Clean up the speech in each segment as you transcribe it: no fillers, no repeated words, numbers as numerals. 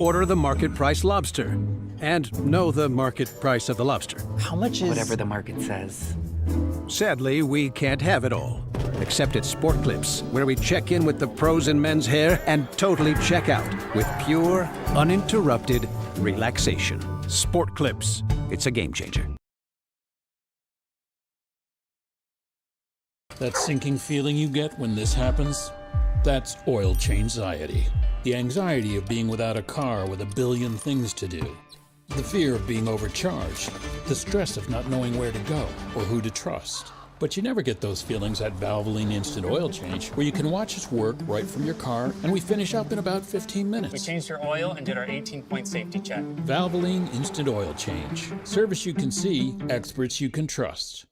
Order the market price lobster and know the market price of the lobster. How much is... Whatever the market says. Sadly, we can't have it all. Except at Sport Clips, where we check in with the pros in men's hair and totally check out with pure, uninterrupted relaxation. Sport Clips. It's a game changer. That sinking feeling you get when this happens? That's oil change-anxiety. The anxiety of being without a car with a billion things to do. The fear of being overcharged. The stress of not knowing where to go or who to trust. But you never get those feelings at Valvoline Instant Oil Change, where you can watch us work right from your car, and we finish up in about 15 minutes. We changed your oil and did our 18-point safety check. Valvoline Instant Oil Change. Service you can see, experts you can trust.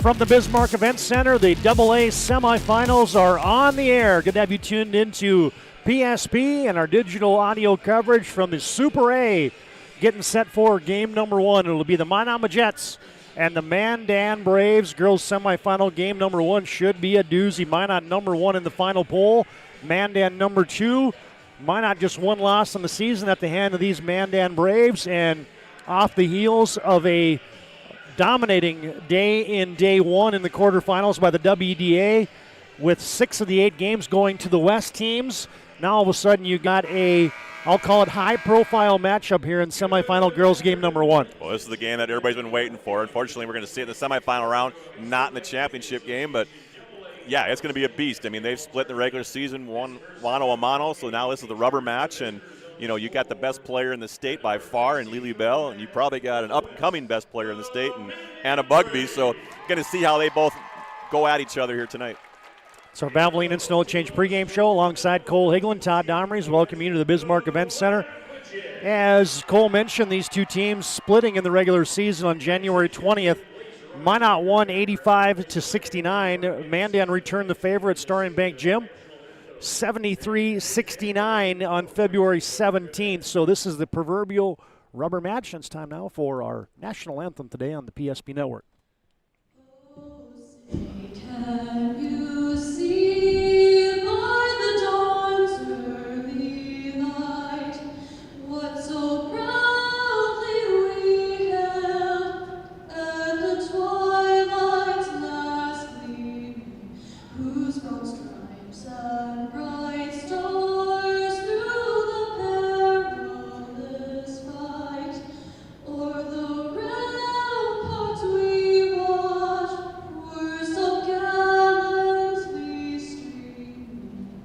From the Bismarck Event Center, the AA semifinals are on the air. Good to have you tuned into PSP and our digital audio coverage from the Super A, getting set for game number one. It'll be the Manama Jets and the Mandan Braves. Girls semifinal game number one should be a doozy. Minot number one in the final poll. Mandan number two. Minot just one loss on the season at the hand of these Mandan Braves, and off the heels of a dominating day in day one in the quarterfinals by the WDA, with 6 of the 8 games going to the West teams. Now all of a sudden you got a, I'll call it high-profile matchup here in semifinal girls game number one. Well, this is the game that everybody's been waiting for. Unfortunately, we're going to see it in the semifinal round, not in the championship game, but yeah, it's going to be a beast. I mean, they've split in the regular season, one mano a mano, so now this is the rubber match, and you know, you got the best player in the state by far in Lily Bell, and you probably got an upcoming best player in the state in Anna Bugby. So going to see how they both go at each other here tonight. It's our Valvoline Instant Oil Change pregame show alongside Cole Higlin, Todd Domries. Welcome you to the Bismarck Event Center. As Cole mentioned, these two teams splitting in the regular season on January 20th. Minot won 85-69. Mandan returned the favor at Starring Bank Gym. 73-69 on February 17th. So this is the proverbial rubber match. And it's time now for our national anthem today on the PSP Network. Can you see by the dawn's early light what so proudly we held at the twilight's last gleaming, whose broad stripes and bright stars through the perilous fight o'er the ramparts we watched were so gallantly streaming,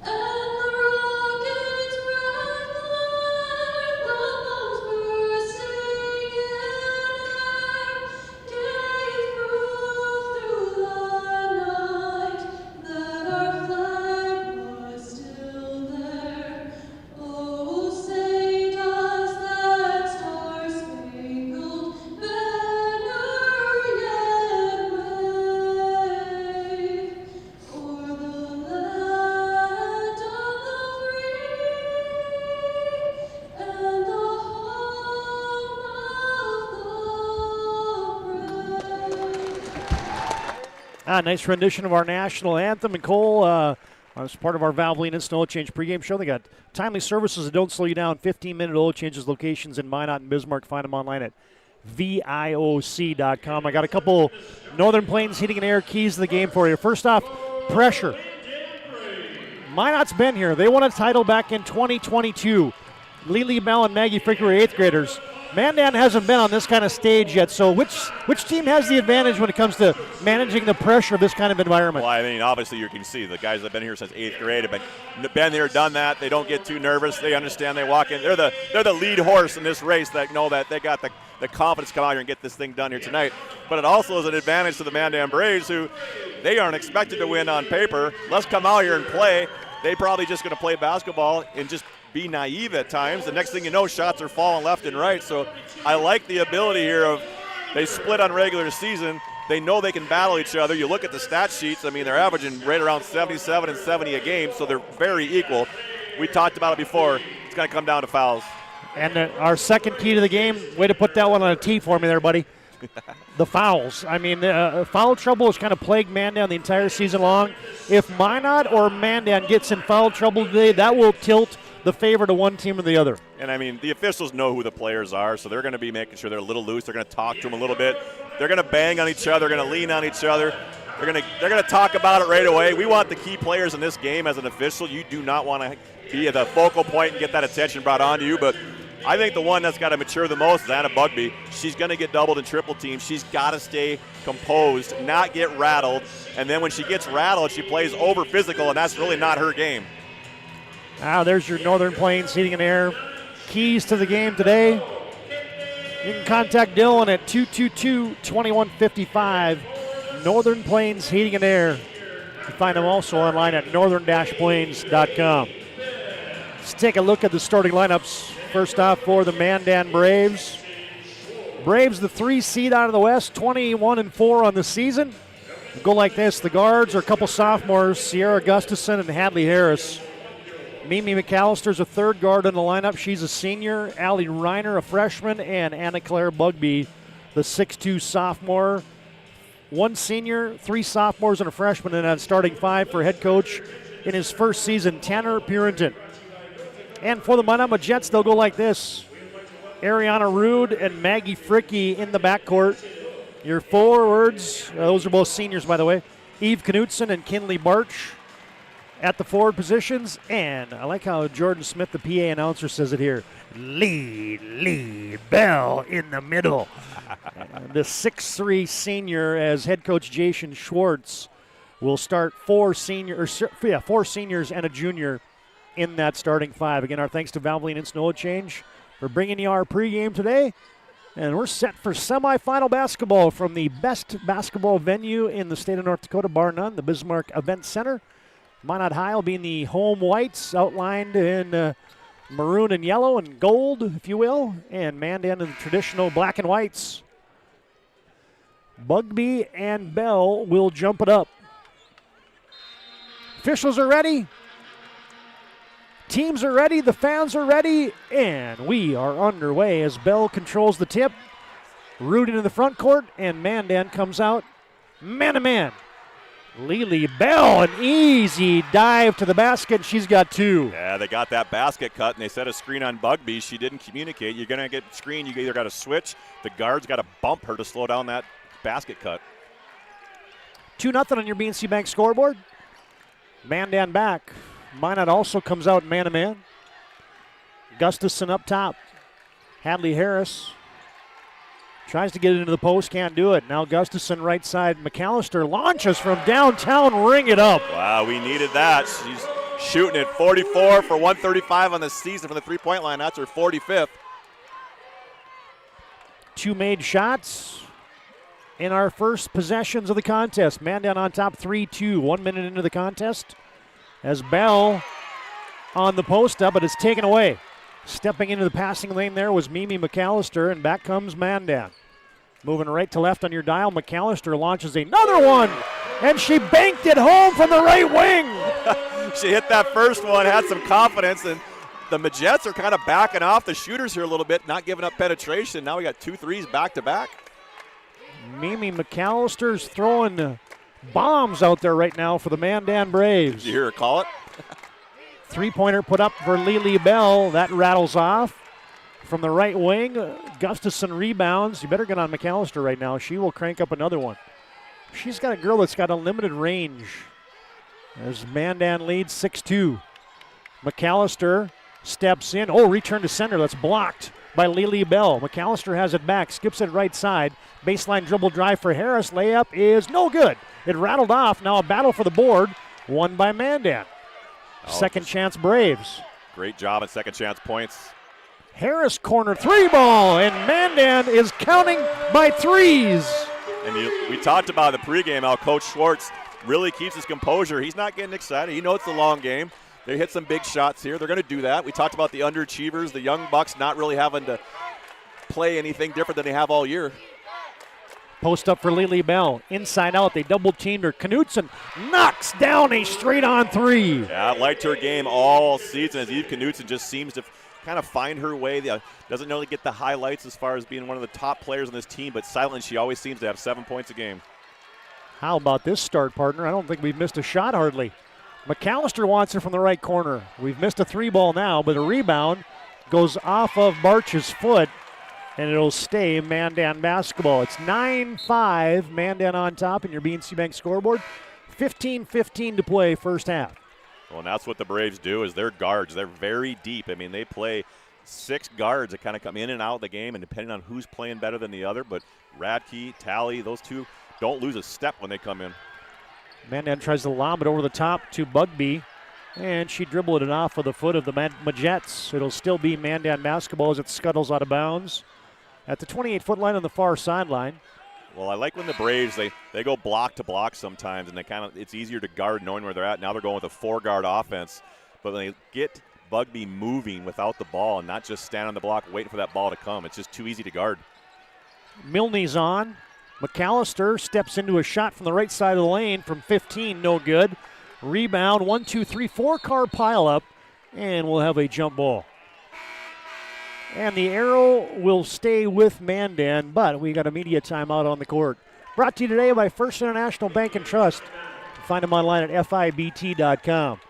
and the rocket's red glare, the bombs bursting in air, gave proof through the night that our flag was still there. Oh, say does that star-spangled banner yet wave o'er the land of the free and the home of the brave? Nice rendition of our national anthem. And Cole, As part of our Valvoline Instant Oil Change pregame show, they got timely services that don't slow you down. 15-minute oil changes locations in Minot and Bismarck. Find them online at VIOC.com. I got a couple Northern Plains Heating and Air keys to the game for you. First off, pressure. Minot's been here. They won a title back in 2022. Lily Bell and Maggie Fricker were 8th graders. Mandan hasn't been on this kind of stage yet, so which team has the advantage when it comes to managing the pressure of this kind of environment? Well, I mean, obviously you can see the guys that have been here since 8th grade have been there, done that. They don't get too nervous. They understand. They walk in. They're the lead horse in this race that know that they got the confidence to come out here and get this thing done here tonight. But it also is an advantage to the Mandan Braves, who they aren't expected to win on paper. Let's come out here and play. They probably just going to play basketball and just be naive at times. The next thing you know, shots are falling left and right. So I like the ability here of they split on regular season. They know they can battle each other. You look at the stat sheets. I mean, they're averaging right around 77 and 70 a game, so they're very equal. We talked about it before. It's going to come down to fouls. And our second key to the game, way to put that one on a tee for me there, buddy. The fouls. I mean, foul trouble has kind of plagued Mandan the entire season long. If Minot or Mandan gets in foul trouble today, that will tilt the favor to one team or the other. And I mean, the officials know who the players are, so they're going to be making sure they're a little loose. They're going to talk to them a little bit. They're going to bang on each other. They're going to lean on each other. They're going to talk about it right away. We want the key players in this game as an official. You do not want to be the focal point and get that attention brought on to you, but I think the one that's got to mature the most is Anna Bugby. She's going to get doubled and triple teamed. She's got to stay composed, not get rattled, and then when she gets rattled, she plays over physical, and that's really not her game. There's your Northern Plains Heating and Air keys to the game today. You can contact Dylan at 222-2155. Northern Plains Heating and Air. You can find them also online at northern-plains.com. Let's take a look at the starting lineups. First off for the Mandan Braves. Braves, the 3 seed out of the West, 21-4 on the season. We'll go like this. The guards are a couple sophomores, Sierra Gustafson and Hadley Harris. Mimi McAllister's a third guard in the lineup. She's a senior. Allie Reiner, a freshman, and Anna Claire Bugby, the 6'2 sophomore. 1 senior, 3 sophomores, and a freshman, and on starting 5 for head coach in his first season, Tanner Purinton. And for the Manama Jets, they'll go like this. Ariana Rude and Maggie Fricky in the backcourt. Your forwards, those are both seniors, by the way, Eve Knutson and Kinley Barch at the forward positions. And I like how Jordan Smith, the PA announcer, says it here. Lee Bell in the middle. The 6'3 senior as head coach Jason Schwartz will start 4 seniors and a junior in that starting 5. Again, our thanks to Valvoline Instant Oil Change for bringing you our pregame today. And we're set for semifinal basketball from the best basketball venue in the state of North Dakota, bar none, the Bismarck Event Center. Minot High will be in the home whites, outlined in maroon and yellow and gold, if you will, and Mandan in the traditional black and whites. Bugby and Bell will jump it up. Officials are ready. Teams are ready. The fans are ready. And we are underway as Bell controls the tip. Root into the front court, and Mandan comes out man-to-man. Lily Bell, an easy dive to the basket. She's got 2. Yeah, they got that basket cut, and they set a screen on Bugby. She didn't communicate. You're going to get screened. You either got to switch. The guard's got to bump her to slow down that basket cut. 2-0 on your BNC Bank scoreboard. Mandan back. Minot also comes out man-to-man. Gustafson up top. Hadley Harris tries to get it into the post, can't do it. Now Gustafson right side. McAllister launches from downtown, ring it up. Wow, we needed that. She's shooting at 44 for 135 on the season from the three-point line. That's her 45th. 2 made shots in our first possessions of the contest. Mandan on top 3-2, 1 minute into the contest. As Bell on the post up, but it's taken away. Stepping into the passing lane there was Mimi McAllister, and back comes Mandan. Moving right to left on your dial, McAllister launches another one, and she banked it home from the right wing. She hit that first one, had some confidence, and the Majets are kind of backing off the shooters here a little bit, not giving up penetration. Now we got 2 threes back to back. Mimi McAllister's throwing bombs out there right now for the Mandan Braves. Did you hear her call it? Three-pointer put up for Lily Bell. That rattles off. From the right wing, Gustafson rebounds. You better get on McAllister right now. She will crank up another one. She's got a girl that's got unlimited range. As Mandan leads 6-2. McAllister steps in. Oh, return to center. That's blocked by Lily Bell. McAllister has it back. Skips it right side. Baseline dribble drive for Harris. Layup is no good. It rattled off. Now a battle for the board. Won by Mandan. Second chance Braves. Great job at second chance points. Harris corner three ball, and Mandan is counting by threes. And we talked about the pregame how Coach Schwartz really keeps his composure. He's not getting excited. He knows it's a long game. They hit some big shots here. They're going to do that. We talked about the underachievers, the young Bucks not really having to play anything different than they have all year. Post up for Lily Bell. Inside out, they double teamed her. Knutson knocks down a straight on three. Yeah, I liked her game all season as Eve Knutson just seems to kind of find her way. Doesn't really get the highlights as far as being one of the top players on this team, but silently she always seems to have 7 points a game. How about this start, partner? I don't think we've missed a shot hardly. McAllister wants her from the right corner. We've missed a three ball now, but a rebound goes off of Barch's foot, and it'll stay Mandan basketball. It's 9-5, Mandan on top in your BNC Bank scoreboard. 15-15 to play first half. Well, and that's what the Braves do is their guards. They're very deep. I mean, they play 6 guards that kind of come in and out of the game, and depending on who's playing better than the other, but Radke, Talley, those two don't lose a step when they come in. Mandan tries to lob it over the top to Bugby, and she dribbled it off of the foot of the Majets. It'll still be Mandan basketball as it scuttles out of bounds at the 28-foot line on the far sideline. Well, I like when the Braves, they go block to block sometimes, and it's easier to guard knowing where they're at. Now they're going with a 4-guard offense, but when they get Bugby moving without the ball and not just stand on the block waiting for that ball to come, it's just too easy to guard. Milne's on. McAllister steps into a shot from the right side of the lane from 15, no good. Rebound, 1, 2, 3, 4-car pileup, and we'll have a jump ball. And the arrow will stay with Mandan, but we got a media timeout on the court. Brought to you today by First International Bank and Trust. Find them online at FIBT.com.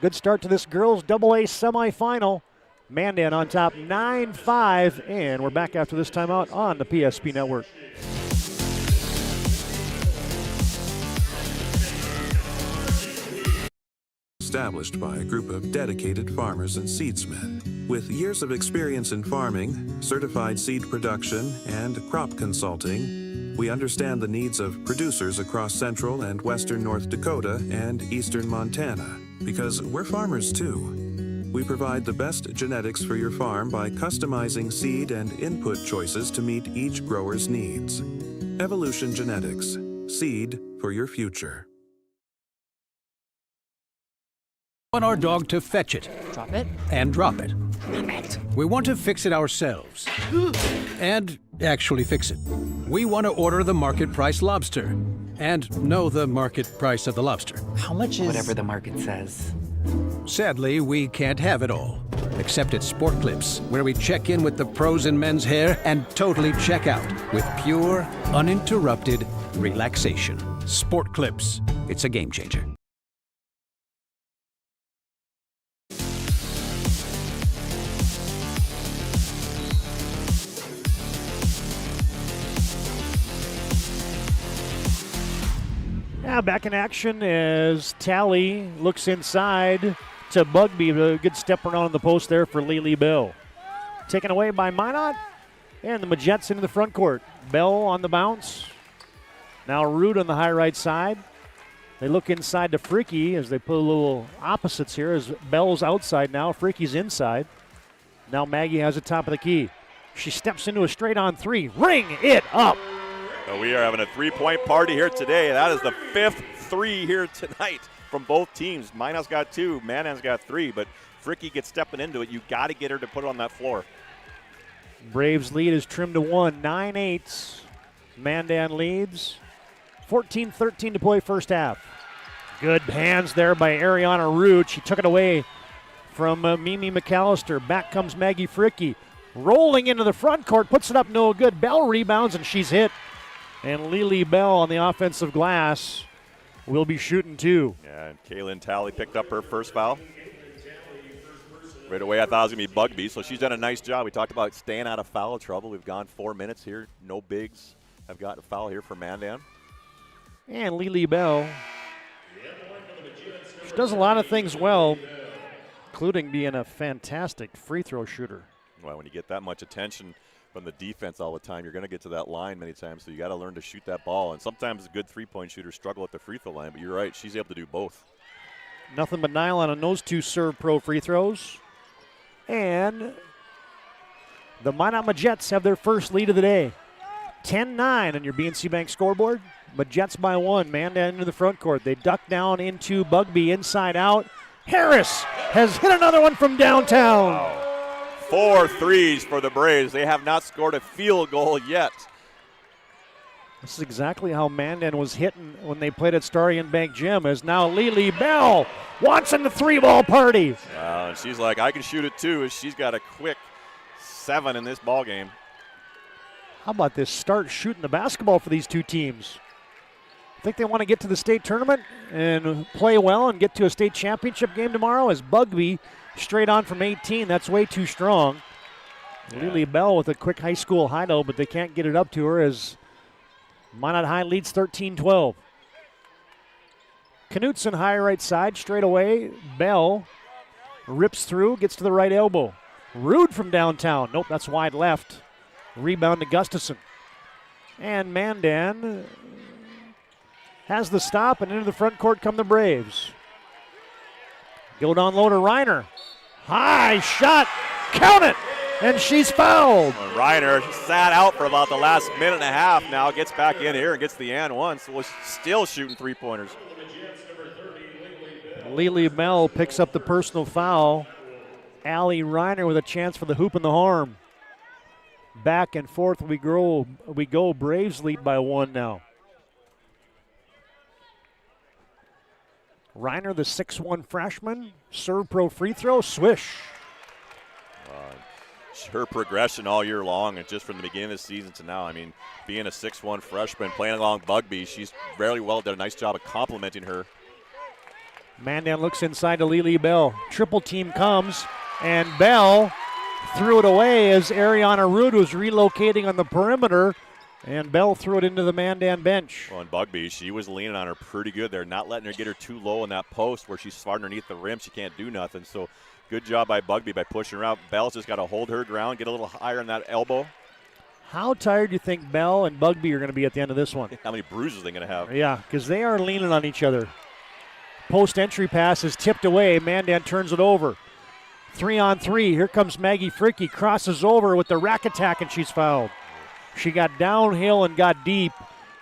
Good start to this girls' AA semifinal. Mandan on top 9-5, and we're back after this timeout on the PSP Network. Established by a group of dedicated farmers and seedsmen. With years of experience in farming, certified seed production, and crop consulting, we understand the needs of producers across central and western North Dakota and eastern Montana, because we're farmers too. We provide the best genetics for your farm by customizing seed and input choices to meet each grower's needs. Evolution Genetics, seed for your future. Want our dog to fetch it. Drop it. And drop it. Drop it. We want to fix it ourselves. And actually fix it. We want to order the market price lobster. And know the market price of the lobster. How much is... Whatever the market says. Sadly, we can't have it all. Except at Sport Clips, where we check in with the pros in men's hair and totally check out with pure, uninterrupted relaxation. Sport Clips. It's a game changer. Now back in action as Talley looks inside to Bugby. A good step around on the post there for Lily Bell. Taken away by Minot, and the Majets into the front court. Bell on the bounce. Now Root on the high right side. They look inside to Freaky as they put a little opposites here as Bell's outside now. Freaky's inside. Now Maggie has the top of the key. She steps into a straight on three. Ring it up. We are having a 3-point party here today. That is the 5th 3 here tonight from both teams. Minot's got 2, Mandan's got 3, but Fricky gets stepping into it. You got to get her to put it on that floor. Braves lead is trimmed to 1, 9-8. Mandan leads. 14-13 to play first half. Good hands there by Ariana Root. She took it away from Mimi McAllister. Back comes Maggie Fricky. Rolling into the front court, puts it up no good. Bell rebounds and she's hit. And Lily Bell on the offensive glass will be shooting 2. Yeah, and Kaylin Talley picked up her first foul. Right away, I thought it was going to be Bugby, so she's done a nice job. We talked about staying out of foul trouble. We've gone 4 minutes here. No bigs have gotten a foul here for Mandan. And Lily Bell. She does a lot of things well, including being a fantastic free throw shooter. Well, when you get that much attention from the defense all the time, you're going to get to that line many times, so you got to learn to shoot that ball. And sometimes good three-point shooters struggle at the free throw line, but you're right, she's able to do both. Nothing but nylon on those 2 serve pro free throws. And the Minot Majets have their first lead of the day. 10-9 on your BNC Bank scoreboard. Majets by 1. Mandan into the front court. They duck down into Bugby inside out. Harris has hit another one from downtown. Wow. 4 threes for the Braves. They have not scored a field goal yet. This is exactly how Mandan was hitting when they played at Starion Bank Gym, as now Lily Bell wants in the 3-ball party. Wow, and she's like, I can shoot it too. She's got a quick 7 in this ball game. How about this start shooting the basketball for these 2 teams? I think they want to get to the state tournament and play well and get to a state championship game tomorrow. As Bugby straight on from 18, that's way too strong. Yeah. Lily Bell with a quick high school hideout, but they can't get it up to her as Minot High leads 13-12. Knutson high right side, straight away. Bell rips through, gets to the right elbow. Rude from downtown. Nope, that's wide left. Rebound to Gustafson. And Mandan has the stop, and into the front court come the Braves. Go down low to Reiner. High shot. Count it. And she's fouled. Well, Reiner sat out for about the last minute and a half now, gets back in here and gets the and one, so we're still shooting 3-pointers. Lily Bell picks up the personal foul. Allie Reiner with a chance for the hoop and the harm. Back and forth we go. Braves lead by 1 now. Reiner, the 6'1 freshman, serve pro free throw, swish. Her progression all year long, and just from the beginning of the season to now, I mean, being a 6'1 freshman, playing along Bugby, she's very well done a nice job of complimenting her. Mandan looks inside to Lily Bell. Triple team comes, and Bell threw it away as Ariana Rude was relocating on the perimeter, and Bell threw it into the Mandan bench. Well, and Bugby, she was leaning on her pretty good there, not letting her get her too low in that post where she's far underneath the rim. She can't do nothing, so good job by Bugby by pushing her out. Bell's just got to hold her ground, get a little higher on that elbow. How tired do you think Bell and Bugby are going to be at the end of this one? How many bruises are they going to have? Yeah, because they are leaning on each other. Post entry pass is tipped away. Mandan turns it over. 3-on-3. Here comes Maggie Fricky. Crosses over with the rack attack, and she's fouled. She got downhill and got deep,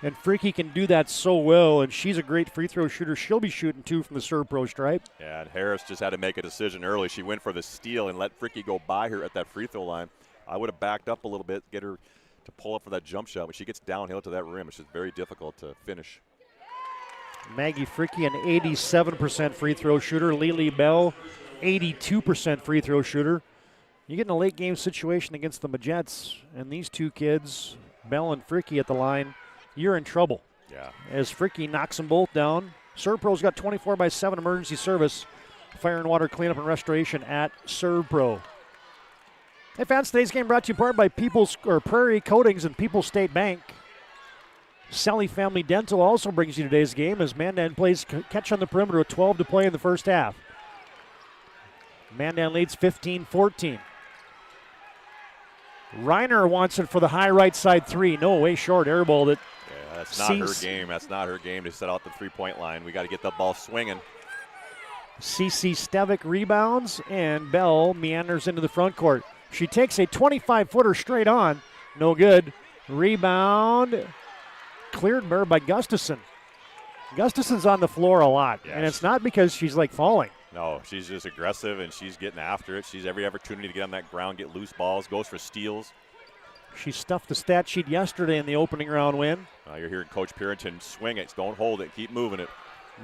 and Fricky can do that so well, and she's a great free throw shooter. She'll be shooting 2 from the serve pro stripe. Yeah, and Harris just had to make a decision early. She went for the steal and let Fricky go by her at that free throw line. I would have backed up a little bit, get her to pull up for that jump shot, but she gets downhill to that rim. It's just very difficult to finish. Maggie Fricky, an 87% free throw shooter. Lily Bell, 82% free throw shooter. You get in a late game situation against the Majets, and these 2 kids, Bell and Fricky at the line, you're in trouble. Yeah. As Fricky knocks them both down. ServPro's got 24/7 emergency service, fire and water cleanup and restoration at ServPro. Hey fans, today's game brought to you in part by Prairie Coatings and People's State Bank. Selly Family Dental also brings you today's game as Mandan plays catch on the perimeter with 12 to play in the first half. Mandan leads 15-14. Reiner wants it for the high right side 3. No, way short. Airballed it. Yeah, that's not her game. That's not her game to set out the 3-point line. We got to get the ball swinging. CC Stevick rebounds, and Bell meanders into the front court. She takes a 25-footer straight on. No good. Rebound. Cleared by Gustafson. Gustafson's on the floor a lot, and it's not because she's like falling. No, she's just aggressive, and she's getting after it. She's every opportunity to get on that ground, get loose balls, goes for steals. She stuffed the stat sheet yesterday in the opening round win. You're hearing Coach Purinton swing it. Don't hold it. Keep moving it.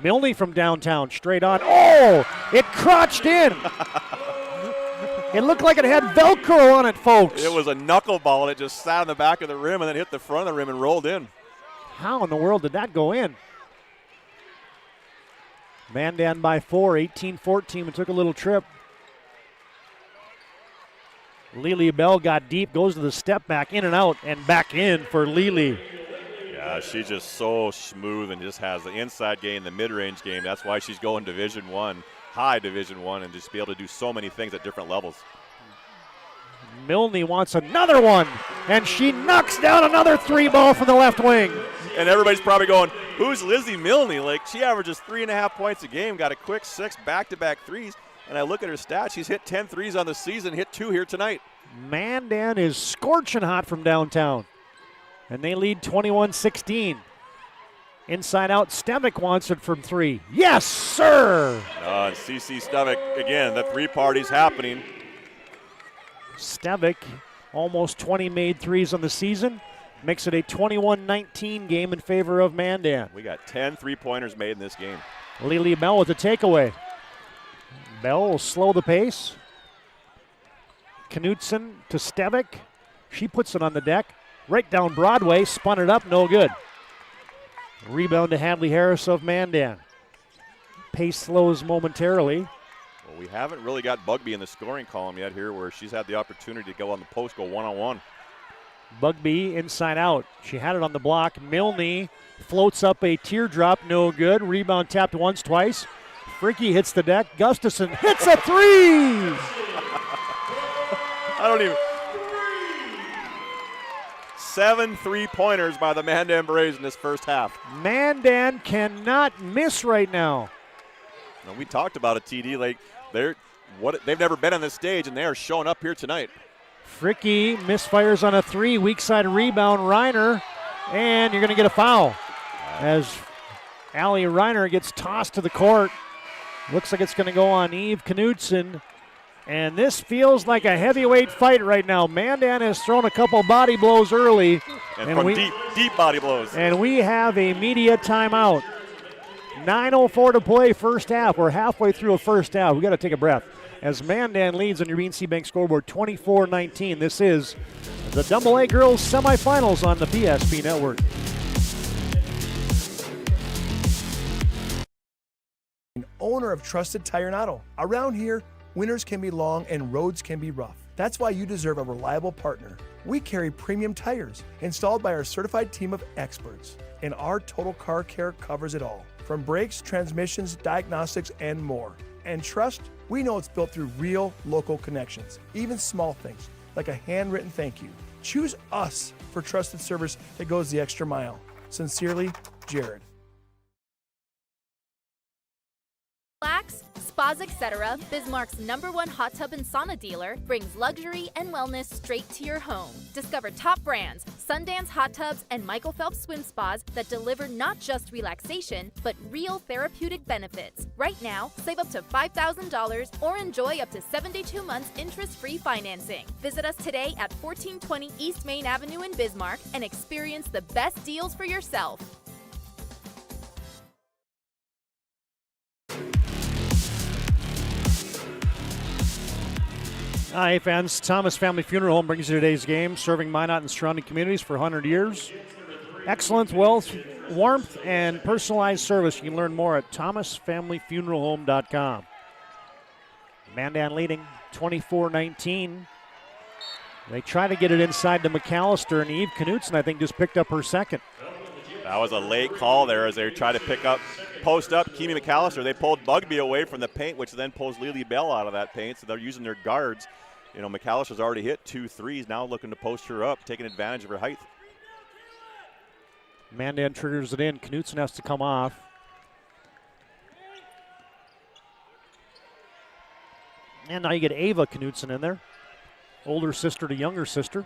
Milne from downtown, straight on. Oh, it crotched in. It looked like it had Velcro on it, folks. It was a knuckleball, and it just sat on the back of the rim and then hit the front of the rim and rolled in. How in the world did that go in? Mandan by 4, 18-14. We took a little trip. Lily Bell got deep, goes to the step back, in and out, and back in for Lily. Yeah, she's just so smooth and just has the inside game, the mid-range game. That's why she's going Division I, high Division I, and just be able to do so many things at different levels. Milne wants another one, and she knocks down another 3 ball from the left wing. And everybody's probably going, who's Lizzie Milne? Like, she averages 3.5 points a game, got a quick 6 back-to-back threes. And I look at her stats, she's hit 10 threes on the season, hit 2 here tonight. Mandan is scorching hot from downtown. And they lead 21-16. Inside out, Stevick wants it from 3. Yes, sir! And CC Stevick, again, the 3 party's happening. Stevick, almost 20 made threes on the season. Makes it a 21-19 game in favor of Mandan. We got 10 3-pointers made in this game. Lily Bell with a takeaway. Bell will slow the pace. Knutson to Stevick. She puts it on the deck. Right down Broadway, spun it up, no good. Rebound to Hadley Harris of Mandan. Pace slows momentarily. Well, we haven't really got Bugby in the scoring column yet here where she's had the opportunity to go on the post, go one-on-one. Bugby inside out. She had it on the block. Milne floats up a teardrop, no good. Rebound tapped once, twice. Fricky hits the deck. Gustafson hits a 3! I don't even. 7 3-pointers by the Mandan Braves in this first half. Mandan cannot miss right now. Now, we talked about a TD. Like they've never been on this stage, and they are showing up here tonight. Fricky misfires on a 3. Weak side rebound. Reiner. And you're going to get a foul as Allie Reiner gets tossed to the court. Looks like it's going to go on Eve Knutson. And this feels like a heavyweight fight right now. Mandan has thrown a couple body blows early. And from deep body blows. And we have a media timeout. 9:04 to play first half. We're halfway through a first half. We got to take a breath. As Mandan leads on your BNC Bank scoreboard 24-19. This is the AA Girls Semifinals on the PSP Network. Owner of Trusted Tire and Auto. Around here, winters can be long and roads can be rough. That's why you deserve a reliable partner. We carry premium tires installed by our certified team of experts, and our total car care covers it all, from brakes, transmissions, diagnostics, and more. And trust, we know it's built through real local connections, even small things like a handwritten thank you. Choose us for trusted service that goes the extra mile. Sincerely, Jared. Relax, spas, etc., Bismarck's #1 hot tub and sauna dealer brings luxury and wellness straight to your home. Discover top brands, Sundance hot tubs, and Michael Phelps swim spas that deliver not just relaxation, but real therapeutic benefits. Right now, save up to $5,000 or enjoy up to 72 months interest-free financing. Visit us today at 1420 East Main Avenue in Bismarck and experience the best deals for yourself. Hi, fans. Thomas Family Funeral Home brings you today's game, serving Minot and surrounding communities for 100 years. Excellence, wealth, warmth, and personalized service. You can learn more at thomasfamilyfuneralhome.com. Mandan leading 24-19. They try to get it inside to McAllister, and Eve Knutson, I think, just picked up her second. That was a late call there as they try to post up Kimi McAllister. They pulled Bugby away from the paint, which then pulls Lily Bell out of that paint, so they're using their guards. You know, McAllister's already hit 2 threes, now looking to post her up, taking advantage of her height. Mandan triggers it in. Knutson has to come off. And now you get Ava Knutson in there. Older sister to younger sister.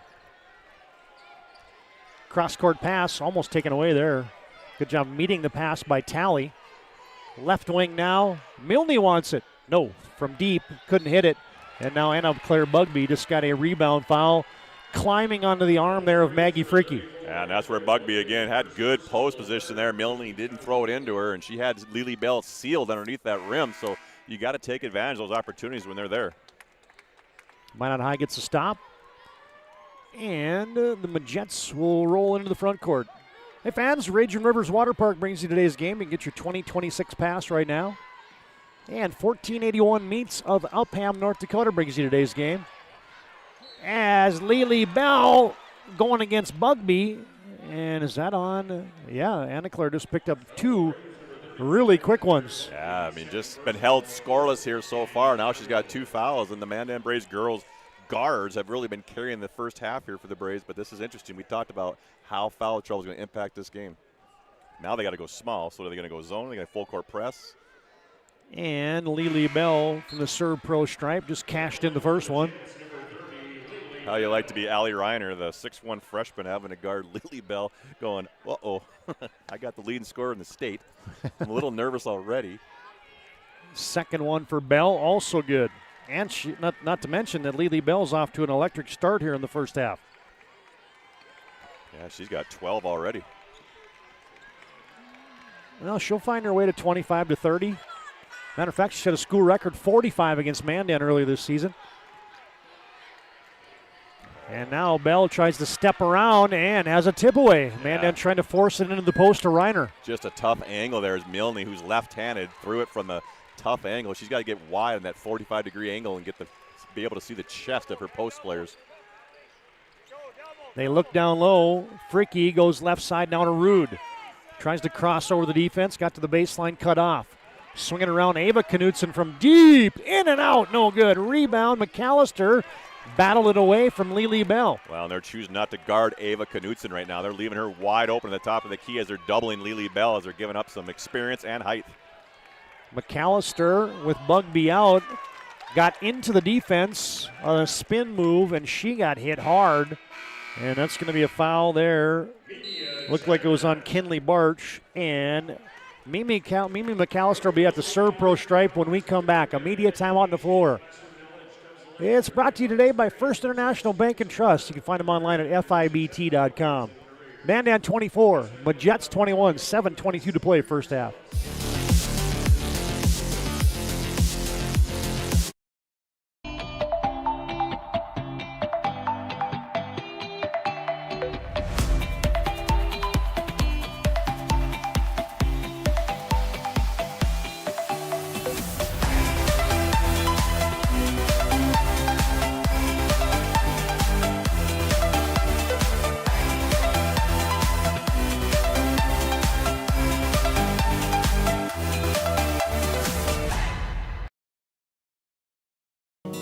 Cross-court pass, almost taken away there. Good job meeting the pass by Talley. Left wing now. Milne wants it. No, from deep, couldn't hit it. And now Anna Claire Bugby just got a rebound foul, climbing onto the arm there of Maggie Fricky. Yeah, and that's where Bugby, again, had good post position there. Milne didn't throw it into her, and she had Lily Bell sealed underneath that rim, so you got to take advantage of those opportunities when they're there. Minot High gets a stop. And the Majets will roll into the front court. Hey fans, Raging Rivers Water Park brings you today's game. You can get your 2026 pass right now. And 1481 meets of Upham, North Dakota brings you today's game. As Lily Bell going against Bugby. And is that on? Yeah, Anna Claire just picked up 2 really quick ones. Yeah, I mean, just been held scoreless here so far. Now she's got 2 fouls, and the Mandan Braves girls guards have really been carrying the first half here for the Braves, but this is interesting. We talked about how foul trouble is going to impact this game. Now they got to go small, so are they going to go zone? Are they going to full court press? And Lily Bell from the Serve Pro stripe just cashed in the first one. How you like to be Allie Reiner, the 6'1 freshman, having to guard Lily Bell, going, uh-oh, I got the leading scorer in the state. I'm a little nervous already. Second one for Bell, also good. And she, not to mention that Lily Bell's off to an electric start here in the first half. Yeah, she's got 12 already. Well, she'll find her way to 25 to 30. Matter of fact, she set a school record 45 against Mandan earlier this season. And now Bell tries to step around and has a tip away. Mandan trying to force it into the post to Reiner. Just a tough angle there is Milne, who's left-handed, threw it from the tough angle. She's got to get wide on that 45-degree angle and be able to see the chest of her post players. They look down low. Freaky goes left side down to Rude. Tries to cross over the defense, got to the baseline, cut off. Swinging around Ava Knutson from deep, in and out, no good. Rebound, McAllister battled it away from Lily Bell. Well, and they're choosing not to guard Ava Knutson right now. They're leaving her wide open at the top of the key as they're doubling Lily Bell, as they're giving up some experience and height. McAllister with Bugby out, got into the defense on a spin move, and she got hit hard. And that's going to be a foul there. Looked like it was on Kinley Barch. And Mimi McAllister will be at the Serve Pro stripe when we come back. Immediate timeout on the floor. It's brought to you today by First International Bank and Trust. You can find them online at FIBT.com. Mandan 24, Majets 21, 7:22 to play first half.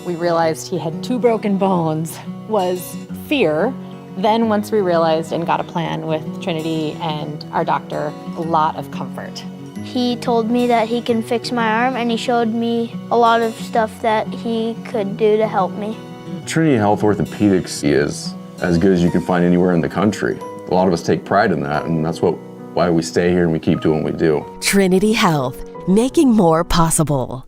We realized he had 2 broken bones, was fear. Then once we realized and got a plan with Trinity and our doctor, a lot of comfort. He told me that he can fix my arm, and he showed me a lot of stuff that he could do to help me. Trinity Health Orthopedics is as good as you can find anywhere in the country. A lot of us take pride in that, and that's why we stay here and we keep doing what we do. Trinity Health, making more possible.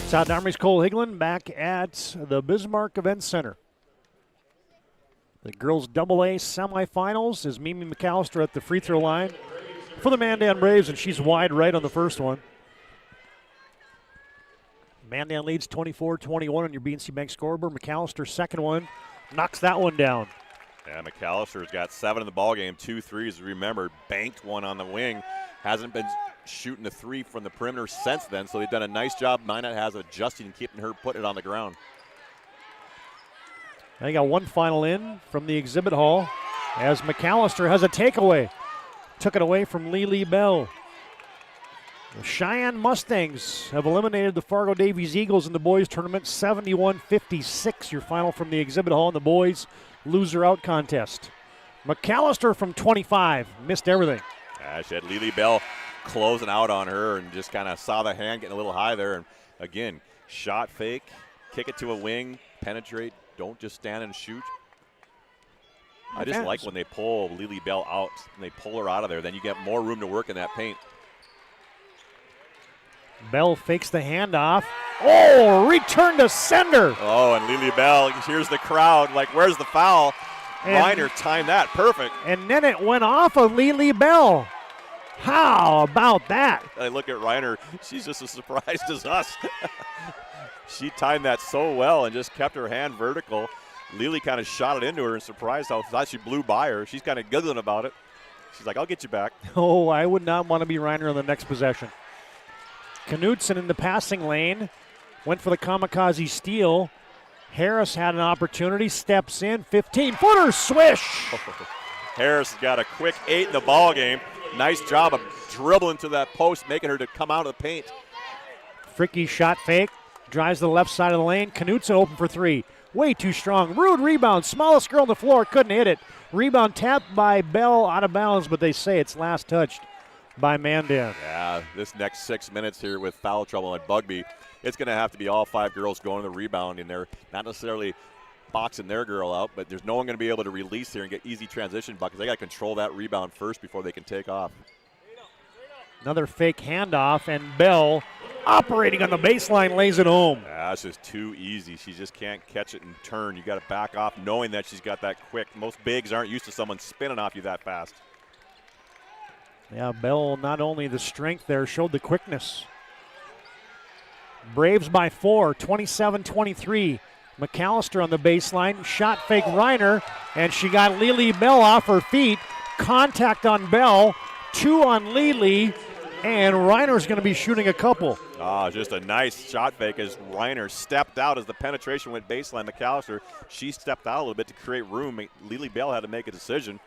South Army's Cole Higlin back at the Bismarck Event Center. The girls' AA semifinals is Mimi McAllister at the free throw line for the Mandan Braves, and she's wide right on the first one. Mandan leads 24-21 on your BNC Bank scoreboard. McAllister, second one, knocks that one down. Yeah, McAllister's got 7 in the ballgame, 2 threes. Remember, banked one on the wing. Hasn't been shooting the 3 from the perimeter since then, so they've done a nice job. Minot has adjusting and keeping her putting it on the ground. They got one final in from the exhibit hall as McAllister has a takeaway. Took it away from Lily Bell. The Cheyenne Mustangs have eliminated the Fargo Davies Eagles in the boys tournament, 71-56. Your final from the exhibit hall in the boys loser out contest. McAllister from 25 missed everything. She had Lily Bell closing out on her and just kind of saw the hand getting a little high there. And again, shot fake, kick it to a wing, penetrate, don't just stand and shoot. I just like when they pull Lily Bell out and they pull her out of there. Then you get more room to work in that paint. Bell fakes the handoff. Oh, return to sender. Oh, and Lily Bell, here's the crowd, like, where's the foul? Reiner timed that perfect. And then it went off of Lily Bell. How about that? I look at Reiner, she's just as surprised as us. She timed that so well and just kept her hand vertical. Lily kind of shot it into her and surprised how thought she blew by her. She's kind of giggling about it. She's like, I'll get you back. Oh, I would not want to be Reiner on the next possession. Knutson in the passing lane. Went for the kamikaze steal. Harris had an opportunity, steps in, 15-footer, swish! Harris got a quick 8 in the ball game. Nice job of dribbling to that post, making her to come out of the paint. Fricky shot fake, drives to the left side of the lane. Knutson open for three. Way too strong. Rude rebound. Smallest girl on the floor, couldn't hit it. Rebound tapped by Bell, out of bounds, but they say it's last touched by Mandan. Yeah, this next 6 minutes here with foul trouble at Bugby, it's going to have to be all 5 girls going to the rebound, and they're not necessarily boxing their girl out, but there's no one going to be able to release here and get easy transition buckets. They got to control that rebound first before they can take off. Another fake handoff, and Bell operating on the baseline lays it home. Yeah, that's just too easy. She just can't catch it and turn. You got to back off knowing that she's got that quick. Most bigs aren't used to someone spinning off you that fast. Yeah, Bell, not only the strength there, showed the quickness. Braves by 4, 27-23. McAllister on the baseline, shot fake Reiner, and she got Lily Bell off her feet. Contact on Bell, 2 on Lily, and Reiner's going to be shooting a couple. Just a nice shot fake as Reiner stepped out as the penetration went baseline. McAllister, she stepped out a little bit to create room. Lily Bell had to make a decision,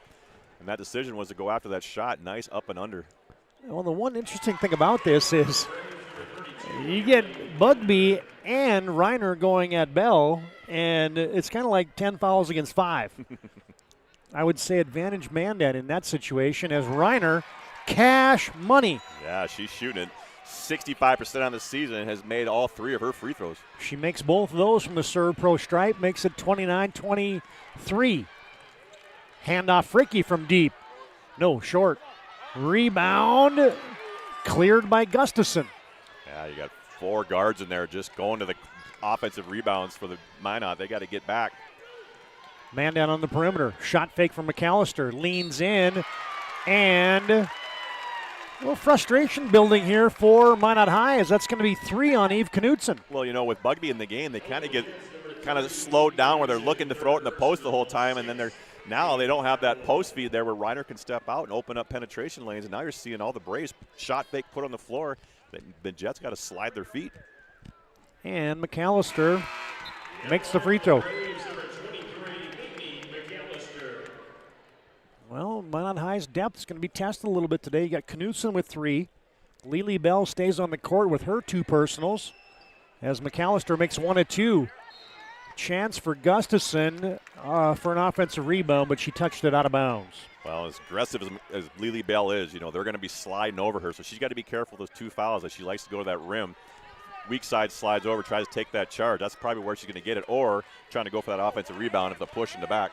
and that decision was to go after that shot. Nice up and under. Well, the one interesting thing about this is you get Bugby and Reiner going at Bell, and it's kind of like 10 fouls against 5. I would say advantage Mandan in that situation as Reiner, cash money. Yeah, she's shooting it 65% on the season and has made all 3 of her free throws. She makes both of those from the serve pro stripe, makes it 29-23. Handoff Fricky from deep. No, short. Rebound cleared by Gustafson. Yeah, you got 4 guards in there just going to the offensive rebounds for the Minot. They got to get back. Mandan on the perimeter. Shot fake from McAllister. Leans in. And a little frustration building here for Minot High as that's going to be 3 on Eve Knutson. Well, you know, with Bugby in the game, they kind of slowed down where they're looking to throw it in the post the whole time, and then now they don't have that post feed there where Reiner can step out and open up penetration lanes, and now you're seeing all the Braves shot fake put on the floor. The Jets got to slide their feet. And McAllister makes the free throw. Well, Minot High's depth is going to be tested a little bit today. You got Knutson with 3. Lily Bell stays on the court with her 2 personals as McAllister makes 1 of 2. Chance for Gustafson for an offensive rebound, but she touched it out of bounds. Well, as aggressive as Lily Bell is, you know, they're going to be sliding over her, so she's got to be careful with those 2 fouls as she likes to go to that rim. Weak side slides over, tries to take that charge. That's probably where she's going to get it, or trying to go for that offensive rebound if the push in the back.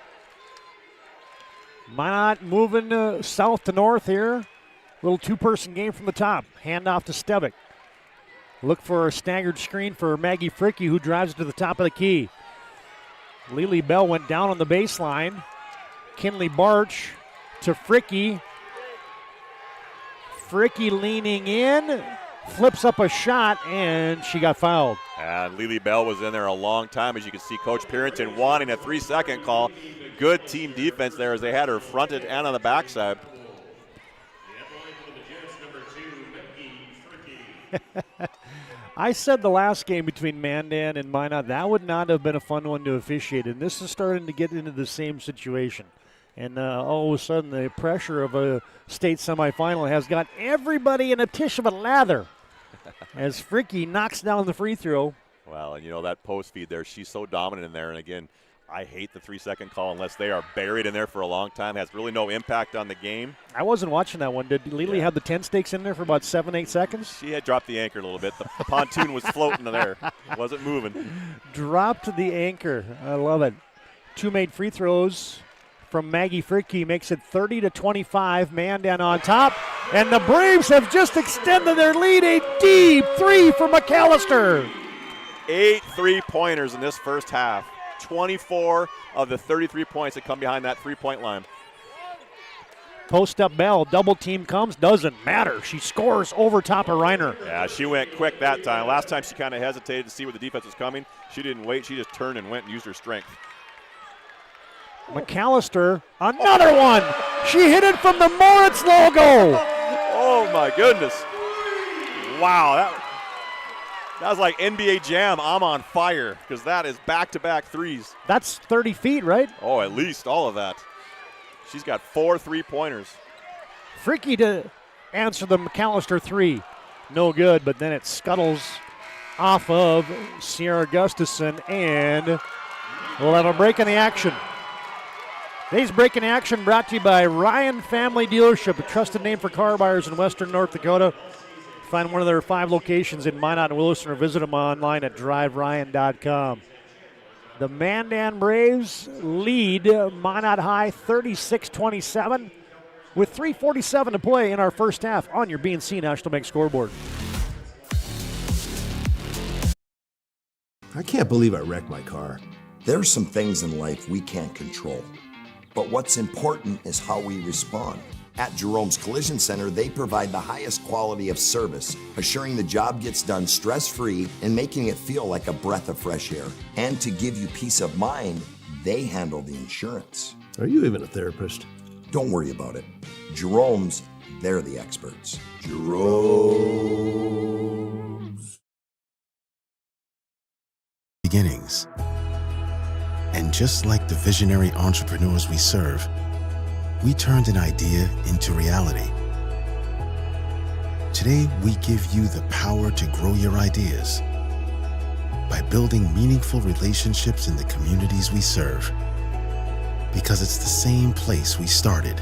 Minot moving south to north here. Little 2-person game from the top. Handoff to Stevick. Look for a staggered screen for Maggie Fricky, who drives it to the top of the key. Lily Bell went down on the baseline. Kinley Barch to Fricky. Fricky leaning in, flips up a shot, and she got fouled. And Lily Bell was in there a long time, as you can see Coach Perrington wanting a 3-second call. Good team defense there as they had her fronted and on the backside. I said the last game between Mandan and Minot, that would not have been a fun one to officiate, and this is starting to get into the same situation. And all of a sudden, the pressure of a state semifinal has got everybody in a tish of a lather as Fricky knocks down the free throw. Well, and you know, that post feed there, she's so dominant in there. And again, I hate the 3-second call unless they are buried in there for a long time. Has really no impact on the game. I wasn't watching that one. Did Lily have the 10 stakes in there for about 7-8 seconds? She had dropped the anchor a little bit. The pontoon was floating in there. Wasn't moving. Dropped the anchor. I love it. 2 made free throws from Maggie Fricky makes it 30-25. Mandan on top. And the Braves have just extended their lead. A deep 3 for McAllister. 8 3-pointers in this first half. 24 of the 33 points that come behind that 3-point line. Post up Bell, double team comes, doesn't matter. She scores over top of Reiner. Yeah, she went quick that time. Last time she kind of hesitated to see where the defense was coming. She didn't wait, she just turned and went and used her strength. McAllister, another one. She hit it from the Moritz logo. Oh my goodness. Wow, that was like NBA Jam, I'm on fire, because that is back-to-back threes. That's 30 feet, right? Oh, at least all of that. She's got 4 3-pointers. Freaky to answer the McAllister three. No good, but then it scuttles off of Sierra Gustafson, and we'll have a break in the action. Today's break in action brought to you by Ryan Family Dealership, a trusted name for car buyers in western North Dakota. Find one of their 5 locations in Minot and Williston or visit them online at driveryan.com. The Mandan Braves lead Minot High 36-27 with 3:47 to play in our first half on your BNC National Bank scoreboard. I can't believe I wrecked my car. There's some things in life we can't control, but what's important is how we respond. At Jerome's Collision Center, they provide the highest quality of service, assuring the job gets done stress-free and making it feel like a breath of fresh air. And to give you peace of mind, they handle the insurance. Are you even a therapist? Don't worry about it. Jerome's, they're the experts. Jerome's. Beginnings. And just like the visionary entrepreneurs we serve, we turned an idea into reality. Today, we give you the power to grow your ideas by building meaningful relationships in the communities we serve. Because it's the same place we started.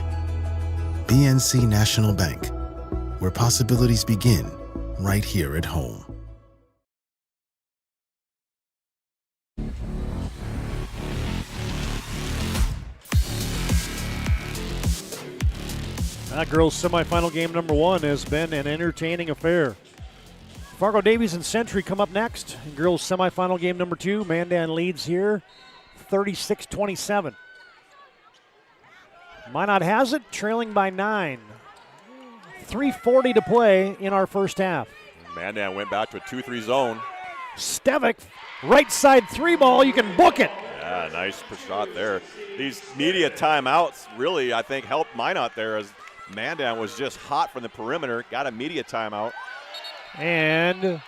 BNC National Bank, where possibilities begin right here at home. That girls' semifinal game number 1 has been an entertaining affair. Fargo Davies and Century come up next. In girls' semifinal game number 2, Mandan leads here 36-27. Minot has it, trailing by 9. 3:40 to play in our first half. Mandan went back to a 2-3 zone. Stevick, right side 3 ball, you can book it. Yeah, nice shot there. These media timeouts really, I think, helped Minot there as Mandan was just hot from the perimeter, got a media timeout. And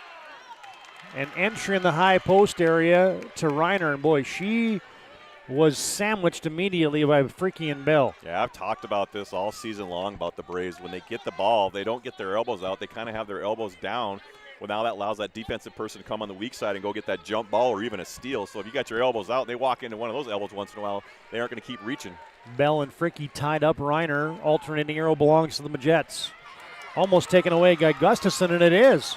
an entry in the high post area to Reiner, and boy, she was sandwiched immediately by Freaky and Bell. Yeah, I've talked about this all season long about the Braves. When they get the ball, they don't get their elbows out. They kind of have their elbows down. Well, now that allows that defensive person to come on the weak side and go get that jump ball or even a steal. So if you got your elbows out, they walk into one of those elbows once in a while, they aren't going to keep reaching. Bell and Freaky tied up Reiner. Alternating arrow belongs to the Majets. Almost taken away by Gustafson, and it is.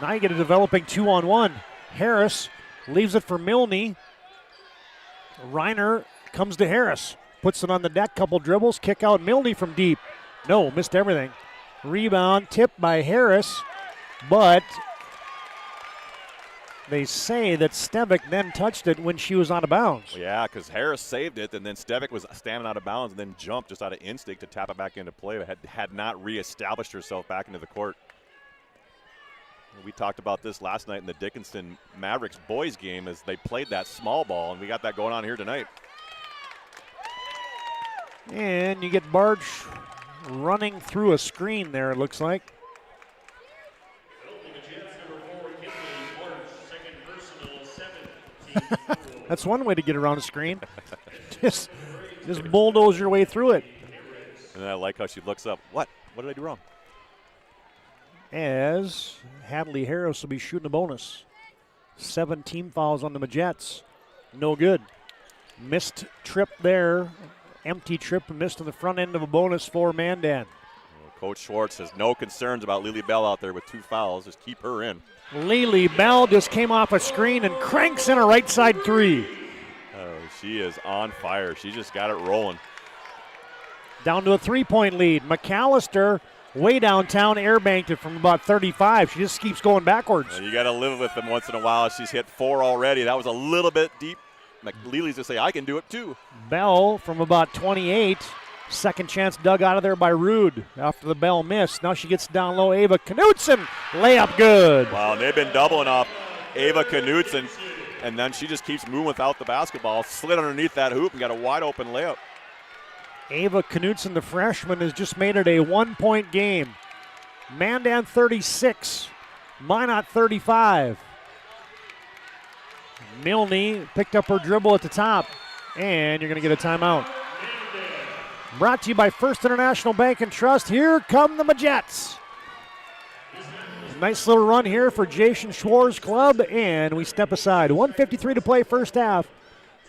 Now you get a developing 2-on-1. Harris leaves it for Milne. Reiner comes to Harris. Puts it on the deck, couple dribbles, kick out Milne from deep. No, missed everything. Rebound, tipped by Harris, but they say that Stevick then touched it when she was out of bounds. Yeah, because Harris saved it, and then Stevick was standing out of bounds and then jumped just out of instinct to tap it back into play, but had not reestablished herself back into the court. We talked about this last night in the Dickinson Mavericks boys game as they played that small ball, and we got that going on here tonight. And you get Barge running through a screen there, it looks like. That's one way to get around a screen. just bulldoze your way through it. And I like how she looks up. What did I do wrong? As Hadley Harris will be shooting a bonus. 7 team fouls on the Majets. No good. Missed trip there. Empty trip missed on the front end of a bonus for Mandan. Coach Schwartz has no concerns about Lily Bell out there with 2 fouls. Just keep her in. Lily Bell just came off a screen and cranks in a right side 3. Oh, she is on fire. She just got it rolling. Down to a 3-point lead. McAllister way downtown, airbanked it from about 35. She just keeps going backwards. You got to live with them once in a while. She's hit 4 already. That was a little bit deep. Lily's to say, I can do it too. Bell from about 28. Second chance dug out of there by Rude after the Bell missed. Now she gets down low. Ava Knutson, layup good. Wow, they've been doubling off Ava Knutson. and then she just keeps moving without the basketball, slid underneath that hoop and got a wide open layup. Ava Knutson, the freshman, has just made it a 1-point game. Mandan 36, Minot 35. Milne picked up her dribble at the top, and you're going to get a timeout. Brought to you by First International Bank and Trust. Here come the Majets. Nice little run here for Jason Schwar's club, and we step aside. 1:53 to play first half.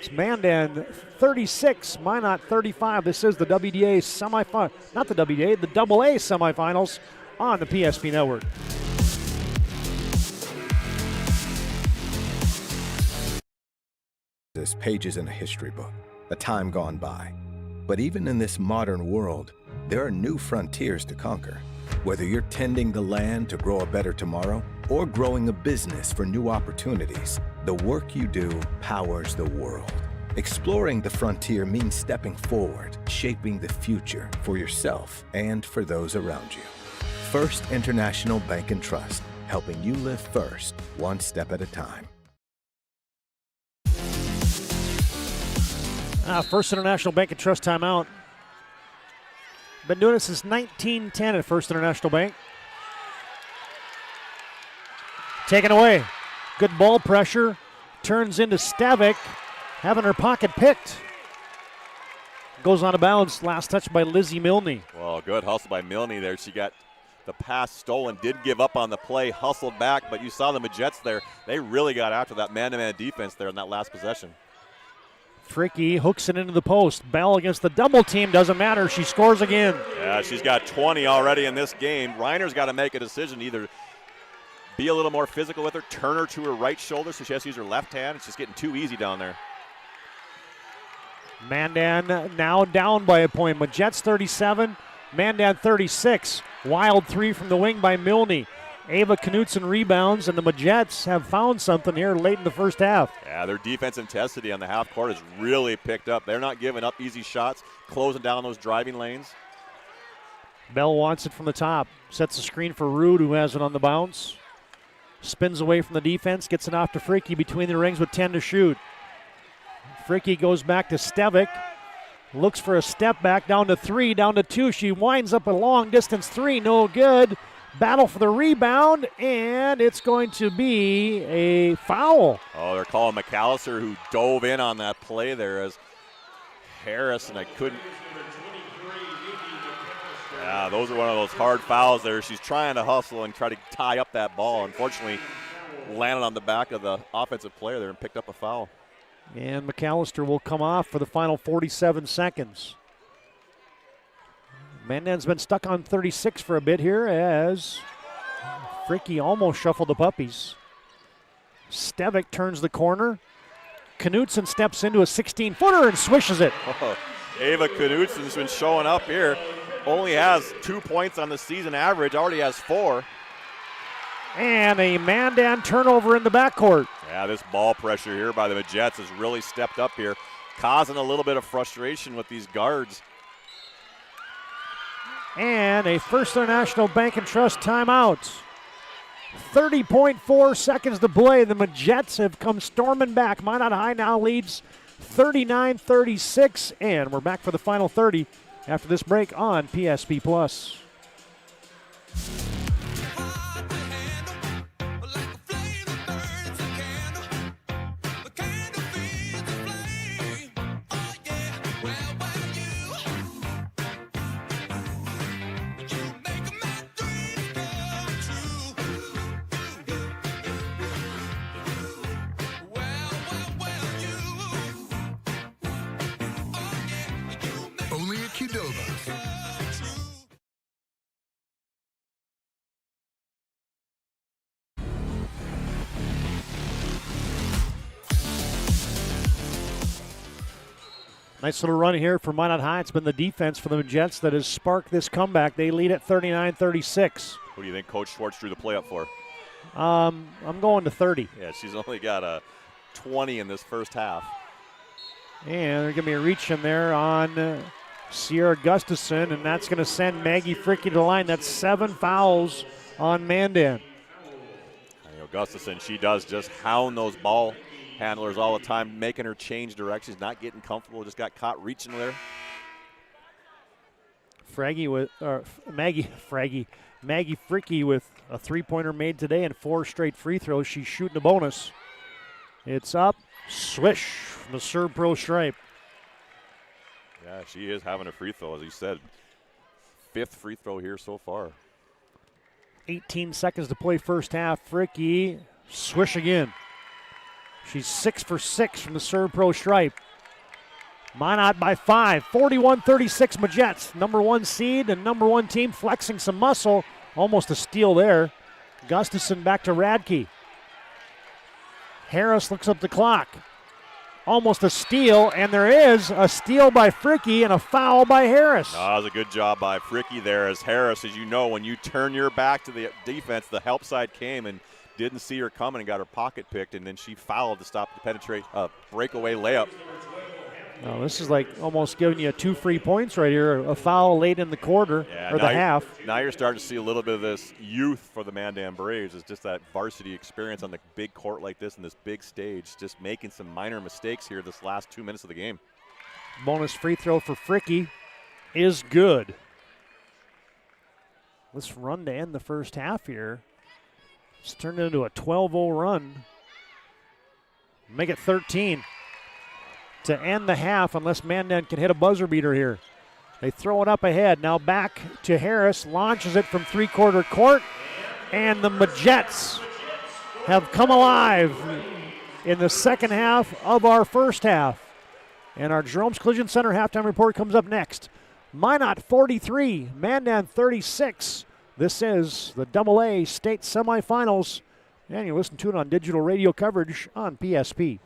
It's Mandan 36, Minot 35. This is the WDA semifinal, not the WDA, the AA semifinals on the PSP Network. This pages in a history book, a time gone by. But even in this modern world, there are new frontiers to conquer. Whether you're tending the land to grow a better tomorrow or growing a business for new opportunities, the work you do powers the world. Exploring the frontier means stepping forward, shaping the future for yourself and for those around you. First International Bank and Trust, helping you live first, one step at a time. First International Bank and Trust timeout. Been doing it since 1910 at First International Bank. Taken away. Good ball pressure. Turns into Stavik, having her pocket picked. Goes on of bounds. Last touch by Lizzie Milne. Well, good hustle by Milne there. She got the pass stolen, did give up on the play, hustled back, but you saw the Majets there. They really got after that man-to-man defense there in that last possession. Fricky hooks it into the post. Bell against the double team. Doesn't matter. She scores again. Yeah, she's got 20 already in this game. Reiner's got to make a decision. Either be a little more physical with her, turn her to her right shoulder so she has to use her left hand. It's just getting too easy down there. Mandan now down by a point. Majets 37, Mandan 36. Wild three from the wing by Milne. Ava Knutson rebounds, and the Majets have found something here late in the first half. Yeah, their defense intensity on the half court has really picked up. They're not giving up easy shots, closing down those driving lanes. Bell wants it from the top. Sets the screen for Rude, who has it on the bounce. Spins away from the defense, gets it off to Fricky between the rings with 10 to shoot. Fricky goes back to Stavik. Looks for a step back, down to 3, down to 2. She winds up a long distance 3, no good. Battle for the rebound, and it's going to be a foul. Oh, they're calling McAllister, who dove in on that play there as Harris, and I couldn't. Yeah, those are one of those hard fouls there. She's trying to hustle and try to tie up that ball. Unfortunately, landed on the back of the offensive player there and picked up a foul. And McAllister will come off for the final 47 seconds. Mandan's been stuck on 36 for a bit here as Fricky almost shuffled the puppies. Stavik turns the corner. Knutson steps into a 16-footer and swishes it. Oh, Ava Knutson's been showing up here. Only has 2 points on the season average, already has 4. And a Mandan turnover in the backcourt. Yeah, this ball pressure here by the Majets has really stepped up here, causing a little bit of frustration with these guards. And a First International Bank and Trust timeout. 30.4 seconds to play. The Majets have come storming back. Minot High now leads 39-36, and we're back for the final 30 after this break on PSP Plus. Nice little run here for Minot High. It's been the defense for the Jets that has sparked this comeback. They lead at 39-36. Who do you think Coach Schwartz drew the play up for? I'm going to 30. Yeah, she's only got a 20 in this first half. And they're going to be a reach in there on Sierra Gustafson, and that's going to send Maggie Fricky to the line. That's 7 fouls on Mandan. Gustafson, she does just hound those ball handlers all the time, making her change directions, not getting comfortable, just got caught reaching there. Maggie Fricky with a three-pointer made today and 4 straight free throws. She's shooting a bonus. It's up, swish from the serve pro stripe. Yeah, she is having a free throw, as you said. 5th free throw here so far. 18 seconds to play first half. Fricky, swish again. She's 6 for 6 from the serve pro stripe. Minot by 5, 41-36 Majets. Number 1 seed and number 1 team flexing some muscle. Almost a steal there. Gustafson back to Radke. Harris looks up the clock. Almost a steal, and there is a steal by Fricky and a foul by Harris. That was a good job by Fricky there, as Harris, as you know, when you turn your back to the defense, the help side came and didn't see her coming and got her pocket picked, and then she fouled to stop the penetrate breakaway layup. Oh, this is like almost giving you 2 free points right here. A foul late in the quarter, or the half. Now you're starting to see a little bit of this youth for the Mandan Braves. It's just that varsity experience on the big court like this and this big stage, just making some minor mistakes here this last 2 minutes of the game. Bonus free throw for Fricky is good. Let's run to end the first half here. It's turned into a 12-0 run. Make it 13 to end the half unless Mandan can hit a buzzer beater here. They throw it up ahead. Now back to Harris. Launches it from three-quarter court. And the Majets have come alive in the second half of our first half. And our Jerome's Collision Center halftime report comes up next. Minot 43, Mandan 36. This is the AA State Semifinals. And you listen to it on digital radio coverage on PSP.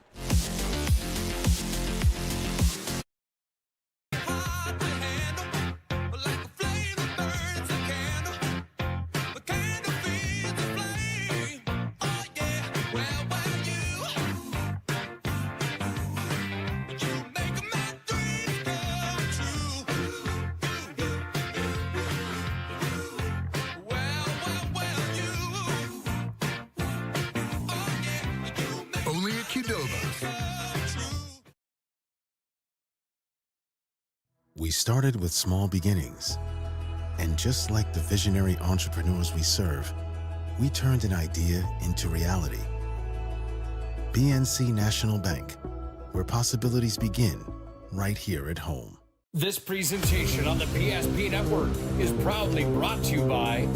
We started with small beginnings, and just like the visionary entrepreneurs we serve, we turned an idea into reality. BNC National Bank, where possibilities begin right here at home. This presentation on the PSP Network is proudly brought to you by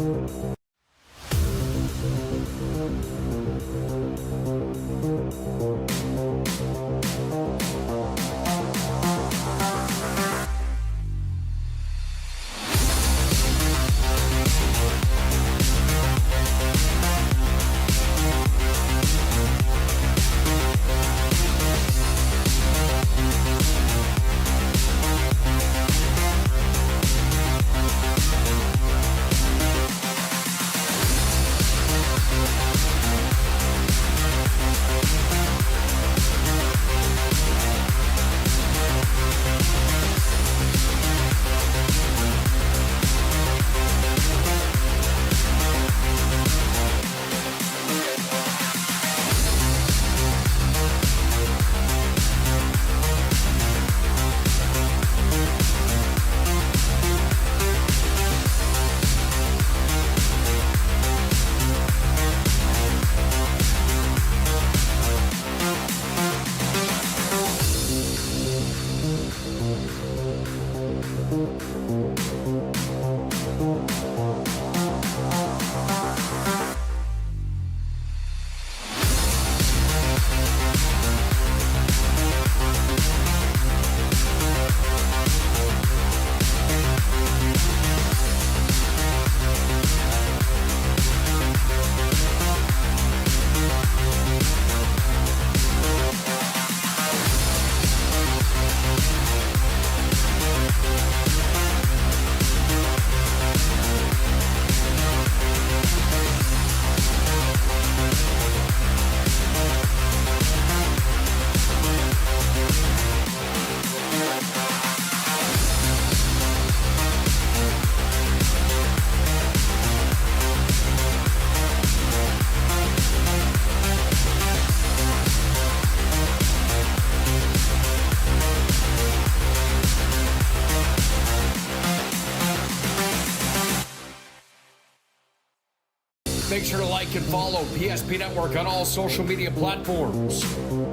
make sure to like and follow PSP Network on all social media platforms.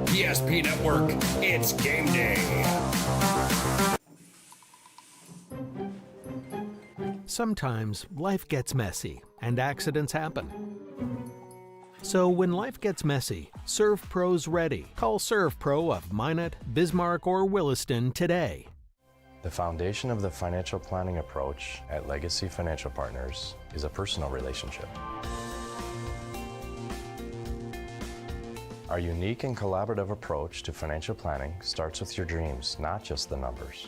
PSP Network, it's game day. Sometimes life gets messy and accidents happen. So when life gets messy, ServPro's ready. Call ServPro of Minot, Bismarck, or Williston today. The foundation of the financial planning approach at Legacy Financial Partners is a personal relationship. Our unique and collaborative approach to financial planning starts with your dreams, not just the numbers.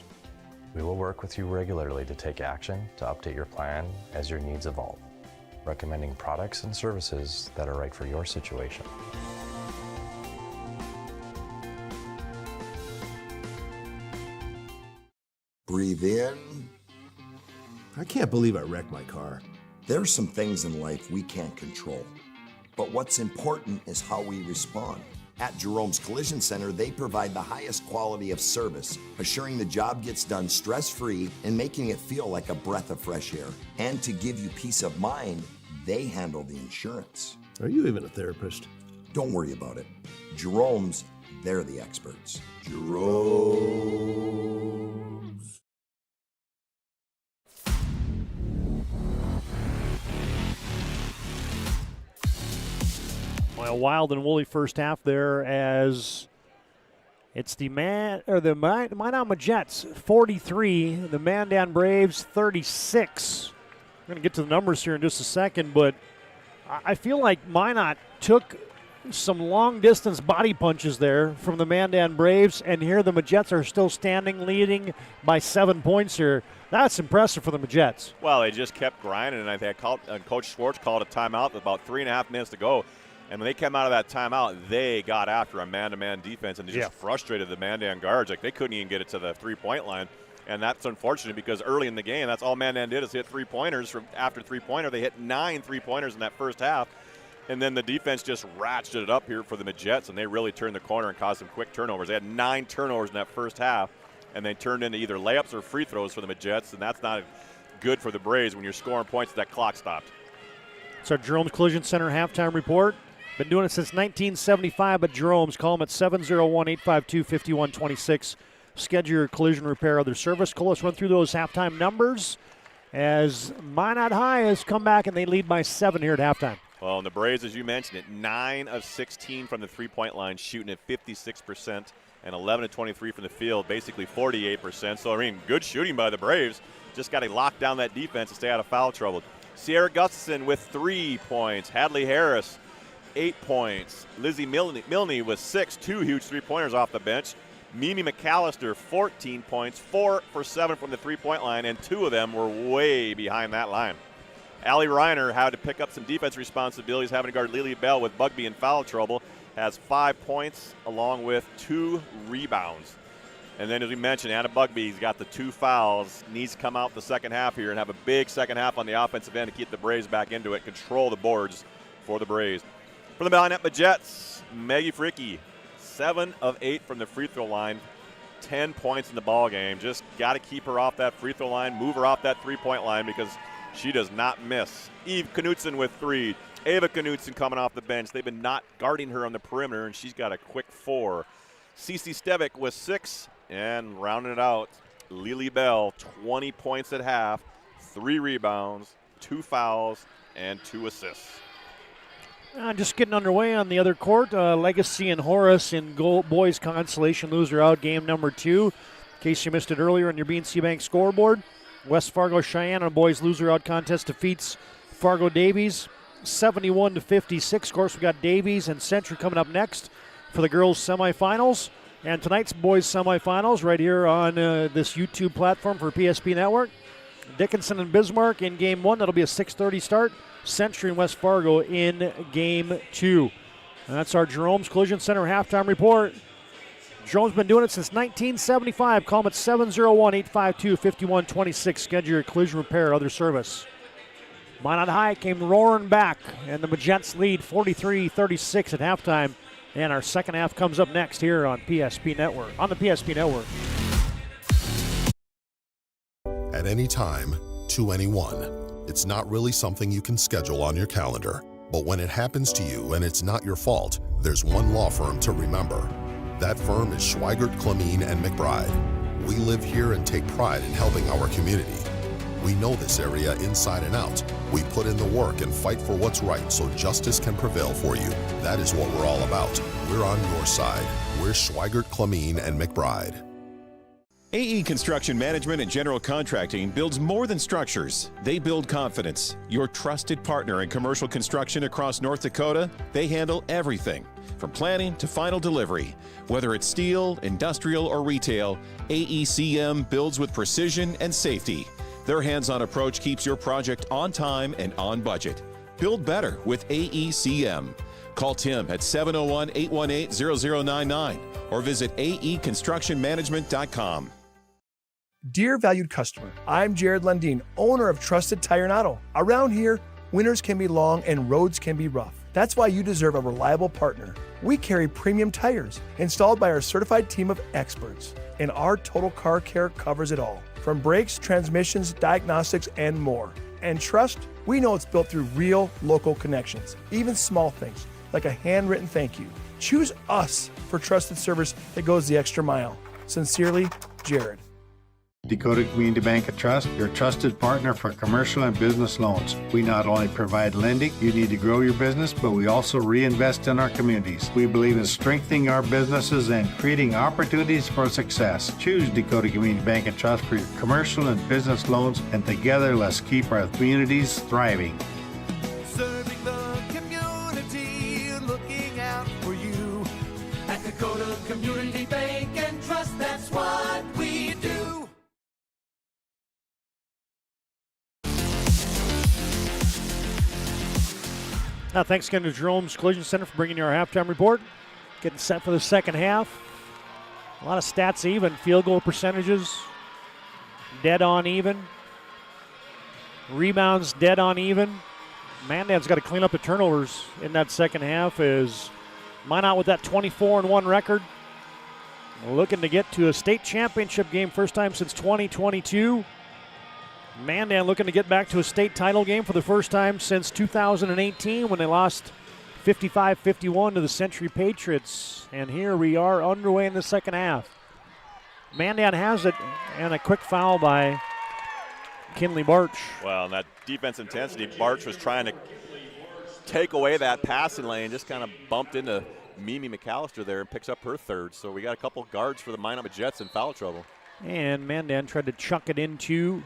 We will work with you regularly to take action to update your plan as your needs evolve, recommending products and services that are right for your situation. Breathe in. I can't believe I wrecked my car. There's some things in life we can't control, but what's important is how we respond. At Jerome's Collision Center, they provide the highest quality of service, assuring the job gets done stress-free and making it feel like a breath of fresh air. And to give you peace of mind, they handle the insurance. Are you even a therapist? Don't worry about it. Jerome's, they're the experts. Jerome's. Well, wild and woolly first half there as it's the Minot Jets 43, the Mandan Braves 36. We're going to get to the numbers here in just a second, but I feel like Minot took some long-distance body punches there from the Mandan Braves, and here the Jets are still standing, leading by 7 points here. That's impressive for the Jets. Well, they just kept grinding, and I think Coach Schwartz called a timeout with about 3.5 minutes to go. And when they came out of that timeout, they got after a man-to-man defense, and they just frustrated the Mandan guards. Like, they couldn't even get it to the three-point line. And that's unfortunate because early in the game, that's all Mandan did is hit three-pointers. From after three-pointer, they hit 9 three-pointers in that first half. And then the defense just ratcheted it up here for the Jets, and they really turned the corner and caused some quick turnovers. They had 9 turnovers in that first half, and they turned into either layups or free throws for the Jets, and that's not good for the Braves when you're scoring points that clock stopped. It's our Jerome's Collision Center halftime report. Been doing it since 1975 at Jerome's. Call them at 701-852-5126. Schedule your collision repair other service. Cole, let's run through those halftime numbers as Minot High has come back and they lead by 7 here at halftime. Well, and the Braves, as you mentioned it, 9 of 16 from the three-point line, shooting at 56%, and 11 of 23 from the field, basically 48%. So, I mean, good shooting by the Braves. Just got to lock down that defense to stay out of foul trouble. Sierra Gustafson with 3 points. Hadley Harris, 8 points. Lizzie Milne with 6, 2 huge three-pointers off the bench. Mimi McAllister, 14 points, 4 for 7 from the three-point line, and 2 of them were way behind that line. Allie Reiner had to pick up some defense responsibilities, having to guard Lily Bell with Bugby in foul trouble. Has 5 points along with 2 rebounds. And then, as we mentioned, Anna Bugby's got the 2 fouls. Needs to come out the second half here and have a big second half on the offensive end to keep the Braves back into it, control the boards for the Braves. For the Minot Jets, Maggie Fricky, 7 of 8 from the free throw line, 10 points in the ball game. Just got to keep her off that free throw line, move her off that three-point line because she does not miss. Eve Knutson with 3. Ava Knutson coming off the bench. They've been not guarding her on the perimeter, and she's got a quick 4. Cece Stevick with 6, and rounding it out, Lily Bell, 20 points at half, 3 rebounds, 2 fouls, and 2 assists. Just getting underway on the other court. Legacy and Horace in boys consolation loser out game number 2. In case you missed it earlier on your BNC Bank scoreboard, West Fargo Cheyenne on boys loser out contest defeats Fargo Davies 71-56. Of course, we got Davies and Century coming up next for the girls semifinals. And tonight's boys semifinals right here on this YouTube platform for PSP Network. Dickinson and Bismarck in game 1. That'll be a 6:30 start. Century and West Fargo in game 2. And that's our Jerome's Collision Center halftime report. Jerome's been doing it since 1975. Call them at 701-852-5126. Schedule your collision repair other service. Minot High came roaring back, and the Jets lead 43-36 at halftime. And our second half comes up next here on PSP Network, on the PSP Network. At any time, to anyone. It's not really something you can schedule on your calendar. But when it happens to you and it's not your fault, there's one law firm to remember. That firm is Schweigert, Clemeen, and McBride. We live here and take pride in helping our community. We know this area inside and out. We put in the work and fight for what's right so justice can prevail for you. That is what we're all about. We're on your side. We're Schweigert, Clemeen, and McBride. AE Construction Management and General Contracting builds more than structures. They build confidence. Your trusted partner in commercial construction across North Dakota, they handle everything, from planning to final delivery. Whether it's steel, industrial, or retail, AECM builds with precision and safety. Their hands-on approach keeps your project on time and on budget. Build better with AECM. Call Tim at 701-818-0099 or visit aeconstructionmanagement.com. Dear valued customer, I'm Jared Lundeen, owner of Trusted Tire and Auto. Around here, winters can be long and roads can be rough. That's why you deserve a reliable partner. We carry premium tires installed by our certified team of experts, and our total car care covers it all, from brakes, transmissions, diagnostics, and more. And trust, we know it's built through real local connections, even small things like a handwritten thank you. Choose us for trusted service that goes the extra mile. Sincerely, Jared. Dakota Community Bank of Trust, your trusted partner for commercial and business loans. We not only provide lending you need to grow your business, but we also reinvest in our communities. We believe in strengthening our businesses and creating opportunities for success. Choose Dakota Community Bank of Trust for your commercial and business loans, and together let's keep our communities thriving. Serving the community, looking out for you. At Dakota Community Bank and Trust, that's what we do. Now, thanks again to Jerome's Collision Center for bringing you our halftime report. Getting set for the second half. A lot of stats even. Field goal percentages, dead on even. Rebounds, dead on even. Mandan's got to clean up the turnovers in that second half as Minot with that 24-1 record. Looking to get to a state championship game, first time since 2022. Mandan looking to get back to a state title game for the first time since 2018 when they lost 55-51 to the Century Patriots. And here we are underway in the second half. Mandan has it, and a quick foul by Kinley Barch. Well, in that defense intensity, Barch was trying to take away that passing lane, just kind of bumped into Mimi McAllister there and picks up her third. So we got a couple guards for the Minot Jets in foul trouble. And Mandan tried to chuck it into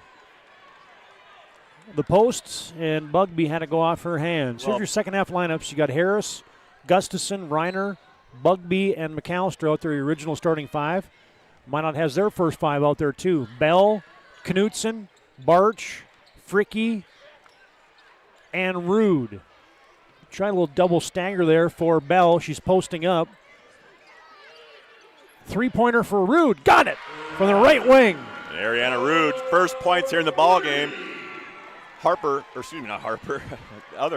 the posts, and Bugby had to go off her hands. Here's your second half lineups. You got Harris, Gustafson, Reiner, Bugby, and McAllister out there, your original starting five. Minot has their first five out there too. Bell, Knutson, Barch, Fricky, and Rude. Try a little double stagger there for Bell. She's posting up. Three-pointer for Rude. Got it from the right wing. Ariana Rude, first points here in the ball game. Other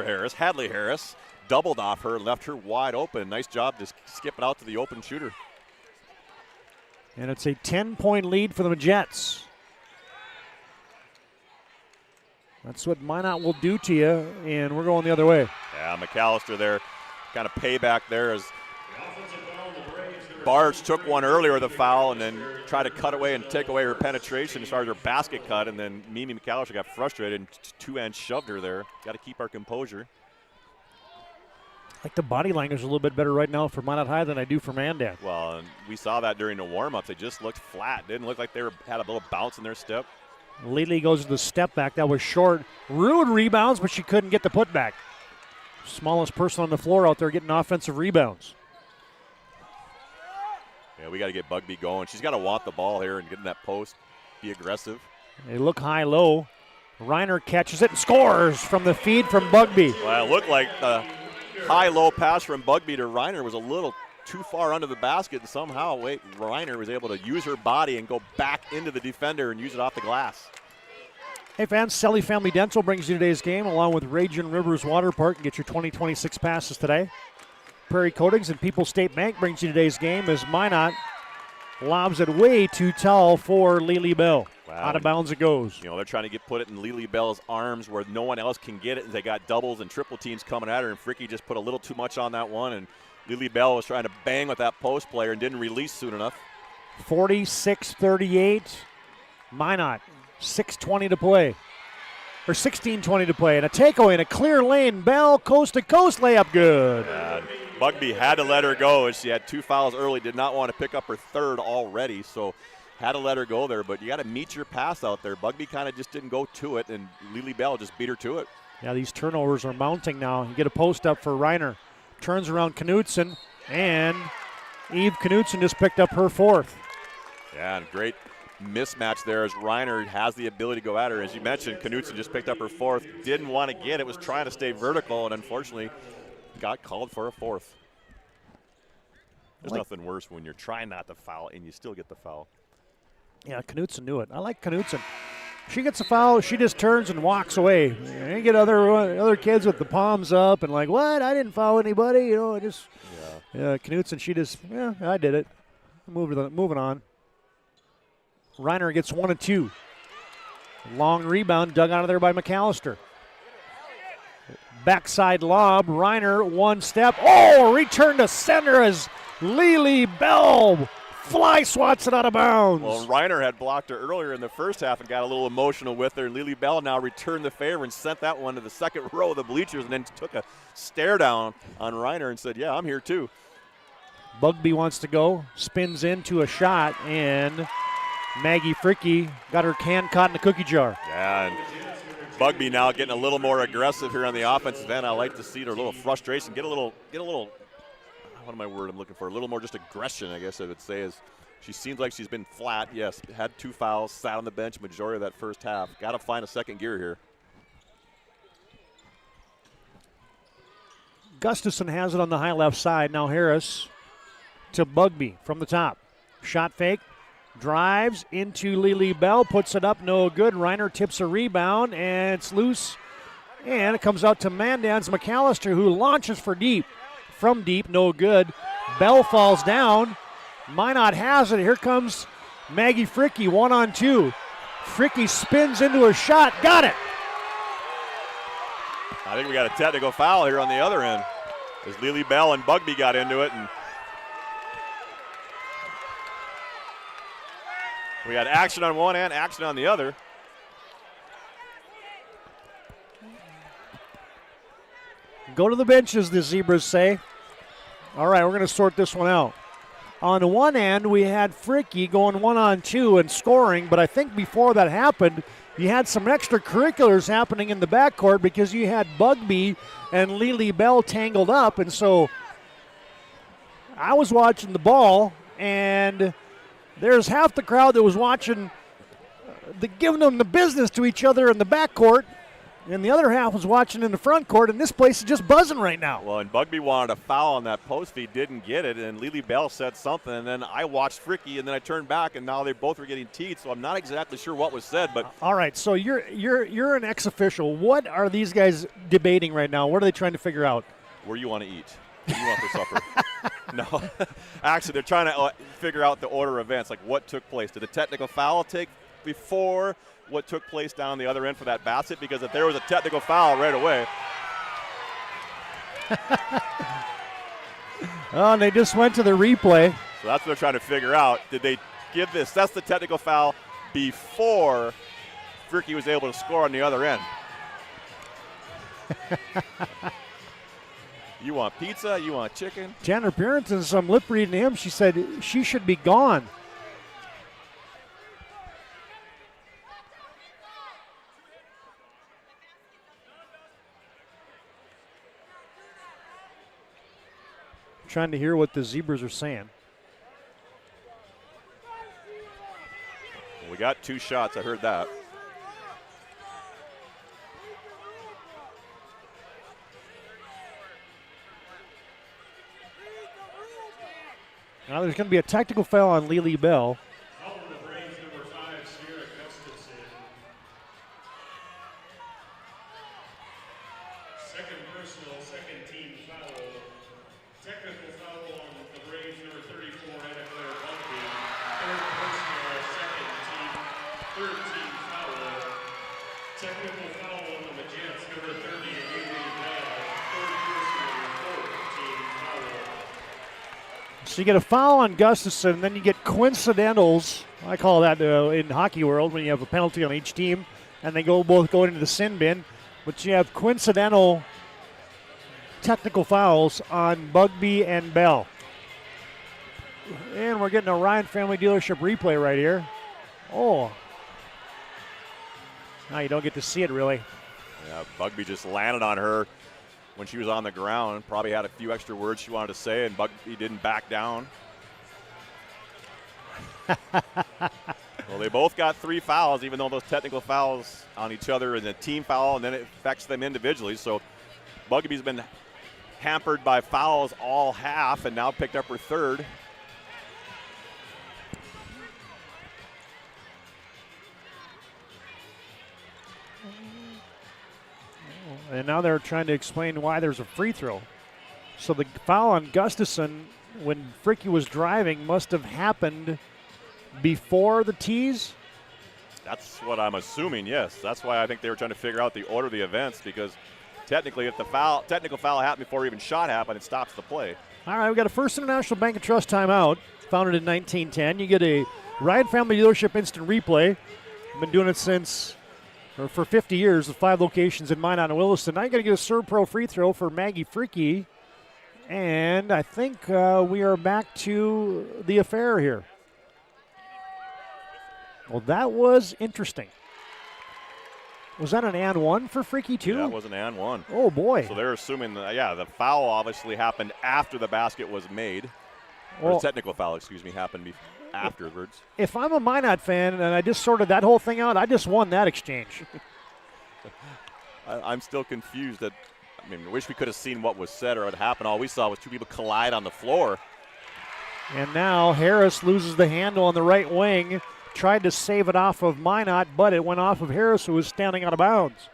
Harris, Hadley Harris, doubled off her, left her wide open. Nice job to skip it out to the open shooter. And it's a 10-point lead for the Jets. That's what Minot will do to you, and we're going the other way. Yeah, McAllister there, kind of payback there as Barge took one earlier with a foul and then tried to cut away and take away her penetration as far as her basket cut, and then Mimi McAllister got frustrated and two-hand shoved her there. Got to keep our composure. I think the body language is a little bit better right now for Minot High than I do for Mandan. Well, and we saw that during the warm-ups. They just looked flat. Didn't look like they had a little bounce in their step. Lely goes to the step back. That was short. Rude rebounds, but she couldn't get the putback. Smallest person on the floor out there getting offensive rebounds. Yeah, we got to get Bugby going. She's got to want the ball here and get in that post, be aggressive. They look high-low. Reiner catches it and scores from the feed from Bugby. Well, it looked like the high-low pass from Bugby to Reiner was a little too far under the basket, and somehow Reiner was able to use her body and go back into the defender and use it off the glass. Hey fans, Selly Family Dental brings you today's game along with Ragin' Rivers Water Park. Get your 2026 passes today. Prairie Coatings and People's State Bank brings you today's game as Minot lobs it way too tall for Lily Bell. Wow. Out of bounds it goes. You know, they're trying to put it in Lily Bell's arms where no one else can get it. They got doubles and triple teams coming at her, and Fricky just put a little too much on that one, and Lily Bell was trying to bang with that post player and didn't release soon enough. 46-38. Minot, 6:20 to play. Or 16:20 to play. And a takeaway in a clear lane. Bell, coast-to-coast layup, good. And Bugby had to let her go as she had 2 fouls early, did not want to pick up her third already, so had to let her go there. But you got to meet your pass out there. Bugby kind of just didn't go to it, and Lily Bell just beat her to it. Yeah, these turnovers are mounting now. You get a post up for Reiner. Turns around Knutson, and Eve Knutson just picked up her fourth. Yeah, and great mismatch there as Reiner has the ability to go at her. As you mentioned, Knutson just picked up her fourth. Didn't want to get it, was trying to stay vertical, and unfortunately got called for a fourth. There's nothing worse when you're trying not to foul and you still get the foul. Yeah, Knutson knew it. I like Knutson. She gets a foul, she just turns and walks away. You get other kids with the palms up and like, what? I didn't foul anybody. You know, I just, Knutson, she just, yeah, I did it. Moving on. Reiner gets 1 and 2. Long rebound dug out of there by McAllister. Backside lob, Reiner, one step. Oh, return to center as Lily Bell fly swats it out of bounds. Well, Reiner had blocked her earlier in the first half and got a little emotional with her. Lily Bell now returned the favor and sent that one to the second row of the bleachers and then took a stare down on Reiner and said, yeah, I'm here too. Bugby wants to go, spins into a shot, and Maggie Fricky got her can caught in the cookie jar. Yeah, and Bugby now getting a little more aggressive here on the offensive end. I like to see her a little frustration, get a little, what am I word I'm looking for? A little more just aggression, I guess I would say, as she seems like she's been flat. Yes, had 2 fouls, sat on the bench majority of that first half. Got to find a second gear here. Gustafson has it on the high left side. Now Harris to Bugby from the top. Shot fake. Drives into Lily Bell, puts it up, no good. Reiner tips a rebound, and it's loose. And it comes out to Mandans McAllister, who launches for deep. From deep, no good. Bell falls down. Minot has it. Here comes Maggie Fricky, 1-on-2. Fricky spins into a shot, got it. I think we got a technical foul here on the other end as Lily Bell and Bugby got into it, and we had action on one and action on the other. Go to the benches, the Zebras say. All right, we're going to sort this one out. On one end, we had Fricky going 1-on-2 and scoring, but I think before that happened, you had some extracurriculars happening in the backcourt because you had Bugby and Lily Bell tangled up, and so I was watching the ball, and there's half the crowd that was watching, giving them the business to each other in the backcourt, and the other half was watching in the front court, and this place is just buzzing right now. Well, and Bugby wanted a foul on that post feed, didn't get it, and Lily Bell said something, and then I watched Fricky, and then I turned back, and now they both were getting teed, so I'm not exactly sure what was said. But all right, so you're an ex-official. What are these guys debating right now? What are they trying to figure out? Where you want to eat? What do you want for supper? No. Actually, they're trying to figure out the order of events, like what took place. Did a technical foul take before what took place down the other end for that basket? Because if there was a technical foul right away. Oh, and they just went to the replay. So that's what they're trying to figure out. Did they assess the technical foul before Fricky was able to score on the other end? You want pizza? You want chicken? Tanner Purinton, some lip reading to him. She said she should be gone. Trying to hear what the Zebras are saying. Well, we got 2 shots. I heard that. Now there's going to be a technical foul on Lily Bell. Second personal, second team foul. Technical foul on the Braves, number 34, Anna Claire Bugby. Third personal, second team. Third team foul. Technical foul on the Magents, number 30, Haley Bell. Third personal, fourth team foul. So you get a foul on Gustafson, then you get coincidentals. I call that in hockey world when you have a penalty on each team, and they both go into the sin bin. But you have coincidental technical fouls on Bugby and Bell. And we're getting a Ryan Family Dealership replay right here. Oh. Now you don't get to see it really. Yeah, Bugby just landed on her when she was on the ground. Probably had a few extra words she wanted to say, and Bugby didn't back down. Well, they both got 3 fouls, even though those technical fouls on each other and a team foul, and then it affects them individually. So Bugby's been hampered by fouls all half and now picked up her third. And now they're trying to explain why there's a free throw. So the foul on Gustafson when Fricky was driving must have happened before the tees? That's what I'm assuming, yes. That's why I think they were trying to figure out the order of the events, because technically if the technical foul happened before even shot happened, it stops the play. All right, we've got a First International Bank and Trust timeout, founded in 1910. You get a Ryan Family Dealership instant replay. I've been doing it for 50 years with 5 locations in Minot and Williston. Now you're going to get a Serve Pro free throw for Maggie Fricky. And I think we are back to the affair here. Well, that was interesting. Was that an and one for Fricky too? Yeah, that was an and one. Oh boy. So they're assuming that, yeah, the foul obviously happened after the basket was made. Or Well, the technical foul, happened afterwards. If I'm a Minot fan and I just sorted that whole thing out, I just won that exchange. I'm still confused. I wish we could have seen what was said or what happened. All we saw was 2 people collide on the floor. And now Harris loses the handle on the right wing. Tried to save it off of Minot, but it went off of Harris, who was standing out of bounds.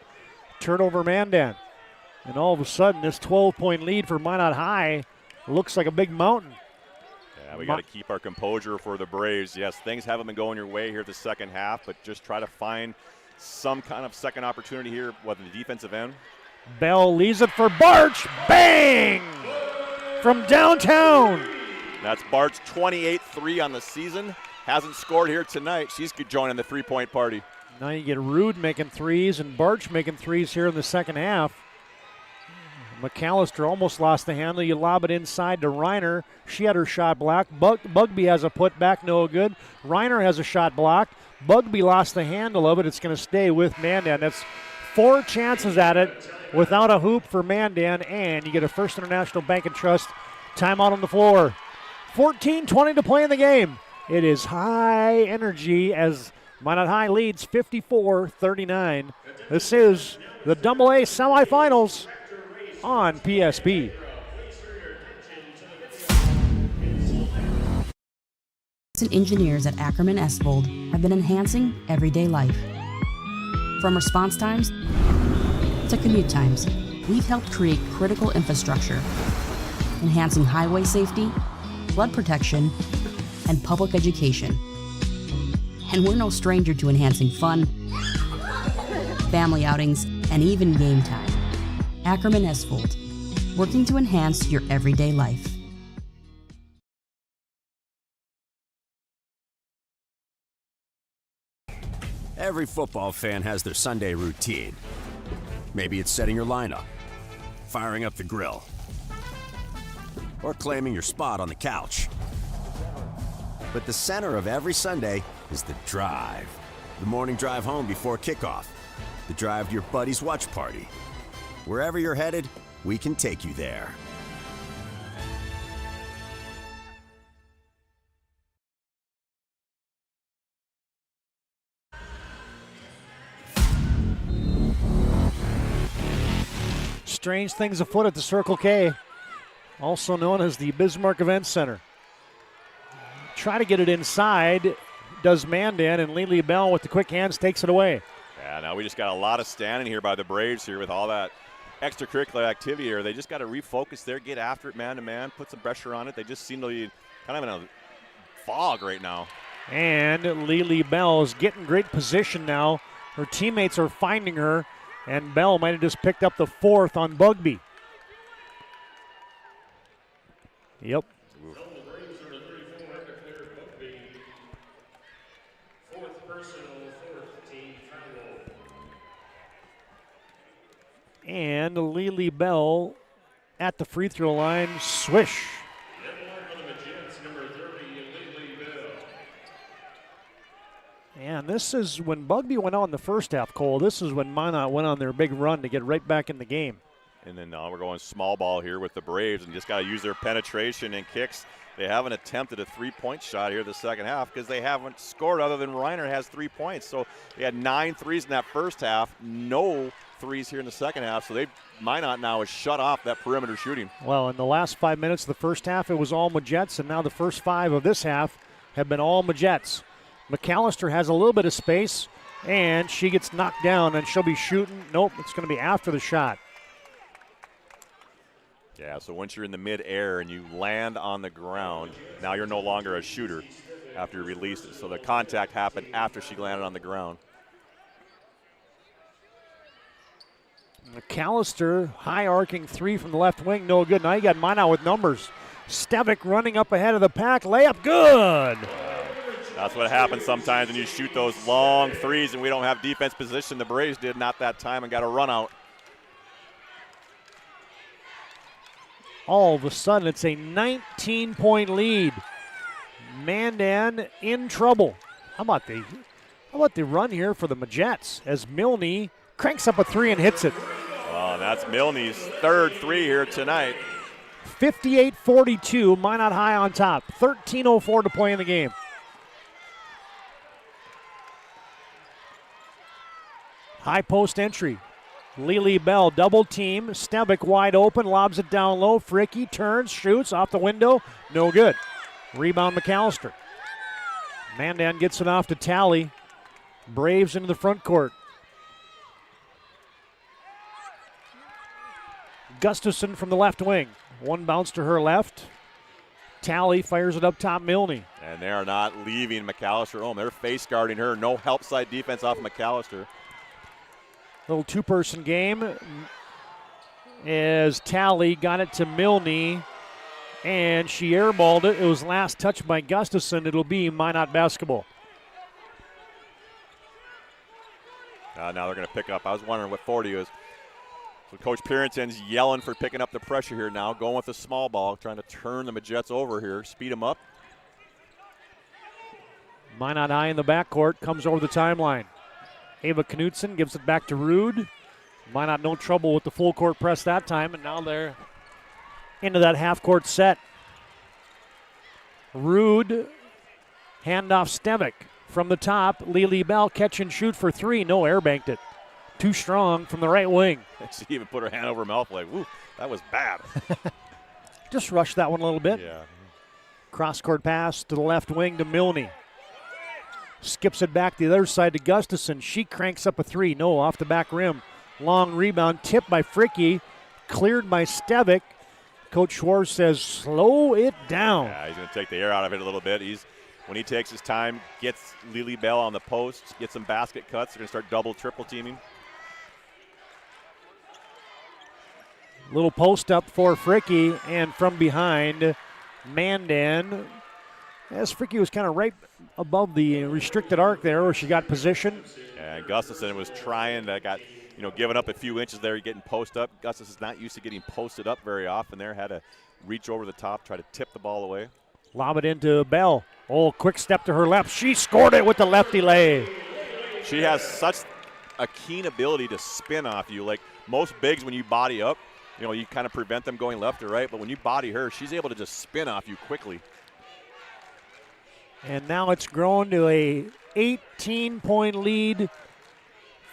Turnover Mandan. And all of a sudden, this 12-point lead for Minot High looks like a big mountain. Yeah, we got to keep our composure for the Braves. Yes, things haven't been going your way here the second half, but just try to find some kind of second opportunity here, whether the defensive end. Bell leaves it for Barch. Bang! From downtown. That's Bart's 28-3 on the season. Hasn't scored here tonight. She's joining the three-point party. Now you get Rude making threes and Barch making threes here in the second half. McAllister almost lost the handle. You lob it inside to Reiner. She had her shot blocked. Bugby has a putback, no good. Reiner has a shot blocked. Bugby lost the handle of it. It's going to stay with Mandan. That's 4 chances at it without a hoop for Mandan, and you get a First International Bank and Trust timeout on the floor. 14:20 to play in the game. It is high energy as Minot High leads 54-39. This is the AA semifinals on PSP. Engineers at Ackerman Esvold have been enhancing everyday life. From response times to commute times, we've helped create critical infrastructure, enhancing highway safety, flood protection, and public education. And we're no stranger to enhancing fun, family outings, and even game time. Ackerman Esvold, working to enhance your everyday life. Every football fan has their Sunday routine. Maybe it's setting your lineup, firing up the grill, or claiming your spot on the couch. But the center of every Sunday is the drive. The morning drive home before kickoff. The drive to your buddy's watch party. Wherever you're headed, we can take you there. Strange things afoot at the Circle K, also known as the Bismarck Event Center. Try to get it inside, does Mandan, and Lily Bell with the quick hands takes it away. Yeah, now we just got a lot of standing here by the Braves here with all that extracurricular activity here. They just got to refocus there, get after it man to man, put some pressure on it. They just seem to be kind of in a fog right now. And Lily Bell is getting great position now. Her teammates are finding her, and Bell might have just picked up the 4th on Bugby. Yep. And Lily Bell at the free throw line, swish. And this is when Bugby went out in the first half, Cole. This is when Minot went on their big run to get right back in the game. And then now we're going small ball here with the Braves and just got to use their penetration and kicks. They haven't attempted a three-point shot here the second half because they haven't scored other than Reiner has 3 points. So they had 9 threes in that first half, no threes here in the second half. So Minot now has shut off that perimeter shooting. Well, in the last 5 minutes of the first half, it was all Majets, and now the first 5 of this half have been all Majets. McAllister has a little bit of space, and she gets knocked down, and she'll be shooting. Nope, it's going to be after the shot. Yeah, so once you're in the mid-air and you land on the ground, now you're no longer a shooter after you release it. So the contact happened after she landed on the ground. McAllister, high arcing 3 from the left wing, no good. Now you got Minot with numbers. Stevick running up ahead of the pack, layup good. That's what happens sometimes when you shoot those long threes and we don't have defense position. The Braves did not that time and got a run out. All of a sudden, it's a 19-point lead. Mandan in trouble. How about the run here for the Majets as Milne cranks up a 3 and hits it. Well, that's Milne's 3rd 3 here tonight. 58-42, Minot High on top. 13:04 to play in the game. High post entry. Lily Bell double team. Stebick wide open, lobs it down low. Fricky turns, shoots off the window. No good. Rebound McAllister. Mandan gets it off to Talley. Braves into the front court. Gustafson from the left wing. One bounce to her left. Talley fires it up top, Milne. And they are not leaving McAllister home. They're face guarding her. No help side defense off of McAllister. Little two-person game as Talley got it to Milne, and she airballed it. It was last touched by Gustafson. It'll be Minot basketball. Now they're going to pick up. I was wondering what 40 is. So Coach Purinton's yelling for picking up the pressure here now, going with the small ball, trying to turn the Majets over here, speed them up. Minot High in the backcourt, comes over the timeline. Ava Knutson gives it back to Rude. Minot no trouble with the full court press that time, and now they're into that half-court set. Rude, handoff Stevick from the top. Lily Bell catch and shoot for 3. No, air banked it. Too strong from the right wing. She even put her hand over her mouth like, woo, that was bad. Just rushed that one a little bit. Yeah. Cross-court pass to the left wing to Milne. Skips it back the other side to Gustafson. She cranks up a 3. No, off the back rim. Long rebound, tipped by Fricky. Cleared by Stevick. Coach Schwartz says, slow it down. Yeah, he's going to take the air out of it a little bit. When he takes his time, gets Lily Bell on the post, gets some basket cuts. They're going to start double, triple teaming. Little post up for Fricky, and from behind, Mandan. As Fricky was kind of right above the restricted arc there where she got position. And Gustafson was trying to giving up a few inches there, getting post up. Gustafson's not used to getting posted up very often there. Had to reach over the top, try to tip the ball away. Lob it into Bell. Oh, quick step to her left. She scored it with the lefty lay. She has such a keen ability to spin off you. Like most bigs, when you body up, you kind of prevent them going left or right. But when you body her, she's able to just spin off you quickly. And now it's grown to a 18-point lead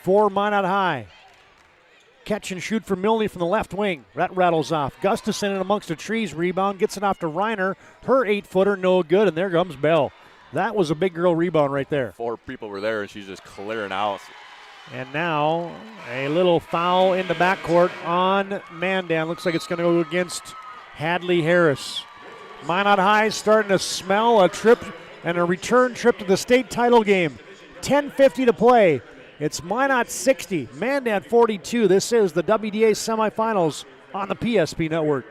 for Minot High. Catch and shoot for Milne from the left wing. That rattles off. Gustafson in amongst the trees. Rebound. Gets it off to Reiner. Her 8-footer, no good. And there comes Bell. That was a big girl rebound right there. 4 people were there, and she's just clearing out. And now a little foul in the backcourt on Mandan. Looks like it's going to go against Hadley Harris. Minot High is starting to smell a trip and a return trip to the state title game. 10:50 to play. It's Minot 60, Mandan 42. This is the WDA semifinals on the PSP Network.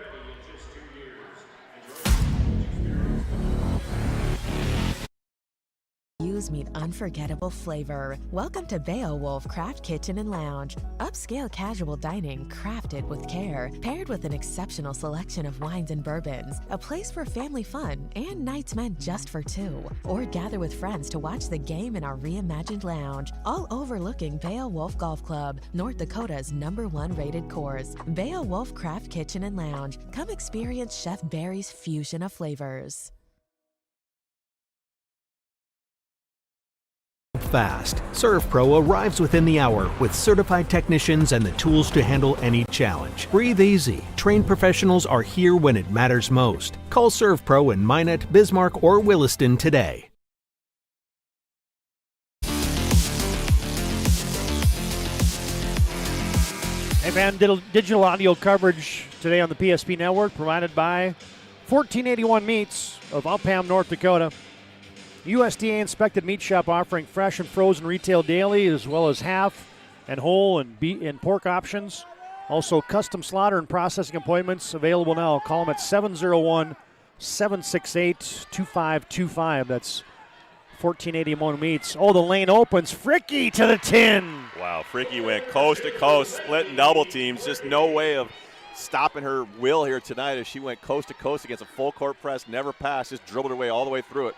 Meet unforgettable flavor. Welcome to Beowulf Craft Kitchen and Lounge. Upscale casual dining crafted with care, paired with an exceptional selection of wines and bourbons. A place for family fun and nights meant just for two. Or gather with friends to watch the game in our reimagined lounge, all overlooking Beowulf Golf Club, North Dakota's #1 rated course. Beowulf Craft Kitchen and Lounge. Come experience Chef Barry's fusion of flavors. Fast. ServPro arrives within the hour with certified technicians and the tools to handle any challenge. Breathe easy. Trained professionals are here when it matters most. Call ServPro in Minot, Bismarck, or Williston today. Hey man, digital audio coverage today on the PSP Network provided by 1481 Meats of Upham, North Dakota. USDA inspected meat shop offering fresh and frozen retail daily, as well as half and whole and beef and pork options. Also custom slaughter and processing appointments available now. Call them at 701-768-2525. That's 1481 Meats. Oh, the lane opens. Fricky to the tin. Wow, Fricky went coast to coast, split and double teams. Just no way of stopping her will here tonight as she went coast to coast against a full court press, never passed, just dribbled her way all the way through it.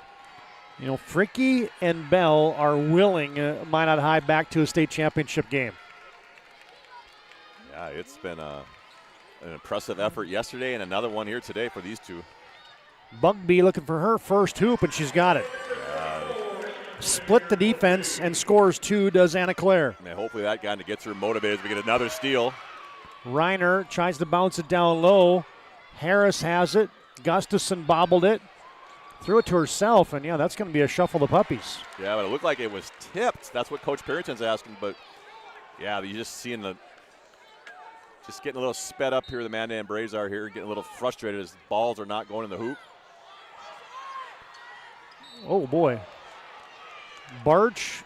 You know, Fricky and Bell are willing Minot High back to a state championship game. Yeah, it's been an impressive effort yesterday and another one here today for these two. Bugby looking for her first hoop, and she's got it. Split the defense and scores two, does Anna Claire. Man, hopefully that kind of gets her motivated as we get another steal. Reiner tries to bounce it down low. Harris has it. Gustafson bobbled it. Threw it to herself, and yeah, that's going to be a shuffle the puppies. Yeah, but it looked like it was tipped. That's what Coach Perrington's asking, but yeah, you just seeing just getting a little sped up here. The Mandan Braves are here, getting a little frustrated as balls are not going in the hoop. Oh boy. Barch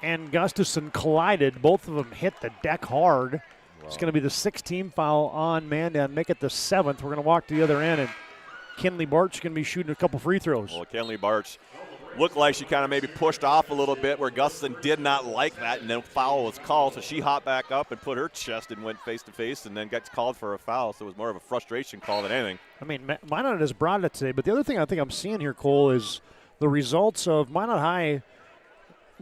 and Gustafson collided. Both of them hit the deck hard. Wow. It's going to be the 6th team foul on Mandan, make it the 7th. We're going to walk to the other end, and Kinley Barch is going to be shooting a couple free throws. Well, Kinley Barch looked like she kind of maybe pushed off a little bit where Gustafson did not like that, and then foul was called, so she hopped back up and put her chest and went face-to-face and then gets called for a foul, so it was more of a frustration call than anything. I mean, Minot has brought it today, but the other thing I think I'm seeing here, Cole, is the results of Minot High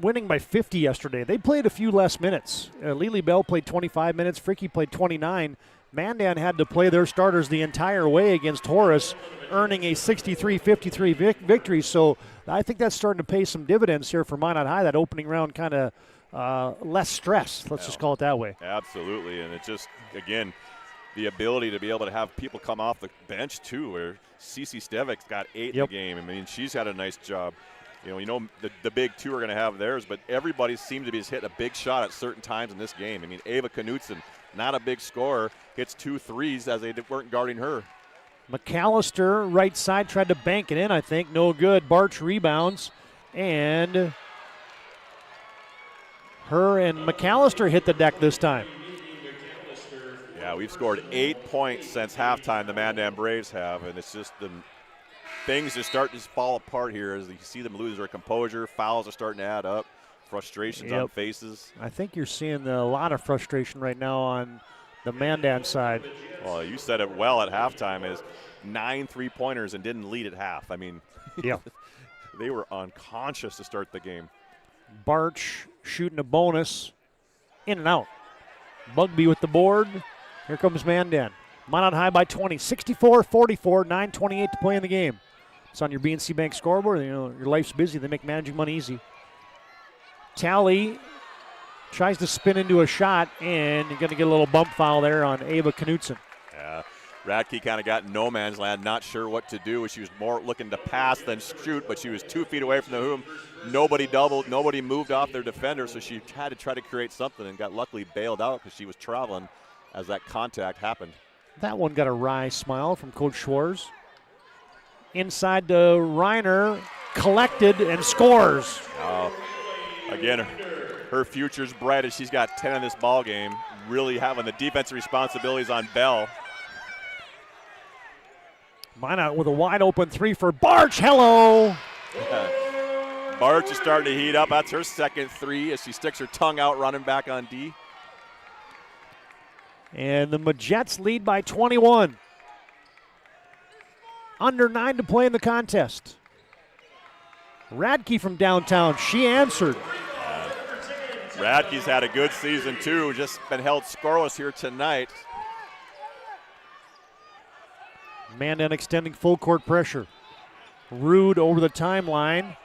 winning by 50 yesterday. They played a few less minutes. Lily Bell played 25 minutes. Fricky played 29. Mandan had to play their starters the entire way against Horace, earning a 63-53 victory. So I think that's starting to pay some dividends here for Minot High, that opening round kind of less stress. Let's just call it that way. Absolutely, and it just, again, the ability to be able to have people come off the bench too, where Cece Stevek's got 8 in the game. I mean, she's had a nice job. You know, the big two are going to have theirs, but everybody seemed to be just hitting a big shot at certain times in this game. I mean, Ava Knutson, not a big scorer, hits 2 threes as they weren't guarding her. McAllister, right side, tried to bank it in, I think. No good. Barch rebounds, and her and McAllister hit the deck this time. Yeah, we've scored 8 points since halftime, the Mandan Braves have, and it's just things are starting to fall apart here as you see them lose their composure. Fouls are starting to add up. Frustrations on faces. I think you're seeing a lot of frustration right now on the Mandan side. Well, you said it well at halftime, is 9 3-pointers and didn't lead at half. I mean, yeah, they were unconscious to start the game. Barch shooting a bonus, in and out. Bugby with the board. Here comes Mandan. Minot High by 20, 64-44, 9:28 to play in the game. It's on your BNC Bank scoreboard. You know, your life's busy. They make managing money easy. Talley tries to spin into a shot, and you're going to get a little bump foul there on Ava Knutson. Yeah, Radke kind of got in no man's land, not sure what to do. She was more looking to pass than shoot, but she was 2 feet away from the hoop. Nobody doubled, nobody moved off their defender, so she had to try to create something and got luckily bailed out because she was traveling as that contact happened. That one got a wry smile from Coach Schwartz. Inside to Reiner. collected and scores. Again, her future's bright as she's got 10 in this ball game. Really having the defensive responsibilities on Bell. Minot with a wide open three for Barch. Hello. Barch is starting to heat up. That's her second three as she sticks her tongue out running back on D. And the Majets lead by 21. Under 9 to play in the contest. Radke from downtown, she answered. Radke's had a good season too, just been held scoreless here tonight. Mandan extending full court pressure. Rude over the timeline.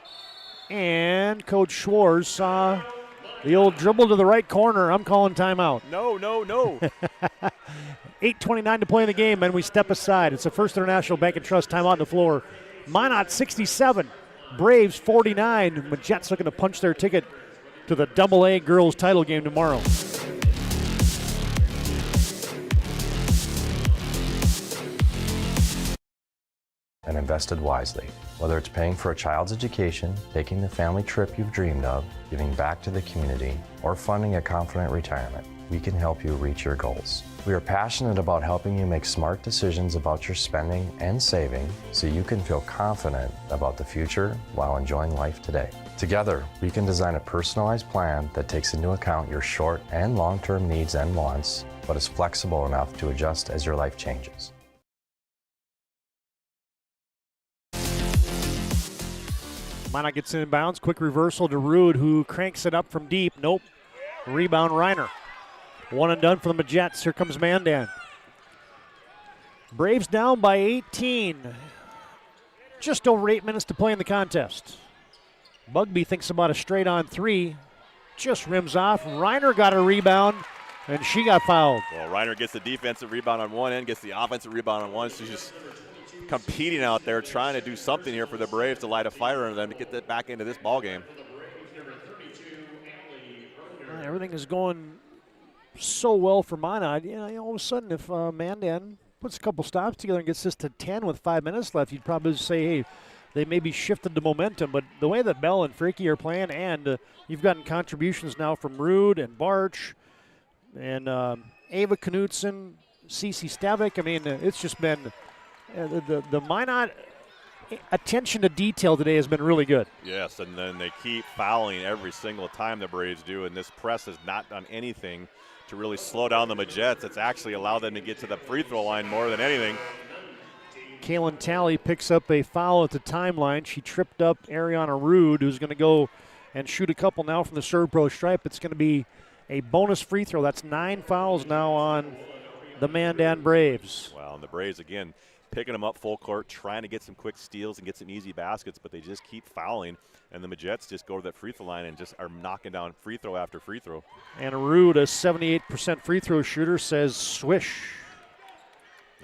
And Coach Schwartz saw the old dribble to the right corner. I'm calling timeout. No. 8:29 to play in the game, and we step aside. It's the First International Bank and Trust timeout on the floor. Minot 67, Braves 49. Majets looking to punch their ticket to the AA girls title game tomorrow. And invested wisely. Whether it's paying for a child's education, taking the family trip you've dreamed of, giving back to the community, or funding a confident retirement, we can help you reach your goals. We are passionate about helping you make smart decisions about your spending and saving so you can feel confident about the future while enjoying life today. Together, we can design a personalized plan that takes into account your short and long-term needs and wants, but is flexible enough to adjust as your life changes. Minot gets in bounds. Quick reversal to Rude, who cranks it up from deep. Nope. Rebound Reiner. One and done for the Majets. Here comes Mandan. Braves down by 18. Just over 8 minutes to play in the contest. Bugby thinks about a straight on three. Just rims off. Reiner got a rebound, and she got fouled. Well, Reiner gets the defensive rebound on one end, gets the offensive rebound on one. She's just competing out there, trying to do something here for the Braves to light a fire under them to get that back into this ball game. Everything is going so well for Minot. All of a sudden, if Mandan puts a couple stops together and gets this to 10 with 5 minutes left, you'd probably say, hey, they maybe shifted the momentum. But the way that Bell and Freaky are playing, and you've gotten contributions now from Rude and Barch and Ava Knutson, Cece Stavik. I mean, it's just been the Minot attention to detail today has been really good. Yes, and then they keep fouling every single time the Braves do, and this press has not done anything to really slow down the Majets. It's actually allowed them to get to the free throw line more than anything. Kaylin Talley picks up a foul at the timeline. She tripped up Ariana Rude, who's going to go and shoot a couple now from the Serve Pro stripe. It's going to be a bonus free throw. That's 9 fouls now on the Mandan Braves. Well, and the Braves, again, picking them up full court, trying to get some quick steals and get some easy baskets, but they just keep fouling, and the Majets just go to that free throw line and just are knocking down free throw after free throw. And Rude, a 78% free throw shooter, says swish.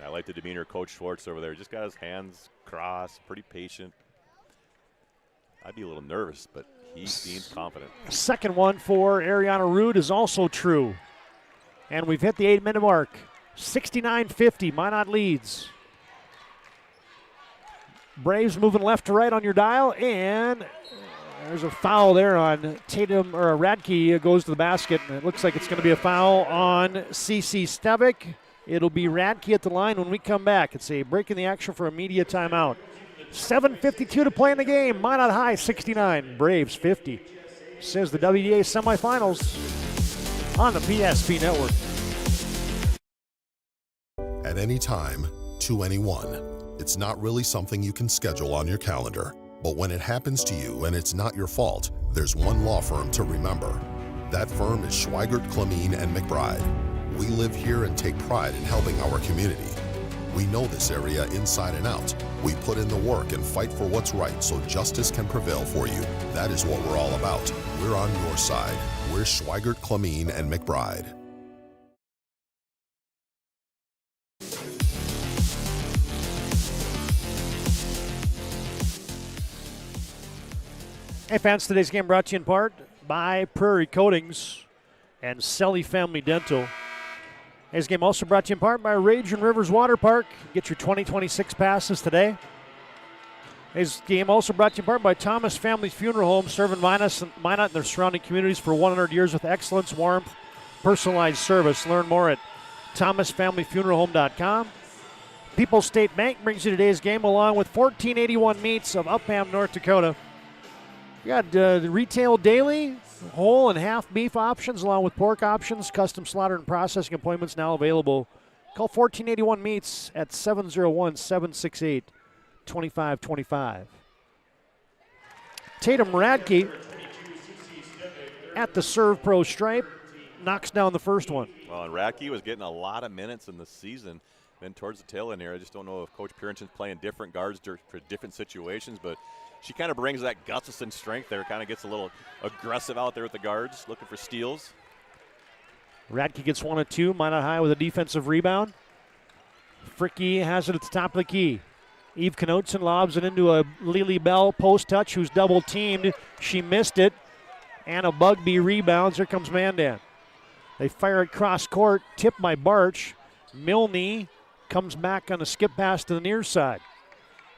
I like the demeanor of Coach Schwartz over there. Just got his hands crossed, pretty patient. I'd be a little nervous, but he seems confident. Second one for Ariana Rude is also true. And we've hit the 8-minute mark. 69-50, Minot leads. Braves moving left to right on your dial, and there's a foul there on Tatum, or Radke goes to the basket, and it looks like it's going to be a foul on Cece Stavik. It'll be Radke at the line when we come back. It's a break in the action for a media timeout. 7:52 to play in the game. Minot High 69, Braves 50. Says the WDA semifinals on the PSP Network. At any time, to anyone. It's not really something you can schedule on your calendar. But when it happens to you and it's not your fault, there's one law firm to remember. That firm is Schweigert, Clemeen, and McBride. We live here and take pride in helping our community. We know this area inside and out. We put in the work and fight for what's right so justice can prevail for you. That is what we're all about. We're on your side. We're Schweigert, Clemeen, and McBride. Hey fans, today's game brought to you in part by Prairie Coatings and Selly Family Dental. Today's game also brought to you in part by Rage and Rivers Water Park. Get your 2026 passes today. This game also brought to you in part by Thomas Family Funeral Home, serving Minot and their surrounding communities for 100 years with excellence, warmth, personalized service. Learn more at thomasfamilyfuneralhome.com. People's State Bank brings you today's game along with 1481 Meats of Upham, North Dakota. We got retail daily, whole and half beef options along with pork options. Custom slaughter and processing appointments now available. Call 1481 Meats at 701-768-2525. Tatum Radke at the serve pro stripe knocks down the first one. Well, and Radke was getting a lot of minutes in the season. Then towards the tail end here, I just don't know if Coach Purinton's playing different guards for different situations, but she kind of brings that Gustafson strength there, kind of gets a little aggressive out there with the guards, looking for steals. Radke gets 1 of 2, Minot High with a defensive rebound. Fricky has it at the top of the key. Eve Knudsen lobs it into a Lily Bell post touch who's double teamed. She missed it. Anna Bugby rebounds. Here comes Mandan. They fire it cross court, tipped by Barch. Milne comes back on a skip pass to the near side.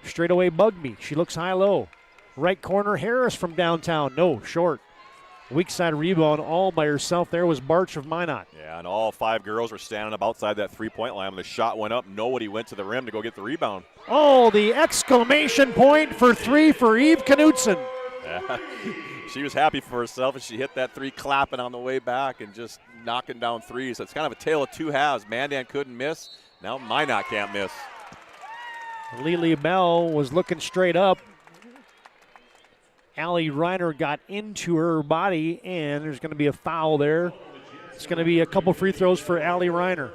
Straight away Bugby. She looks high-low. Right corner, Harris from downtown. No, short. Weak side rebound all by herself. There was Barch of Minot. Yeah, and all 5 girls were standing up outside that three-point line. When the shot went up, nobody went to the rim to go get the rebound. Oh, the exclamation point for 3 for Eve Knudsen. Yeah. She was happy for herself, and she hit that 3 clapping on the way back and just knocking down threes. So it's kind of a tale of two halves. Mandan couldn't miss. Now Minot can't miss. Lily Bell was looking straight up. Allie Reiner got into her body, and there's going to be a foul there. It's going to be a couple free throws for Allie Reiner.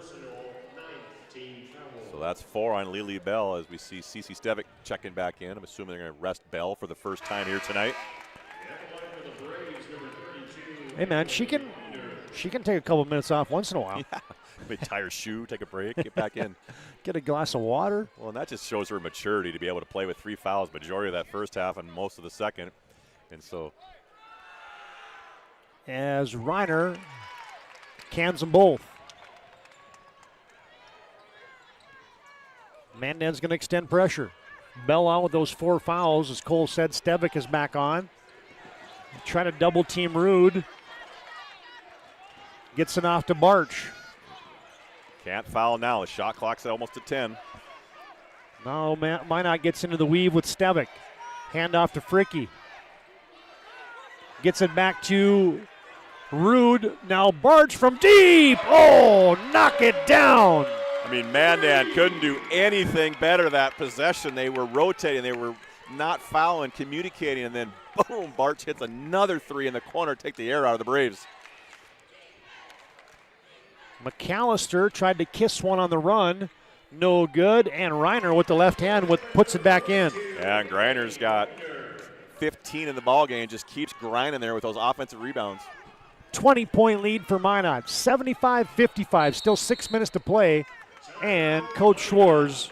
So that's 4 on Lily Bell as we see Cece Stevick checking back in. I'm assuming they're going to rest Bell for the first time here tonight. Hey, man, she can take a couple minutes off once in a while. Yeah. Maybe tie her shoe, take a break, get back in. Get a glass of water. Well, and that just shows her maturity to be able to play with 3 fouls, majority of that first half and most of the second. And so as Reiner cans them both. Mandan's going to extend pressure. Bell out with those 4 fouls. As Cole said, Stevick is back on. Try to double team Rude. Gets it off to Barch. Can't foul now. The shot clock's at almost to 10. Now Minot gets into the weave with Stevick. Hand off to Fricky. Gets it back to Rude. Now Barch from deep. Oh, knock it down. I mean, Mandan couldn't do anything better that possession. They were rotating. They were not fouling, communicating, and then boom, Barch hits another 3 in the corner to take the air out of the Braves. McAllister tried to kiss one on the run. No good. And Reiner with the left hand puts it back in. Yeah, and Griner's got 15 in the ball game, just keeps grinding there with those offensive rebounds. 20-point lead for Minot. 75-55. Still 6 minutes to play. And Coach Schwartz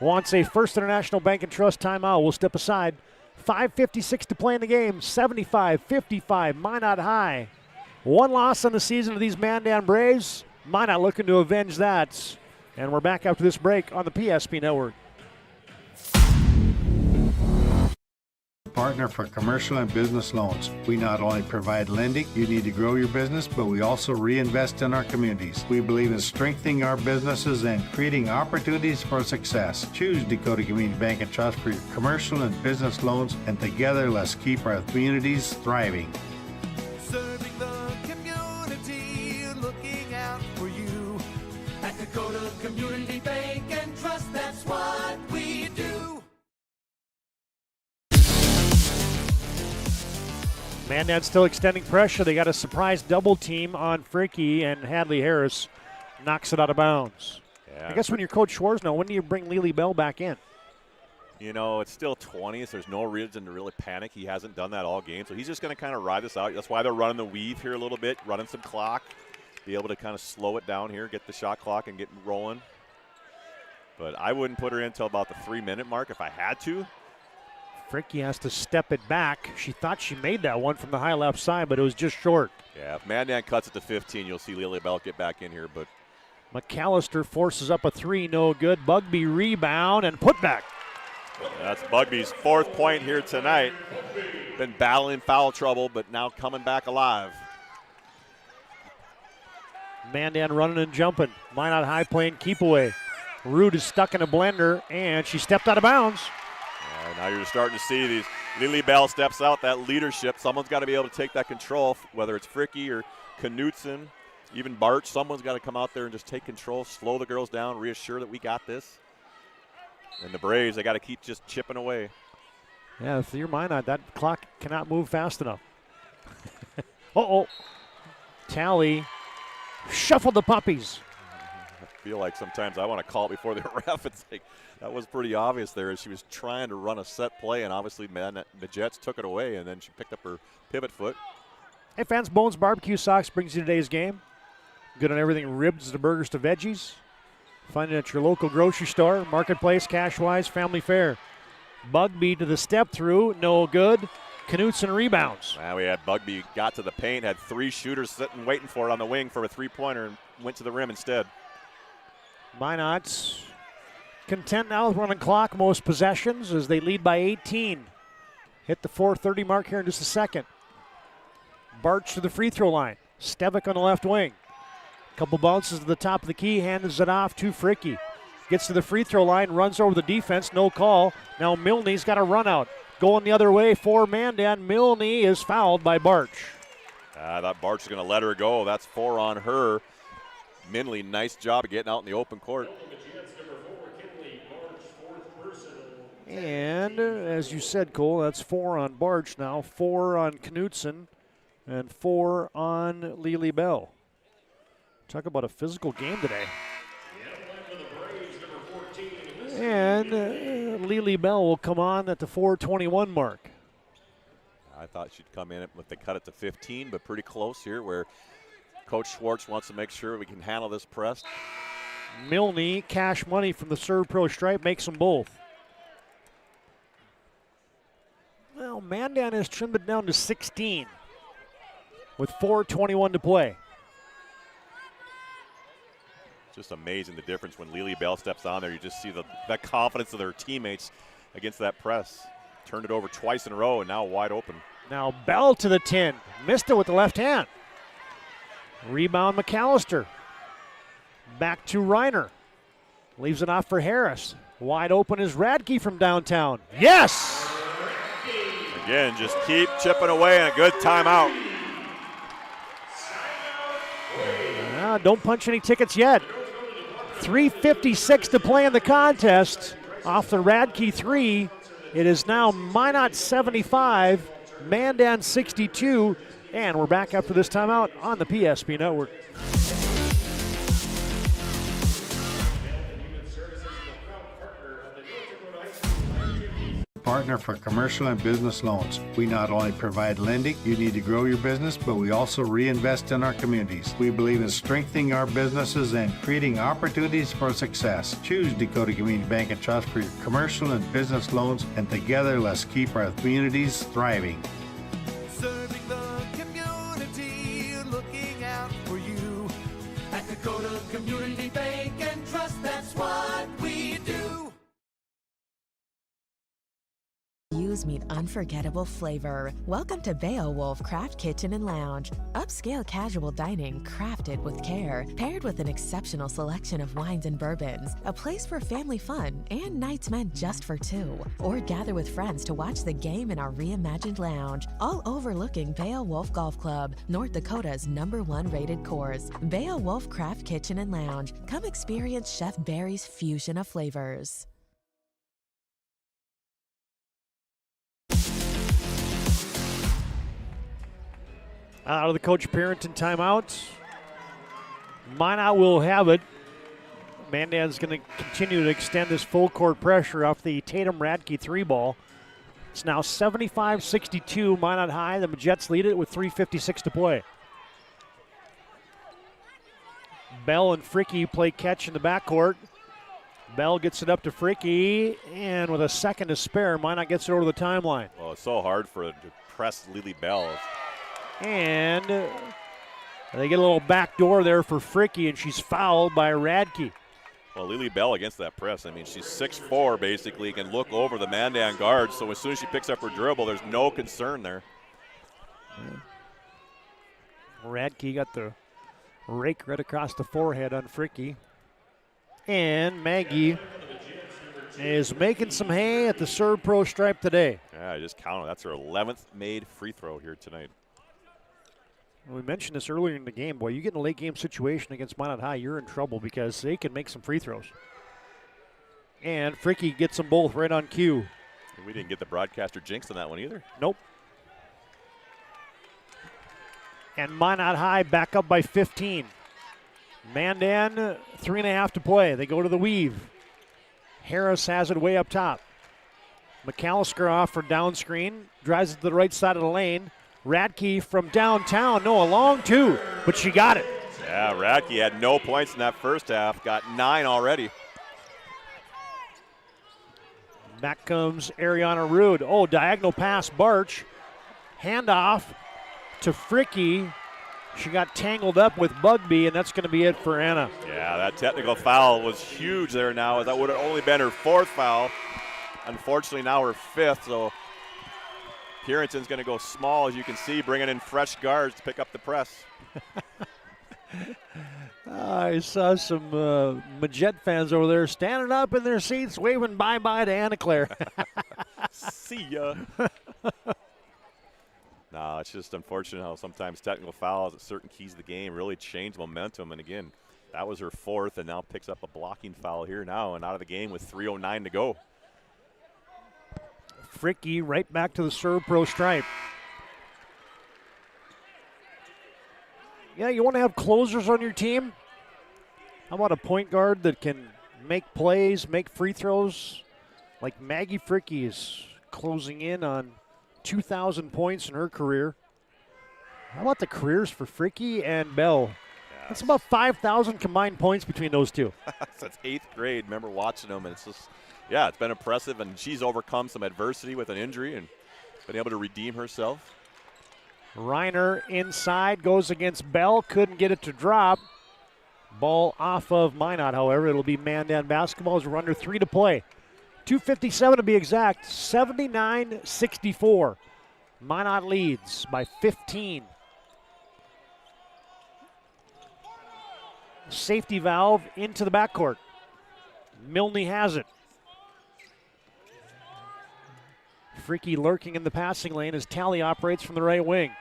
wants a First International Bank and Trust timeout. We'll step aside. 5:56 to play in the game. 75-55. Minot High. 1 loss on the season of these Mandan Braves. Minot looking to avenge that. And we're back after this break on the PSP Network. Partner for commercial and business loans. We not only provide lending you need to grow your business, but we also reinvest in our communities. We believe in strengthening our businesses and creating opportunities for success. Choose Dakota Community Bank and Trust for your commercial and business loans, and together let's keep our communities thriving. Serving the community, looking out for you. At Dakota Community Bank and Trust, that's what we do. Mandan still extending pressure. They got a surprise double team on Fricky, and Hadley Harris knocks it out of bounds. Yeah. I guess when you're Coach Schwartz now, when do you bring Lily Bell back in? You know, it's still 20s. There's no reason to really panic. He hasn't done that all game, so he's just going to kind of ride this out. That's why they're running the weave here a little bit, running some clock, be able to kind of slow it down here, get the shot clock and get rolling. But I wouldn't put her in until about the 3-minute mark if I had to. Fricky has to step it back. She thought she made that one from the high left side, but it was just short. Yeah, if Mandan cuts it to 15, you'll see Lily Bell get back in here. But McAllister forces up a 3, no good. Bugby rebound and put back. That's Bugby's 4th point here tonight. Been battling foul trouble, but now coming back alive. Mandan running and jumping. Minot High playing keep away. Rude is stuck in a blender, and she stepped out of bounds. Now you're starting to see these. Lily Bell steps out, that leadership. Someone's got to be able to take that control, whether it's Fricky or Knutson, even Bart. Someone's got to come out there and just take control, slow the girls down, reassure that we got this. And the Braves, they got to keep just chipping away. Yeah, if you're Minot, that clock cannot move fast enough. Uh-oh. Tally shuffled the puppies. I feel like sometimes I want to call it before the ref. It's like that was pretty obvious there as she was trying to run a set play, and obviously the Jets took it away, and then she picked up her pivot foot. Hey fans, Bones Barbecue Sauce brings you today's game. Good on everything ribs to burgers to veggies. Find it at your local grocery store, marketplace, Cashwise, family fare. Bugby to the step through, no good. Knutson rebounds. Now we had Bugby got to the paint, had 3 shooters sitting waiting for it on the wing for a 3-pointer, and went to the rim instead. Minot's content now with running clock, most possessions as they lead by 18. Hit the 4:30 mark here in just a second. Barch to the free throw line. Stevick on the left wing. Couple bounces to the top of the key, hands it off to Fricky. Gets to the free throw line, runs over the defense, no call. Now Milne's got a run out. Going the other way for Mandan. Milne is fouled by Barch. I thought Barch was going to let her go. That's 4 on her. Minley, nice job of getting out in the open court. And as you said, Cole, that's 4 on Barch now, 4 on Knutson, and 4 on Lily Bell. Talk about a physical game today. And Lily Bell will come on at the 4:21 mark. I thought she'd come in with the cut it to 15, but pretty close here where Coach Schwartz wants to make sure we can handle this press. Milne, cash money from the Serve Pro stripe, makes them both. Well, Mandan has trimmed it down to 16 with 4:21 to play. Just amazing the difference when Lily Bell steps on there. You just see the confidence of their teammates against that press. Turned it over twice in a row and now wide open. Now Bell to the 10. Missed it with the left hand. Rebound McAllister. Back to Reiner. Leaves it off for Harris. Wide open is Radke from downtown. Yes! Again, just keep chipping away and a good timeout. Don't punch any tickets yet. 3:56 to play in the contest. Off the Radke 3. It is now Minot 75, Mandan 62, and we're back after this timeout on the PSP Network. Partner for commercial and business loans. We not only provide lending, you need to grow your business, but we also reinvest in our communities. We believe in strengthening our businesses and creating opportunities for success. Choose Dakota Community Bank and Trust for your commercial and business loans, and together let's keep our communities thriving. Serving the community, looking out for you. At Dakota Community Bank and Trust, that's what we do. Meet unforgettable flavor. Welcome to Beowulf Craft Kitchen and Lounge. Upscale casual dining crafted with care, paired with an exceptional selection of wines and bourbons. A place for family fun and nights meant just for 2. Or gather with friends to watch the game in our reimagined lounge, all overlooking Beowulf Golf Club, North Dakota's #1 rated course. Beowulf Craft Kitchen and Lounge. Come experience Chef Barry's fusion of flavors. Out of the Coach Parrington timeout. Minot will have it. Mandan's going to continue to extend this full court pressure off the Tatum Radke 3 ball. It's now 75-62, Minot High. The Jets lead it with 3:56 to play. Bell and Fricky play catch in the backcourt. Bell gets it up to Fricky, and with a second to spare, Minot gets it over the timeline. Well, it's so hard for to press Lily Bell. And they get a little back door there for Fricky, and she's fouled by Radke. Well, Lily Bell against that press. I mean, she's 6'4", basically, can look over the Mandan guard. So as soon as she picks up her dribble, there's no concern there. Radke got the rake right across the forehead on Fricky. And Maggie is making some hay at the Serve Pro stripe today. Yeah, I just counted. That's her 11th made free throw here tonight. We mentioned this earlier in the game. Boy, you get in a late game situation against Minot High, you're in trouble because they can make some free throws. And Fricky gets them both right on cue. We didn't get the broadcaster jinx on that one either. Nope. And Minot High back up by 15. Mandan, 3.5 to play. They go to the weave. Harris has it way up top. McAllister off for down screen. Drives it to the right side of the lane. Radke from downtown. No, a long two, but she got it. Yeah, Radke had no points in that first half. Got 9 already. Back comes Ariana Rude. Oh, diagonal pass, Barch. Handoff to Fricky. She got tangled up with Bugby, and that's going to be it for Anna. Yeah, that technical foul was huge there now, as that would have only been her 4th foul. Unfortunately, now her 5th, so Purinton's going to go small, as you can see, bringing in fresh guards to pick up the press. I saw some Majet fans over there standing up in their seats, waving bye-bye to Anna Claire. See ya. No, it's just unfortunate how sometimes technical fouls at certain keys of the game really change momentum. And again, that was her 4th, and now picks up a blocking foul here now and out of the game with 3:09 to go. Fricky right back to the Serve Pro stripe. Yeah, you want to have closers on your team? How about a point guard that can make plays, make free throws? Like Maggie Fricky is closing in on 2,000 points in her career. How about the careers for Fricky and Bell? Yes. That's about 5,000 combined points between those two. Since 8th grade, remember watching them, and it's just, yeah, it's been impressive, and she's overcome some adversity with an injury and been able to redeem herself. Reiner inside, goes against Bell, couldn't get it to drop. Ball off of Minot, however. It'll be Mandan basketball as we're under 3 to play. 2:57 to be exact, 79-64. Minot leads by 15. Safety valve into the backcourt. Milne has it. Fricky lurking in the passing lane as Talley operates from the right wing.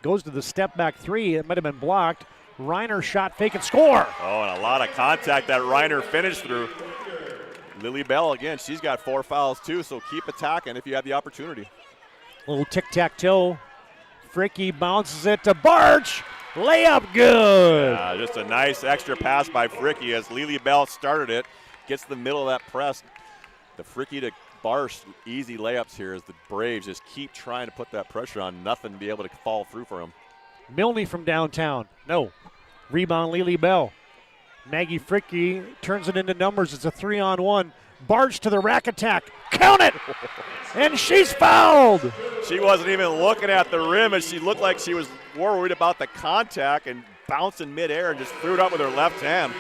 Goes to the step back 3. It might have been blocked. Reiner shot, fake and score. Oh, and a lot of contact that Reiner finished through. Lily Bell, again, she's got 4 fouls too, so keep attacking if you have the opportunity. Little tic-tac-toe. Fricky bounces it to Barch. Layup good. Just a nice extra pass by Fricky as Lily Bell started it. Gets the middle of that press. The Fricky to Barch, easy layups here as the Braves just keep trying to put that pressure on. Nothing to be able to fall through for them. Milne from downtown. No. Rebound, Lily Bell. Maggie Fricky turns it into numbers. It's a 3-on-1. Barge to the rack attack. Count it! And she's fouled! She wasn't even looking at the rim, and she looked like she was worried about the contact and bounced in midair and just threw it up with her left hand.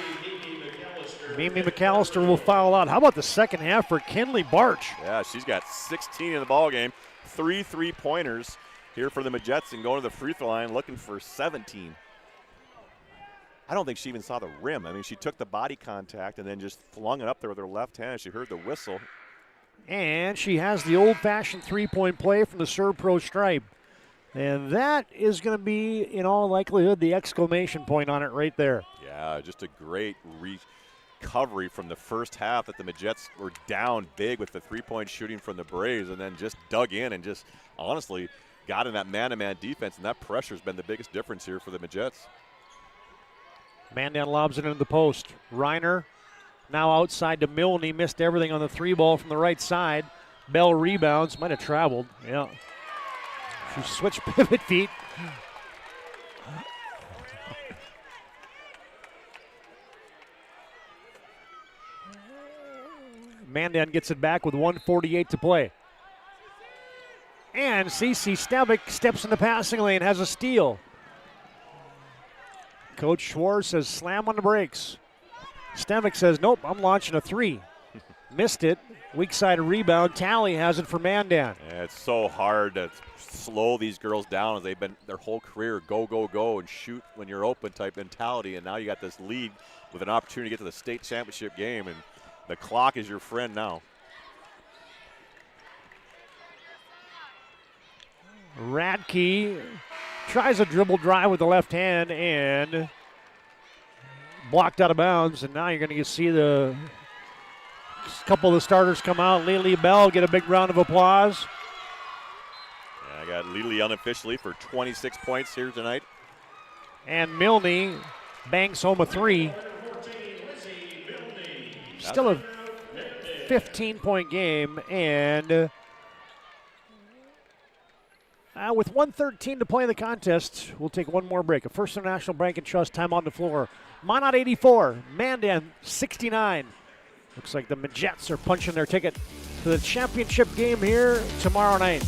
Mimi McAllister will foul out. How about the second half for Kinley Barch? Yeah, she's got 16 in the ballgame. 3 3-pointers here for the Majets and going to the free throw line looking for 17. I don't think she even saw the rim. I mean, she took the body contact and then just flung it up there with her left hand. She heard the whistle. And she has the old-fashioned three-point play from the Serve Pro stripe. And that is going to be, in all likelihood, the exclamation point on it right there. Yeah, just a great recovery from the first half that the Majets were down big with the three-point shooting from the Braves and then just dug in and just honestly got in that man-to-man defense, and that pressure's been the biggest difference here for the Majets. Mandan lobs it into the post. Reiner now outside to Milne. Missed everything on the 3-ball from the right side. Bell rebounds. Might have traveled. Yeah. She switched pivot feet. Mandan gets it back with 1:48 to play. And Cece Stevick steps in the passing lane, has a steal. Coach Schwartz says slam on the brakes. Stevick says, nope, I'm launching a 3. Missed it. Weak side rebound. Tally has it for Mandan. Yeah, it's so hard to slow these girls down as they've been their whole career go, go, go, and shoot when you're open type mentality. And now you got this lead with an opportunity to get to the state championship game, and the clock is your friend now. Radke tries a dribble drive with the left hand and blocked out of bounds. And now you're going to see the couple of the starters come out. Lily Bell get a big round of applause. Yeah, I got Lily unofficially for 26 points here tonight. And Milne banks home a 3. Still a 15-point game, and with 1:13 to play in the contest, we'll take one more break. A First International Bank and Trust time on the floor. Minot 84, Mandan 69. Looks like the Jets are punching their ticket to the championship game here tomorrow night.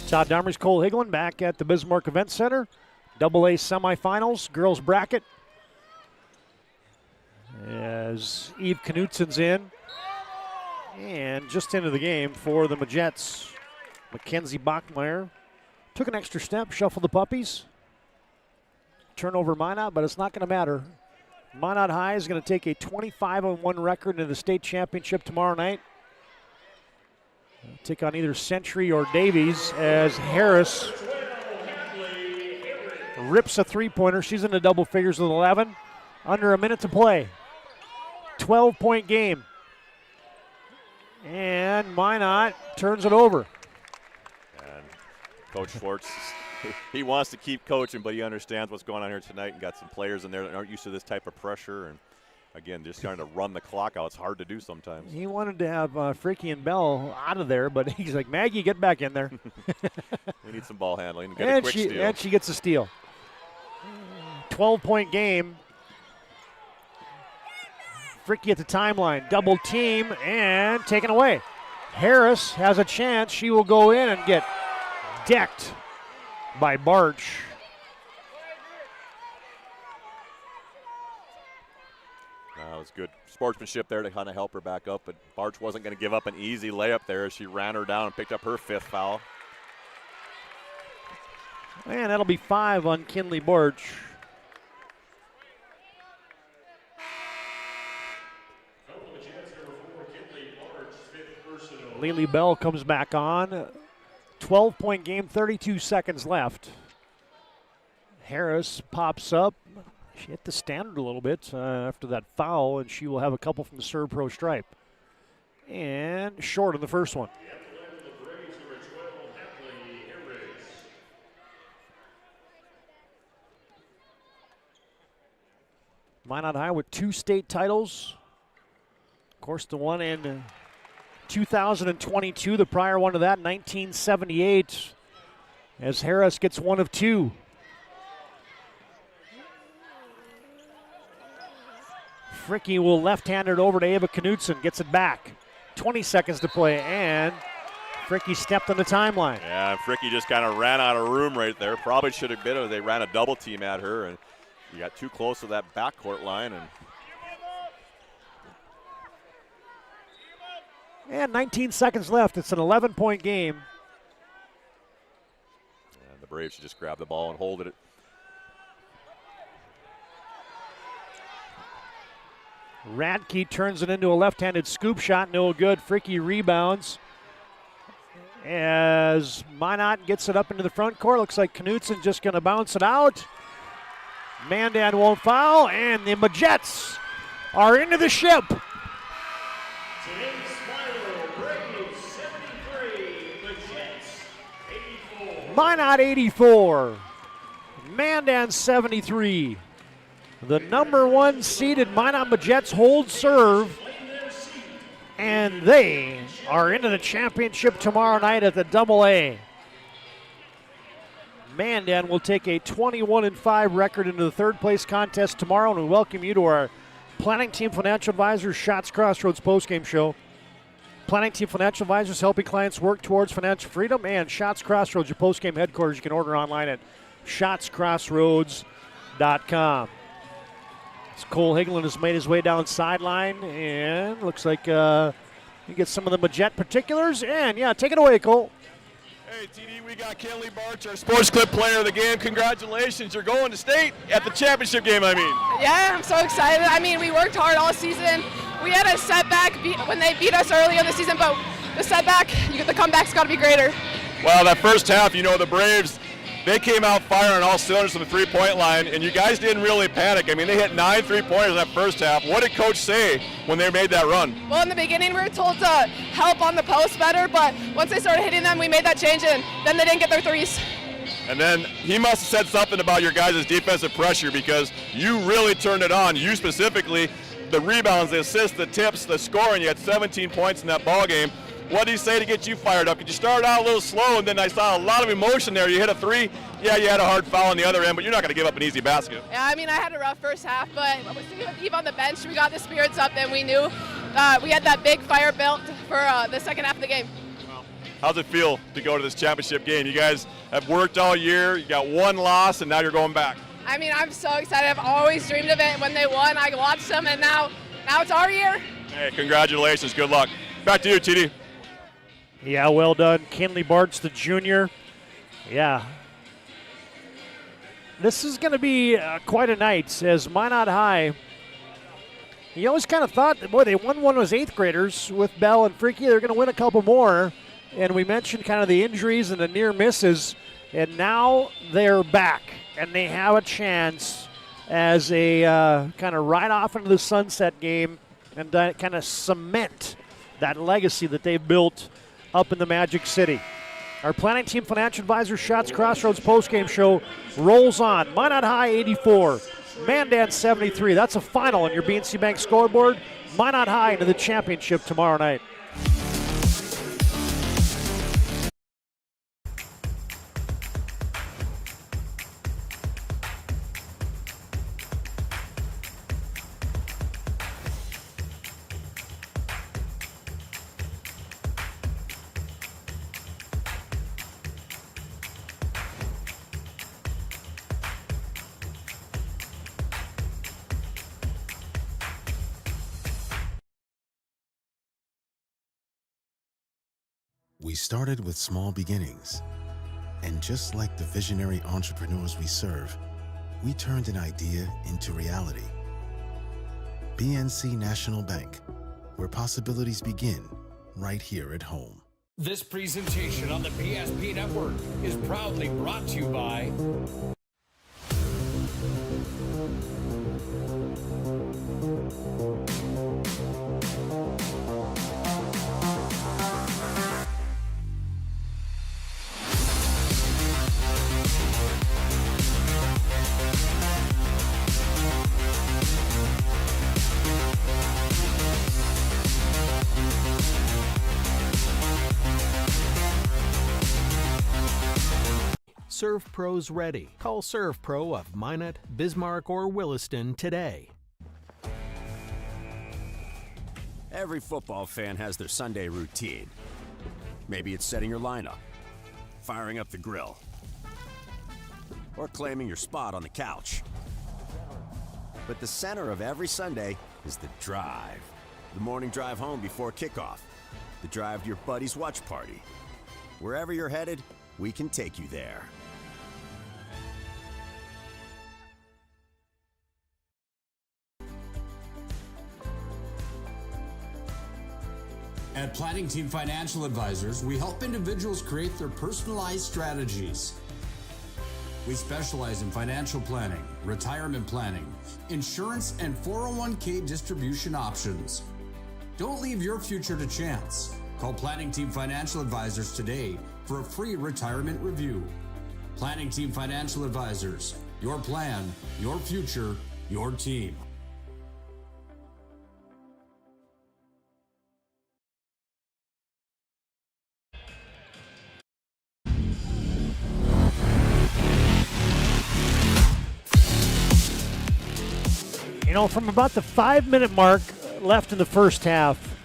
Todd Dahmer's Cole Higlin back at the Bismarck Event Center. AA semifinals, girls bracket. As Eve Knutsen's in. And just into the game for the Jets. Mackenzie Bachmeyer took an extra step, shuffled the puppies. Turnover Minot, but it's not going to matter. Minot High is going to take a 25-1 record into the state championship tomorrow night. Take on either Century or Davies as Harris rips a three-pointer. She's in the double figures with 11. Under a minute to play. 12-point game. And Minot turns it over. And Coach Schwartz, he wants to keep coaching, but he understands what's going on here tonight and got some players in there that aren't used to this type of pressure. And again, just trying to run the clock out. It's hard to do sometimes. He wanted to have Fricky and Bell out of there, but he's like, Maggie, get back in there. We need some ball handling. Get a quick steal. And she gets a steal. 12-point game. Fricky at the timeline. Double team and taken away. Harris has a chance. She will go in and get decked by Barch. That was good sportsmanship there to kind of help her back up, but Barch wasn't going to give up an easy layup there as she ran her down and picked up her 5th foul. And that'll be 5 on Kinley Barch. Lily Bell comes back on. 12-point game, 32 seconds left. Harris pops up. She hit the standard a little bit after that foul, and she will have a couple from the Serve Pro stripe. And short on the first one. Minot High with 2 state titles. Of course, the one in 2022, the prior one to that, 1978, as Harris gets one of 2. Fricky will left-hand it over to Ava Knutsen, gets it back. 20 seconds to play, and Fricky stepped on the timeline. Yeah, and Fricky just kind of ran out of room right there. Probably should have been. They ran a double team at her, and you got too close to that backcourt line. And 19 seconds left. It's an 11-point game. And the Braves should just grab the ball and hold it. Radke turns it into a left-handed scoop shot, no good. Fricky rebounds as Minot gets it up into the front court. Looks like Knutsen just going to bounce it out. Mandan won't foul, and the Jets are into the ship. Minot 84. Mandan 73. The number 1 seeded Minot Majets hold serve, and they are into the championship tomorrow night at the AA. Mandan will take a 21-5 record into the third place contest tomorrow, and we welcome you to our Planning Team Financial Advisors Shots Crossroads postgame show. Planning Team Financial Advisors helping clients work towards financial freedom, and Shots Crossroads, your postgame headquarters. You can order online at shotscrossroads.com. Cole Higland has made his way down sideline, and looks like he gets some of the Majet particulars. And yeah, take it away, Cole. Hey, TD, we got Kenley Barch, our Sports Clip player of the game. Congratulations, you're going to state at the championship game, I mean. Yeah, I'm so excited. I mean, we worked hard all season. We had a setback when they beat us early in the season, but the setback, the comeback's got to be greater. Well, that first half, the Braves, they came out firing all cylinders from the three-point line, and you guys didn't really panic. I mean, they hit 9 3-pointers in that first half. What did Coach say when they made that run? Well, in the beginning, we were told to help on the post better, but once they started hitting them, we made that change, and then they didn't get their threes. And then he must have said something about your guys' defensive pressure, because you really turned it on. You specifically, the rebounds, the assists, the tips, the scoring. You had 17 points in that ball game. What did he say to get you fired up? Because you started out a little slow, and then I saw a lot of emotion there. You hit a three. Yeah, you had a hard foul on the other end, but you're not going to give up an easy basket. Yeah, I mean, I had a rough first half, but with Eve on the bench, we got the spirits up, and we knew we had that big fire built for the second half of the game. How's it feel to go to this championship game? You guys have worked all year. You got one loss, and now you're going back. I mean, I'm so excited. I've always dreamed of it. When they won, I watched them, and now it's our year. Hey, congratulations. Good luck. Back to you, TD. Yeah, well done. Kenley Barch, the junior. Yeah. This is going to be quite a night as Minot High. You always kind of thought that, boy, they won one as 8th graders with Bell and Freaky. They're going to win a couple more. And we mentioned kind of the injuries and the near misses. And now they're back, and they have a chance as a kind of ride off into the sunset game and kind of cement that legacy that they've built up in the Magic City. Our Planning Team Financial Advisors Shots Crossroads postgame show rolls on. Minot High 84, Mandan 73. That's a final on your BNC Bank scoreboard. Minot High into the championship tomorrow night. We started with small beginnings, and just like the visionary entrepreneurs we serve, we turned an idea into reality. BNC National Bank, where possibilities begin right here at home. This presentation on the PSP Network is proudly brought to you by Serve Pro's ready. Call Serve Pro of Minot, Bismarck, or Williston today. Every football fan has their Sunday routine. Maybe it's setting your lineup, firing up the grill, or claiming your spot on the couch. But the center of every Sunday is the drive. The morning drive home before kickoff. The drive to your buddy's watch party. Wherever you're headed, we can take you there. At Planning Team Financial Advisors, we help individuals create their personalized strategies. We specialize in financial planning, retirement planning, insurance, and 401k distribution options. Don't leave your future to chance. Call Planning Team Financial Advisors today for a free retirement review. Planning Team Financial Advisors. Your plan, your future, your team. You know, from about the 5-minute mark left in the first half,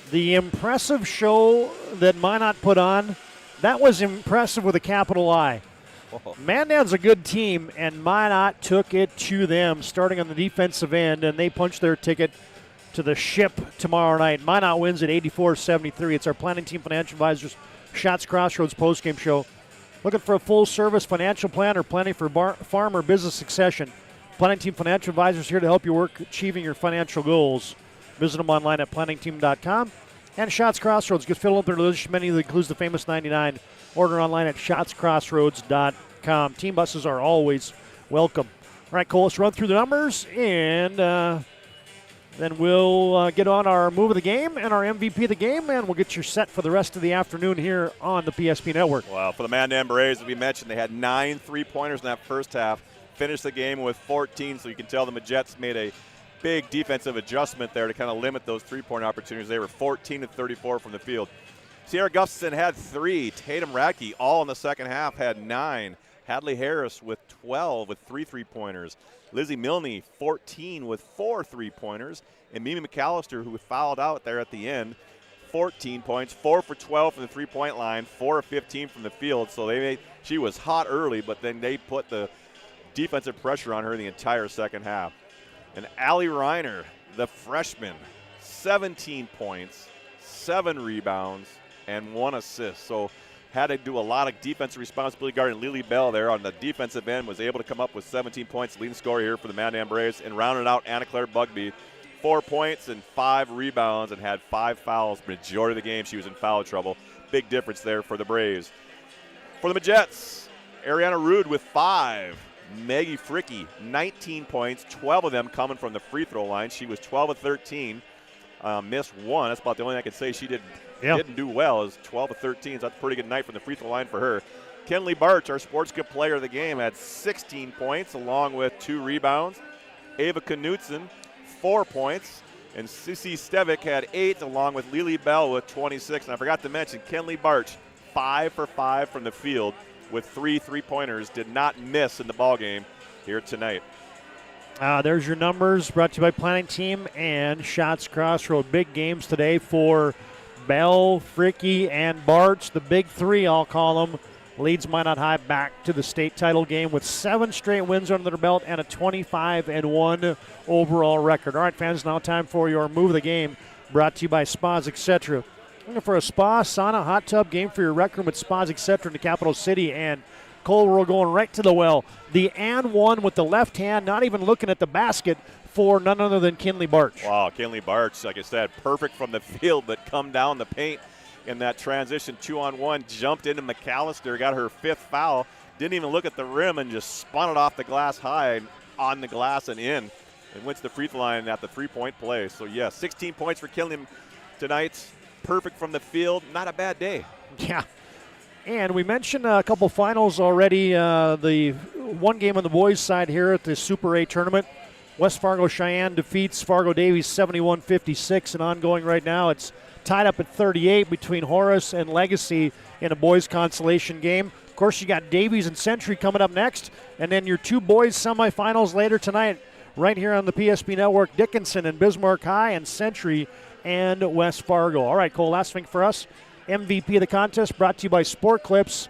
the impressive show that Minot put on, that was impressive with a capital I. Mandan's a good team, and Minot took it to them, starting on the defensive end, and they punched their ticket to the ship tomorrow night. Minot wins at 84-73. It's our Planning Team Financial Advisors Shots Crossroads postgame show. Looking for a full-service financial plan or planning for farm or business succession? Planning Team Financial Advisors here to help you work achieving your financial goals. Visit them online at planningteam.com. And Shots Crossroads, get filled up their delicious menu that includes the famous 99. Order online at shotscrossroads.com. Team buses are always welcome. All right, Cole, let's run through the numbers, and then we'll get on our move of the game and our MVP of the game, and we'll get you set for the rest of the afternoon here on the PSP Network. Well, for the Mandan Braves, as we mentioned, they had 9 3-pointers in that first half. Finished the game with 14, so you can tell the Jets made a big defensive adjustment there to kind of limit those 3-point opportunities. They were 14-34 from the field. Sierra Gustafson had 3. Tatum Radke, all in the second half, had 9. Hadley Harris with 12 with 3 3-pointers. Lizzie Milne, 14 with 4 3-pointers. And Mimi McAllister, who fouled out there at the end, 14 points, 4 for 12 from the 3-point line, 4 of 15 from the field. So she was hot early, but then they put the defensive pressure on her the entire second half. And Allie Reiner, the freshman, 17 points, 7 rebounds, and 1 assist. So had to do a lot of defensive responsibility guarding Lily Bell there on the defensive end, was able to come up with 17 points, leading scorer here for the Mandan Braves, and rounded out Anna Claire Bugbee, 4 points and 5 rebounds, and had 5 fouls. Majority of the game she was in foul trouble. Big difference there for the Braves. For the Jets, Ariana Rude with 5. Maggie Fricky, 19 points, 12 of them coming from the free throw line. She was 12 of 13, missed 1. That's about the only thing I can say she didn't do well, is 12 of 13. So that's a pretty good night from the free throw line for her. Kenley Barch, our sports good player of the game, had 16 points along with 2 rebounds. Ava Knutson, 4 points. And Sissy Stevick had 8 along with Lily Bell with 26. And I forgot to mention Kenley Barch, 5 for 5 from the field, with 3 3-pointers, did not miss in the ballgame here tonight. There's your numbers, brought to you by Planning Team and Shots Crossroad. Big games today for Bell, Fricky, and Barch. The big 3, I'll call them, leads Minot High back to the state title game with 7 straight wins under their belt and a 25-1 overall record. All right, fans, now time for your move of the game, brought to you by Spas Etc. Looking for a spa, sauna, hot tub game for your rec room at Spas Etc. in the capital city. And Cole, we're going right to the well. The and one with the left hand, not even looking at the basket for none other than Kenley Barch. Wow, Kenley Barch, like I said, perfect from the field, but come down the paint in that transition 2-on-1, jumped into McAllister, got her 5th foul, didn't even look at the rim and just spun it off the glass high on the glass and in, and went to the free throw line at the 3-point play. So, yeah, 16 points for Kenley tonight. Perfect from the field. Not a bad day. Yeah. And we mentioned a couple finals already. The one game on the boys' side here at the Super A tournament. West Fargo Cheyenne defeats Fargo Davies 71-56, and ongoing right now. It's tied up at 38 between Horace and Legacy in a boys' consolation game. Of course, you got Davies and Century coming up next, and then your 2 boys' semifinals later tonight right here on the PSP Network. Dickinson and Bismarck High, and Century and West Fargo. All right, Cole, last thing for us. MVP of the contest brought to you by Sport Clips.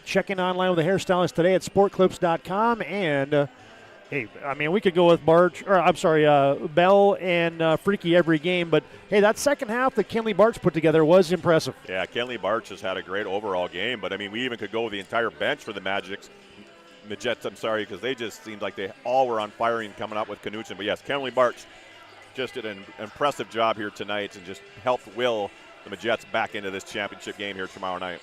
Check in online with a hairstylist today at sportclips.com. And, hey, I mean, we could go with Bell and Freaky every game. But, hey, that second half that Kenley Barch put together was impressive. Yeah, Kenley Barch has had a great overall game. But, I mean, we even could go with the entire bench for the Jets, because they just seemed like they all were on fire and coming up with Knutson. But, yes, Kenley Barch just did an impressive job here tonight and just helped will the Jets back into this championship game here tomorrow night.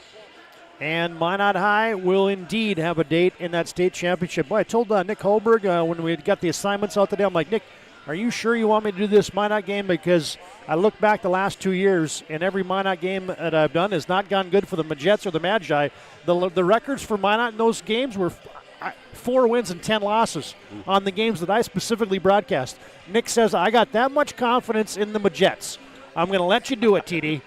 And Minot High will indeed have a date in that state championship. Boy, I told Nick Holberg when we got the assignments out today, I'm like, Nick, are you sure you want me to do this Minot game? Because I look back the last 2 years, and every Minot game that I've done has not gone good for the Majets or the Magi. The records for Minot in those games were 4 wins and 10 losses on the games that I specifically broadcast. Nick says, I got that much confidence in the Majets. I'm going to let you do it, TD.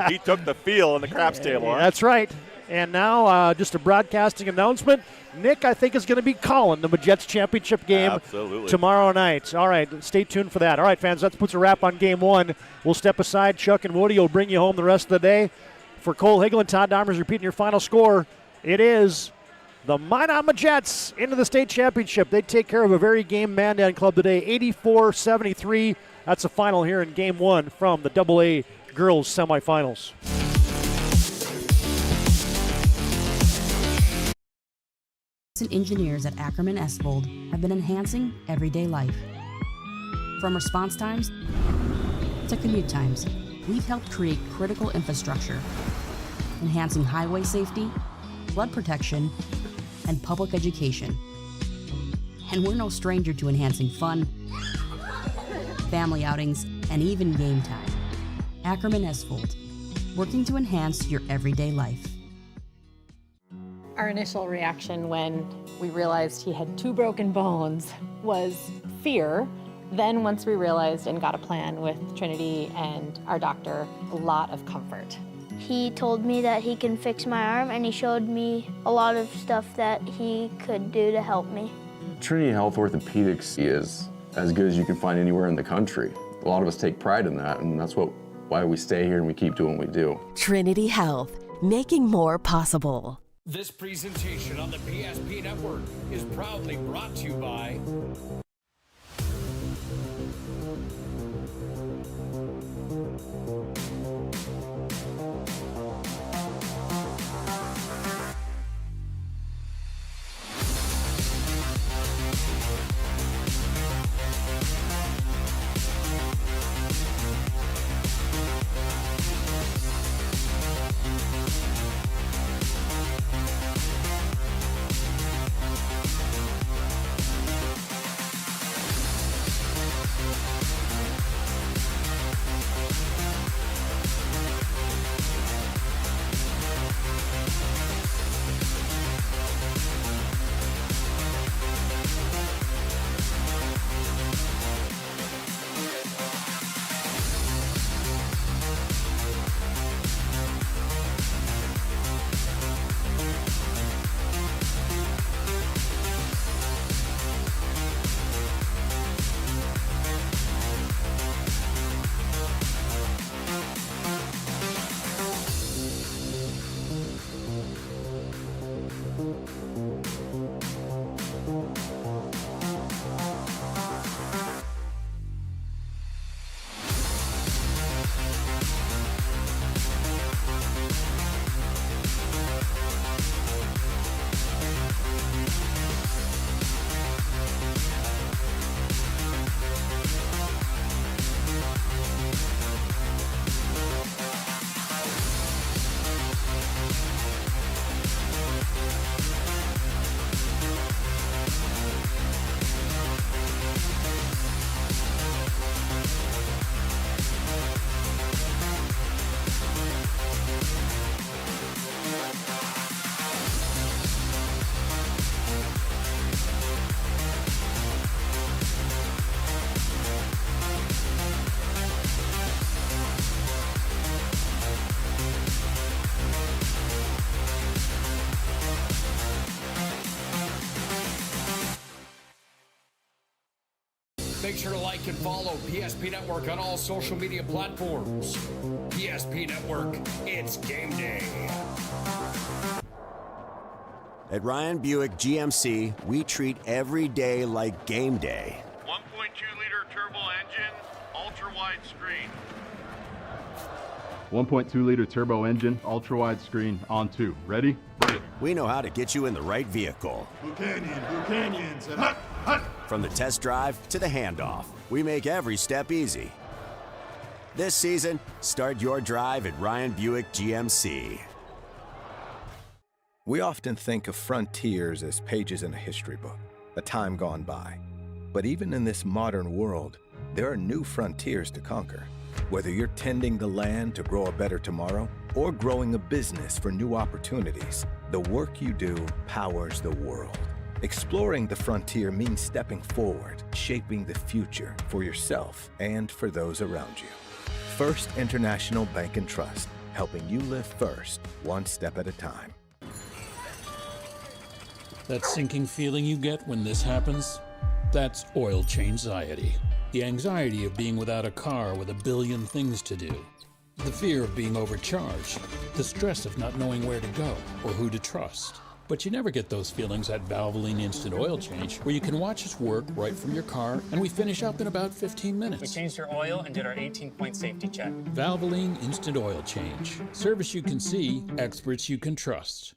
He took the field in the craps table. Huh? That's right. And now just a broadcasting announcement. Nick, I think, is going to be calling the Majets championship game tomorrow night. All right, stay tuned for that. All right, fans, that puts a wrap on Game 1. We'll step aside. Chuck and Woody will bring you home the rest of the day. For Cole Higgle and Todd Dahmers repeating your final score, it is the Minot Majets into the state championship. They take care of a very game Mandan club today, 84-73. That's the final here in Game 1 from the AA girls semifinals. And engineers at Ackerman Esvold have been enhancing everyday life. From response times to commute times, we've helped create critical infrastructure, enhancing highway safety, flood protection, and public education. And we're no stranger to enhancing fun, family outings, and even game time. Ackerman Esvold, working to enhance your everyday life. Our initial reaction when we realized he had 2 broken bones was fear. Then once we realized and got a plan with Trinity and our doctor, a lot of comfort. He told me that he can fix my arm, and he showed me a lot of stuff that he could do to help me. Trinity Health Orthopedics is as good as you can find anywhere in the country. A lot of us take pride in that, and that's why we stay here and we keep doing what we do. Trinity Health, making more possible. This presentation on the PSP Network is proudly brought to you by Make sure to like and follow PSP Network on all social media platforms. PSP Network, it's game day. At Ryan Buick GMC, we treat every day like game day. 1.2-liter turbo engine, ultra-wide screen. 1.2-liter turbo engine, ultra-wide screen, on 2. Ready? We know how to get you in the right vehicle. Blue Canyons, and hut, hut. From the test drive to the handoff, we make every step easy. This season, start your drive at Ryan Buick GMC. We often think of frontiers as pages in a history book, a time gone by. But even in this modern world, there are new frontiers to conquer. Whether you're tending the land to grow a better tomorrow or growing a business for new opportunities, the work you do powers the world. Exploring the frontier means stepping forward, shaping the future for yourself and for those around you. First International Bank and Trust, helping you live first, one step at a time. That sinking feeling you get when this happens? That's oil change-anxiety. The anxiety of being without a car with a billion things to do. The fear of being overcharged. The stress of not knowing where to go or who to trust. But you never get those feelings at Valvoline Instant Oil Change, where you can watch us work right from your car, and we finish up in about 15 minutes. We changed your oil and did our 18-point safety check. Valvoline Instant Oil Change. Service you can see, experts you can trust.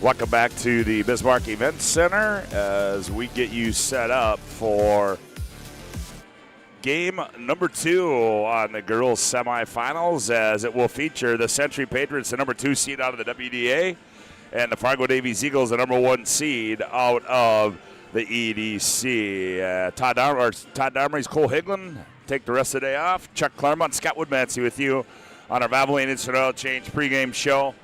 Welcome back to the Bismarck Event Center as we get you set up for game number 2 on the girls' semifinals, as it will feature the Century Patriots, the number 2 seed out of the WDA, and the Fargo Davies Eagles, the number 1 seed out of the EDC. Todd Darmery's Cole Higlin take the rest of the day off. Chuck Claremont, Scott Woodmansey with you on our Valvoline Instant Oil Change pregame show.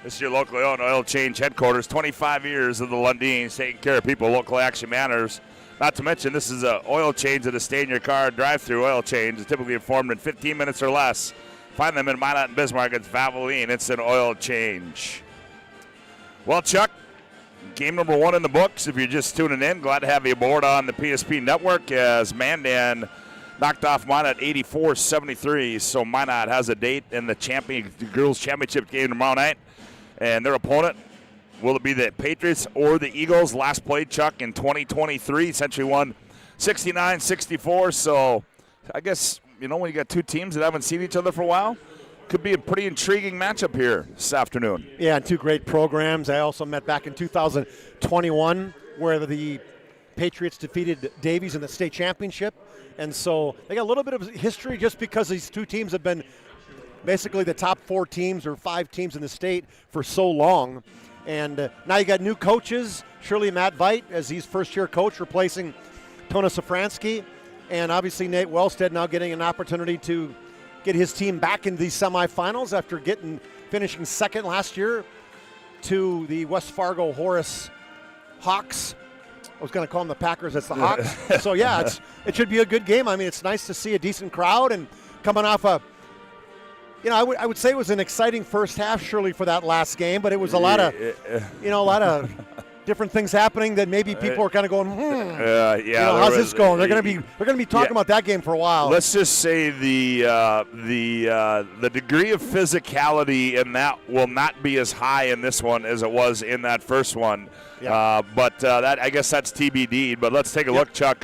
This is your locally owned oil change headquarters. 25 years of the Lundins, taking care of people. Local action matters. Not to mention, this is an oil change that is stay in your car drive-through oil change. It's typically performed in 15 minutes or less. Find them in Minot and Bismarck. It's Valvoline. It's an oil change. Well, Chuck, game number 1 in the books. If you're just tuning in, glad to have you aboard on the PSP network as Mandan knocked off Minot 84-73. So Minot has a date in the girls' championship game tomorrow night. And their opponent, will it be the Patriots or the Eagles? Last played, Chuck, in 2023. Century won 69-64. So I guess, when you got two teams that haven't seen each other for a while, could be a pretty intriguing matchup here this afternoon. Yeah, and two great programs. I also met back in 2021 where the Patriots defeated Davies in the state championship. And so they got a little bit of history just because these two teams have been basically the top 4 teams or 5 teams in the state for so long. And now you got new coaches, Shirley Matt Veit as he's first-year coach, replacing Tona Safransky. And obviously Nate Wellstead now getting an opportunity to get his team back in the semifinals after finishing second last year to the West Fargo Horace Hawks. I was going to call them the Packers, it's the Hawks. So yeah, it should be a good game. I mean, it's nice to see a decent crowd and coming off I would say it was an exciting first half, surely, for that last game, but it was a lot of different things happening that maybe people are kind of going, how's this going? They're going to be talking about that game for a while. Let's just say the degree of physicality in that will not be as high in this one as it was in that first one. Yeah. But I guess that's TBD. But let's take a look, Chuck.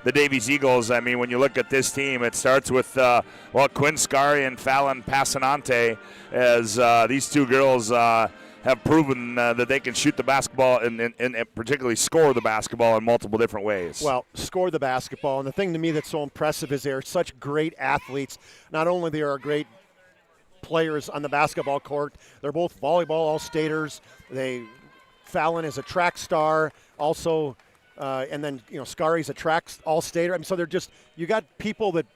The Davies Eagles, I mean, when you look at this team, it starts with, Quinn Scari and Fallon Passanante, as these two girls have proven that they can shoot the basketball and particularly score the basketball in multiple different ways. Well, score the basketball. And the thing to me that's so impressive is they're such great athletes. Not only they are great players on the basketball court, they're both volleyball all-staters. Fallon is a track star. Also, And then, Scari's a track all-stater. I mean, so they're just, you got people that,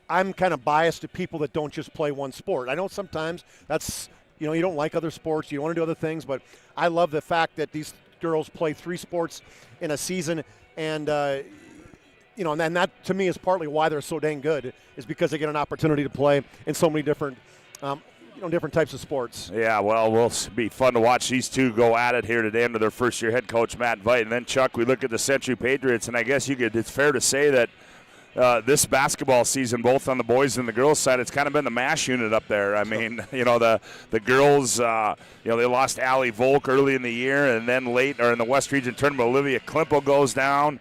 I'm kind of biased to people that don't just play one sport. I know sometimes that's, you don't like other sports, you don't want to do other things, but I love the fact that these girls play 3 sports in a season, and and that to me is partly why they're so dang good, is because they get an opportunity to play in so many different different types of sports. Yeah, well, will be fun to watch these two go at it here today under their first-year head coach, Matt Veit. And then, Chuck, we look at the Century Patriots, and I guess it's fair to say that this basketball season, both on the boys and the girls side, it's kind of been the MASH unit up there. I mean, the girls, they lost Allie Volk early in the year, and then late, or in the West Region tournament, Olivia Klimpo goes down.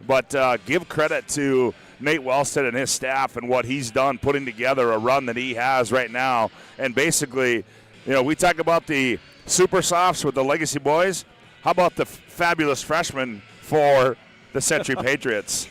But give credit to Nate Wellstead and his staff and what he's done putting together a run that he has right now. And basically, we talk about the super softs with the Legacy boys. How about the fabulous freshmen for the Century Patriots?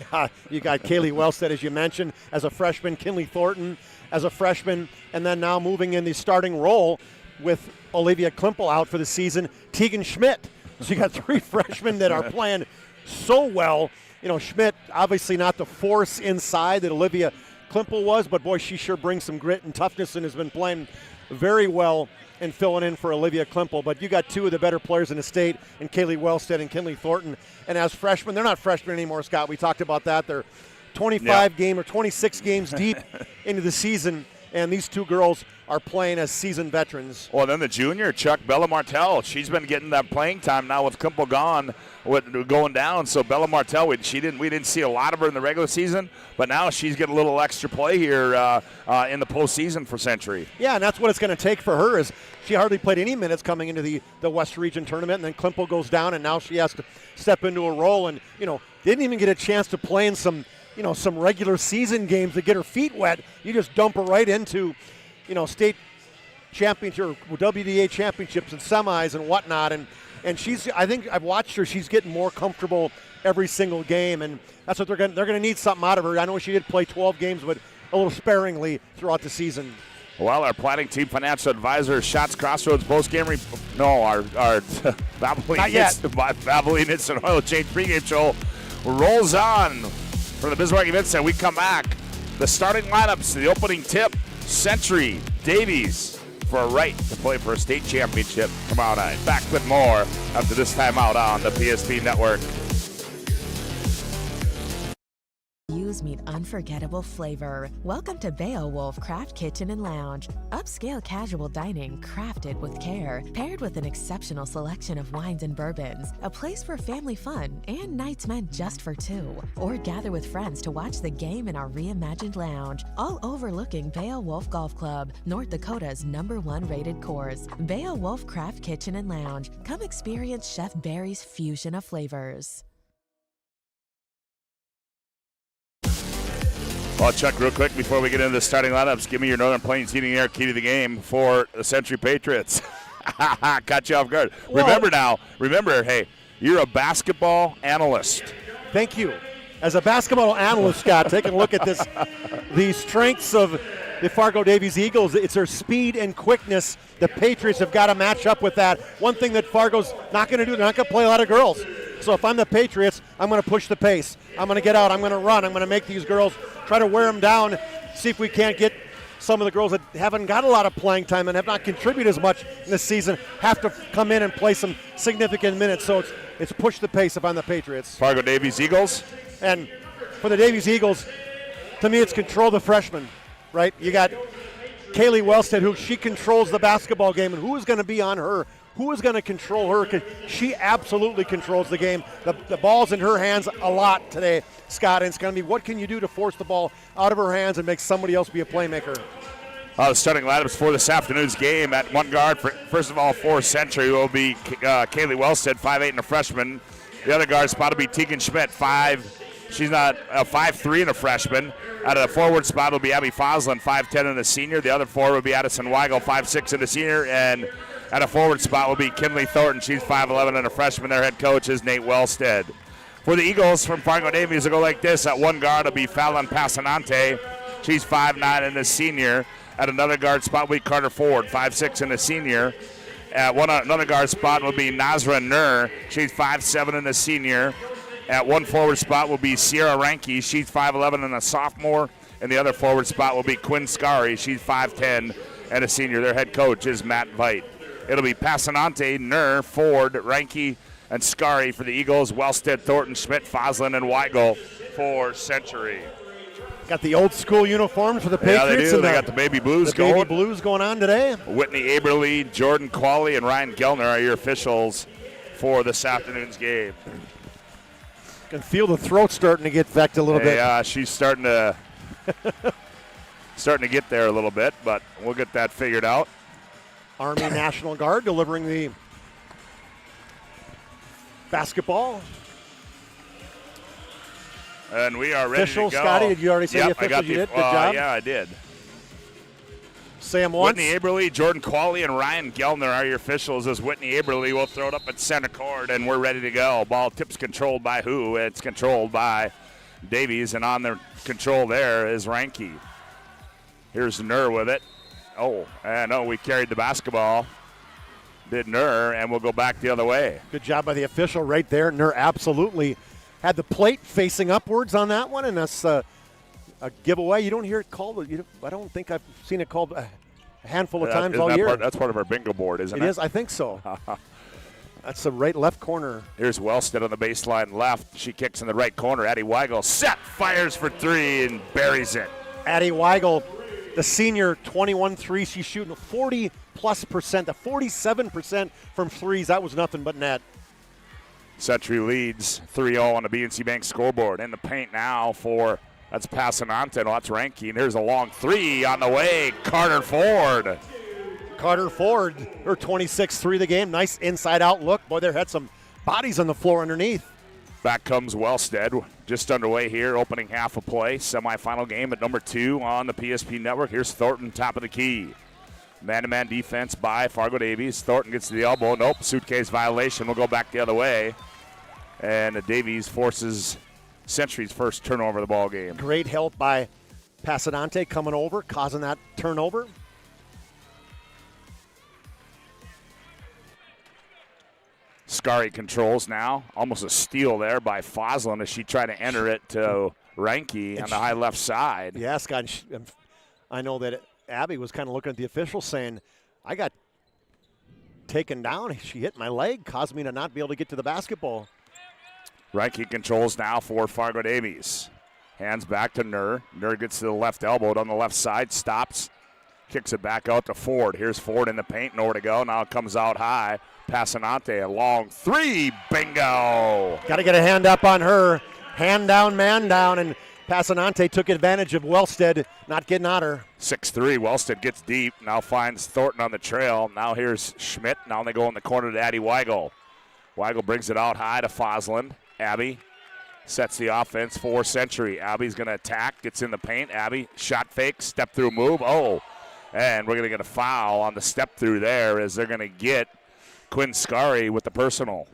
You got Kaylee Wellstead, as you mentioned, as a freshman, Kinley Thornton as a freshman, and then now moving in the starting role with Olivia Klimpo out for the season, Tegan Schmidt. So you got 3 freshmen that are playing so well. Schmidt, obviously not the force inside that Olivia Klimpo was, but boy, she sure brings some grit and toughness and has been playing very well and filling in for Olivia Klimpo. But you got 2 of the better players in the state, and Kaylee Wellstead and Kinley Thornton. And as freshmen, they're not freshmen anymore, Scott. We talked about that. They're 26 games deep into the season, and these 2 girls are playing as seasoned veterans. Well, then the junior, Chuck, Bella Martell, she's been getting that playing time now with Klimpo gone, going down. So Bella Martell, we didn't see a lot of her in the regular season, but now she's getting a little extra play here in the postseason for Century. Yeah, and that's what it's going to take for her, is she hardly played any minutes coming into the West Region tournament, and then Klimpo goes down, and now she has to step into a role, and, didn't even get a chance to play in some regular season games to get her feet wet. You just dump her right into state championship or WDA championships and semis and whatnot. And she's, I think I've watched her, she's getting more comfortable every single game. And that's what they're going to need something out of her. I know she did play 12 games, but a little sparingly throughout the season. Well, our planning team financial advisor, Shots Crossroads post-game our Valvoline Instant Oil Change pregame show rolls on from the Bismarck Event Center. We come back. The starting lineups, the opening tip, Century, Davies for a right to play for a state championship tomorrow night. Back with more after this timeout on the PSP Network. Meet unforgettable flavor. Welcome to Beowulf Craft Kitchen and Lounge. Upscale casual dining crafted with care, paired with an exceptional selection of wines and bourbons. A place for family fun and nights meant just for 2. Or gather with friends to watch the game in our reimagined lounge, all overlooking Beowulf Golf Club, North Dakota's #1 rated course. Beowulf Craft Kitchen and Lounge. Come experience Chef Barry's fusion of flavors. Well, Chuck, real quick before we get into the starting lineups, give me your Northern Plains Heating Air key to the game for the Century Patriots. Caught you off guard. Well, remember, hey, you're a basketball analyst. Thank you. As a basketball analyst, Scott, taking a look at this, the strengths of the Fargo-Davies Eagles, it's their speed and quickness. The Patriots have got to match up with that. One thing that Fargo's not going to do, they're not going to play a lot of girls. So if I'm the Patriots, I'm going to push the pace. I'm going to get out. I'm going to run. I'm going to make these girls try to wear them down, see if we can't get some of the girls that haven't got a lot of playing time and have not contributed as much in this season have to come in and play some significant minutes. So it's push the pace if I'm the Patriots. Fargo-Davies Eagles. And for the Davies Eagles, to me, it's control the freshmen, right? You got Kaylee Wellstead, who she controls the basketball game, and who is going to be on her? Who is going to control her? Because she absolutely controls the game. The ball's in her hands a lot today, Scott, and it's going to be what can you do to force the ball out of her hands and make somebody else be a playmaker. The starting lineups for this afternoon's game at one guard, first of all, for Century will be Kaylee Wellstead, 5'8", and a freshman. The other guard spot will be Tegan Schmidt, 5'3", and a freshman. Out of the forward spot will be Abby Foslin, 5'10", and a senior. The other forward will be Addison Weigel, 5'6", and a senior. And at a forward spot will be Kinley Thornton. She's 5'11", and a freshman. Their head coach is Nate Wellstead. For the Eagles from Fargo-Davies, it'll go like this. At one guard will be Fallon Passanante. She's 5'9", and a senior. At another guard spot will be Carter Ford, 5'6", and a senior. At another guard spot will be Nazra Nur. She's 5'7", and a senior. At one forward spot will be Sierra Ranke. She's 5'11" and a sophomore. And the other forward spot will be Quinn Scari. She's 5'10" and a senior. Their head coach is Matt Veit. It'll be Passanante, Nur, Ford, Ranke, and Scari for the Eagles. Wellstead, Thornton, Schmidt, Foslin, and Weigel for Century. Got the old school uniforms for the Patriots. Yeah, they do. And They got the baby blues going. Baby blues going on today. Whitney Aberly, Jordan Qualley, and Ryan Gellner are your officials for this afternoon's game. Can feel the throat starting to get vexed a little bit. Yeah, she's starting to get there a little bit, but we'll get that figured out. Army National Guard delivering the basketball. And we are ready officials, to go. Scotty, did you already say the officials? You did? Good job. Yeah, I did. Say them once. Whitney Aberly, Jordan Qualley, and Ryan Gellner are your officials as Whitney Aberly will throw it up at center court, and we're ready to go. Ball tips controlled by who? It's controlled by Davies, and on the control there is Ranke. Here's Nur with it. Oh, and we carried the basketball. Did Nur, and we'll go back the other way. Good job by the official right there. Nur absolutely had the plate facing upwards on that one, and that's a giveaway. You don't hear it called. I don't think I've seen it called a handful of times all year. That's part of our bingo board, isn't it? It is. I think so. That's the right left corner. Here's Wellstead on the baseline left. She kicks in the right corner. Addie Weigel set, fires for three, and buries it. Addie Weigel, the senior, 21 threes. She's shooting 40+%, 47% from threes. That was nothing but net. Century leads 3-0 on the BNC Bank scoreboard. In the paint now that's Passanante. That's Ranke. And here's a long three on the way. Carter Ford, her 26-3 the game. Nice inside-out look. Boy, there had some bodies on the floor underneath. Back comes Wellstead. Just underway here, opening half of play. Semifinal game at number 2 on the PSP network. Here's Thornton, top of the key. Man-to-man defense by Fargo Davies. Thornton gets to the elbow. Nope, suitcase violation. We'll go back the other way. And Davies forces Century's first turnover of the ball game. Great help by Passanante coming over, causing that turnover. Scari controls now. Almost a steal there by Foslin as she tried to enter it to Ranke on the high left side. Yeah, Scott, I know that Abby was kind of looking at the officials saying, I got taken down. She hit my leg, caused me to not be able to get to the basketball. Ranke controls now for Fargo Davies. Hands back to Nur. Nur gets to the left elbow on the left side, stops, kicks it back out to Ford. Here's Ford in the paint, nowhere to go. Now it comes out high. Passanante, a long three, bingo. Got to get a hand up on her. Hand down, man down, and Passanante took advantage of Wellstead not getting on her. 6'3", Wellstead gets deep, now finds Thornton on the trail. Now here's Schmidt. Now they go in the corner to Addie Weigel. Weigel brings it out high to Foslin. Abby sets the offense for Century. Abby's going to attack, gets in the paint. Abby, shot fake, step through move. And we're going to get a foul on the step through there as they're going to get Quinn Scari with the personal.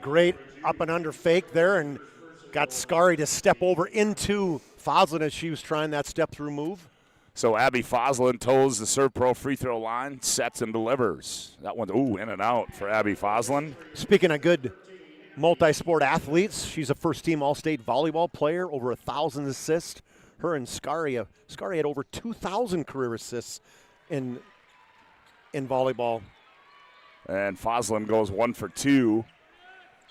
Great up and under fake there, and got Scari to step over into Foslin as she was trying that step through move. So Abby Foslin toes the Serve Pro free throw line, sets and delivers. That one's, in and out for Abby Foslin. Speaking of good multi-sport athletes, she's a first-team All-State volleyball player, over 1,000 assists. Her and Scari had over 2,000 career assists in volleyball. And Foslin goes 1 for 2.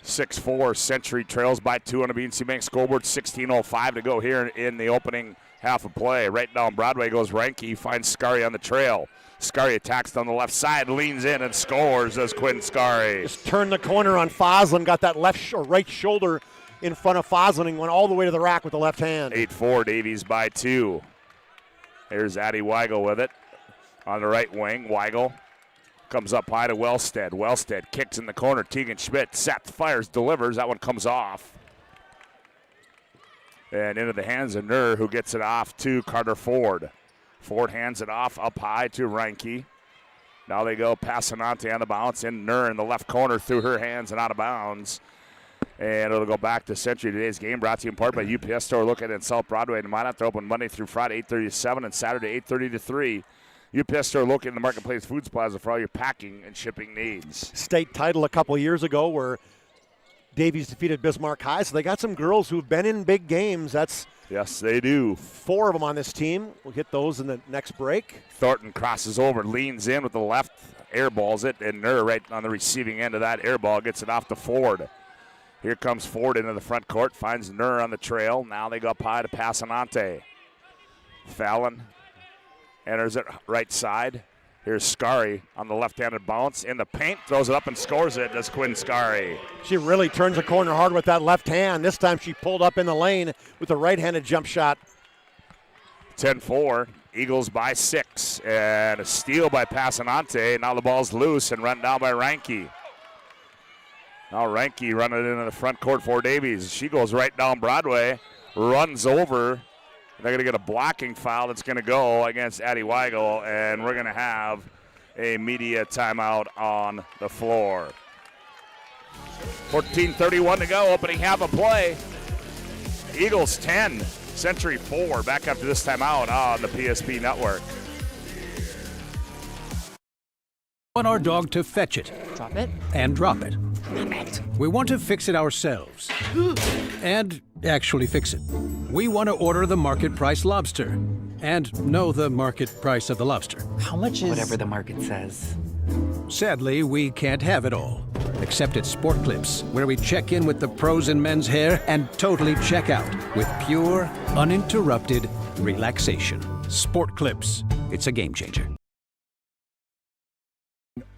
6-4, Century trails by 2 on the BNC Bank scoreboard. 16:05 to go here in the opening half of play. Right down Broadway goes Ranke, finds Scari on the trail. Scari attacks on the left side, leans in and scores as Quinn Scari. Just turned the corner on Foslin, got that right shoulder in front of Foslin and went all the way to the rack with the left hand. 8-4, Davies by 2. Here's Addie Weigel with it on the right wing. Weigel comes up high to Wellstead. Wellstead kicks in the corner. Tegan Schmidt sets, fires, delivers. That one comes off. And into the hands of Nur, who gets it off to Carter Ford. Ford hands it off up high to Ranke. Now they go Passanante on the bounce, and Nur in the left corner through her hands and out of bounds. And it'll go back to Century. Today's game brought to you in part by UPS Store located in South Broadway and Minot. They're open Monday through Friday, 8:30 to 7, and Saturday, 8:30 to 3. UPS Store located in the Marketplace Foods Plaza for all your packing and shipping needs. State title a couple years ago where Davies defeated Bismarck High, so they got some girls who've been in big games. That's Yes, they do. 4 of them on this team. We'll get those in the next break. Thornton crosses over, leans in with the left, airballs it, and Nur right on the receiving end of that airball gets it off to Ford. Here comes Ford into the front court, finds Nur on the trail. Now they go up high to Passanante. Fallon enters it right side. Here's Scary on the left-handed bounce. In the paint, throws it up and scores it. Does Quinn Scary. She really turns the corner hard with that left hand. This time she pulled up in the lane with a right-handed jump shot. 10-4, Eagles by 6. And a steal by Passanante. Now the ball's loose and run down by Reinke. Now Reinke running it into the front court for Davies. She goes right down Broadway, runs over. They're going to get a blocking foul that's going to go against Addie Weigel, and we're going to have a media timeout on the floor. 14:31 to go, opening half of play. Eagles 10, Century 4. Back after this timeout on the PSP Network. Want our dog to fetch it. Drop it. And drop it. Drop it. We want to fix it ourselves. And actually fix it. We want to order the market price lobster. And know the market price of the lobster. How much is... Whatever the market says. Sadly, we can't have it all. Except at Sport Clips, where we check in with the pros in men's hair and totally check out with pure, uninterrupted relaxation. Sport Clips. It's a game changer.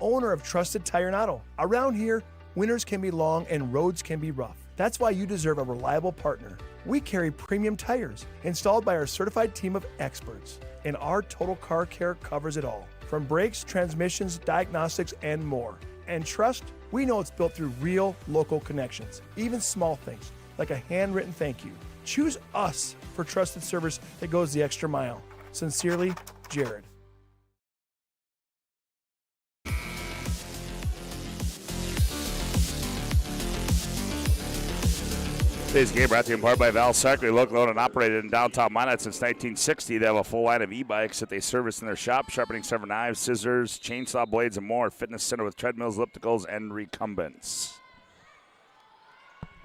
Owner of Trusted Tire and Auto. Around here, winters can be long and roads can be rough. That's why you deserve a reliable partner. We carry premium tires installed by our certified team of experts, and our total car care covers it all, from brakes, transmissions, diagnostics, and more. And trust, we know it's built through real local connections, even small things like a handwritten thank you. Choose us for trusted service that goes the extra mile. Sincerely, Jared. Today's game brought to you in part by Val Cycling, locally owned and operated in downtown Minot since 1960. They have a full line of e-bikes that they service in their shop, sharpening several knives, scissors, chainsaw blades, and more. Fitness center with treadmills, ellipticals, and recumbents.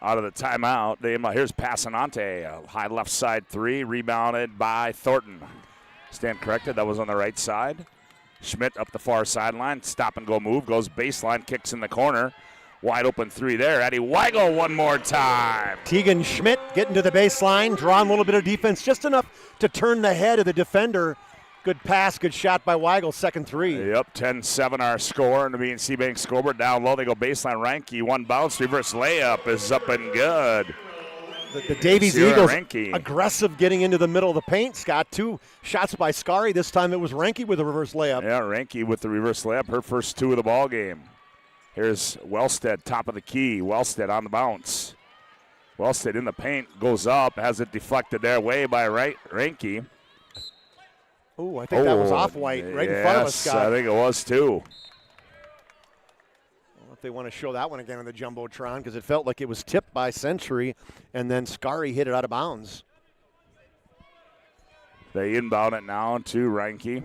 Out of the timeout, here's Passanante, a high left side three, rebounded by Thornton. Stand corrected, that was on the right side. Schmidt up the far sideline, stop and go move, goes baseline, kicks in the corner. Wide open three there. Addie Weigel one more time. Tegan Schmidt getting to the baseline, drawing a little bit of defense, just enough to turn the head of the defender. Good pass, good shot by Weigel, second three. Yep, 10-7 our score in the B&C Bank scoreboard. Down low, they go baseline. Reinke, one bounce, reverse layup is up and good. The Davies Eagles Reinke. aggressive getting into the middle of the paint. Scott, 2 shots by Scary. This time it was Reinke with a reverse layup. Yeah, Reinke with the reverse layup, her first 2 of the ball game. Here's Wellstead, top of the key. Wellstead on the bounce. Wellstead in the paint, goes up, has it deflected their way by Reinke. Oh, I think that was off-white right in front of us, Scott. I think it was too. Well, if they want to show that one again on the Jumbotron, because it felt like it was tipped by Century, and then Scary hit it out of bounds. They inbound it now to Reinke.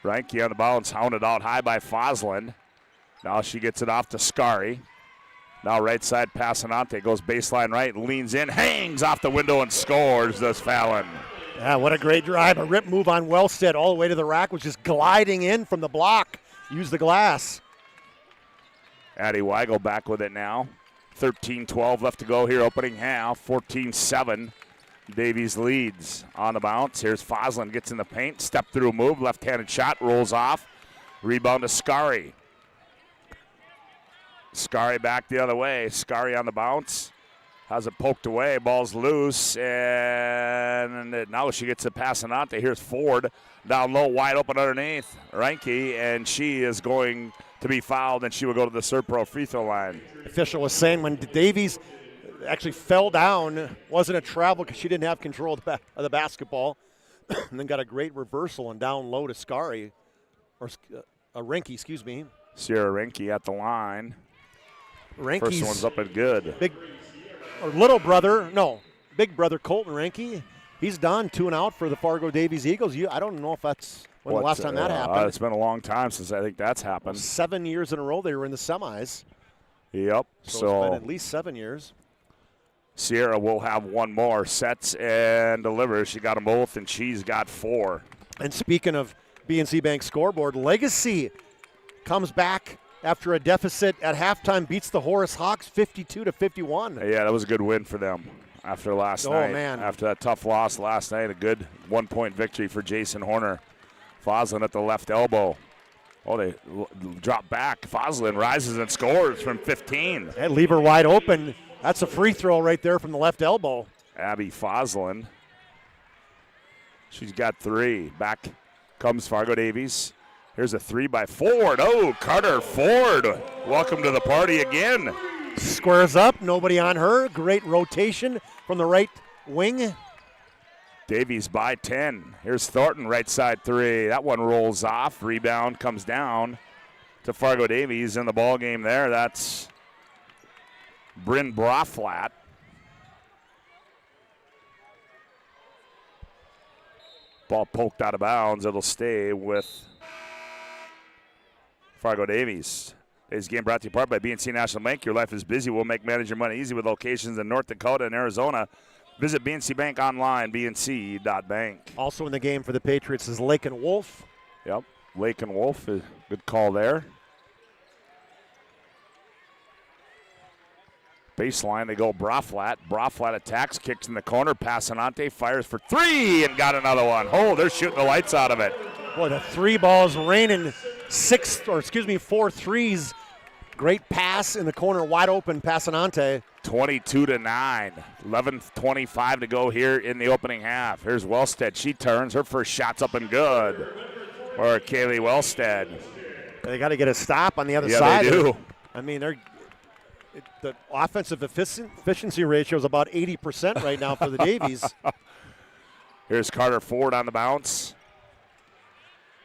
Reinke on the bounce, hounded out high by Fosland. Now she gets it off to Scary. Now right side Passanante goes baseline right, leans in, hangs off the window and scores, does Fallon. Yeah, what a great drive. A rip move on Wellstead all the way to the rack, was just gliding in from the block. Use the glass. Addie Weigel back with it now. 13-12 left to go here, opening half. 14-7. Davies leads on the bounce. Here's Fosland, gets in the paint, step through move, left-handed shot, rolls off. Rebound to Scary. Scary back the other way. Scary on the bounce. Has it poked away. Ball's loose. And now she gets a Passanante. Here's Ford down low, wide open underneath Reinke. And she is going to be fouled, and she will go to the Serpro free throw line. Official was saying when Davies actually fell down, wasn't a travel because she didn't have control of the basketball. And then got a great reversal and down low to Scary. Or Reinke, excuse me. Sierra Reinke at the line. Reinke's first one's up and good. Big brother Colton Reinke. he's done 2 and out for the Fargo Davies Eagles. I don't know if that's when the last time that happened. It's been a long time since I think that's happened. 7 years in a row they were in the semis. Yep. So it's been at least 7 years. Sierra will have one more. Sets and delivers. She got them both, and she's got 4. And speaking of BNC Bank scoreboard, Legacy comes back after a deficit at halftime, beats the Horace Hawks 52-51. Yeah, that was a good win for them after last night. Oh, man. After that tough loss last night, a good 1-point victory for Jason Horner. Foslin at the left elbow. Oh, they drop back. Foslin rises and scores from 15. Hey, leave her wide open. That's a free throw right there from the left elbow. Abby Foslin. She's got 3. Back comes Fargo Davies. Here's a 3 by Ford. Oh, Carter Ford. Welcome to the party again. Squares up. Nobody on her. Great rotation from the right wing. Davies by 10. Here's Thornton, right side 3. That one rolls off. Rebound comes down to Fargo Davies in the ball game there. That's Bryn Braflat. Ball poked out of bounds. It'll stay with Fargo Davies. Today's game brought to you in part by BNC National Bank. Your life is busy. We'll make managing money easy with locations in North Dakota and Arizona. Visit BNC Bank online, bnc.bank. Also in the game for the Patriots is Lake and Wolf. Yep, Lake and Wolf. Good call there. Baseline, they go Braflat. Braflat attacks, kicks in the corner. Passanante fires for 3 and got another one. Oh, they're shooting the lights out of it. Boy, the 3 balls raining 4 threes. Great pass in the corner, wide open, Passanante. 22-9. 11:25 to go here in the opening half. Here's Wellstead. She turns. Her first shot's up and good. Or Kaylee Wellstead. They got to get a stop on the other side. Yeah, they do. I mean, the offensive efficiency ratio is about 80% right now for the Davies. Here's Carter Ford on the bounce.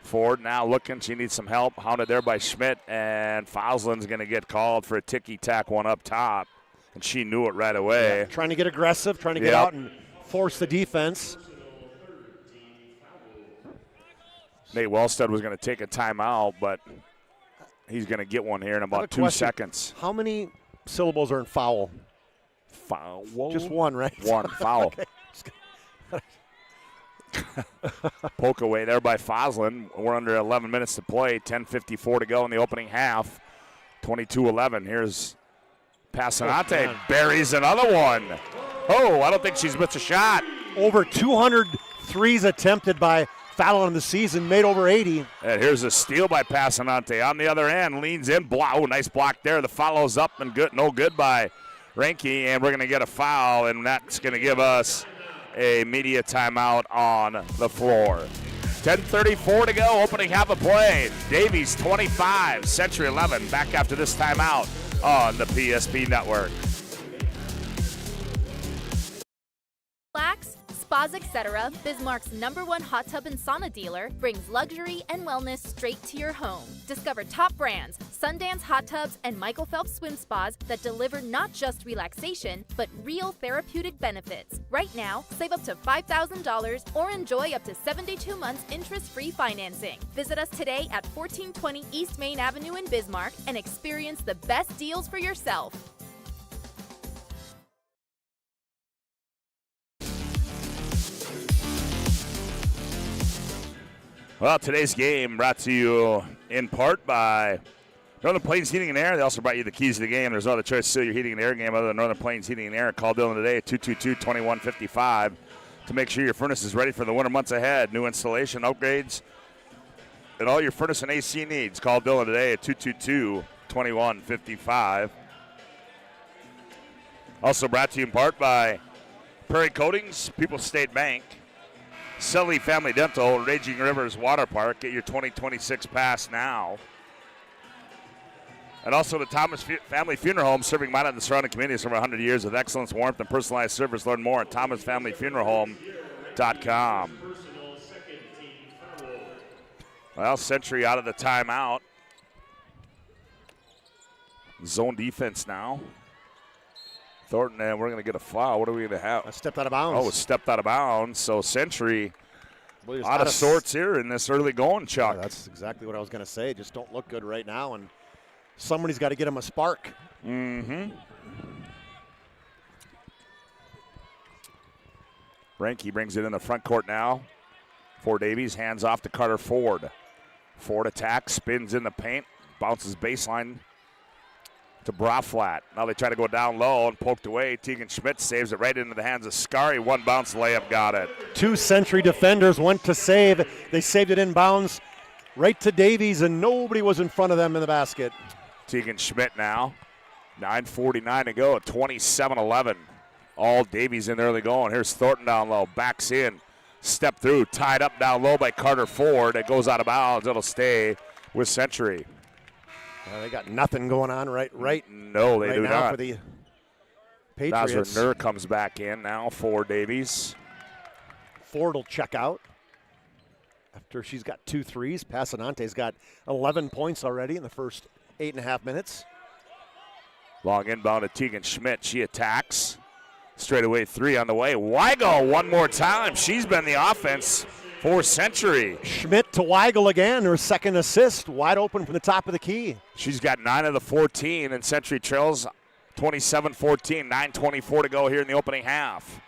Ford now looking. She needs some help. Hounded there by Schmidt. And Foslin's going to get called for a ticky-tack one up top. And she knew it right away. Yeah, trying to get aggressive, trying to get out and force the defense. Nate Wellstead was going to take a timeout, but he's going to get one here in about 2 seconds. How many syllables are in foul? Foul? Just one, right? One, foul. Poke away there by Foslin. We're under 11 minutes to play. 10:54 to go in the opening half. 22-11. Here's Passanante. Buries another one. Oh, I don't think she's missed a shot. Over 200 threes attempted by Fallon in the season, made over 80. And here's a steal by Passanante. On the other end, leans in. Oh, nice block there. The follows up and good. No good by Reinke. And we're going to get a foul, and that's going to give us a media timeout on the floor. 10:34 to go, opening half of play. Davies 25, Century 11. Back after this timeout on the PSP Network. Relax, spas, etc. Bismarck's #1 hot tub and sauna dealer brings luxury and wellness straight to your home. Discover top brands, Sundance Hot Tubs and Michael Phelps Swim Spas that deliver not just relaxation, but real therapeutic benefits. Right now, save up to $5,000 or enjoy up to 72 months interest-free financing. Visit us today at 1420 East Main Avenue in Bismarck and experience the best deals for yourself. Well, today's game brought to you in part by Northern Plains Heating and Air. They also brought you the keys to the game. There's no other choice to seal your heating and air game other than Northern Plains Heating and Air. Call Dylan today at 222-2155 to make sure your furnace is ready for the winter months ahead. New installation, upgrades, and all your furnace and AC needs. Call Dylan today at 222-2155. Also brought to you in part by Prairie Coatings, People's State Bank, Sully Family Dental, Raging Rivers Water Park. Get your 2026 pass now. And also the Thomas Family Funeral Home, serving Minot and the surrounding communities for over 100 years with excellence, warmth, and personalized service. Learn more at thomasfamilyfuneralhome.com. Well, Century out of the timeout. Zone defense now. Thornton, and we're going to get a foul. What are we going to have? A stepped out of bounds. Oh, it stepped out of bounds. So Century Well, out of sorts here in this early going, Chuck. Yeah, that's exactly what I was going to say. Just don't look good right now, and somebody's got to get him a spark. Mm-hmm. Ranke brings it in the front court now for Davies. Hands off to Carter Ford. Ford attacks, spins in the paint, bounces baseline to Braflat. Now they try to go down low and poked away. Tegan Schmidt saves it right into the hands of Scary. One bounce layup, got it. 2 Century defenders went to save. They saved it in bounds right to Davies, and nobody was in front of them in the basket. Tegan Schmidt now. 9:49 to go at 27-11. All Davies in early going. Here's Thornton down low. Backs in. Step through. Tied up down low by Carter Ford. It goes out of bounds. It'll stay with Century. They got nothing going on right No, they right do now not. For the Patriots. That's where Nur comes back in now for Davies. Ford will check out after she's got 2 threes. Passanante's got 11 points already in the first 8.5 minutes. Long inbound to Tegan Schmidt. She attacks. Straightaway 3 on the way. Weigel one more time. She's been the offense for Century. Schmidt to Weigel again, her second assist, wide open from the top of the key. She's got 9 of the 14, and Century trails 27-14. 9:24 to go here in the opening half.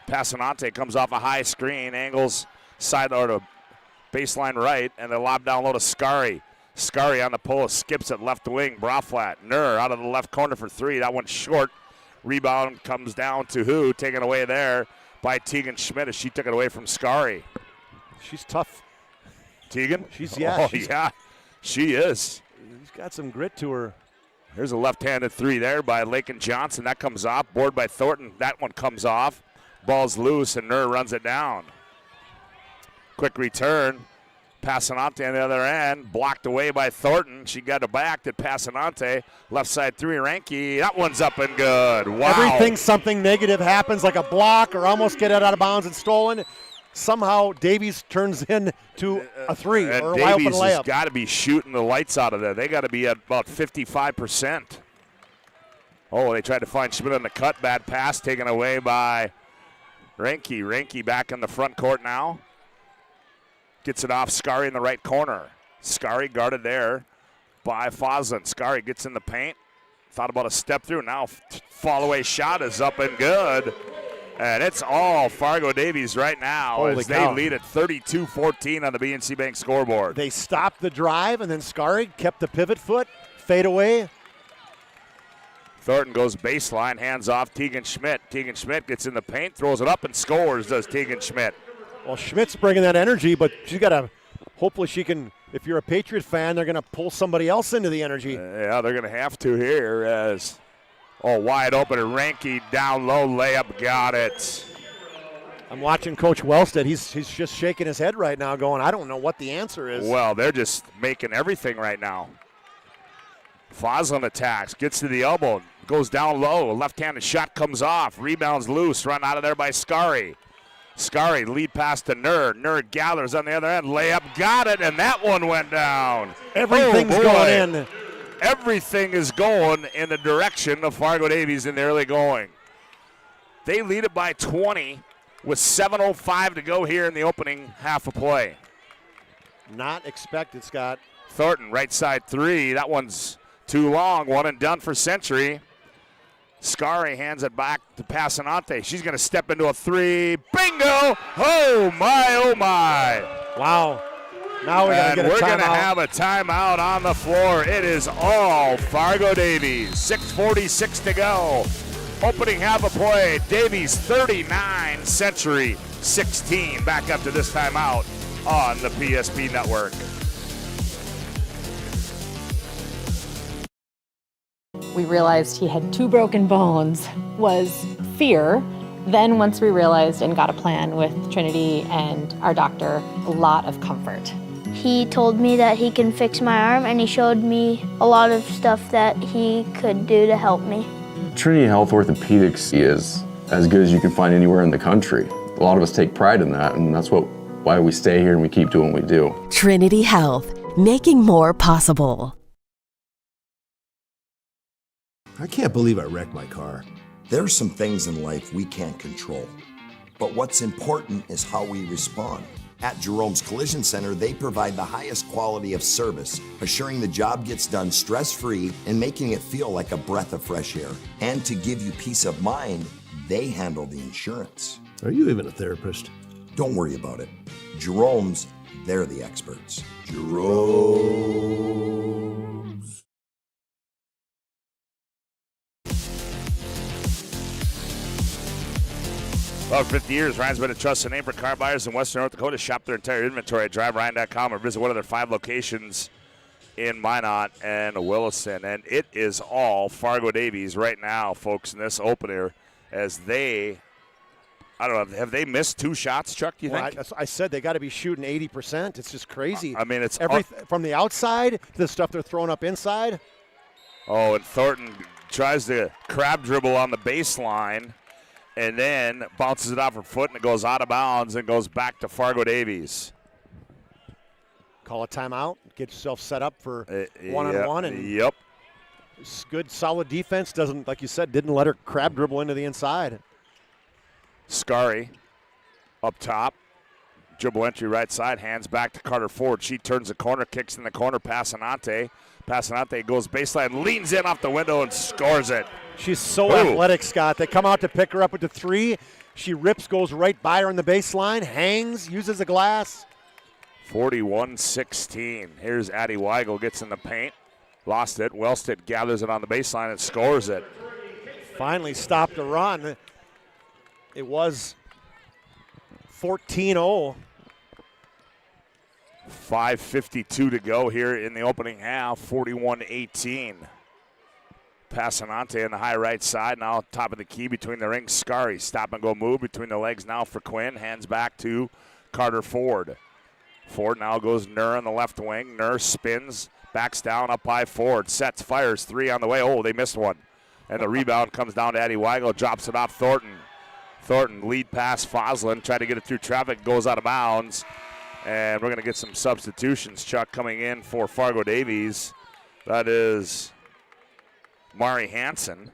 Passanante comes off a high screen, angles side or to baseline right, and the lob down low to Scary. Scary on the post, skips it left wing. Braflat, Nur out of the left corner for 3. That one's short. Rebound comes down to who? Taken away there by Tegan Schmidt as she took it away from Scary. She's tough. Tegan? Yeah, she is. She's got some grit to her. Here's a left-handed 3 there by Lakin Johnson. That comes off. Board by Thornton. That one comes off. Ball's loose, and Nur runs it down. Quick return. Passanante on the other end. Blocked away by Thornton. She got it back to Passanante. Left side 3, Ranke. That one's up and good. Wow. Everything something negative happens, like a block or almost get it out of bounds and stolen. Somehow Davies turns into a 3 and or a wide open Davies layup. has got to be shooting the lights out of there. They got to be at about 55%. Oh, they tried to find Schmidt on the cut. Bad pass taken away by Ranke. Ranke back in the front court now. Gets it off Scary in the right corner. Scary guarded there by Foslin. Scary gets in the paint. Thought about a step through. Now fall away shot is up and good. And it's all Fargo Davies right now. Holy as cow. they lead at 32-14 on the BNC Bank scoreboard. They stopped the drive, and then Scary kept the pivot foot, fade away. Thornton goes baseline, hands off Tegan Schmidt. Tegan Schmidt gets in the paint, throws it up, and scores, does Tegan Schmidt. Well, Schmidt's bringing that energy, but she's got to, hopefully she can, if you're a Patriot fan, they're going to pull somebody else into the energy. Yeah, they're going to have to here as, wide open, and Ranke down low, layup, got it. I'm watching Coach Wellstead. He's just shaking his head right now going, I don't know what the answer is. Well, they're just making everything right now. Foslin attacks, gets to the elbow, goes down low, left-handed shot comes off, rebounds loose, run out of there by Scary. Scary lead pass to Nur. Nur gathers on the other end. Layup got it, and that one went down. Everything's going in. Everything is going in the direction of Fargo Davies in the early going. They lead it by 20 with 7:05 to go here in the opening half of play. Not expected, Scott. Thornton, right side 3. That one's too long. One and done for Century. Scary hands it back to Passanante. She's going to step into a 3. Bingo! Oh, my, oh, my. Wow. Now we're going to get a timeout. We're going to have a timeout on the floor. It is all Fargo Davies. 6:46 to go. Opening half of play. Davies 39, Century 16. Back up to this timeout on the PSP Network. We realized he had 2 broken bones was fear. Then once we realized and got a plan with Trinity and our doctor, a lot of comfort. He told me that he can fix my arm, and he showed me a lot of stuff that he could do to help me. Trinity Health Orthopedics is as good as you can find anywhere in the country. A lot of us take pride in that, and that's why we stay here and we keep doing what we do. Trinity Health, making more possible. I can't believe I wrecked my car. There are some things in life we can't control, but what's important is how we respond. At Jerome's Collision Center, they provide the highest quality of service, assuring the job gets done stress-free and making it feel like a breath of fresh air. And to give you peace of mind, they handle the insurance. Are you even a therapist? Don't worry about it. Jerome's, they're the experts. Jerome's. About 50 years, Ryan's been a trusted name for car buyers in Western North Dakota. Shop their entire inventory at driveryan.com or visit one of their 5 locations in Minot and Williston. And it is all Fargo Davies right now, folks, in this opener as they, I don't know, have they missed 2 shots, Chuck, do you think? I said they got to be shooting 80%. It's just crazy. I mean, it's from the outside to the stuff they're throwing up inside. Oh, and Thornton tries to crab dribble on the baseline and then bounces it off her foot, and it goes out of bounds and goes back to Fargo Davies. Call a timeout. Get yourself set up for one-on-one. And yep. Good, solid defense. Doesn't, like you said, didn't let her crab dribble into the inside. Scary up top. Dribble entry right side. Hands back to Carter Ford. She turns the corner, kicks in the corner. Passanante goes baseline, leans in off the window and scores it. She's so athletic, Scott. They come out to pick her up with the 3. She rips, goes right by her on the baseline, hangs, uses the glass. 41-16. Here's Addie Weigel, gets in the paint. Lost it. Wellstead gathers it on the baseline and scores it. Finally stopped a run. It was 14-0. 5:52 to go here in the opening half. 41-18. Passanante on the high right side. Now top of the key between the rings. Scary. Stop and go move between the legs now for Quinn. Hands back to Carter Ford. Ford now goes Nur on the left wing. Nur spins. Backs down up high. Ford sets, fires. 3 on the way. Oh, they missed one. And the rebound comes down to Addie Weigel. Drops it off Thornton. Thornton lead pass Foslin. Tried to get it through traffic. Goes out of bounds. And we're going to get some substitutions. Chuck coming in for Fargo Davies. That is Mari Hansen.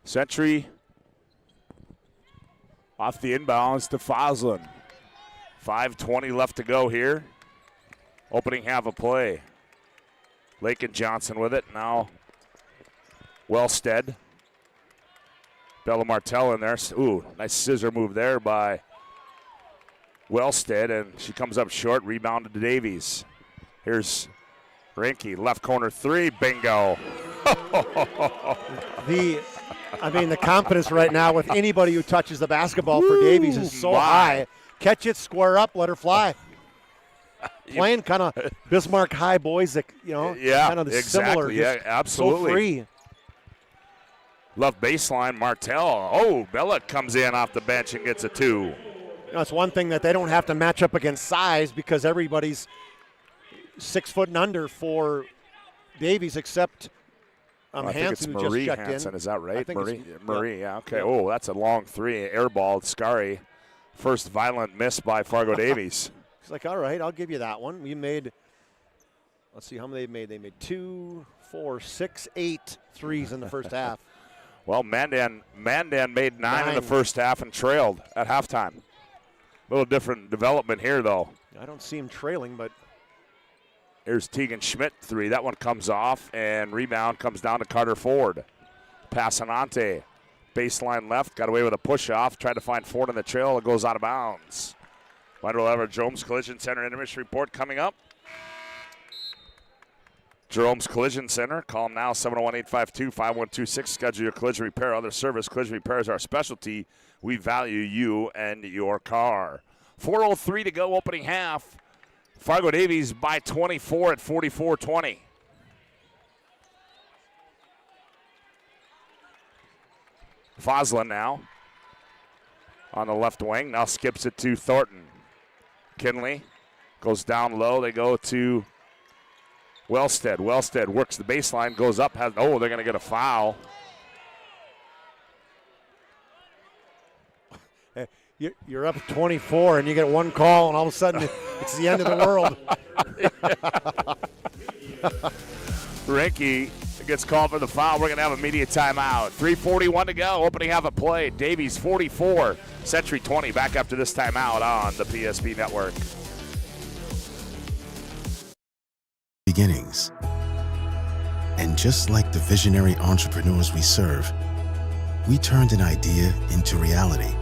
Century off the inbounds to Foslin. 5:20 left to go here. Opening half of play. Lakin Johnson with it. Now Wellstead. Bella Martell in there. Ooh, nice scissor move there by Wellstead, and she comes up short. Rebounded to Davies. Here's Rinke. Left corner 3. Bingo. The confidence right now with anybody who touches the basketball for Davies is so high. Catch it, square up, let her fly. Playing kind of Bismarck High boys that, kind of the similar. Yeah, absolutely. So free. Left baseline, Martell. Oh, Bella comes in off the bench and gets a 2. It's one thing that they don't have to match up against size because everybody's 6 foot and under for Davies except Hansen, who just checked Hansen, in. is that right? I think Marie, yeah, okay. Oh, that's a long 3. Airball, Scary. First violent miss by Fargo Davies. He's like, all right, I'll give you that one. We made, let's see how many they made. They made 2, 4, 6, 8 threes in the first half. Well, Mandan made 9 in the first half and trailed at halftime. A little different development here, though. I don't see him trailing, but. Here's Tegan Schmidt 3. That one comes off, and rebound comes down to Carter Ford. Passanante, baseline left, got away with a push-off, tried to find Ford in the trail. It goes out of bounds. Michael Ever, Jerome's Collision Center intermission report coming up. Jerome's Collision Center. Call them now, 701-852-5126. Schedule your collision repair, other service. Collision repair is our specialty. We value you and your car. 4:03 to go, opening half. Fargo Davies by 24 at 44-20. Foslin now on the left wing. Now skips it to Thornton. Kinley goes down low. They go to Wellstead. Wellstead works the baseline, goes up. They're going to get a foul. You're up 24, and you get one call, and all of a sudden it's the end of the world. Rinky gets called for the foul. We're going to have a media timeout. 3:41 to go. Opening half of play. Davies 44, Century 20. Back after this timeout on the PSP Network. Beginnings. And just like the visionary entrepreneurs we serve, we turned an idea into reality.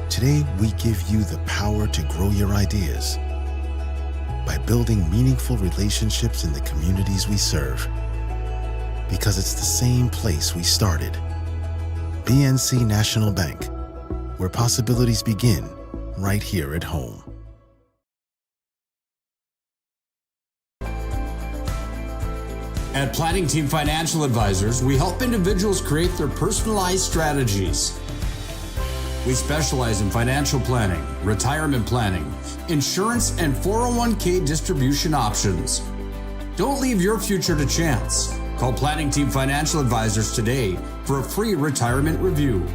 Today, we give you the power to grow your ideas by building meaningful relationships in the communities we serve. Because it's the same place we started. BNC National Bank, where possibilities begin right here at home. At Planning Team Financial Advisors, we help individuals create their personalized strategies. We specialize in financial planning, retirement planning, insurance, and 401k distribution options. Don't leave your future to chance. Call Planning Team Financial Advisors today for a free retirement review.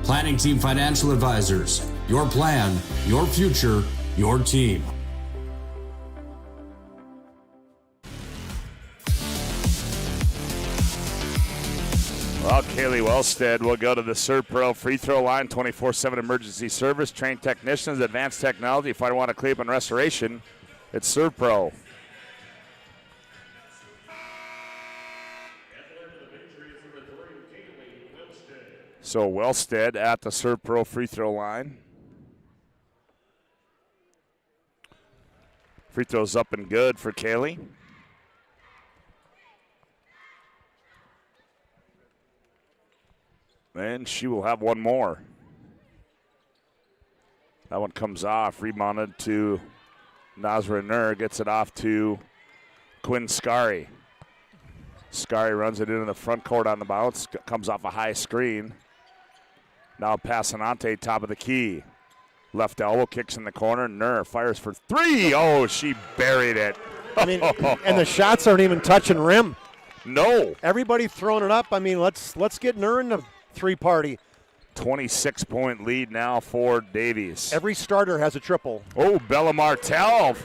Planning Team Financial Advisors, your plan, your future, your team. Well, Kaylee Wellstead will go to the ServPro free throw line, 24/7 emergency service, trained technicians, advanced technology, if I want to clean up and restoration, it's ServPro. So Wellstead at the ServPro free throw line. Free throws up and good for Kaylee. And she will have one more. That one comes off, rebounded to Nazra Nur, gets it off to Quinn Scary. Scary runs it into the front court on the bounce, comes off a high screen. Now Passanante, top of the key. Left elbow, kicks in the corner. Nur fires for three. Oh, she buried it. I mean, and the shots aren't even touching rim. No. Everybody throwing it up. I mean, let's get Nur in the three-party. 26-point lead now for Davies. Every starter has a triple. Oh, Bella Martell.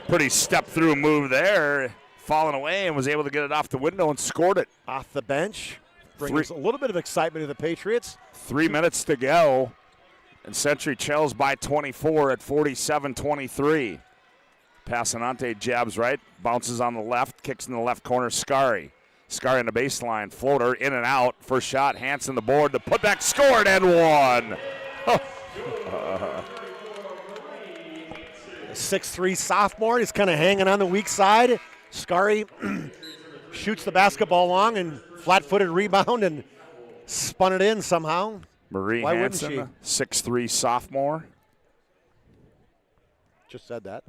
Pretty step-through move there. Falling away and was able to get it off the window and scored it. Off the bench. Brings a little bit of excitement to the Patriots. 3 minutes to go. And Century trails by 24 at 47-23. Passanante jabs right, bounces on the left, kicks in the left corner, Scary. Scary on the baseline, floater, in and out. First shot, Hansen the board, the putback scored and one. 6'3" sophomore, he's kind of hanging on the weak side. Scary shoots the basketball long and flat-footed rebound and spun it in somehow. Marie Why Hansen, 6'3" sophomore. Just said that.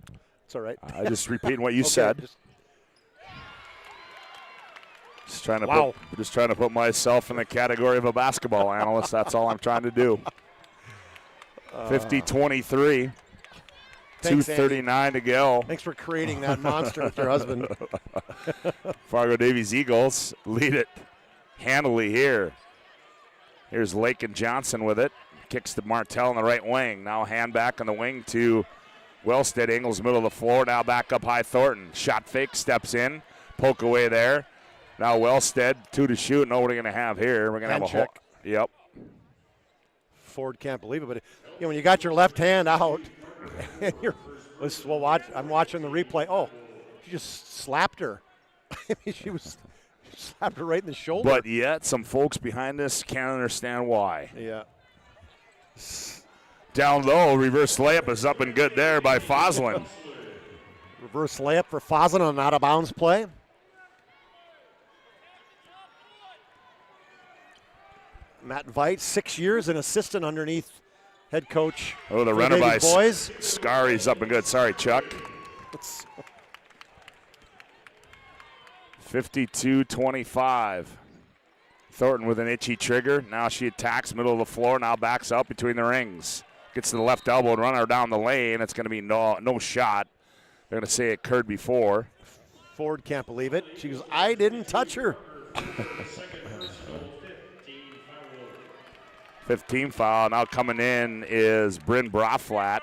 It's all right. I just repeating what you okay, said. Just trying to put myself in the category of a basketball analyst. That's all I'm trying to do. 50-23. 2:39 to go. Thanks for creating that monster with your husband. Fargo Davies Eagles lead it handily here. Here's Lake and Johnson with it. Kicks to Martell in the right wing. Now hand back on the wing to Wellstead. Ingles middle of the floor. Now back up high Thornton. Shot fake, steps in. Poke away there. Now Wellstead, 2 to shoot. No, what are we going to have here? We're going to have a hole. Yep. Ford can't believe it, but when you got your left hand out, and I'm watching the replay. Oh, she just slapped her. I mean, she slapped her right in the shoulder. But yet, some folks behind us can't understand why. Yeah. Down low, reverse layup is up and good there by Foslin. Reverse layup for Foslin on an out-of-bounds play. Matt Veit, 6 years, an assistant underneath head coach. Oh, the runner by boys. Scari's up and good. Sorry, Chuck. 52-25. Thornton with an itchy trigger. Now she attacks middle of the floor. Now backs up between the rings. Gets to the left elbow and runner down the lane. It's going to be no shot. They're going to say it occurred before. Ford can't believe it. She goes, I didn't touch her. 15 foul. Now coming in is Bryn Braflat.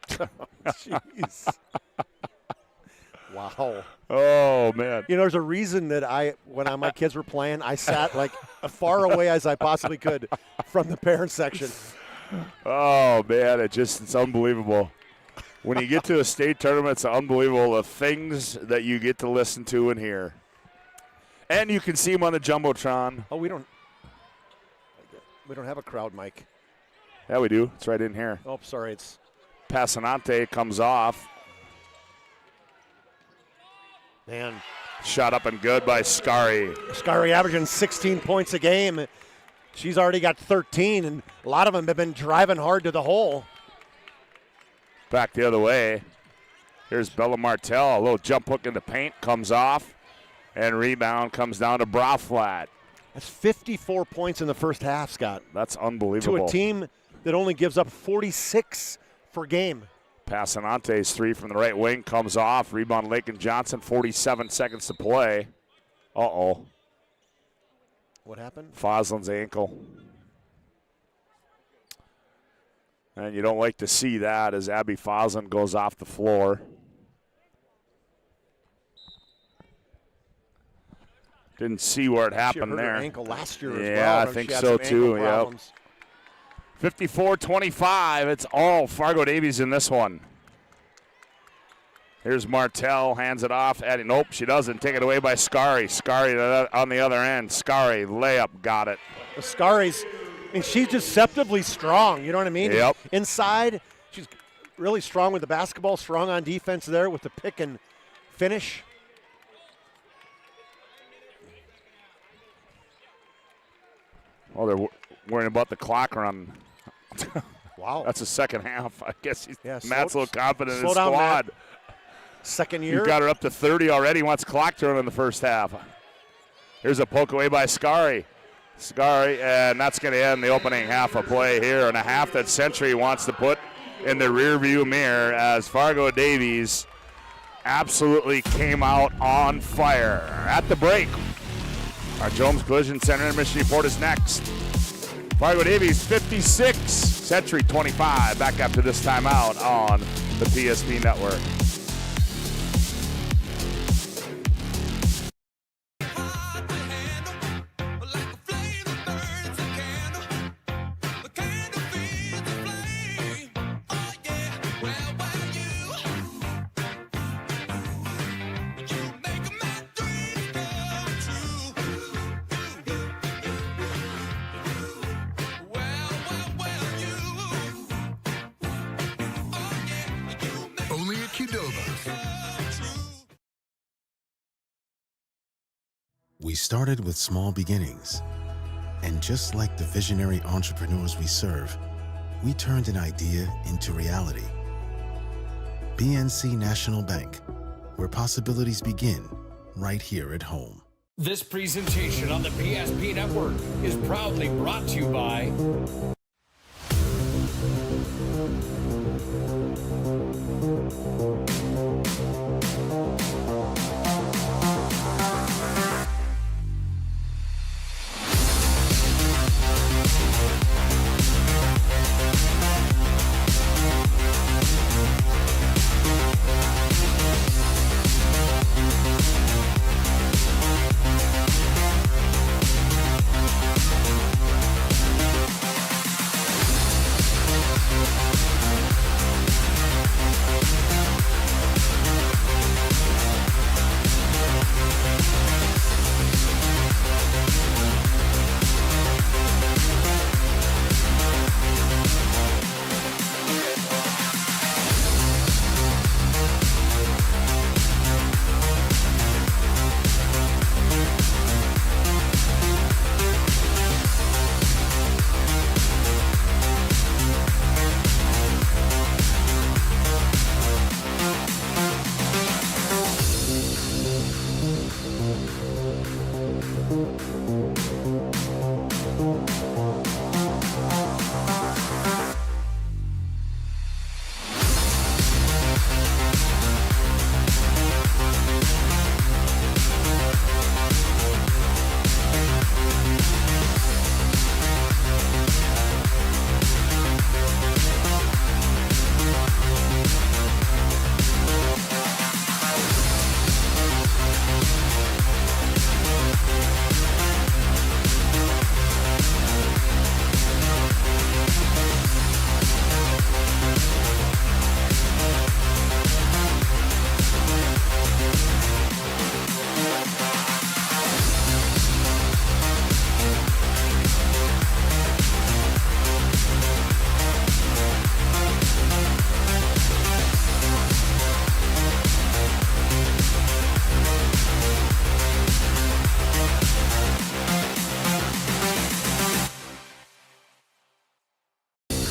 Jeez. Wow. Oh, man. You know, there's a reason that when my kids were playing, I sat like as far away as I possibly could from the parent section. Oh, man, it's unbelievable. When you get to a state tournament, it's unbelievable the things that you get to listen to and hear. And you can see them on the Jumbotron. Oh, we don't have a crowd mic. Yeah, we do. It's right in here. Oh, sorry. It's Passanante comes off. Man. Shot up and good by Scary. Scary averaging 16 points a game. She's already got 13, and a lot of them have been driving hard to the hole. Back the other way. Here's Bella Martell. A little jump hook in the paint. Comes off. And rebound comes down to Braflat. That's 54 points in the first half, Scott. That's unbelievable. To a team that only gives up 46 per game. Passanante's three from the right wing comes off. Rebound Lakin Johnson, 47 seconds to play. Uh-oh. What happened? Foslin's ankle. And you don't like to see that as Abby Foslin goes off the floor. Didn't see where it happened she hurt there. Her ankle last year as well. Yeah, I think so too. Yep. 54-25. It's all Fargo Davies in this one. Here's Martell, hands it off. Nope, she doesn't. Take it away by Scary. Scary on the other end. Scary, layup, got it. Scari's, and she's deceptively strong. You know what I mean? Yep. Inside, she's really strong with the basketball, strong on defense there with the pick and finish. Oh, they're worrying about the clock run. Wow. That's the second half. I guess Matt's a little confident in slow his down, squad. Matt. Second year. He got her up to 30 already. He wants clock to run in the first half. Here's a poke away by Scary. Scary, and that's going to end the opening half of play here, and a half that Century wants to put in the rearview mirror as Fargo Davies absolutely came out on fire. At the break, our Jones Collision Center Intermission Report is next. Fargo Davies 56, Century 25. Back after this timeout on the PSP Network. We started with small beginnings, and just like the visionary entrepreneurs we serve, we turned an idea into reality. BNC National Bank, where possibilities begin right here at home. This presentation on the PSP Network is proudly brought to you by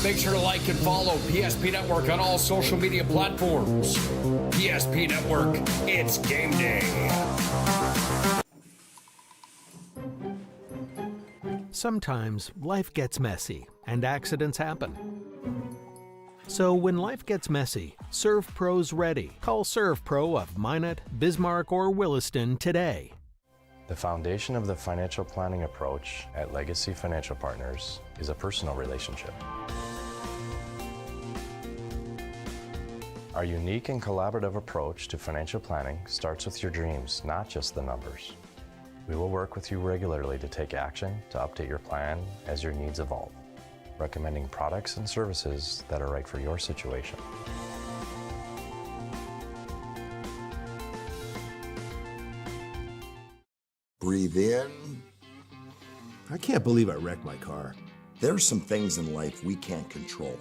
Make sure to like and follow PSP Network on all social media platforms. PSP Network, it's game day. Sometimes life gets messy and accidents happen. So when life gets messy, ServPro's ready. Call ServPro of Minot, Bismarck, or Williston today. The foundation of the financial planning approach at Legacy Financial Partners is a personal relationship. Our unique and collaborative approach to financial planning starts with your dreams, not just the numbers. We will work with you regularly to take action to update your plan as your needs evolve, recommending products and services that are right for your situation. Breathe in. I can't believe I wrecked my car. There's some things in life we can't control,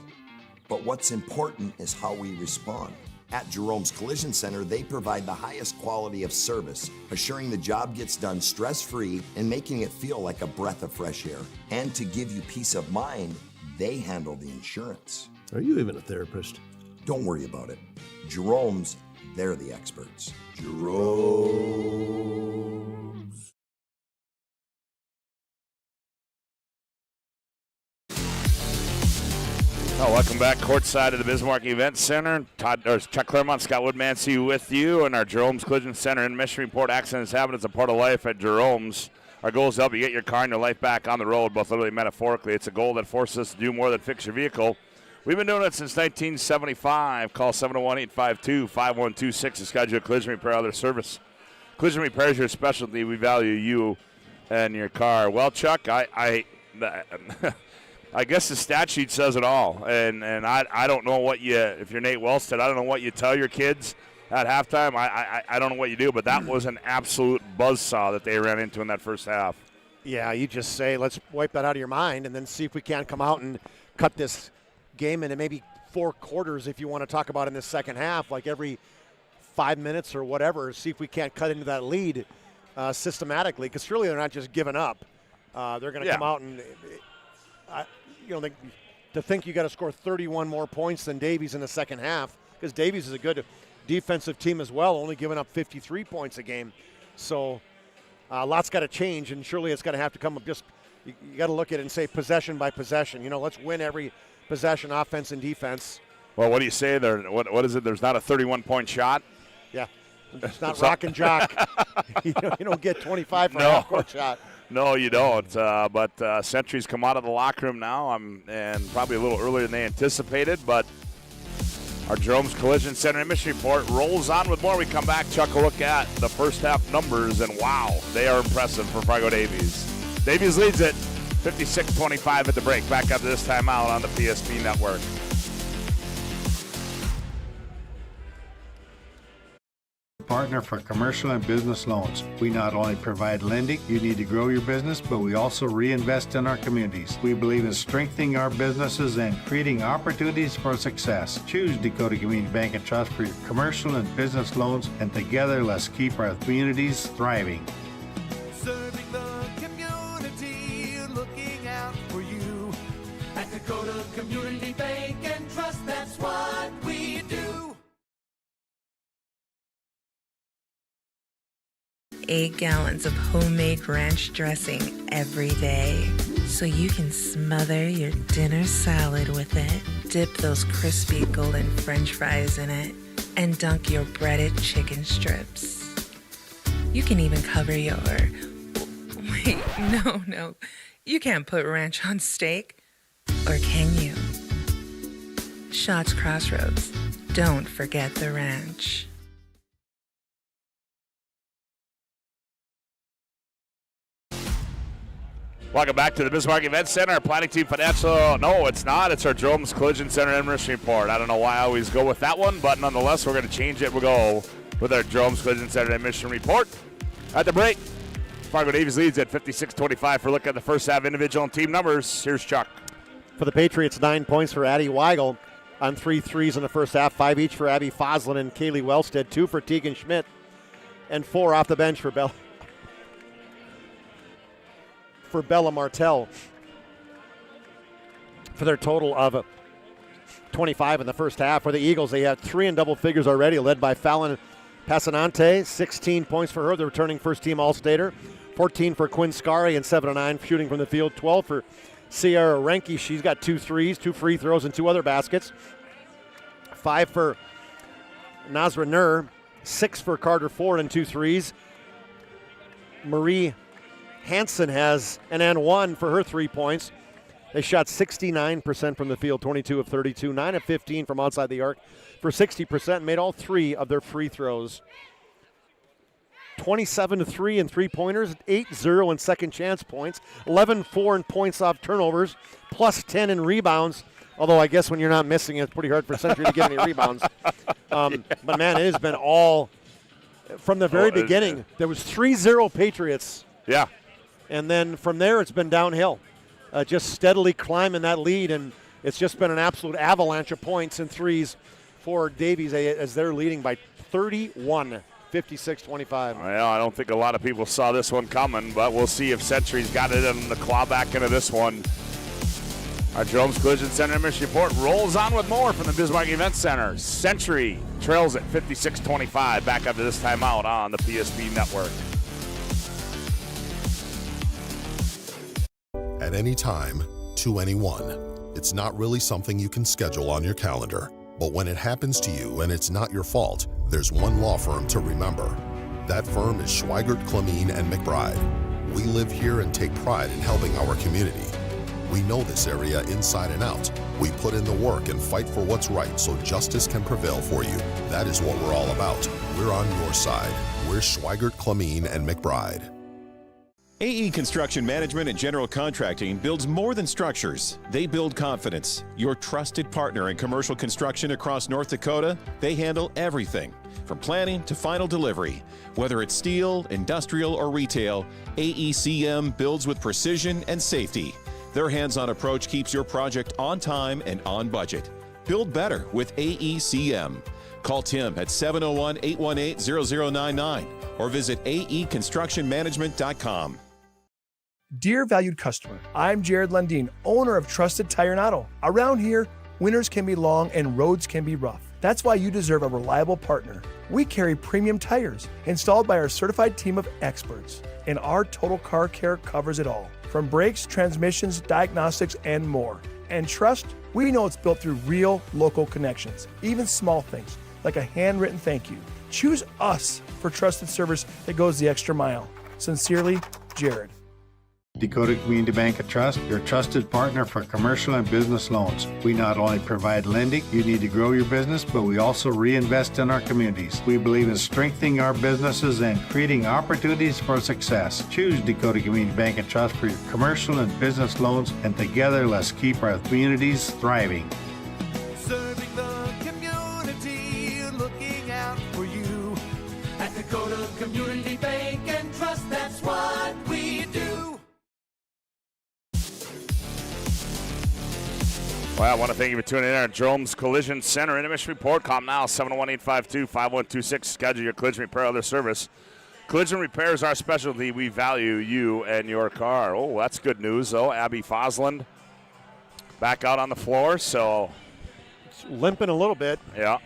but what's important is how we respond. At Jerome's Collision Center, they provide the highest quality of service, assuring the job gets done stress-free and making it feel like a breath of fresh air. And to give you peace of mind, they handle the insurance. Are you even a therapist? Don't worry about it. Jerome's, they're the experts. Jerome's. Oh, welcome back courtside of the Bismarck Event Center. Chuck Claremont, Scott Woodmansey with you, and our Jerome's Collision Center and Mission Report. Accidents happen. It's a part of life at Jerome's. Our goal is to help you get your car and your life back on the road, both literally and metaphorically. It's a goal that forces us to do more than fix your vehicle. We've been doing it since 1975. Call 701-852-5126 to schedule a collision repair or other service. Collision repair is your specialty. We value you and your car. Well, Chuck, I guess the stat sheet says it all, and I don't know what you, if you're Nate Wellstead, I don't know what you tell your kids at halftime. I don't know what you do, but that was an absolute buzzsaw that they ran into in that first half. Yeah, you just say, let's wipe that out of your mind and then see if we can't come out and cut this game into maybe 4 quarters if you want to talk about in the second half, like every 5 minutes or whatever, see if we can't cut into that lead systematically, because surely they're not just giving up. They're going to come out and to think you got to score 31 more points than Davies in the second half, because Davies is a good defensive team as well, only giving up 53 points a game. So lots got to change, and surely it's going to have to come up just you got to look at it and say possession by possession. Let's win every possession, offense and defense. Well, what do you say there? What is it? There's not a 31-point shot? Yeah. It's not rock and jock. you don't get 25 for a half-court shot. No, you don't. But Sentry's come out of the locker room now, and probably a little earlier than they anticipated. But our Jerome's Collision Center and Mission Report rolls on with more. We come back, Chuck, a look at the first half numbers, and wow, they are impressive for Fargo Davies. Davies leads it 56-25 at the break. Back up to this time out on the PSP Network. Partner for commercial and business loans. We not only provide lending you need to grow your business, but we also reinvest in our communities. We believe in strengthening our businesses and creating opportunities for success. Choose Dakota Community Bank and Trust for your commercial and business loans, and together let's keep our communities thriving. Serving the community, looking out for you. At Dakota Community Bank and Trust, that's what we do. 8 gallons of homemade ranch dressing every day, so you can smother your dinner salad with it, dip those crispy golden French fries in it, and dunk your breaded chicken strips. You can even cover your... Wait, no. You can't put ranch on steak. Or can you? Schatz Crossroads. Don't forget the ranch. Welcome back to the Bismarck Event Center. Our planning team financial. No, it's not. It's our Jerome's Collision Center and Mission Report. I don't know why I always go with that one, but nonetheless, we're going to change it. We'll go with our Jerome's Collision Center and Mission Report. At the break, Fargo Davies leads at 56-25 for a look at the first half individual and team numbers. Here's Chuck. For the Patriots, 9 points for Addie Weigel on 3 threes in the first half, 5 each for Abby Foslin and Kaylee Wellstead, 2 for Tegan Schmidt, and 4 off the bench for Bella Martell. for their total of 25 in the first half. For the Eagles, they had 3 in double figures already, led by Fallon Passanante, 16 points for her, the returning first-team All-Stater. 14 for Quinn Scari and 7 of 9 shooting from the field. 12 for Sierra Renke. She's got 2 threes, 2 free throws, and 2 other baskets. 5 for Nazra Nur. 6 for Carter Ford and 2 threes. Marie Hansen has an and 1 for her 3 points. They shot 69% from the field, 22 of 32, 9 of 15 from outside the arc for 60%, made all 3 of their free throws. 27-3 in three-pointers, 8-0 in second chance points, 11-4 in points off turnovers, plus 10 in rebounds. Although I guess when you're not missing it, it's pretty hard for Century to get any rebounds. But, man, it has been all from the very beginning. There was 3-0 Patriots. Yeah. And then from there it's been downhill, just steadily climbing that lead. And it's just been an absolute avalanche of points and threes for Davies as they're leading by 31. 56-25. Well, I don't think a lot of people saw this one coming, but we'll see if Century's got it in the claw back into this one. Our Jerome's Collision Center Mission Report rolls on with more from the Bismarck Event Center. Century trails at 56-25. Back after this timeout on the PSP Network. At any time, to anyone. It's not really something you can schedule on your calendar. But when it happens to you and it's not your fault, there's one law firm to remember. That firm is Schweigert, Clemene, and McBride. We live here and take pride in helping our community. We know this area inside and out. We put in the work and fight for what's right so justice can prevail for you. That is what we're all about. We're on your side. We're Schweigert, Clemene, and McBride. AE Construction Management and General Contracting builds more than structures. They build confidence. Your trusted partner in commercial construction across North Dakota, they handle everything from planning to final delivery. Whether it's steel, industrial, or retail, AECM builds with precision and safety. Their hands-on approach keeps your project on time and on budget. Build better with AECM. Call Tim at 701-818-0099 or visit aeconstructionmanagement.com. Dear valued customer, I'm Jared Lundeen, owner of Trusted Tire and Auto. Around here, winters can be long and roads can be rough. That's why you deserve a reliable partner. We carry premium tires installed by our certified team of experts, and our total car care covers it all, from brakes, transmissions, diagnostics, and more. And trust, we know it's built through real local connections, even small things like a handwritten thank you. Choose us for trusted service that goes the extra mile. Sincerely, Jared. Dakota Community Bank and Trust, your trusted partner for commercial and business loans. We not only provide lending you need to grow your business, but we also reinvest in our communities. We believe in strengthening our businesses and creating opportunities for success. Choose Dakota Community Bank and Trust for your commercial and business loans, and together let's keep our communities thriving. Serving the community, looking out for you. At Dakota Community Bank and Trust, that's what we do. Well, I want to thank you for tuning in. Our Jerome's Collision Center Intermission Report. Call now 701-852-5126. Schedule your collision repair or other service. Collision repair is our specialty. We value you and your car. Oh, that's good news, though. Abby Fosland back out on the floor, so. It's limping a little bit. Yeah.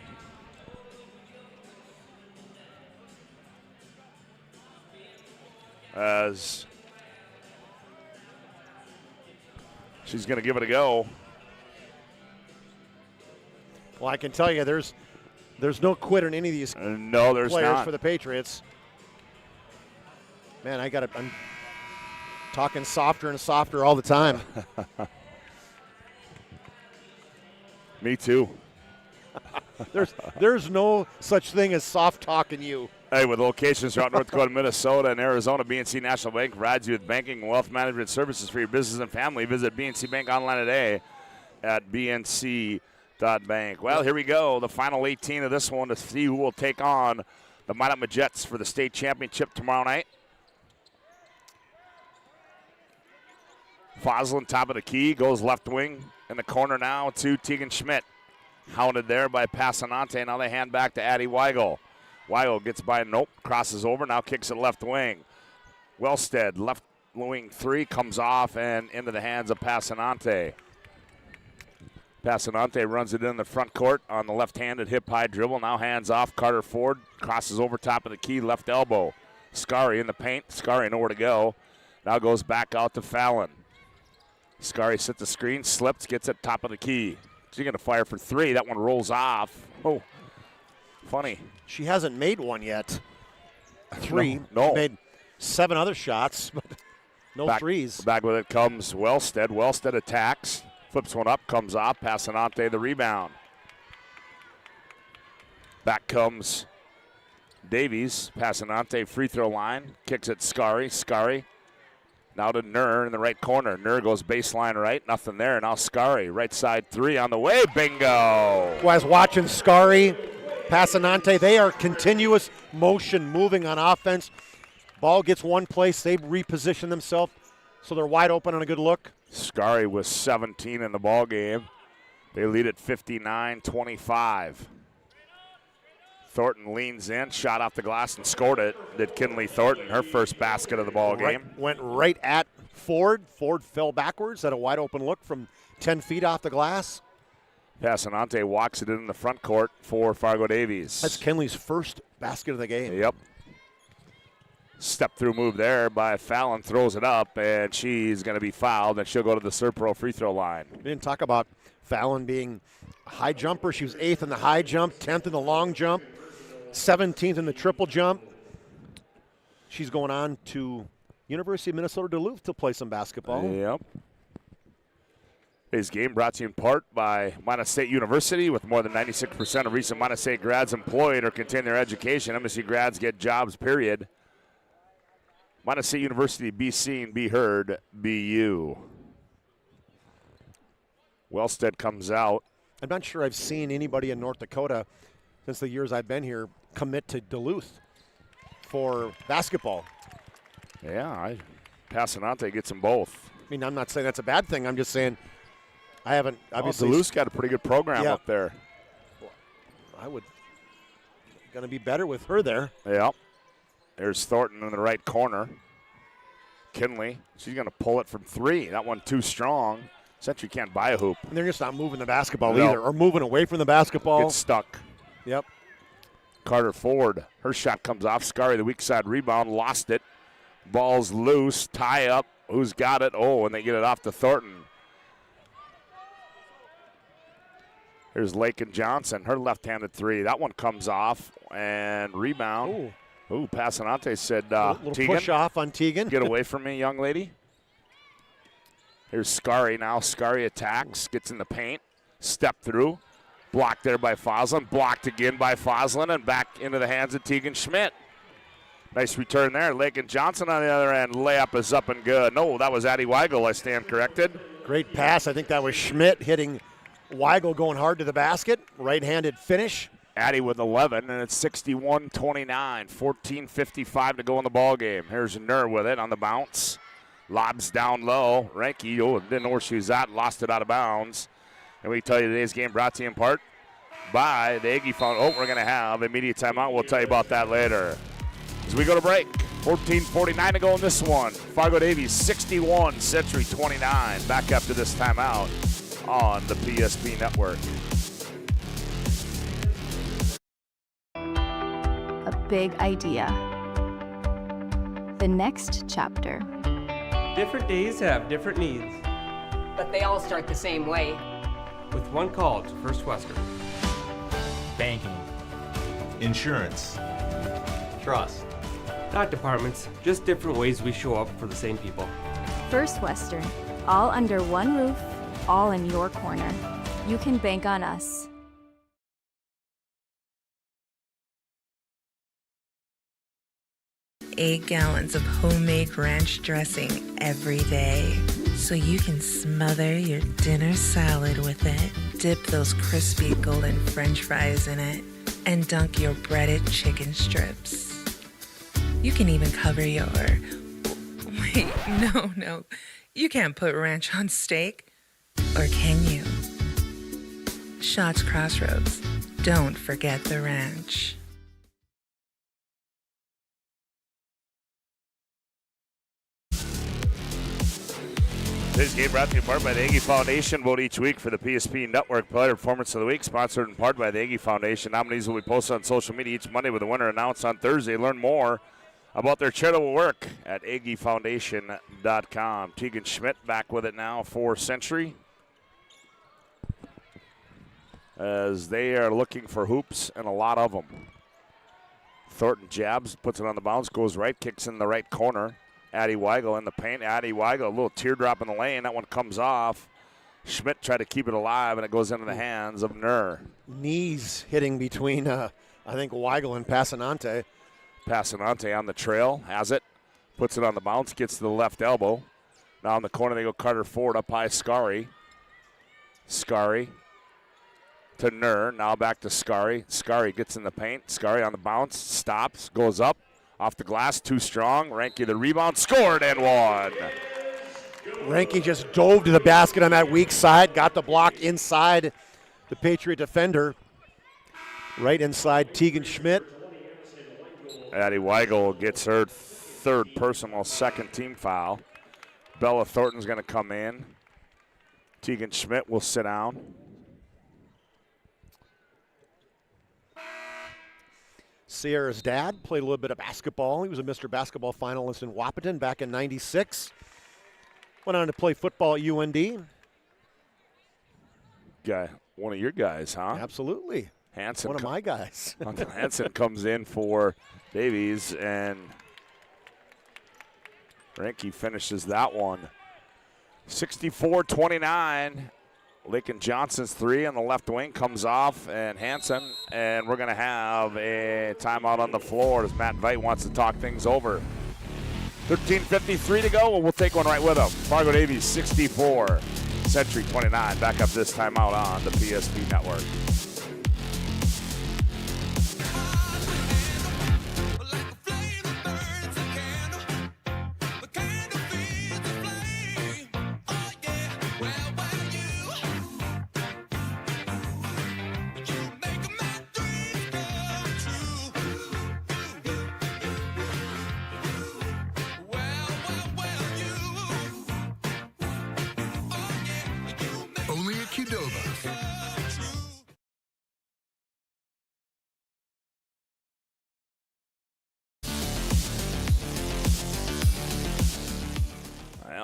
As she's going to give it a go. Well, I can tell you there's no quit in any of these no, there's players not. for the Patriots. Man, I'm talking softer and softer all the time. Me too. There's no such thing as soft talking you. Hey, with locations throughout North Dakota, Minnesota, and Arizona, BNC National Bank provides you with banking and wealth management services for your business and family. Visit BNC Bank online today at BNC.bank. Well, here we go. The final 18 of this one to see who will take on the Minot Jets for the state championship tomorrow night. Fosland, top of the key, goes left wing in the corner now to Tegan Schmidt. Hounded there by Passanante. Now they hand back to Addie Weigel. Weigel gets by, crosses over, now kicks it left wing. Wellstead, left wing three, comes off and into the hands of Passanante. Passanante runs it in the front court on the left-handed hip-high dribble. Now hands off. Carter Ford crosses over top of the key, left elbow. Scary in the paint. Scary nowhere to go. Now goes back out to Fallon. Scary sets the screen, slips, gets it top of the key. She's going to fire for three. That one rolls off. Oh, funny. She hasn't made one yet. Three. No. She made 7 other shots, but no threes. Back with it comes Wellstead. Wellstead attacks. Flips one up, comes off. Passanante the rebound. Back comes Davies. Passanante free throw line. Kicks it Scary. Scary now to Nur in the right corner. Nur goes baseline right. Nothing there. Now Scary. Right side three on the way. Bingo. I was watching Scary, Passanante. They are continuous motion moving on offense. Ball gets one place. They reposition themselves so they're wide open on a good look. Scary was 17 in the ball game. They lead at 59-25. Thornton leans in, shot off the glass, and scored it. Did Kinley Thornton, her first basket of the ball game. Went right at Ford. Ford fell backwards at a wide open look from 10 feet off the glass. Passanante walks it in the front court for Fargo Davies. That's Kinley's first basket of the game. Yep. Step through move there by Fallon, throws it up, and she's going to be fouled, and she'll go to the Serpro free throw line. We didn't talk about Fallon being a high jumper. She was 8th in the high jump, 10th in the long jump, 17th in the triple jump. She's going on to University of Minnesota Duluth to play some basketball. Yep. Today's game brought to you in part by Minot State University. With more than 96% of recent Minot State grads employed or continue their education, MSU grads get jobs, period. Minot State University, be seen, be heard, be you. Wellstead comes out. I'm not sure I've seen anybody in North Dakota since the years I've been here commit to Duluth for basketball. Yeah, Passanante gets them both. I mean, I'm not saying that's a bad thing. I'm just saying I haven't obviously. Duluth's got a pretty good program up there. I would going to be better with her there. Yeah. There's Thornton in the right corner. Kinley, she's going to pull it from three. That one too strong. Century can't buy a hoop. And they're just not moving the basketball either, or moving away from the basketball. Gets stuck. Yep. Carter Ford, her shot comes off. Scary, the weak side rebound, lost it. Ball's loose, tie up. Who's got it? Oh, and they get it off to Thornton. Here's Lakin Johnson, her left-handed three. That one comes off and rebound. Ooh, Passanante said, little Tegan, push off on Tegan. Get away from me, young lady. Here's Scary now. Scary attacks, gets in the paint, step through. Blocked there by Foslin, blocked again by Foslin, and back into the hands of Tegan Schmidt. Nice return there. Lakin Johnson on the other end. Layup is up and good. No, that was Addie Weigel, I stand corrected. Great pass. I think that was Schmidt hitting Weigel going hard to the basket. Right-handed finish. Addie with 11, and it's 61-29, 14:55 to go in the ball game. Here's Nur with it on the bounce. Lobs down low. Ranke, didn't know where she was at, lost it out of bounds. And we tell you today's game brought to you in part by the Aggie Foundation. We're going to have immediate timeout. We'll tell you about that later. As we go to break, 14:49 to go in this one. Fargo Davies 61, Century 29. Back after this timeout on the PSP Network. A big idea. The next chapter. Different days have different needs. But they all start the same way. With one call to First Western. Banking. Insurance. Trust. Not departments, just different ways we show up for the same people. First Western. All under one roof, all in your corner. You can bank on us. 8 gallons of homemade ranch dressing every day, so you can smother your dinner salad with it, dip those crispy golden French fries in it, and dunk your breaded chicken strips. You can even cover your... Wait, no. You can't put ranch on steak. Or can you? Shots Crossroads. Don't forget the ranch. Today's game brought to you in part by the Aggie Foundation. Vote each week for the PSP Network Player Performance of the Week, sponsored in part by the Aggie Foundation. Nominees will be posted on social media each Monday with the winner announced on Thursday. Learn more about their charitable work at aggiefoundation.com. Tegan Schmidt back with it now for Century, as they are looking for hoops, and a lot of them. Thornton jabs, puts it on the bounce, goes right, kicks in the right corner. Addie Weigel in the paint. Addie Weigel, a little teardrop in the lane. That one comes off. Schmidt tried to keep it alive, and it goes into the hands of Nur. Knees hitting between, I think, Weigel and Passanante. Passanante on the trail, has it. Puts it on the bounce, gets to the left elbow. Now in the corner, they go Carter Ford up high, Scary. Scary to Nur. Now back to Scary. Scary gets in the paint. Scary on the bounce, stops, goes up. Off the glass, too strong. Ranke the rebound, scored and won. Ranke just dove to the basket on that weak side, got the block inside the Patriot defender. Right inside Tegan Schmidt. Addie Weigel gets her third personal, second team foul. Bella Thornton's going to come in. Tegan Schmidt will sit down. Sierra's dad played a little bit of basketball. He was a Mr. Basketball finalist in Wahpeton back in '96. Went on to play football at UND. Guy, one of your guys, huh? Absolutely. Hansen, one of my guys. Hansen comes in for Davies, and Ranke finishes that one. 64-29. Lakin Johnson's three on the left wing comes off, and Hansen, and we're going to have a timeout on the floor as Matt Veit wants to talk things over. 13:53 to go, and we'll take one right with him. Fargo Davies 64, Century 29. Back up this timeout on the PSP Network.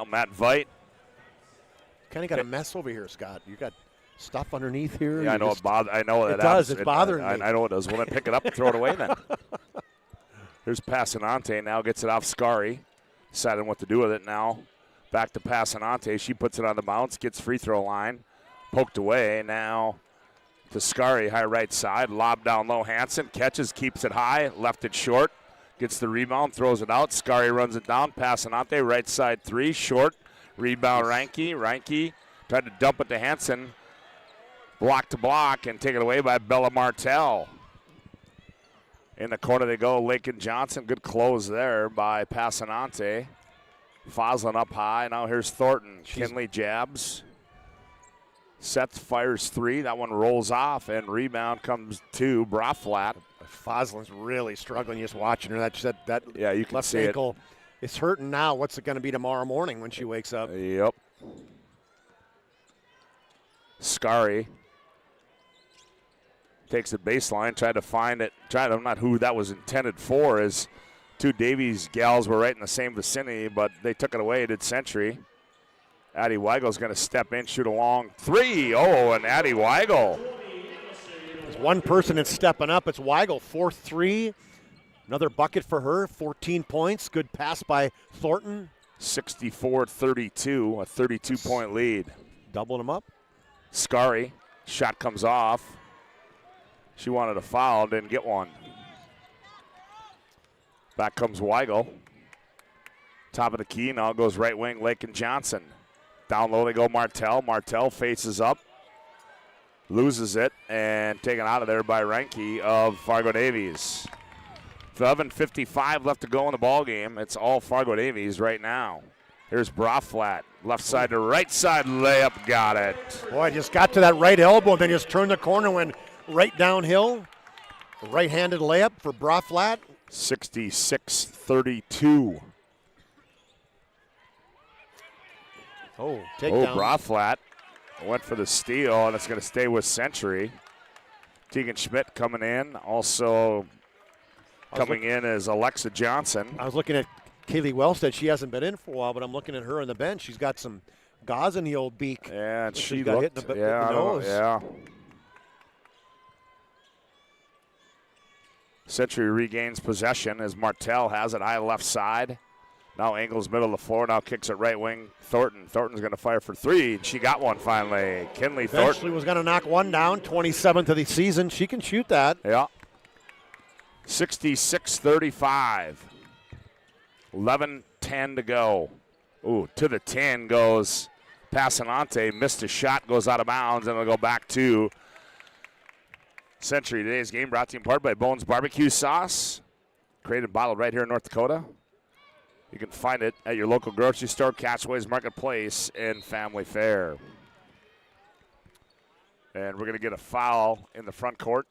Matt Veit. Kind of got a mess over here, Scott. You got stuff underneath here. Yeah, I know. I know it does. It's bothering me. I know it does. Well, then pick it up and throw it away then. Here's Passanante. Now gets it off Scary. Deciding what to do with it now. Back to Passanante. She puts it on the bounce. Gets free throw line. Poked away. Now to Scary. High right side. Lob down low. Hansen catches. Keeps it high. Left it short. Gets the rebound, throws it out. Scary runs it down. Passanante, right side three, short. Rebound, Ranke. Ranke tried to dump it to Hansen. Block to block and taken away by Bella Martell. In the corner they go, Lakin Johnson. Good close there by Passanante. Foslin up high. Now here's Thornton. Kinley jabs. Sets, fires three. That one rolls off, and rebound comes to Braflat. Foslin's really struggling just watching her. That yeah, you can left see ankle. It's hurting now. What's it going to be tomorrow morning when she wakes up? Yep. Scary takes the baseline, tried to find it. I'm not who that was intended for, as two Davies gals were right in the same vicinity, but they took it away. Did Century. Addie Weigel's going to step in, shoot a long three. Oh, and Addie Weigel. There's one person that's stepping up. It's Weigel, 4-3. Another bucket for her, 14 points. Good pass by Thornton. 64-32, a 32-point lead. Doubling them up. Scary, shot comes off. She wanted a foul, didn't get one. Back comes Weigel. Top of the key, now goes right wing, Lakin Johnson. Down low they go Martell. Martell faces up. Loses it and taken out of there by Ranke of Fargo Davies. 11:55 left to go in the ball game. It's all Fargo Davies right now. Here's Braflat, left side to right side layup, got it. Boy, just got to that right elbow, then just turned the corner, went right downhill. Right-handed layup for Braflat. 66-32. Oh, takedown. Braflat went for the steal, and it's going to stay with Century. Tegan Schmidt coming in. Also coming in is Alexa Johnson. I was looking at Kaylee Wellstead. She hasn't been in for a while, but I'm looking at her on the bench. She's got some gauze in the old beak. Yeah, and she got looked, hit in the nose. Yeah. Century regains possession as Martell has it high left side. Now angles middle of the floor. Now kicks it right wing. Thornton. Thornton's going to fire for three. And she got one finally. Kinley Thornton. Eventually was going to knock one down. 27th of the season. She can shoot that. Yeah. 66-35. 11-10 to go. Ooh, to the 10 goes Passanante. Missed a shot. Goes out of bounds. And it'll go back to Century. Today's game brought to you in part by Bones Barbecue Sauce. Created and bottled right here in North Dakota. You can find it at your local grocery store, Catchways Marketplace, and Family Fair. And we're going to get a foul in the front court.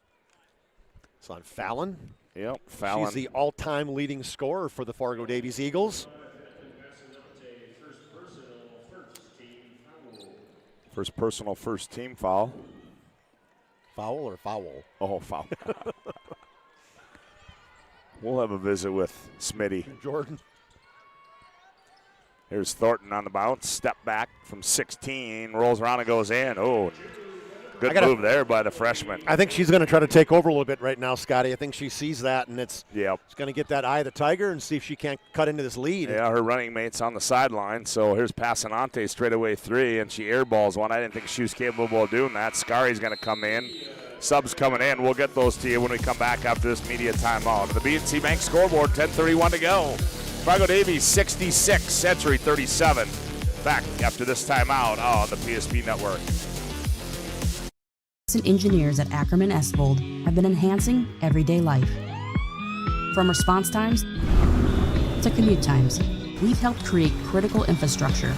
It's on Fallon. Yep, Fallon. She's the all-time leading scorer for the Fargo Davies Eagles. First personal, first team foul. Foul or foul? Oh, foul. We'll have a visit with Smitty. Jordan. Here's Thornton on the bounce. Step back from 16. Rolls around and goes in. Oh, good move there by the freshman. I think she's going to try to take over a little bit right now, Scotty. I think she sees that, and it's going to get that eye of the tiger and see if she can't cut into this lead. Yeah, her running mate's on the sideline. So here's Passanante straightaway three, and she airballs one. I didn't think she was capable of doing that. Scari's going to come in. Subs coming in. We'll get those to you when we come back after this media timeout. The B&C Bank scoreboard, 10:31 to go. Fargo Davies 66, Century 37. Back after this timeout on the PSP Network. Engineers at Ackerman Esvold have been enhancing everyday life. From response times to commute times, we've helped create critical infrastructure,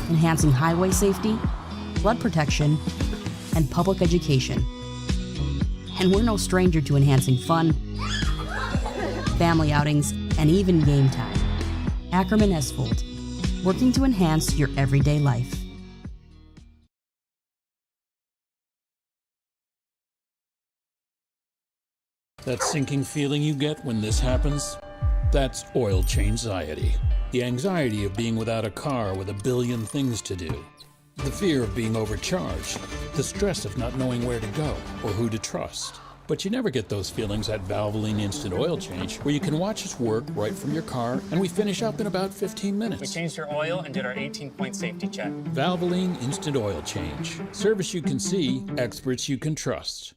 enhancing highway safety, flood protection, and public education. And we're no stranger to enhancing fun, family outings, and even game time. Ackerman Esvold, working to enhance your everyday life. That sinking feeling you get when this happens? That's oil change anxiety. The anxiety of being without a car with a billion things to do. The fear of being overcharged. The stress of not knowing where to go or who to trust. But you never get those feelings at Valvoline Instant Oil Change, where you can watch us work right from your car, and we finish up in about 15 minutes. We changed your oil and did our 18-point safety check. Valvoline Instant Oil Change. Service you can see, experts you can trust.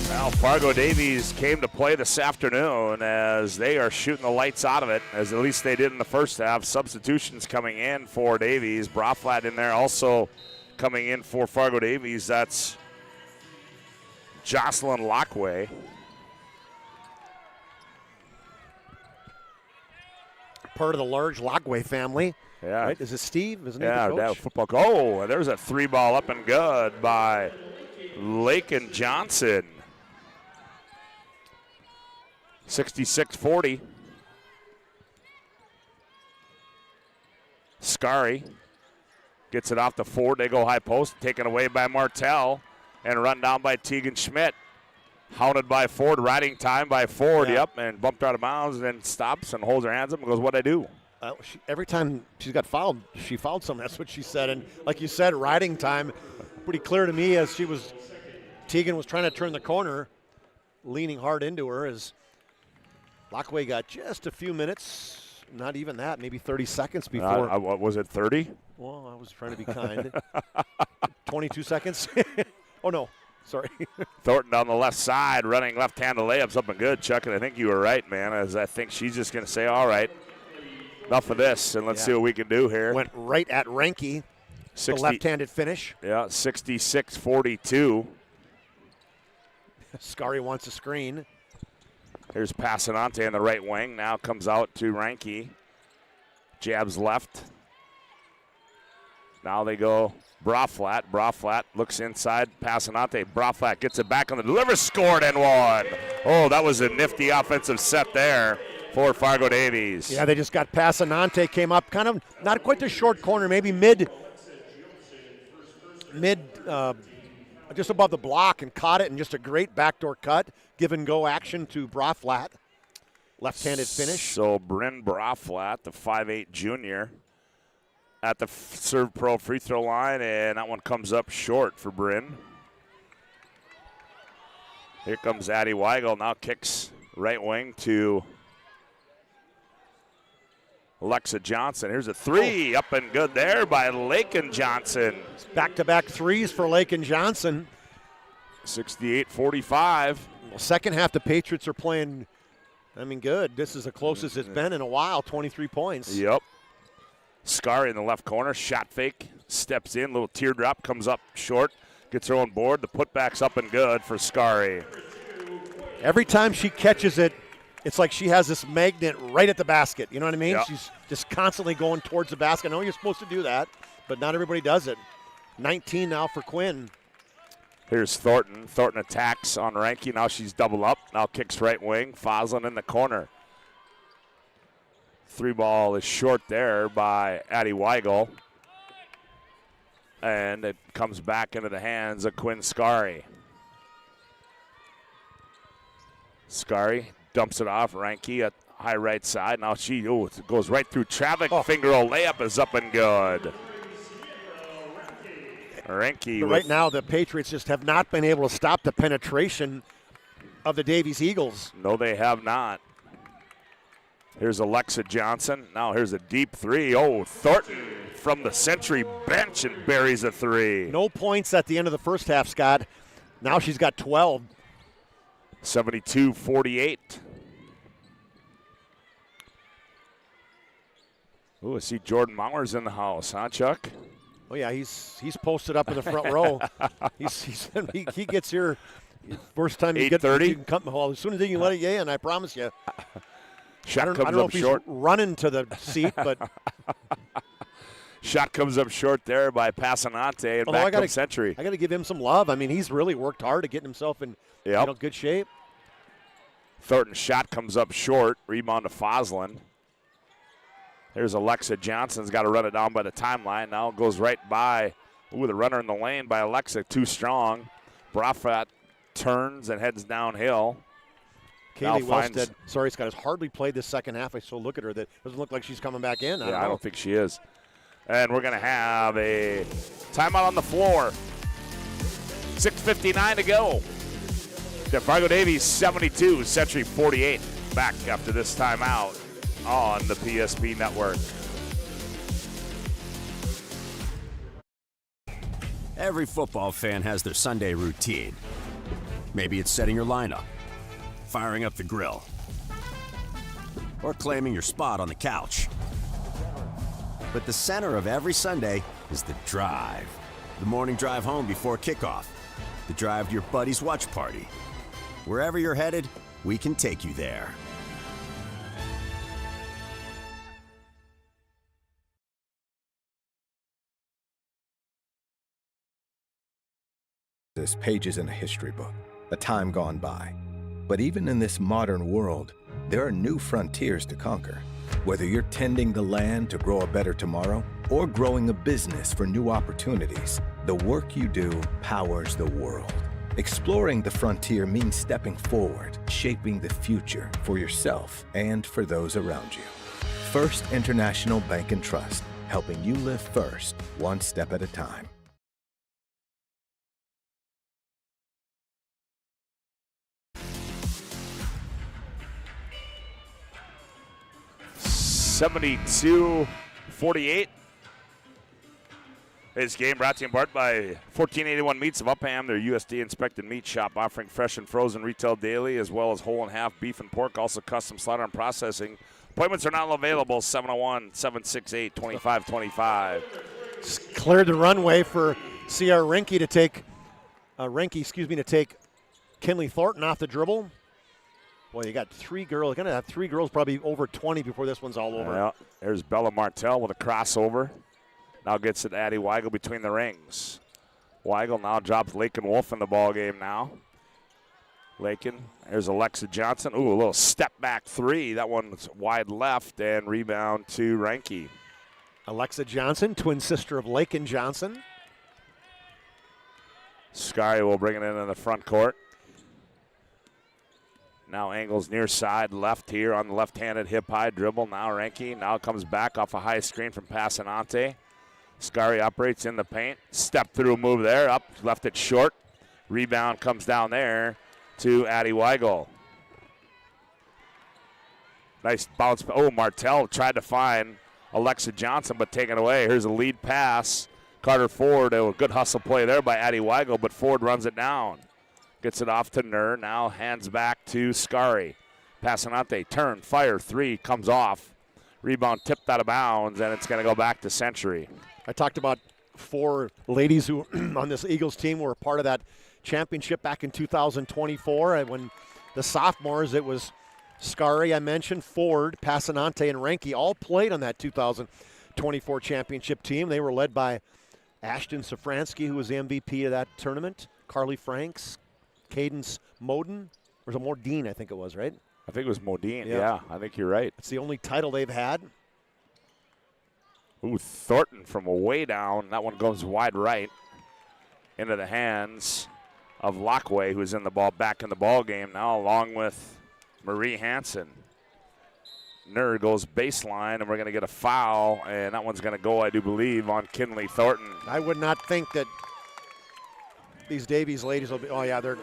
Now, Fargo Davies came to play this afternoon as they are shooting the lights out of it, as at least they did in the first half. Substitutions coming in for Davies. Braflat in there also coming in for Fargo Davies. That's Jocelyn Lockway. Part of the large Lockway family. Yeah. Right? Is it Steve? Isn't he Yeah, the coach? football coach. Oh, there's a three ball up and good by Lakin Johnson. 66-40. Scari gets it off the Ford. They go high post, taken away by Martell, and run down by Tegan Schmidt. Hounded by Ford, riding time by Ford, and bumped out of bounds, and then stops and holds her hands up and goes, what'd I do? Every time she's got fouled, she fouled someone. That's what she said. And like you said, riding time, pretty clear to me as Tegan was trying to turn the corner, leaning hard into her as Lockway got just a few minutes, not even that, maybe 30 seconds before. What was it, 30? Well, I was trying to be kind. 22 seconds? Oh, no. Sorry. Thornton on the left side, running left-handed layups up and good. Chuck, and I think you were right, man, as I think she's just going to say, all right, enough of this, and let's see what we can do here. Went right at Ranke, the left-handed finish. Yeah, 66-42. Scari wants a screen. Here's Passanante on the right wing. Now comes out to Ranke. Jabs left. Now they go Braflat. Braflat looks inside. Passanante. Braflat gets it back on the deliver. Scored and one. Oh, that was a nifty offensive set there for Fargo Davies. Yeah, they just got Passanante, came up kind of not quite the short corner, maybe mid, just above the block and caught it, and just a great backdoor cut. Give and go action to Braflat. Left-handed finish. So Bryn Braflat, the 5'8 junior, at the serve pro free throw line, and that one comes up short for Bryn. Here comes Addie Weigel, now kicks right wing to Alexa Johnson. Here's a three, up and good there by Lakin Johnson. Back-to-back threes for Lakin Johnson. 68-45. Well, second half, the Patriots are playing, good. This is the closest it's been in a while, 23 points. Yep. Scary in the left corner, shot fake, steps in, little teardrop, comes up short, gets her own board. The putback's up and good for Scary. Every time she catches it, it's like she has this magnet right at the basket. You know what I mean? Yep. She's just constantly going towards the basket. I know you're supposed to do that, but not everybody does it. 19 now for Quinn. Here's Thornton. Thornton attacks on Ranky. Now she's double up. Now kicks right wing. Foslin in the corner. Three ball is short there by Addie Weigel. And it comes back into the hands of Quinn Scary. Scary dumps it off. Ranky at high right side. Now it goes right through traffic. Finger roll layup is up and good. Ranky. Right now, the Patriots just have not been able to stop the penetration of the Davies Eagles. No, they have not. Here's Alexa Johnson. Now here's a deep three. Oh, Thornton from the Century bench and buries a three. No points at the end of the first half, Scott. Now she's got 12. 72-48. Ooh, I see Jordan Mauer's in the house, huh, Chuck? Oh yeah, he's posted up in the front row. He gets here first time you get 8:30. you can come. Well, as soon as he can let it in, I promise you. Shot I comes don't know up if short. He's running to the seat, but shot comes up short there by Passanante, and back comes Century. I got to give him some love. I mean, he's really worked hard to get himself in good shape. Thornton's shot comes up short. Rebound to Foslin. There's Alexa Johnson's got to run it down by the timeline. Now it goes right by. Ooh, the runner in the lane by Alexa, too strong. Braflat turns and heads downhill. Kaylee Wellstead, sorry, Scott, has hardly played this second half. I still look at her. That doesn't look like she's coming back in. I don't think she is. And we're going to have a timeout on the floor. 6:59 to go. The Fargo Davies 72, Century 48. Back after this timeout on the PSP Network. Every football fan has their Sunday routine. Maybe it's setting your lineup, firing up the grill, or claiming your spot on the couch. But the center of every Sunday is the drive. The morning drive home before kickoff. The drive to your buddy's watch party. Wherever you're headed, we can take you there. This pages in a history book, a time gone by. But even in this modern world, there are new frontiers to conquer. Whether you're tending the land to grow a better tomorrow or growing a business for new opportunities, the work you do powers the world. Exploring the frontier means stepping forward, shaping the future for yourself and for those around you. First International Bank and Trust, helping you live first, one step at a time. $72-48. This game brought to you in part by 1481 Meats of Upham, their USD inspected meat shop offering fresh and frozen retail daily, as well as whole and half beef and pork, also custom slaughter and processing. Appointments are not available. 701-768-2525. Cleared the runway for C.R. Rinke to take Kinley Thornton off the dribble. Boy, you got three girls. You're going to have three girls probably over 20 before this one's all over. Yeah, there's Bella Martell with a crossover. Now gets it Addie Weigel between the rings. Weigel now drops Lakin Wolf in the ball game now. Lakin. There's Alexa Johnson. Ooh, a little step back three. That one's wide left and rebound to Reinke. Alexa Johnson, twin sister of Lakin Johnson. Sky will bring it in the front court. Now angles near side left here on the left-handed hip-high dribble. Now Reinke. Now comes back off a high screen from Passanante. Scary operates in the paint. Step through move there. Up, left it short. Rebound comes down there to Addie Weigel. Nice bounce. Oh, Martell tried to find Alexa Johnson, but taken away. Here's a lead pass. Carter Ford, a good hustle play there by Addie Weigel, but Ford runs it down. Gets it off to Nur. Now hands back to Scary. Passanante, turn, fire, three, comes off. Rebound tipped out of bounds, and it's going to go back to Century. I talked about 4 ladies who on this Eagles team were part of that championship back in 2024. And when the sophomores, it was Scary, I mentioned, Ford, Passanante, and Reinke all played on that 2024 championship team. They were led by Ashton Safransky, who was the MVP of that tournament, Carly Franks, Cadence Moden. Or was it Modine, I think it was, right? I think it was Modine, yeah. I think you're right. It's the only title they've had. Ooh, Thornton from way down. That one goes wide right into the hands of Lockway, who's in the ball, back in the ball game now, along with Marie Hansen. Nur goes baseline, and we're going to get a foul, and that one's going to go, I do believe, on Kinley Thornton. I would not think that these Davies ladies will be, oh yeah, they're,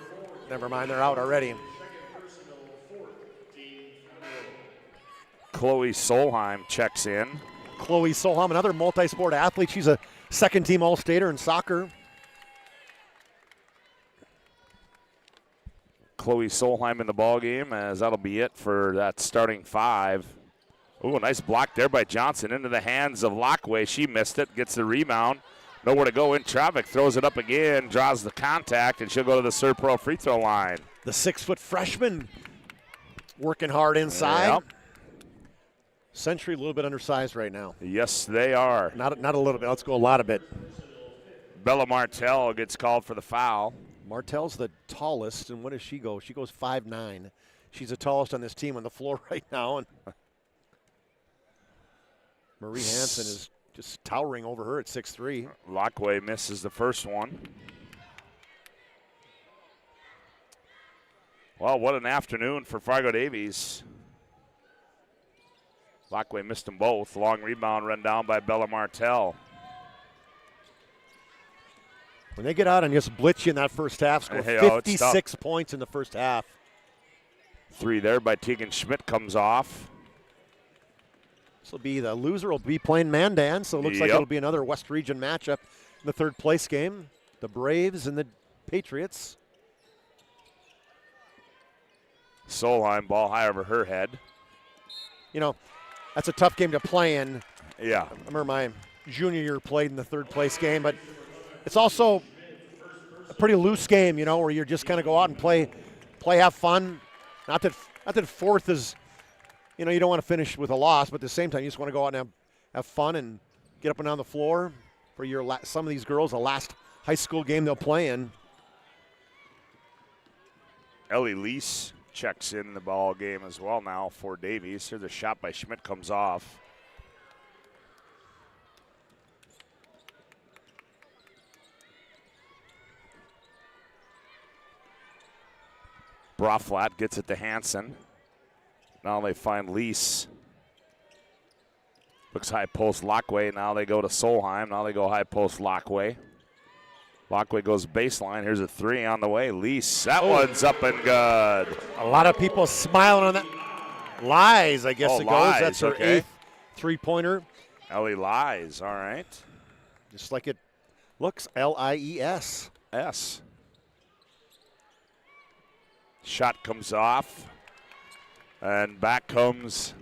never mind, they're out already. Chloe Solheim checks in. Chloe Solheim, another multi-sport athlete. She's a second-team All-Stater in soccer. Chloe Solheim in the ball game, as that'll be it for that starting 5. Ooh, a nice block there by Johnson into the hands of Lockway. She missed it, gets the rebound. Nowhere to go in traffic, throws it up again, draws the contact, and she'll go to the Serpro free throw line. The 6-foot freshman working hard inside. Yep. Century a little bit undersized right now. Yes, they are. Not a little bit. Let's go a lot of it. Bella Martell gets called for the foul. Martell's the tallest, and what does she go? She goes 5'9". She's the tallest on this team on the floor right now. And Marie Hansen is just towering over her at 6'3". Lockway misses the first one. Well, what an afternoon for Fargo Davies. Lockway missed them both. Long rebound run down by Bella Martell. When they get out and just blitz you in that first half, score 56 points in the first half. 3 there by Tegan Schmidt comes off. This will be the loser will be playing Mandan, so it looks like it'll be another West Region matchup in the third place game. The Braves and the Patriots. Solheim, ball high over her head. You know, that's a tough game to play in. Yeah. I remember my junior year played in the third place game, but it's also a pretty loose game, you know, where you just kind of go out and play, have fun. Not that fourth is, you know, you don't want to finish with a loss, but at the same time, you just want to go out and have fun and get up and down the floor for your some of these girls, the last high school game they'll play in. Ellie Lease checks in the ball game as well now for Davies. Here's a shot by Schmidt, comes off. Braflat gets it to Hansen. Now they find Lease. Looks high post Lockway. Now they go to Solheim. Now they go high post Lockway. Lockway goes baseline. Here's a 3 on the way. Lease. That one's up and good. A lot of people smiling on that. Lies, I guess it Lies, goes. That's her 8th three-pointer. Ellie Lies. All right. Just like it looks. Lies. S. Shot comes off. And back comes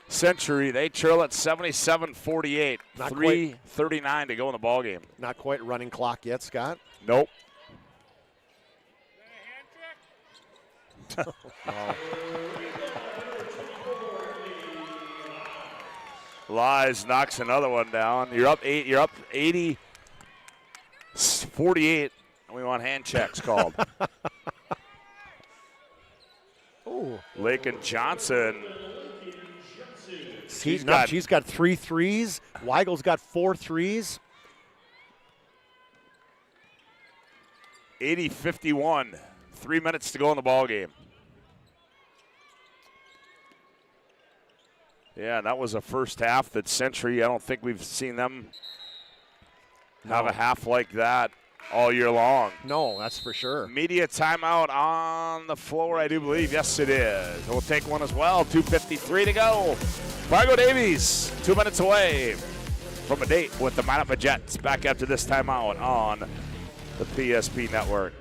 Century. They trail at 77-48. 3:39 to go in the ball game. Not quite running clock yet, Scott. Nope. Lies knocks another one down. You're up 80. 48. And we want hand checks called. Lakin Johnson. She's got 3 threes. Weigel's got 4 threes. 80-51. 3 minutes to go in the ball game. Yeah, that was a first half that Century, I don't think we've seen them have a half like that all year long. No, that's for sure. Media timeout on the floor, I do believe. Yes, it is. We'll take one as well. 2:53 to go. Fargo Davies, 2 minutes away from a date with the Minot Jets. Back after this timeout on the PSP Network.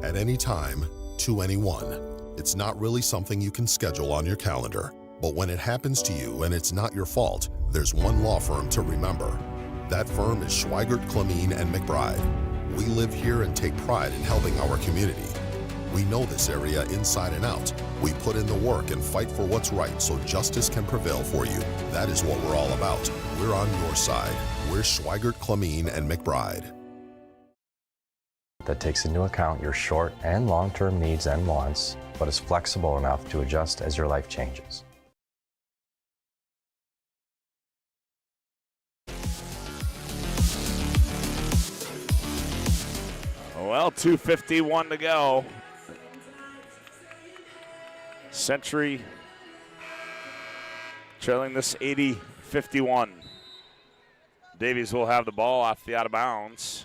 At any time, to anyone. It's not really something you can schedule on your calendar. But when it happens to you and it's not your fault, there's one law firm to remember. That firm is Schweigert, Clemene, and McBride. We live here and take pride in helping our community. We know this area inside and out. We put in the work and fight for what's right so justice can prevail for you. That is what we're all about. We're on your side. We're Schweigert, Clemene, and McBride. That takes into account your short and long-term needs and wants, but is flexible enough to adjust as your life changes. Well, 2:51 to go. Century trailing this 80-51. Davies will have the ball off the out of bounds.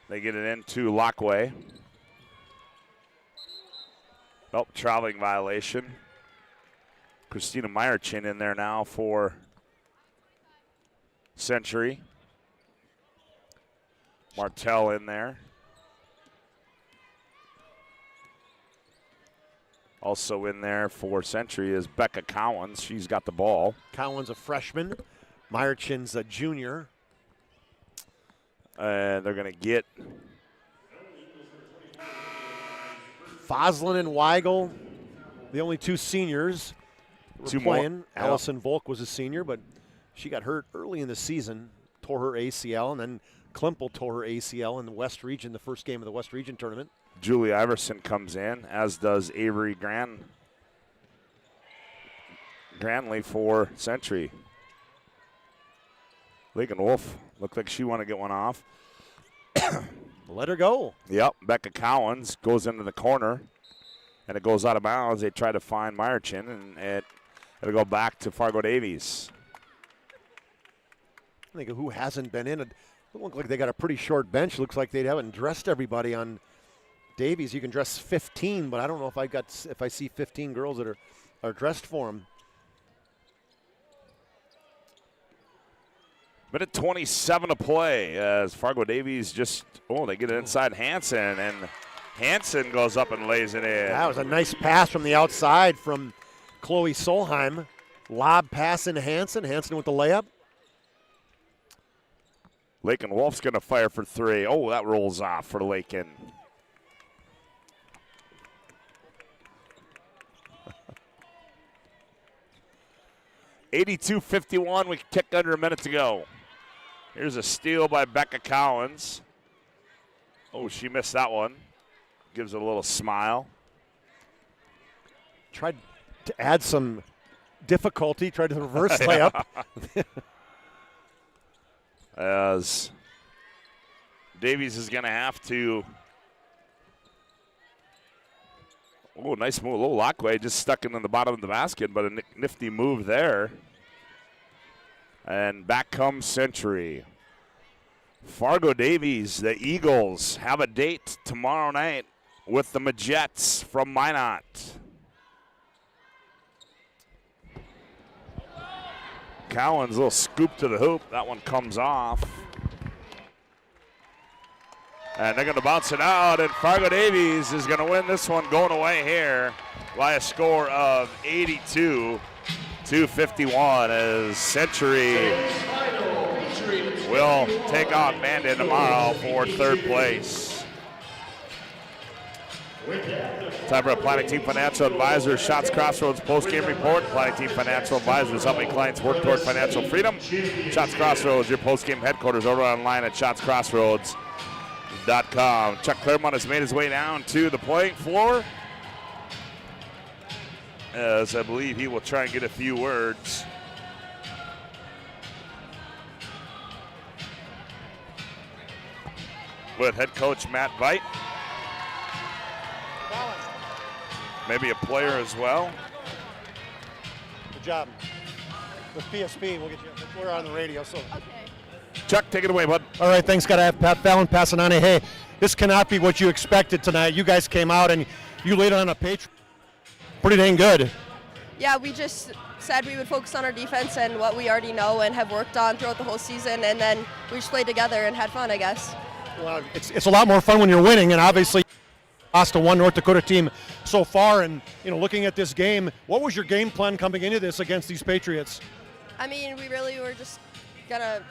They get it into Lockway. Oh, traveling violation. Christina Meyerchin in there now for Century. Martell in there. Also in there for Century is Becca Cowens. She's got the ball. Cowens a freshman. Meyerchin's a junior. And they're going to get Foslin and Weigel, the only 2 seniors were Two playing. more. Allison Volk was a senior, but she got hurt early in the season, tore her ACL, and then Klimpel tore her ACL in the West Region, the first game of the West Region tournament. Julie Iverson comes in, as does Avery Granley for Century. Lakin Wolf looked like she wanted to get one off. Let her go. Yep, Becca Cowens goes into the corner, and it goes out of bounds. They try to find Meyerchin, and it'll go back to Fargo Davies. I think who hasn't been in it. It looks like they got a pretty short bench. Looks like they haven't dressed everybody on Davies. You can dress 15, but I don't know if I see 15 girls that are dressed for them. Minute 27 to play as Fargo Davies they get it inside Hansen, and Hansen goes up and lays it in. That was a nice pass from the outside from Chloe Solheim. Lob pass into Hansen. Hansen with the layup. Lakin Wolf's going to fire for 3. Oh, that rolls off for Lakin. $82-51. We kicked under a minute to go. Here's a steal by Becca Cowens. Oh, she missed that one. Gives it a little smile. Tried to add some difficulty. Tried to reverse layup. As Davies is going to have to. Oh, nice move. A little Lockway just stuck in the bottom of the basket, but a nifty move there. And back comes Century. Fargo Davies, the Eagles, have a date tomorrow night with the Majets from Minot. Cowens, a little scoop to the hoop. That one comes off. And they're going to bounce it out, and Fargo Davies is going to win this one going away here by a score of 82-51 as Century will take on Mandan tomorrow for 3rd place. Time for a Planning Team Financial Advisors Shots Crossroads post-game report. Planning Team Financial Advisors helping clients work toward financial freedom. Shots Crossroads, your post-game headquarters, over online at shotscrossroads.com. Chuck Claremont has made his way down to the playing floor, as I believe he will try and get a few words. With head coach Matt Veit. Maybe a player as well. Good job. With PSP, we'll get you. We're on the radio, so. Okay. Chuck, take it away, bud. All right, thanks. Got to have Pat Fallon passing on. Hey, this cannot be what you expected tonight. You guys came out and you laid on a page. Pretty dang good. Yeah, we just said we would focus on our defense and what we already know and have worked on throughout the whole season, and then we just played together and had fun, I guess. Well, it's a lot more fun when you're winning, and obviously lost to one North Dakota team so far. And looking at this game, what was your game plan coming into this against these Patriots? I mean, we really were just gonna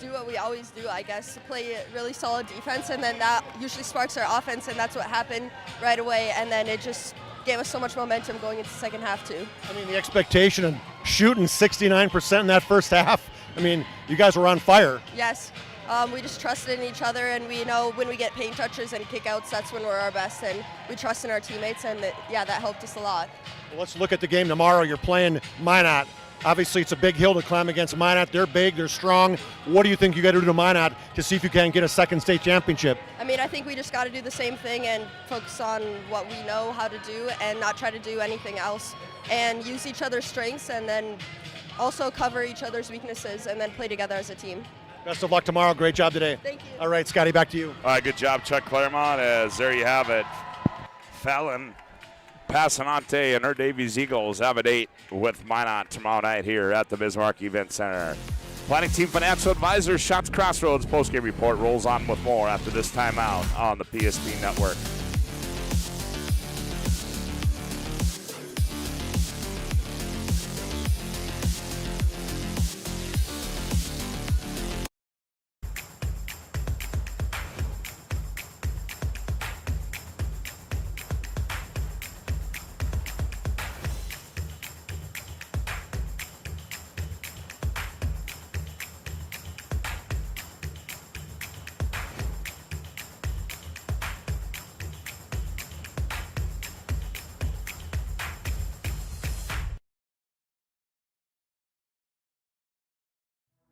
do what we always do, I guess, play really solid defense, and then that usually sparks our offense, and that's what happened right away, and then it just gave us so much momentum going into the second half too. I mean, the expectation of shooting 69% in that first half, I mean, you guys were on fire. Yes. We just trusted in each other, and we know when we get paint touches and kickouts, that's when we're our best, and we trust in our teammates, and that helped us a lot. Well, let's look at the game tomorrow. You're playing Minot. Obviously, it's a big hill to climb against Minot. They're big, they're strong. What do you think you got to do to Minot to see if you can get a second state championship? I mean, I think we just got to do the same thing and focus on what we know how to do and not try to do anything else, and use each other's strengths, and then also cover each other's weaknesses, and then play together as a team. Best of luck tomorrow. Great job today. Thank you. All right, Scotty, back to you. All right, good job, Chuck Claremont, as there you have it. Fallon, Passanante, and her Davies Eagles have a date with Minot tomorrow night here at the Bismarck Event Center. Planning Team Financial Advisors, Shots Crossroads postgame report rolls on with more after this timeout on the PSP Network.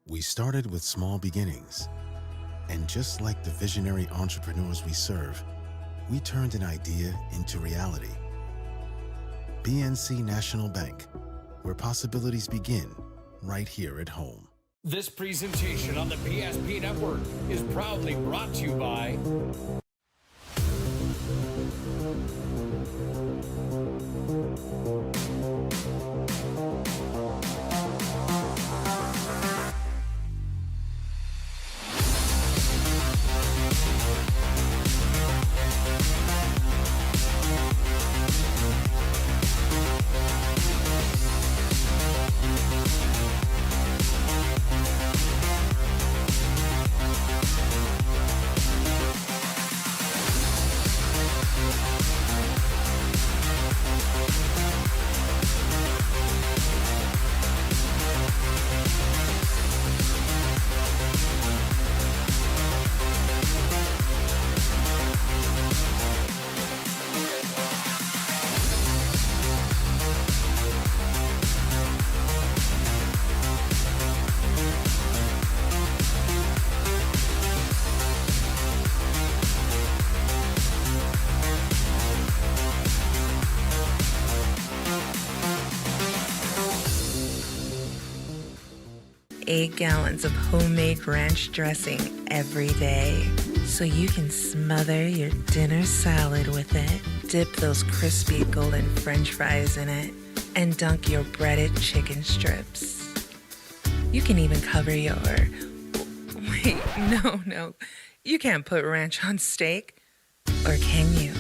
We started with small beginnings, and just like the visionary entrepreneurs we serve, we turned an idea into reality. BNC National Bank, where possibilities begin right here at home. This presentation on the PSP Network is proudly brought to you by $8 gallons of homemade ranch dressing every day, so you can smother your dinner salad with it. Dip those crispy golden French fries in it, and dunk your breaded chicken strips. You can even cover your... Wait, no. You can't put ranch on steak. Or can you?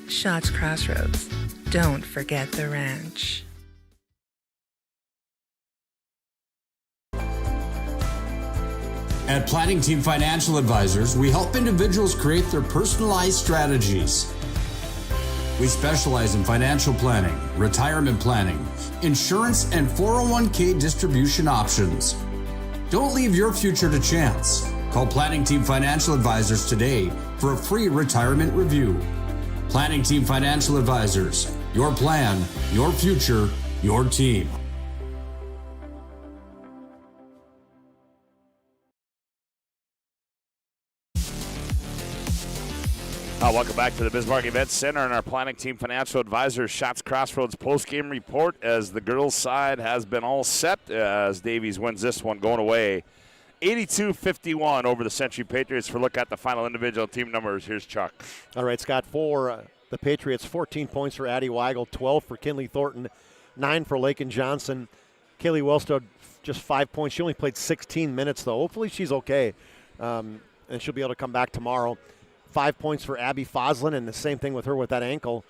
Shots Crossroads. Don't forget the ranch. At Planning Team Financial Advisors, we help individuals create their personalized strategies. We specialize in financial planning, retirement planning, insurance, and 401k distribution options. Don't leave your future to chance. Call Planning Team Financial Advisors today for a free retirement review. Planning Team Financial Advisors. Your plan, your future, your team. Welcome back to the Bismarck Event Center and our Planning Team Financial Advisors Shots Crossroads post-game report as the girls' side has been all set as Davies wins this one going away 82-51 over the Century Patriots. For a look at the final individual team numbers, here's Chuck. All right, Scott, for the Patriots, 14 points for Addie Weigel, 12 for Kinley Thornton, 9 for Lakin Johnson. Kaylee Wellstad, just 5 points. She only played 16 minutes, though. Hopefully she's okay, and she'll be able to come back tomorrow. 5 points for Abby Foslin, and the same thing with her with that ankle.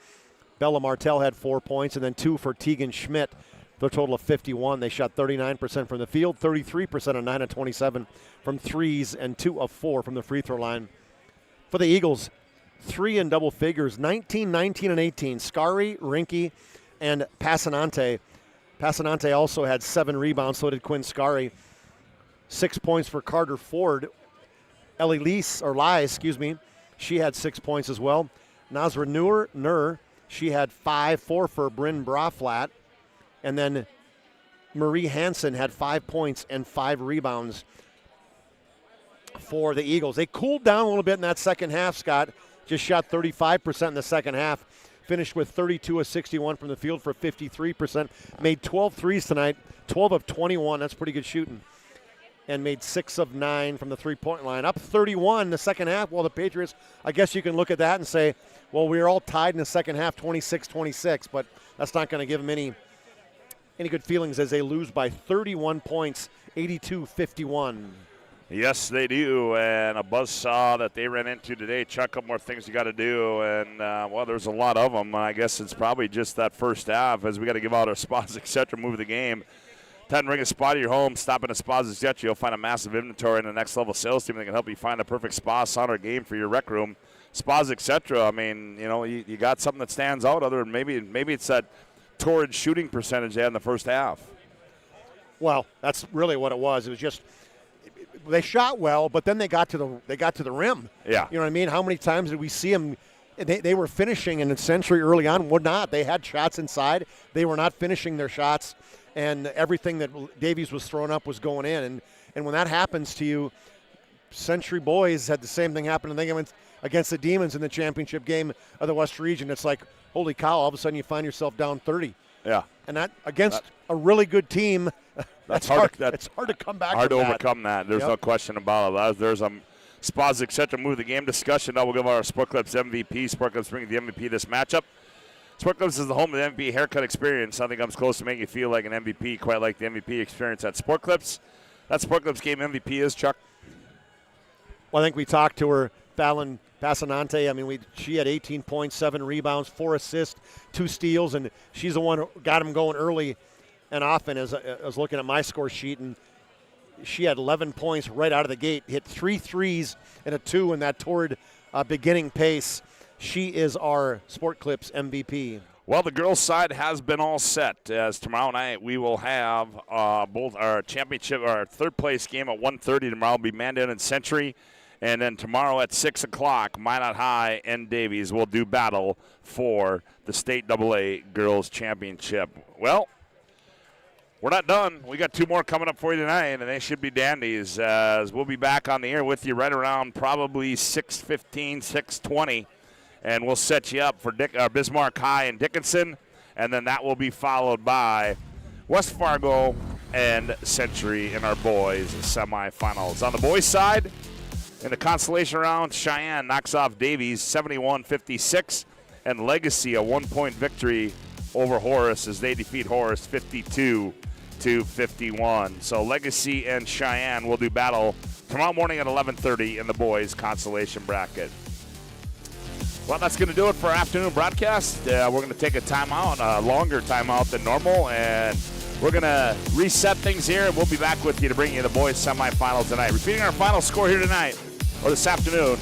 Bella Martell had 4 points, and then 2 for Tegan Schmidt, for a total of 51. They shot 39% from the field, 33% on 9 of 27 from threes, and 2 of 4 from the free throw line. For the Eagles, 3 in double figures, 19, 19, and 18. Scari, Rinke, and Passanante. Passanante also had 7 rebounds, so did Quinn Scari. 6 points for Carter Ford. Ellie Lies, she had 6 points as well. Nazra Nur, she had 5, 4 for Bryn Braflat. And then Marie Hansen had 5 points and 5 rebounds for the Eagles. They cooled down a little bit in that second half, Scott. Just shot 35% in the second half. Finished with 32 of 61 from the field for 53%. Made 12 threes tonight, 12 of 21. That's pretty good shooting. And made 6 of 9 from the three-point line. Up 31 in the second half. Well, the Patriots, I guess you can look at that and say, well, we were all tied in the second half, 26-26, but that's not going to give them any good feelings as they lose by 31 points, 82-51. Yes, they do, and a buzzsaw that they ran into today. Chuck, a couple more things you got to do, and, well, there's a lot of them. I guess it's probably just that first half as we got to give out our spots, et cetera, move the game. Time to bring a spot to your home. Stop in a Spas, etc. You'll find a massive inventory in the next level sales team that can help you find a perfect spa, sauna, game for your rec room. Spas, etc. I mean, you got something that stands out other than maybe it's that torrid shooting percentage they had in the first half. Well, that's really what it was. It was just they shot well, but then they got to the rim. Yeah. You know what I mean? How many times did we see them? They were finishing in the Century early on. Would not. They had shots inside. They were not finishing their shots. And everything that Davies was throwing up was going in. And when that happens to you, Century boys had the same thing happen against the Demons in the championship game of the West Region. It's like, holy cow, all of a sudden you find yourself down 30. Yeah. And that against a really good team, it's hard to come back Hard from to overcome that. There's no question about it. There's Spas, etc. Move the game discussion. Now we'll give our Sport Clips MVP. Sport Clips bringing the MVP this matchup. Sport Clips is the home of the MVP haircut experience. Nothing comes close to making you feel like an MVP, quite like the MVP experience at Sport Clips. That Sport Clips game MVP is, Chuck. Well, I think we talked to her, Fallon Passanante. I mean, she had 18 points, 7 rebounds, 4 assists, 2 steals, and she's the one who got them going early and often. As I was looking at my score sheet, and she had 11 points right out of the gate, hit 3 threes and a 2 in that torrid beginning pace. She is our Sport Clips MVP. Well, the girls' side has been all set, as tomorrow night we will have both our championship, our third-place game at 1:30 tomorrow will be Mandan and Century. And then tomorrow at 6 o'clock, Minot High and Davies will do battle for the State AA Girls Championship. Well, we're not done. We got 2 more coming up for you tonight, and they should be dandies. As we'll be back on the air with you right around probably 6:15, 6:20. And we'll set you up for Bismarck High and Dickinson, and then that will be followed by West Fargo and Century in our boys' semifinals. On the boys' side, in the consolation round, Cheyenne knocks off Davies 71-56, and Legacy a 1-point victory over Horace as they defeat Horace 52-51. So Legacy and Cheyenne will do battle tomorrow morning at 11:30 in the boys' consolation bracket. Well, that's going to do it for our afternoon broadcast. We're going to take a timeout, a longer timeout than normal, and we're going to reset things here, and we'll be back with you to bring you the boys' semifinals tonight. Repeating our final score here tonight, or this afternoon,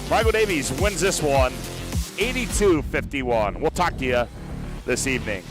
Fargo Davies wins this one 82-51. We'll talk to you this evening.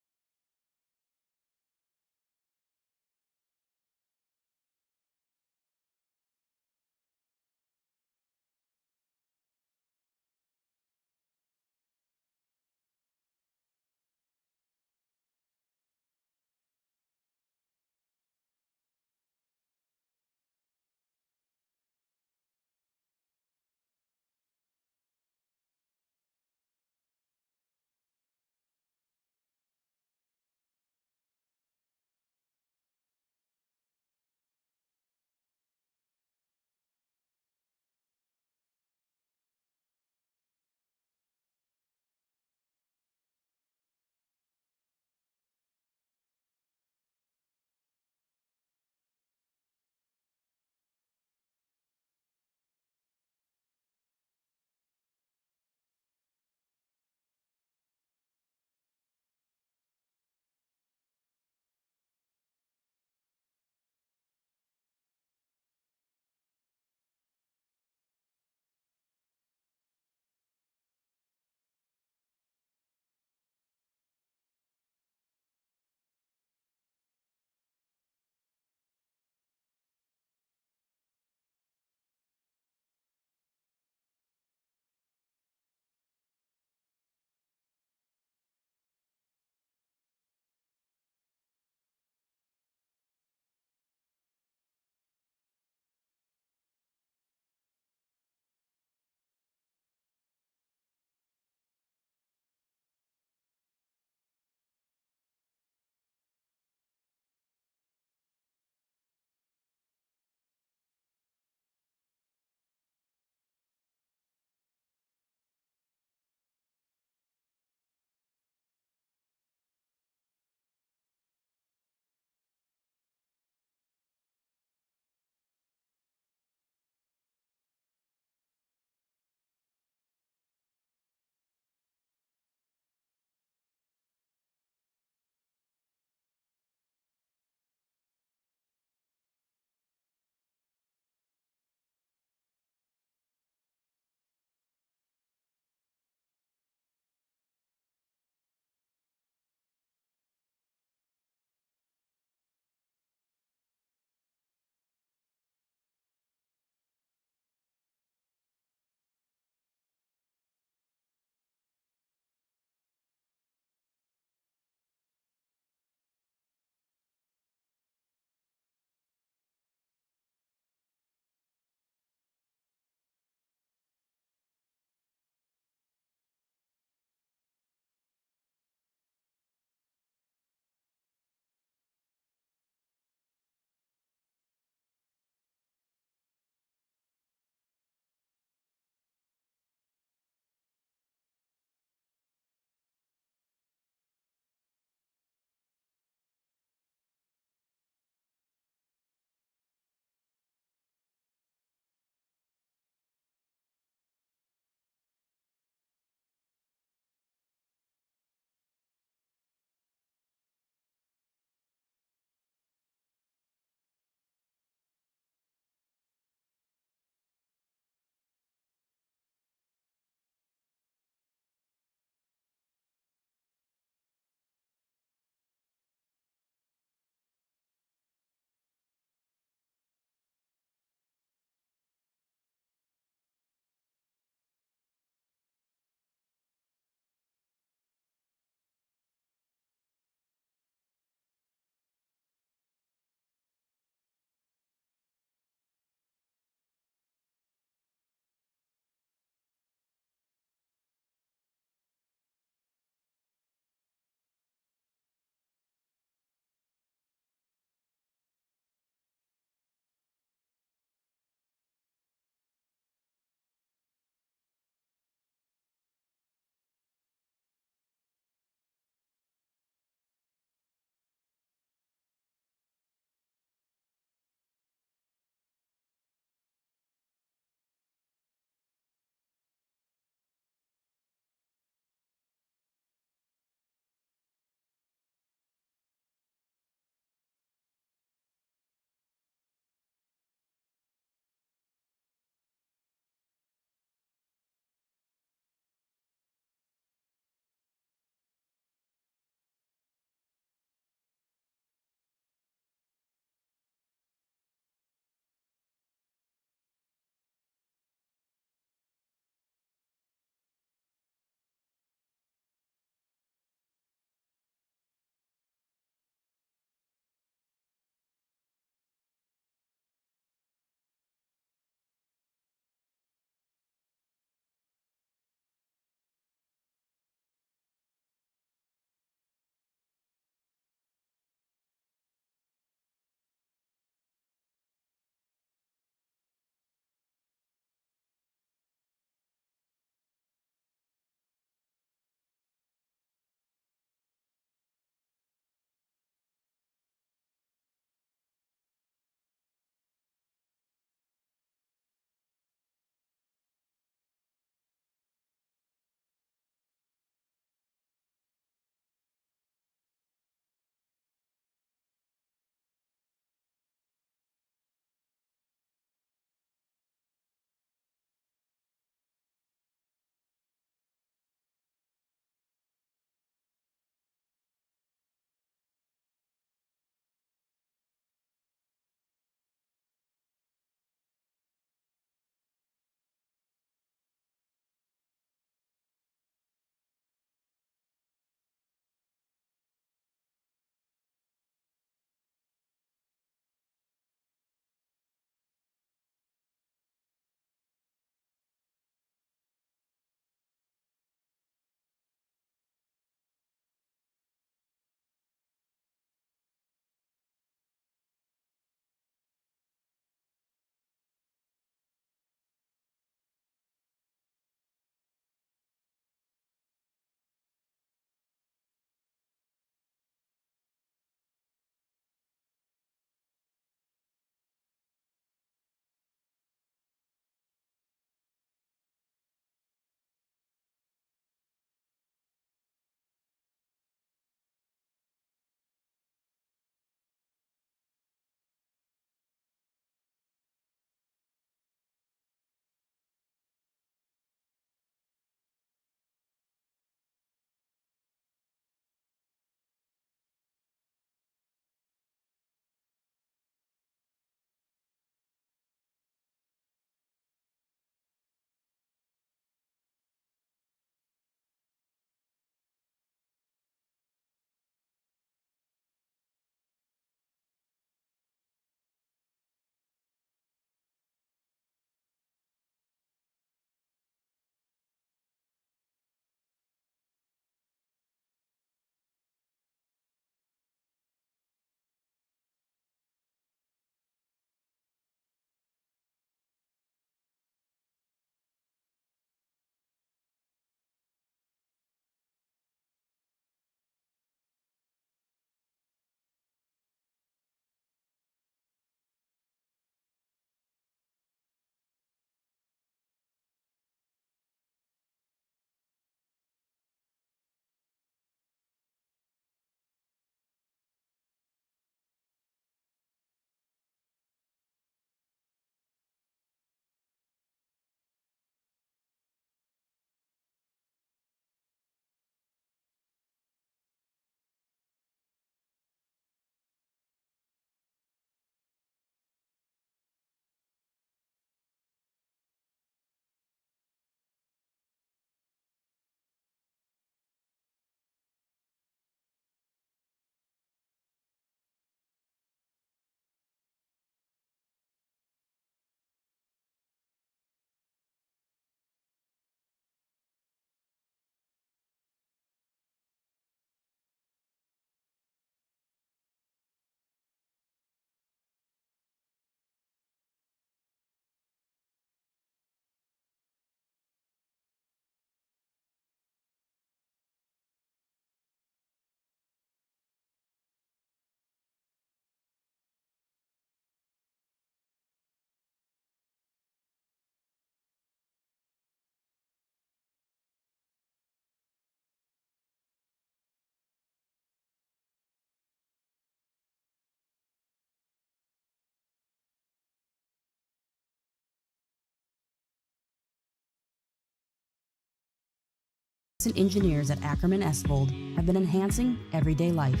Engineers at Ackerman Esvold have been enhancing everyday life.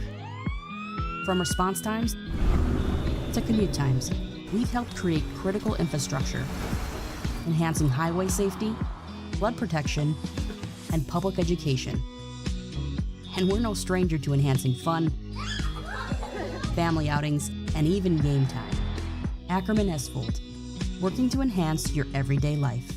From response times to commute times, we've helped create critical infrastructure, enhancing highway safety, flood protection, and public education. And we're no stranger to enhancing fun, family outings, and even game time. Ackerman Esvold, working to enhance your everyday life.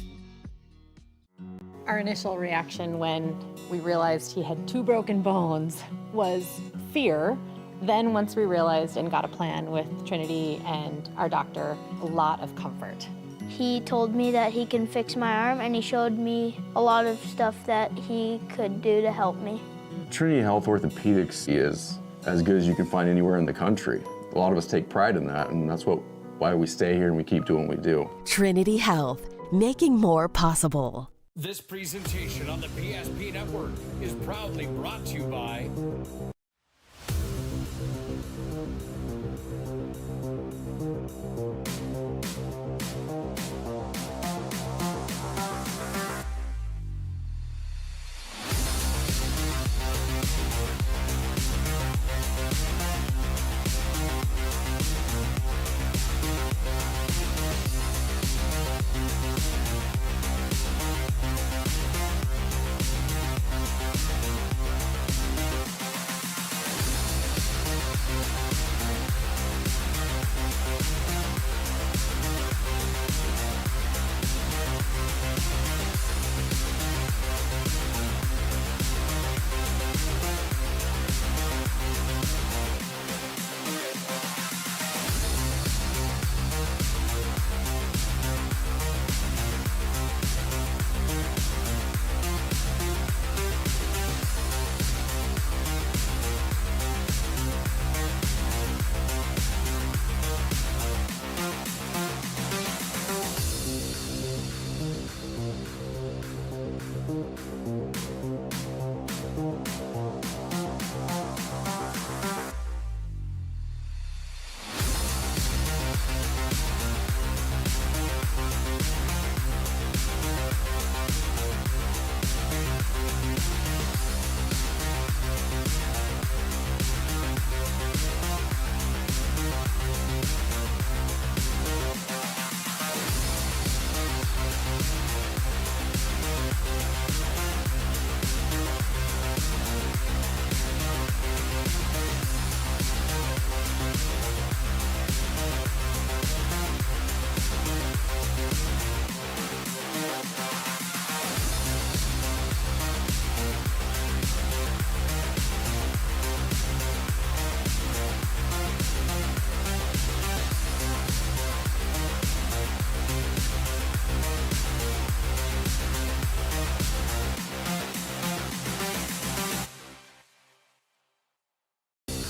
Our initial reaction when we realized he had 2 broken bones was fear. Then once we realized and got a plan with Trinity and our doctor, a lot of comfort. He told me that he can fix my arm, and he showed me a lot of stuff that he could do to help me. Trinity Health Orthopedics is as good as you can find anywhere in the country. A lot of us take pride in that, and that's why we stay here and we keep doing what we do. Trinity Health, making more possible. This presentation on the PSP Network is proudly brought to you by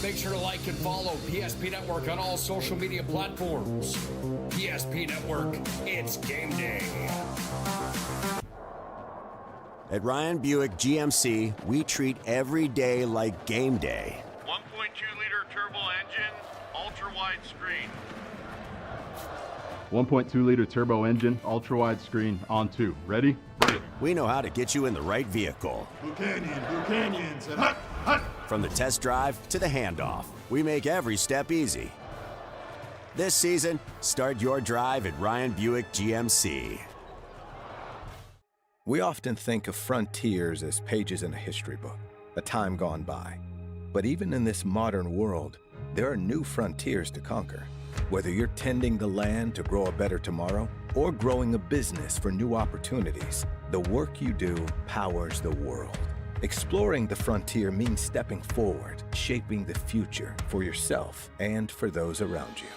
Make sure to like and follow PSP Network on all social media platforms. PSP Network, it's game day. At Ryan Buick GMC, we treat every day like game day. 1.2-liter turbo engine, ultra-wide screen. 1.2-liter turbo engine, ultra-wide screen, on 2. Ready? We know how to get you in the right vehicle. Blue Canyons, and hut, hut. From the test drive to the handoff, we make every step easy. This season, start your drive at Ryan Buick GMC. We often think of frontiers as pages in a history book, a time gone by. But even in this modern world, there are new frontiers to conquer. Whether you're tending the land to grow a better tomorrow or growing a business for new opportunities, the work you do powers the world. Exploring the frontier means stepping forward, shaping the future for yourself and for those around you.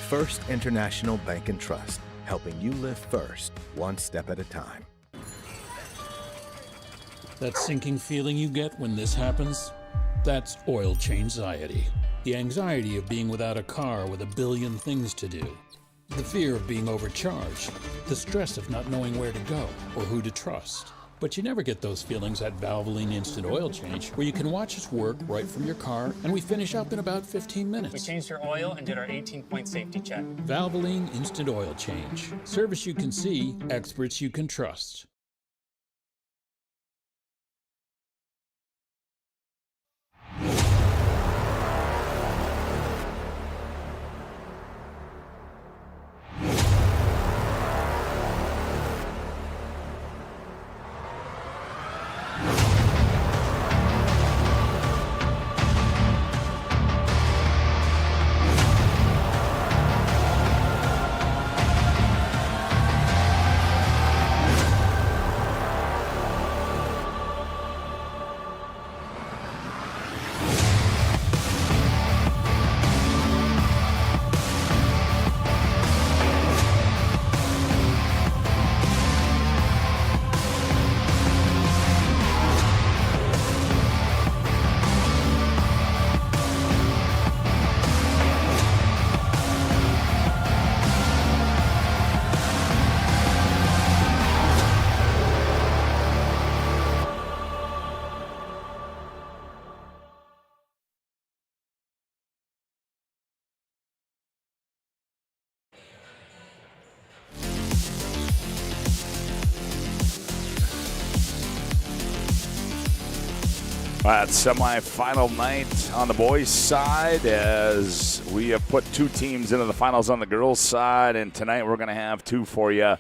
First International Bank and Trust, helping you live first, one step at a time. That sinking feeling you get when this happens? That's oil change anxiety. The anxiety of being without a car with a billion things to do. The fear of being overcharged. The stress of not knowing where to go or who to trust. But you never get those feelings at Valvoline Instant Oil Change, where you can watch us work right from your car, and we finish up in about 15 minutes. We changed your oil and did our 18-point safety check. Valvoline Instant Oil Change. Service you can see, experts you can trust. Semifinal night on the boys' side, as we have put two teams into the finals on the girls' side, and tonight we're going to have two for you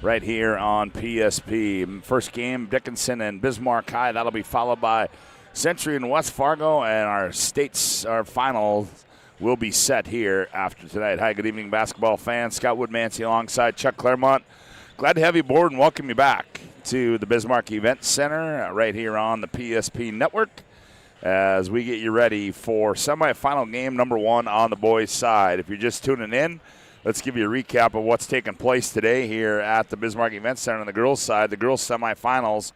right here on PSP. First game, Dickinson and Bismarck High. That'll be followed by Century and West Fargo, and our finals will be set here after tonight. Hi, good evening, basketball fans. Scott Woodmansey alongside Chuck Claremont. Glad to have you aboard and welcome you back to the Bismarck Event Center right here on the PSP Network as we get you ready for semifinal game number one on the boys' side. If you're just tuning in, let's give you a recap of what's taking place today here at the Bismarck Event Center on the girls' side. The girls' semifinals,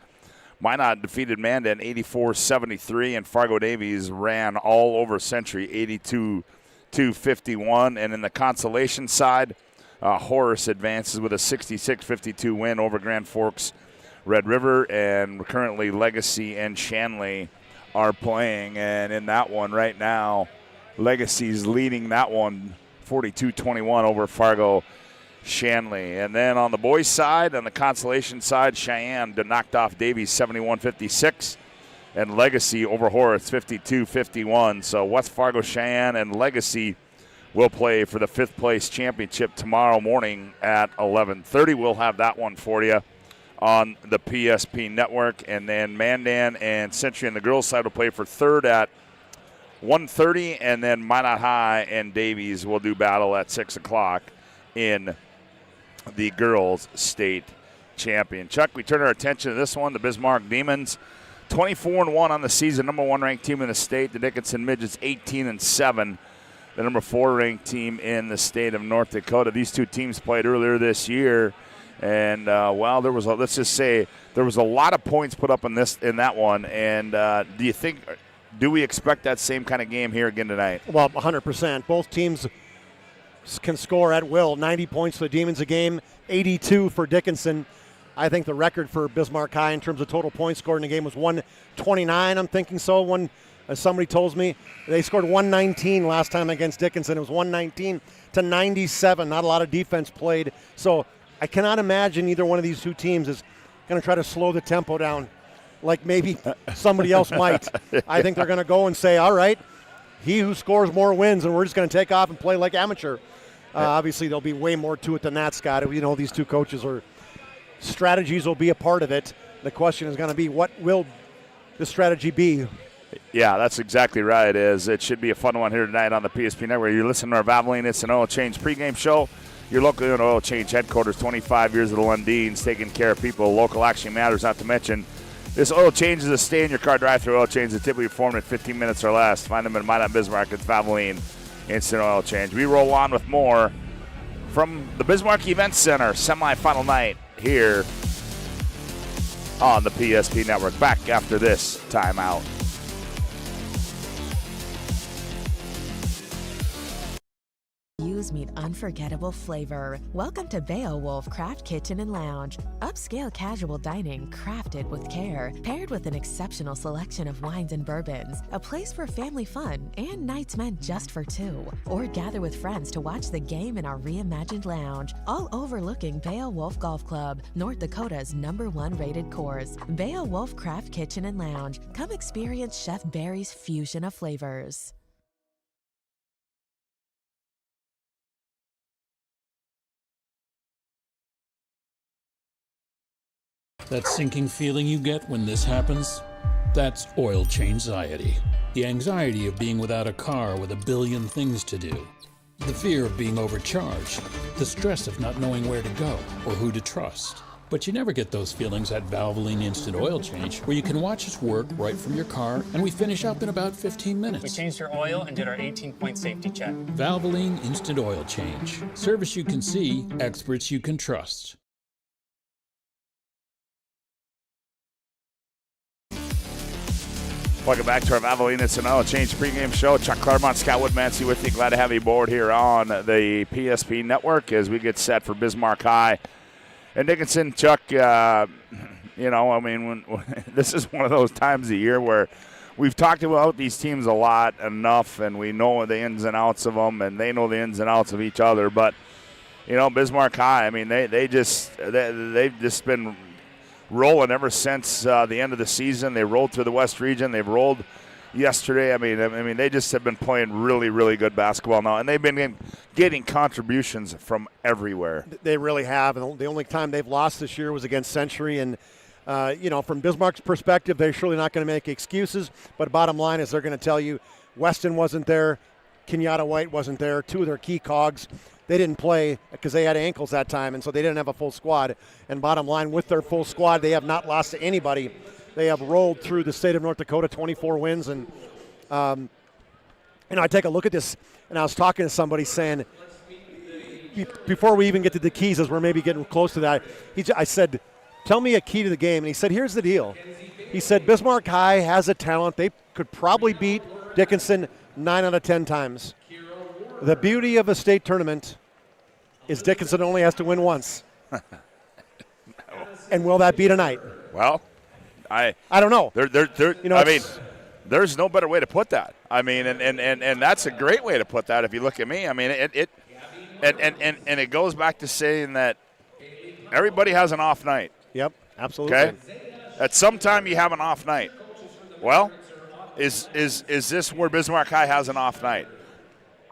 Minot defeated Mandan 84-73, and Fargo Davies ran all over Century 82-51. And in the consolation side, Horace advances with a 66-52 win over Grand Forks Red River, and currently Legacy and Shanley are playing. And in that one right now, Legacy's leading that one 42-21 over Fargo Shanley. And then on the boys' side, on the consolation side, Cheyenne knocked off Davies 71-56, and Legacy over Horace 52-51. So West Fargo, Cheyenne, and Legacy will play for the fifth place championship tomorrow morning at 11:30. We'll have that one for you on the PSP Network. And then Mandan and Century on the girls' side will play for third at 1:30, and then Minot High and Davies will do battle at 6 o'clock in the girls' state champion. Chuck, we turn our attention to this one, the Bismarck Demons, 24-1 on the season, number one ranked team in the state. The Dickinson Midgets 18-7, the number four ranked team in the state of North Dakota. These two teams played earlier this year. And, well, there was let's just say there was a lot of points put up in that one. And do we expect that same kind of game here again tonight? Well, 100%. Both teams can score at will. 90 points for the Demons a game, 82 for Dickinson. I think the record for Bismarck High in terms of total points scored in the game was 129. I'm thinking so. As somebody told me, they scored 119 last time against Dickinson. It was 119-97. Not a lot of defense played. So I cannot imagine either one of these two teams is going to try to slow the tempo down like maybe somebody else might. I think they're going to go and say, all right, he who scores more wins, and we're just going to take off and play like amateur. Obviously, there'll be way more to it than that, Scott. You know, these two coaches strategies will be a part of it. The question is going to be, what will the strategy be? Yeah, that's exactly right. It should be a fun one here tonight on the PSP Network. You're listening to our Valvoline It's an Oil Change pregame show. Your local oil change headquarters, 25 years at the Lundins, taking care of people. Local actually matters, not to mention this oil change is a stay-in-your-car drive-through oil change that typically performed in 15 minutes or less. Find them in Minot, Bismarck. It's Valvoline Instant Oil Change. We roll on with more from the Bismarck Event Center semifinal night here on the PSP Network. Back after this timeout. Meet unforgettable flavor. Welcome to Beowulf Craft Kitchen and Lounge. Upscale casual dining crafted with care, paired with an exceptional selection of wines and bourbons. A place for family fun and nights meant just for two. Or gather with friends to watch the game in our reimagined lounge, all overlooking Beowulf Golf Club, North Dakota's #1 rated course. Beowulf Craft Kitchen and Lounge. Come experience Chef Barry's fusion of flavors. That sinking feeling you get when this happens? That's oil change anxiety. The anxiety of being without a car with a billion things to do. The fear of being overcharged. The stress of not knowing where to go or who to trust. But you never get those feelings at Valvoline Instant Oil Change, where you can watch us work right from your car, and we finish up in about 15 minutes. We changed your oil and did our 18-point safety check. Valvoline Instant Oil Change. Service you can see, experts you can trust. Welcome back to our Valvoline Instant Oil Change pregame show. Chuck Claremont, Scott Woodmansey with you. Glad to have you aboard here on the PSP Network as we get set for Bismarck High and Dickinson. Chuck, this is one of those times of the year where we've talked about these teams a lot enough, and we know the ins and outs of them, and they know the ins and outs of each other. But, Bismarck High, they've just been rolling ever since the end of the season. They rolled through the West region. They've rolled yesterday. I mean, they just have been playing really, really good basketball now, and they've been getting contributions from everywhere. They really have, and the only time they've lost this year was against Century. And from Bismarck's perspective, they're surely not going to make excuses. But bottom line is they're going to tell you Weston wasn't there, Kenyatta White wasn't there, two of their key cogs. They didn't play because they had ankles that time, and so they didn't have a full squad. And bottom line, with their full squad, they have not lost to anybody. They have rolled through the state of North Dakota, 24 wins. And, I take a look at this, and I was talking to somebody saying, before we even get to the keys, as we're maybe getting close to that, I said, tell me a key to the game. And he said, here's the deal. He said, Bismarck High has a talent. They could probably beat Dickinson 9 out of 10 times. The beauty of a state tournament is Dickinson only has to win once. And will that be tonight? Well, I don't know. There's no better way to put that. I mean, and that's a great way to put that if you look at me. I mean, it goes back to saying that everybody has an off night. Yep, absolutely. Okay? At some time you have an off night. Well, is this where Bismarck High has an off night?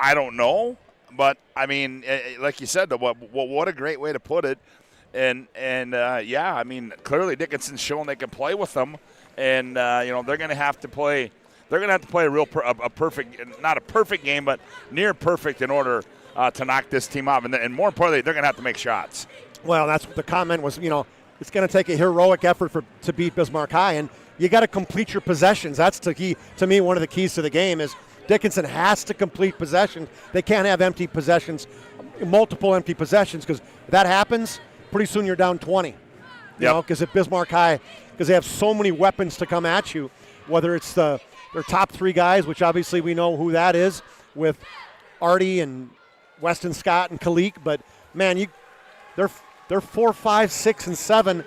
I don't know, but I mean, like you said, what a great way to put it. And I mean, clearly Dickinson's shown they can play with them, and they're going to have to play. They're going to have to play a perfect, not a perfect game, but near perfect in order to knock this team off. And more importantly, they're going to have to make shots. Well, that's what the comment was. It's going to take a heroic effort to beat Bismarck High, and you got to complete your possessions. That's the key to me. One of the keys to the game is Dickinson has to complete possessions. They can't have empty possessions, multiple empty possessions, because if that happens, pretty soon you're down 20. Because at Bismarck High, because they have so many weapons to come at you, whether it's their top three guys, which obviously we know who that is, with Artie and Weston Scott and Kalik, but man, they're 4, 5, 6, and 7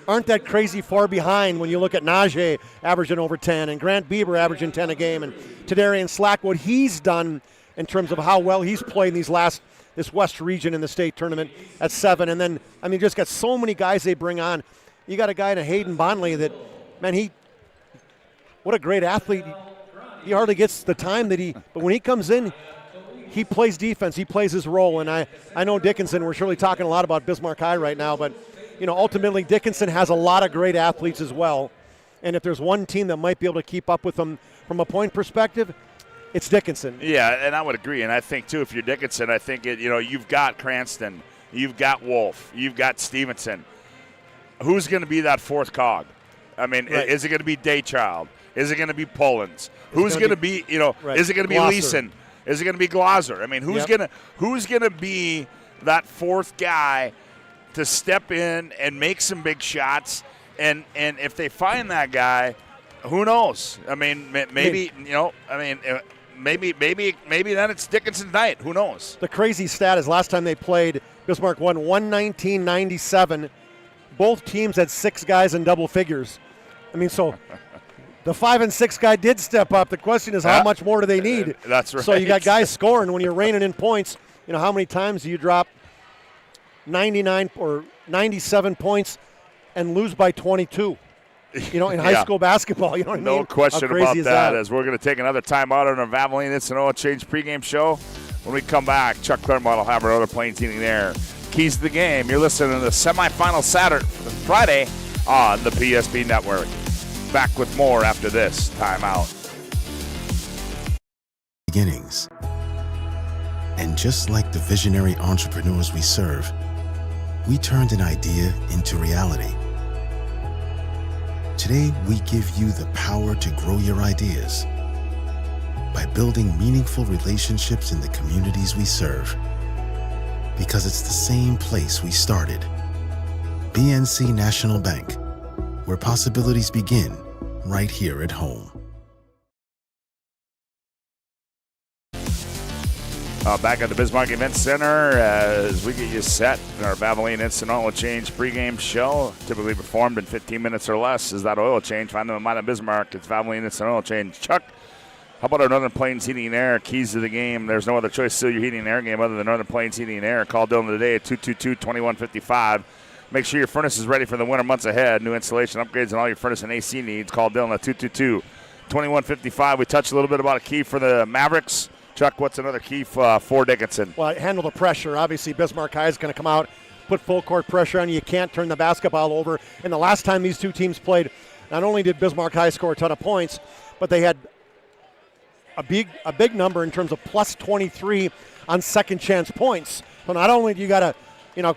aren't that crazy far behind when you look at Najee averaging over 10 and Grant Bieber averaging 10 a game, and Tadarian Slack, what he's done in terms of how well he's played in this West region in the state tournament at 7. And then, I mean, just got so many guys they bring on. You got a guy in Hayden Bonley that, man, what a great athlete. He hardly gets the time but when he comes in, he plays defense. He plays his role. And I know Dickinson, we're surely talking a lot about Bismarck High right now, but ultimately Dickinson has a lot of great athletes as well. And if there's one team that might be able to keep up with them from a point perspective, it's Dickinson. Yeah, and I would agree. And I think, too, if you're Dickinson, I think, you've got Cranston, you've got Wolf, you've got Stevenson. Who's going to be that fourth cog? I mean, right. Is it going to be Daychild? Is it going to be Pullins? Who's going to be, right. Is it going to be Leeson? Is it going to be Glauser? I mean, who's going to be that fourth guy to step in and make some big shots? And if they find that guy, who knows? I mean, maybe then it's Dickinson's night. Who knows? The crazy stat is last time they played, Bismarck won 119-97. Both teams had 6 guys in double figures. I mean, so the 5 and 6 guy did step up. The question is, how much more do they need? That's right. So you got guys scoring. When you're reining in points, how many times do you drop 99 or 97 points and lose by 22? In high school basketball, you know what I mean? No question about that, as we're going to take another timeout on our Valvoline Instant Oil Change pregame show. When we come back, Chuck Claremont will have our other Plains Heating there. Keys to the game. You're listening to the semifinal Friday on the PSP Network. Back with more after this timeout. Beginnings. And just like the visionary entrepreneurs we serve, we turned an idea into reality. Today, we give you the power to grow your ideas by building meaningful relationships in the communities we serve. Because it's the same place we started. BNC National Bank, where possibilities begin right here at home. Back at the Bismarck Event Center as we get you set in our Valvoline Instant Oil Change pregame show. Typically performed in 15 minutes or less is that oil change. Find them in Mine Bismarck. It's Valvoline Instant Oil Change. Chuck, how about our Northern Plains Heating and Air? Keys to the game. There's no other choice to seal your heating and air game other than Northern Plains Heating and Air. Call Dylan today at 222-2155. Make sure your furnace is ready for the winter months ahead. New installation upgrades and all your furnace and AC needs. Call Dylan at 222-2155. We touched a little bit about a key for the Mavericks. Chuck, what's another key for Dickinson? Well, handle the pressure. Obviously, Bismarck High is going to come out, put full court pressure on you. You can't turn the basketball over. And the last time these two teams played, not only did Bismarck High score a ton of points, but they had a big number in terms of plus 23 on second chance points. So not only do you got to,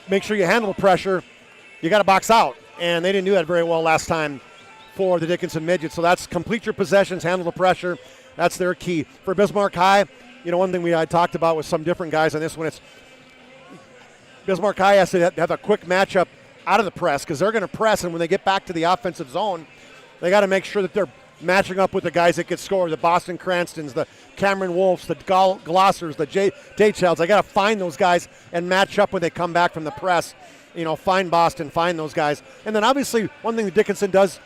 make sure you handle the pressure, you got to box out. And they didn't do that very well last time for the Dickinson Midgets. So that's complete your possessions, handle the pressure. That's their key. For Bismarck High, one thing I talked about with some different guys on this one, it's Bismarck High has to have a quick matchup out of the press because they're going to press, and when they get back to the offensive zone, they got to make sure that they're matching up with the guys that get scored, the Boston Cranstons, the Cameron Wolfs, the Glossers, the Daychilds. They got to find those guys and match up when they come back from the press. Find Boston, find those guys. And then obviously one thing that Dickinson does,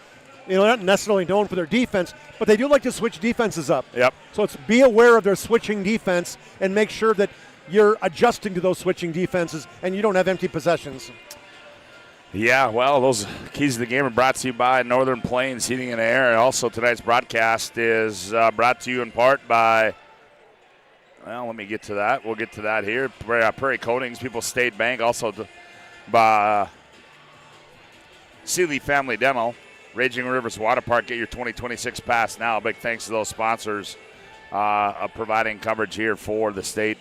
they're not necessarily known for their defense, but they do like to switch defenses up. Yep. So it's be aware of their switching defense and make sure that you're adjusting to those switching defenses and you don't have empty possessions. Yeah, well, those keys to the game are brought to you by Northern Plains Heating and Air. And also tonight's broadcast is brought to you in part by, well, let me get to that. We'll get to that here. Prairie Coatings, People's State Bank, also by Sealy Family Dental, Raging Rivers Water Park. Get your 2026 pass now. Big thanks to those sponsors of providing coverage here for the state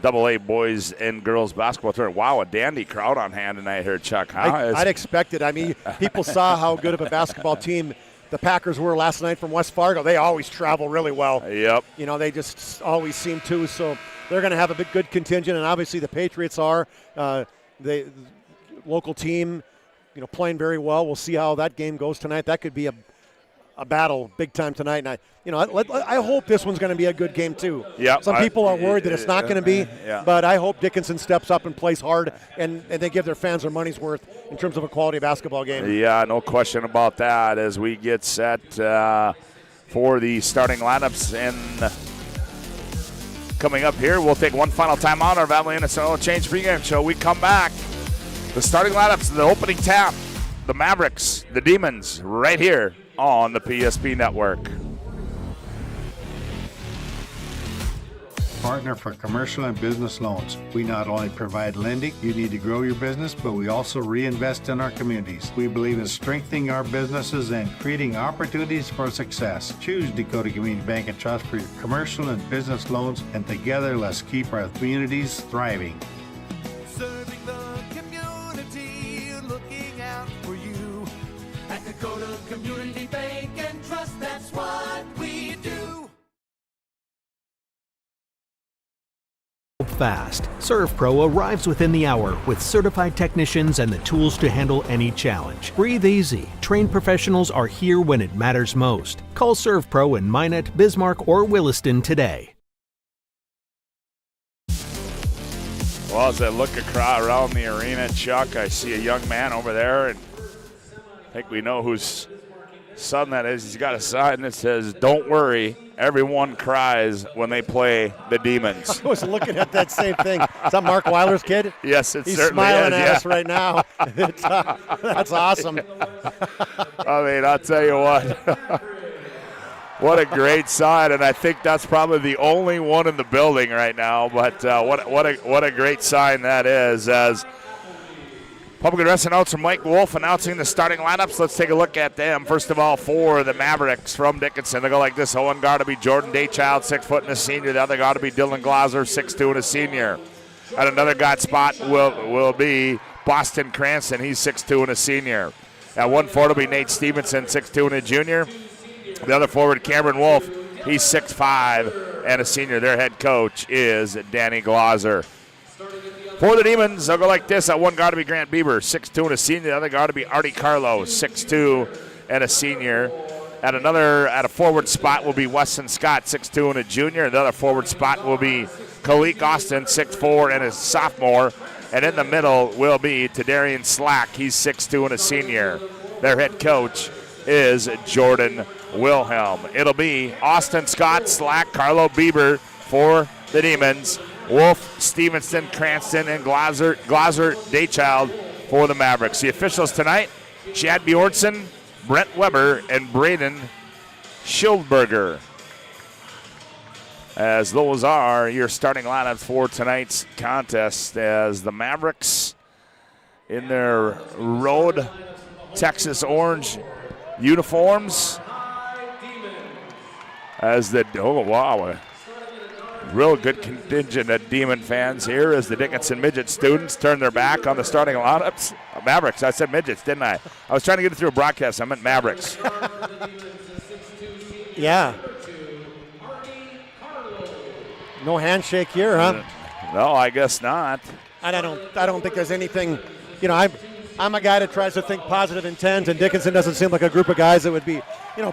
AA boys and girls basketball tournament. Wow, a dandy crowd on hand tonight here, Chuck. Huh? I'd expect it. I mean, people saw how good of a basketball team the Packers were last night from West Fargo. They always travel really well. Yep. They just always seem to. So they're going to have a good contingent, and obviously the Patriots are the local team, playing very well. We'll see how that game goes tonight. That could be a battle big time tonight. And I hope this one's going to be a good game too. Yep. Some people are worried that it's not going to be, but I hope Dickinson steps up and plays hard and they give their fans their money's worth in terms of a quality basketball game. Yeah, no question about that as we get set for the starting lineups. And coming up here, we'll take one final timeout. Our Valley Innocent Change pregame show. We come back. The starting lineups, the opening tap, the Mavericks, the Demons, right here on the PSP Network. Partner for commercial and business loans. We not only provide lending you need to grow your business, but we also reinvest in our communities. We believe in strengthening our businesses and creating opportunities for success. Choose Dakota Community Bank and Trust for your commercial and business loans, and together let's keep our communities thriving. Serving the community, looking out for you. At Dakota Community Bank and Trust, that's what we do. Fast. ServPro arrives within the hour with certified technicians and the tools to handle any challenge. Breathe easy. Trained professionals are here when it matters most. Call ServPro in Minot, Bismarck, or Williston today. Well, as I look around the arena, Chuck, I see a young man over there, and I think we know whose son that is. He's got a sign that says, "Don't worry, everyone cries when they play the Demons." I was looking at that same thing. Is that Mark Weiler's kid? Yes, it He's certainly is. He's smiling at us right now. That's awesome. I mean, I'll tell you what. What a great sign, and I think that's probably the only one in the building right now. But what a great sign that is. As public address announcer Mike Wolf announcing the starting lineups. Let's take a look at them. First of all, for the Mavericks from Dickinson, they go like this. One guard to be Jordan Daychild, 6 foot and a senior. The other guard to be Dylan Glosser, 6'2" and a senior. And another guard spot will be Boston Cranston. He's 6'2" and a senior. At 1-4 will be Nate Stevenson, 6'2" and a junior. The other forward, Cameron Wolf, he's 6'5" and a senior. Their head coach is Danny Glosser. For the Demons, they'll go like this. At one guard to be Grant Bieber, 6'2" and a senior. The other guard to be Artie Carlo, 6'2" and a senior. At a forward spot will be Weston Scott, 6'2" and a junior. The other forward spot will be Kalik Austin, 6'4" and a sophomore. And in the middle will be Tadarian Slack. He's 6'2" and a senior. Their head coach is Jordan Wilhelm. It'll be Austin Scott, Slack, Carlo Bieber for the Demons. Wolf, Stevenson, Cranston, and Glaser, Daychild for the Mavericks. The officials tonight, Chad Bjornson, Brent Weber, and Braden Schildberger. As those are your starting lineups for tonight's contest, as the Mavericks in their road Texas orange uniforms. As the, oh wow, a real good contingent of Demon fans here as the Dickinson Midget students turn their back on the starting lineups. Mavericks, I said Midgets, didn't I? I was trying to get it through a broadcast, I meant Mavericks. Yeah. No handshake here, huh? No, I guess not. And I don't think there's anything, I'm a guy that tries to think positive intent, and Dickinson doesn't seem like a group of guys that would be,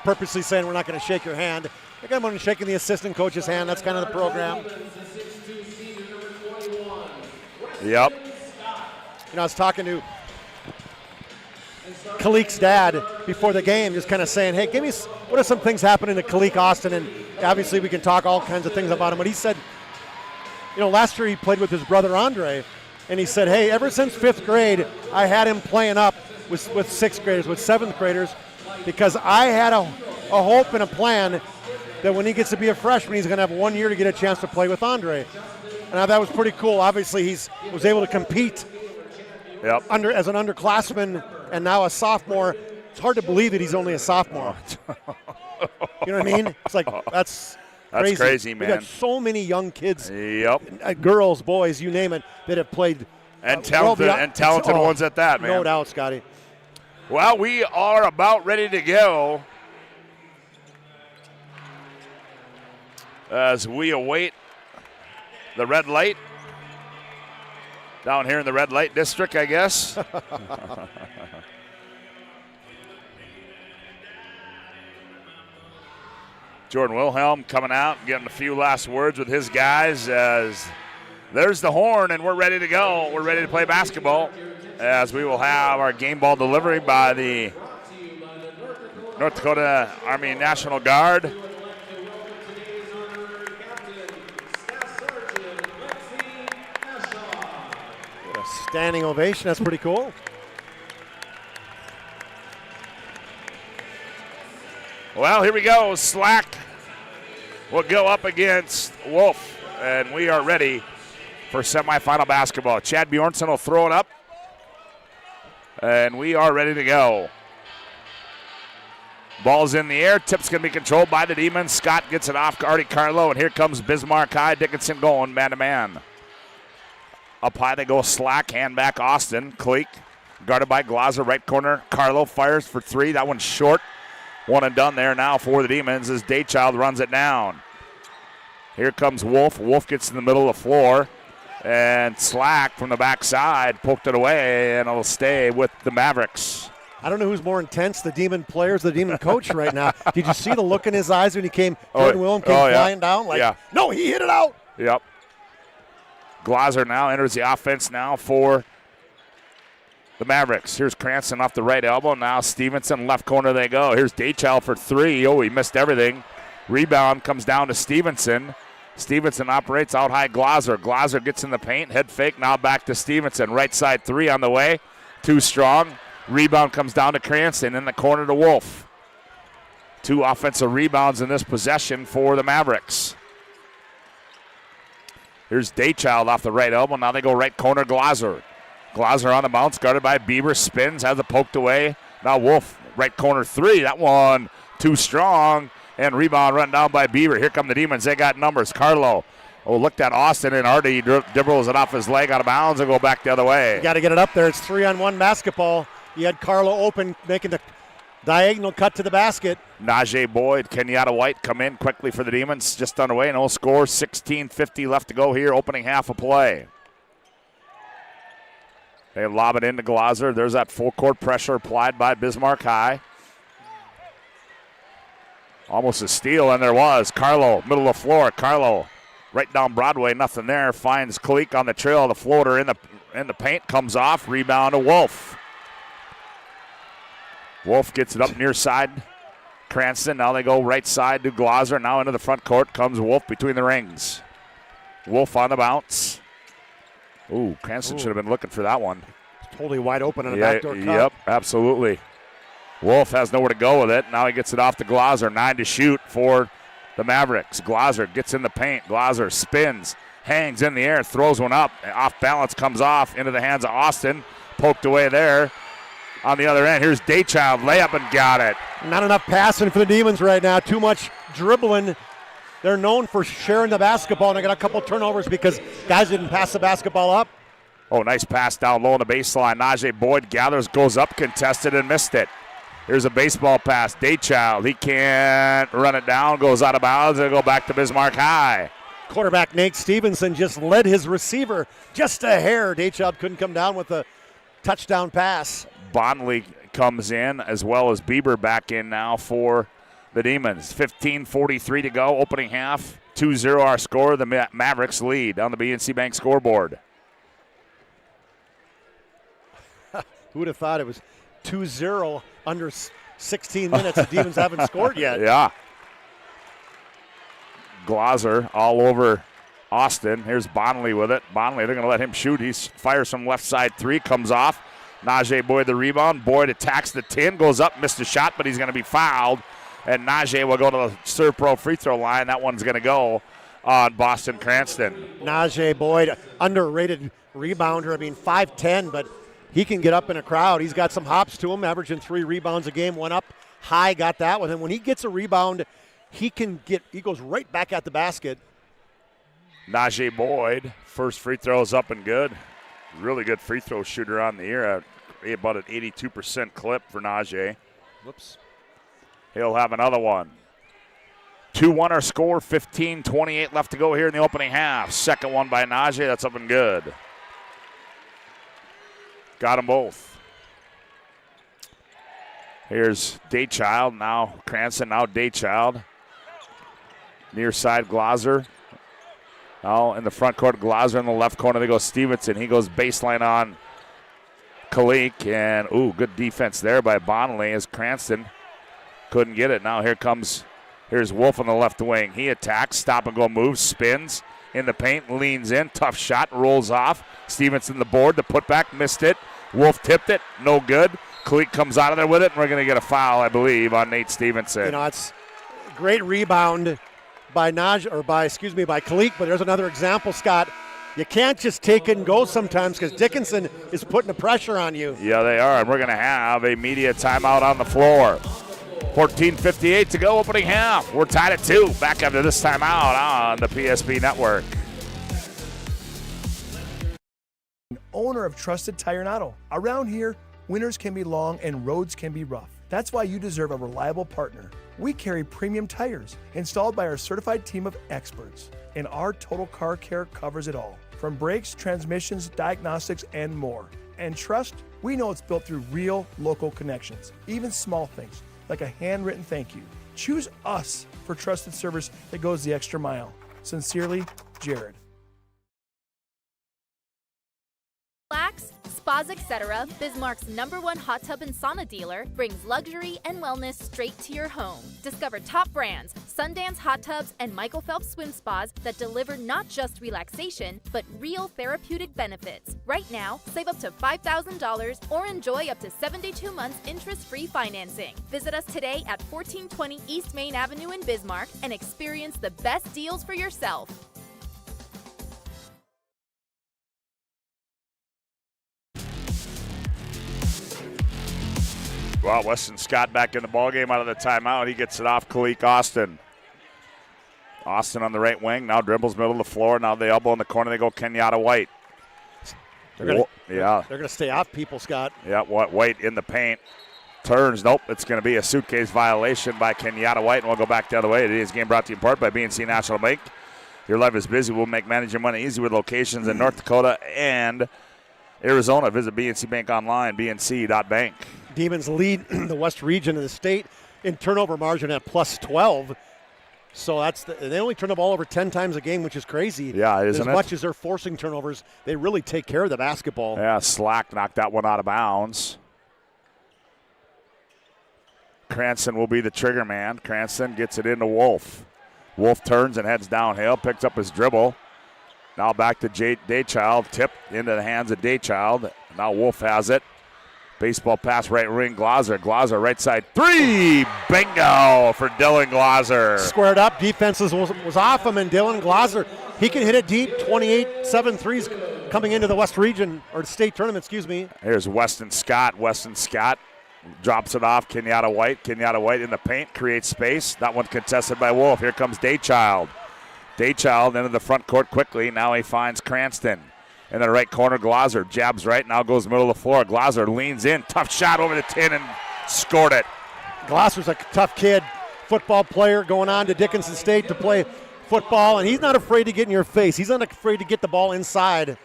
purposely saying we're not going to shake your hand. They're going to be shaking the assistant coach's hand. That's kind of the program. Yep. I was talking to Kalik's dad before the game, just kind of saying, hey, give me, what are some things happening to Kalik Austin? And obviously we can talk all kinds of things about him, but he said, last year he played with his brother Andre, and he said, hey, ever since 5th grade, I had him playing up with 6th graders, with 7th graders, because I had a hope and a plan that when he gets to be a freshman, he's going to have 1 year to get a chance to play with Andre. And that was pretty cool. Obviously, he was able to compete as an underclassman and now a sophomore. It's hard to believe that he's only a sophomore. You know what I mean? It's like, that's crazy, man. We got so many young kids, yep, girls, boys, you name it, that have played. And talented ones at that, man. No doubt, Scotty. Well, we are about ready to go as we await the red light down here in the red light district, I guess. Jordan Wilhelm coming out, getting a few last words with his guys as there's the horn and we're ready to go. We're ready to play basketball as we will have our game ball delivery by the North Dakota Army National Guard. Standing ovation, that's pretty cool. Well, here we go. Slack will go up against Wolf, and we are ready for semifinal basketball. Chad Bjornson will throw it up, and we are ready to go. Ball's in the air. Tip's going to be controlled by the Demons. Scott gets it off Artie Carlo, and here comes Bismarck High. Dickinson going man-to-man. Up high they go Slack, hand back Austin. Cleek guarded by Glaser, right corner. Carlo fires for three. That one's short. One and done there now for the Demons as Daychild runs it down. Here comes Wolf. Wolf gets in the middle of the floor. And Slack from the backside poked it away, and it'll stay with the Mavericks. I don't know who's more intense, the Demon players, the Demon coach right now. Did you see the look in his eyes when he came, Jordan Wilhelm came flying down? No, he hit it out. Yep. Glaser now enters the offense now for the Mavericks. Here's Cranston off the right elbow. Now Stevenson, left corner they go. Here's Daychild for three. Oh, he missed everything. Rebound comes down to Stevenson. Stevenson operates out high Glaser. Glaser gets in the paint. Head fake. Now back to Stevenson. Right side three on the way. Too strong. Rebound comes down to Cranston in the corner to Wolf. 2 offensive rebounds in this possession for the Mavericks. Here's Daychild off the right elbow. Now they go right corner, Glaser. Glaser on the bounce, guarded by Bieber. Spins, has it poked away. Now Wolf, right corner three. That one too strong. And rebound run down by Bieber. Here come the Demons. They got numbers. Carlo. Oh, looked at Austin, and Artie dribbles it off his leg out of bounds and go back the other way. You got to get it up there. It's 3-on-1 basketball. You had Carlo open, making the diagonal cut to the basket. Najee Boyd, Kenyatta White come in quickly for the Demons. Just underway, no score. 16:50 left to go here, opening half of play. They lob it into Glaser. There's that full court pressure applied by Bismarck High. Almost a steal, and there was. Carlo, middle of the floor. Carlo, right down Broadway, nothing there. Finds Cleek on the trail. The floater in the paint comes off. Rebound to Wolf. Wolf gets it up near side. Cranston, now they go right side to Glaser. Now into the front court comes Wolf between the rings. Wolf on the bounce. Ooh, Cranston should have been looking for that one. Totally wide open on a backdoor cut. Yep, absolutely. Wolf has nowhere to go with it. Now he gets it off to Glazer. 9 to shoot for the Mavericks. Glazer gets in the paint. Glazer spins, hangs in the air, throws one up. Off balance, comes off into the hands of Austin. Poked away there. On the other end, here's Daychild. Layup and got it. Not enough passing for the Demons right now. Too much dribbling. They're known for sharing the basketball, and they got a couple turnovers because guys didn't pass the basketball up. Oh, nice pass down low on the baseline. Najee Boyd gathers, goes up, contested, and missed it. Here's a baseball pass. Daychild, he can't run it down, goes out of bounds, and go back to Bismarck High. Quarterback Nate Stevenson just led his receiver just a hair. Daychild couldn't come down with a touchdown pass. Bonley comes in, as well as Bieber back in now for the Demons. 15:43 to go, opening half. 2-0 our score. The Mavericks lead on the BNC Bank scoreboard. Who would have thought it was 2-0 under 16 minutes? The Demons haven't scored yet. Yeah. Glazer all over Austin. Here's Bonley with it. Bonley, they're going to let him shoot. He fires from left side three, comes off. Najee Boyd the rebound. Boyd attacks the 10, goes up, missed a shot, but he's going to be fouled. And Najee will go to the Serve Pro free throw line. That one's going to go on Boston Cranston. Najee Boyd, underrated rebounder. I mean, 5'10", but he can get up in a crowd. He's got some hops to him, averaging 3 rebounds a game. One up high, got that one. And when he gets a rebound, he goes right back at the basket. Najee Boyd, first free throw is up and good. Really good free throw shooter on the year. About an 82% clip for Najee. Whoops. He'll have another one. 2-1 our score, 15:28 left to go here in the opening half. Second one by Najee, that's up and good. Got them both. Here's Daychild, now Cranston, now Daychild. Near side, Glazer. Now in the front court, Glazer in the left corner. They go Stevenson. He goes baseline on Kalik. And, good defense there by Bonley as Cranston couldn't get it. Now here's Wolf on the left wing. He attacks, stop and go move, spins in the paint, leans in, tough shot, rolls off. Stevenson the board, the putback, missed it. Wolf tipped it, no good. Kalik comes out of there with it, and we're going to get a foul, I believe, on Nate Stevenson. It's a great rebound by Kalik, but there's another example, Scott. You can't just take it and go sometimes because Dickinson is putting the pressure on you. Yeah, they are, and we're going to have a media timeout on the floor. 14:58 to go, opening half. We're tied at 2. Back after this timeout on the PSP Network. Owner of Trusted Tire and Auto. Around here, winters can be long and roads can be rough. That's why you deserve a reliable partner. We carry premium tires installed by our certified team of experts, and our total car care covers it all, from brakes, transmissions, diagnostics, and more. And trust, we know it's built through real local connections, even small things like a handwritten thank you. Choose us for trusted service that goes the extra mile. Sincerely, Jared. Relax, spas, etc., Bismarck's #1 hot tub and sauna dealer brings luxury and wellness straight to your home. Discover top brands, Sundance hot tubs, and Michael Phelps swim spas that deliver not just relaxation, but real therapeutic benefits. Right now, save up to $5,000 or enjoy up to 72 months interest-free financing. Visit us today at 1420 East Main Avenue in Bismarck and experience the best deals for yourself. Well, Weston Scott back in the ballgame out of the timeout. He gets it off Kalik Austin. Austin on the right wing, now dribbles middle of the floor. Now they elbow in the corner. They go Kenyatta White. They're going to stay off people, Scott. Yeah, White in the paint. Turns, nope, it's going to be a suitcase violation by Kenyatta White, and we'll go back the other way. Today's game brought to you in part by BNC National Bank. Your life is busy. We'll make managing money easy with locations in North Dakota and Arizona. Visit BNC Bank online, bnc.bank. Demons lead the West region of the state in turnover margin at +12. So they only turn the ball over 10 times a game, which is crazy. Yeah, isn't it? As much as they're forcing turnovers, they really take care of the basketball. Yeah, Slack knocked that one out of bounds. Cranston will be the trigger man. Cranston gets it into Wolf. Wolf turns and heads downhill, picks up his dribble. Now back to Daychild. Tip into the hands of Daychild. Now Wolf has it. Baseball pass right wing. Glaser. Glaser right side. 3. Bingo for Dylan Glaser. Squared up. Defense was off him, and Dylan Glaser, he can hit it deep. 28-7 threes coming into the West Region, or state tournament, excuse me. Here's Weston Scott. Weston Scott drops it off. Kenyatta White. Kenyatta White in the paint. Creates space. That one contested by Wolf. Here comes Daychild. Daychild into the front court quickly. Now he finds Cranston. In the right corner, Glaser jabs right, now goes middle of the floor. Glaser leans in, tough shot over the tin and scored it. Glaser's a tough kid, football player going on to Dickinson State to play football, and he's not afraid to get in your face. He's not afraid to get the ball inside.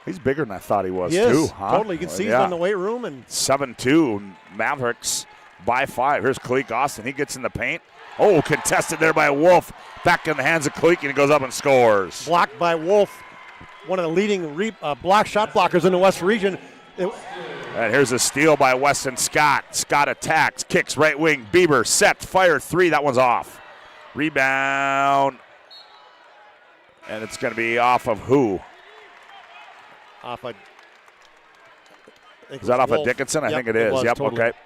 He's bigger than I thought he was, he is, too. Huh? Totally, you can see he's in the weight room. And 7-2, Mavericks by 5. Here's Kalik Austin, he gets in the paint. Oh, contested there by Wolf. Back in the hands of Kalik, and he goes up and scores. Blocked by Wolf. One of the leading block shot blockers in the West Region. And here's a steal by Weston Scott. Scott attacks, kicks right wing. Bieber set, fire 3. That one's off. Rebound. And it's going to be off of who? Off of. Is that off of Dickinson? I think it is. Yep, totally. Okay.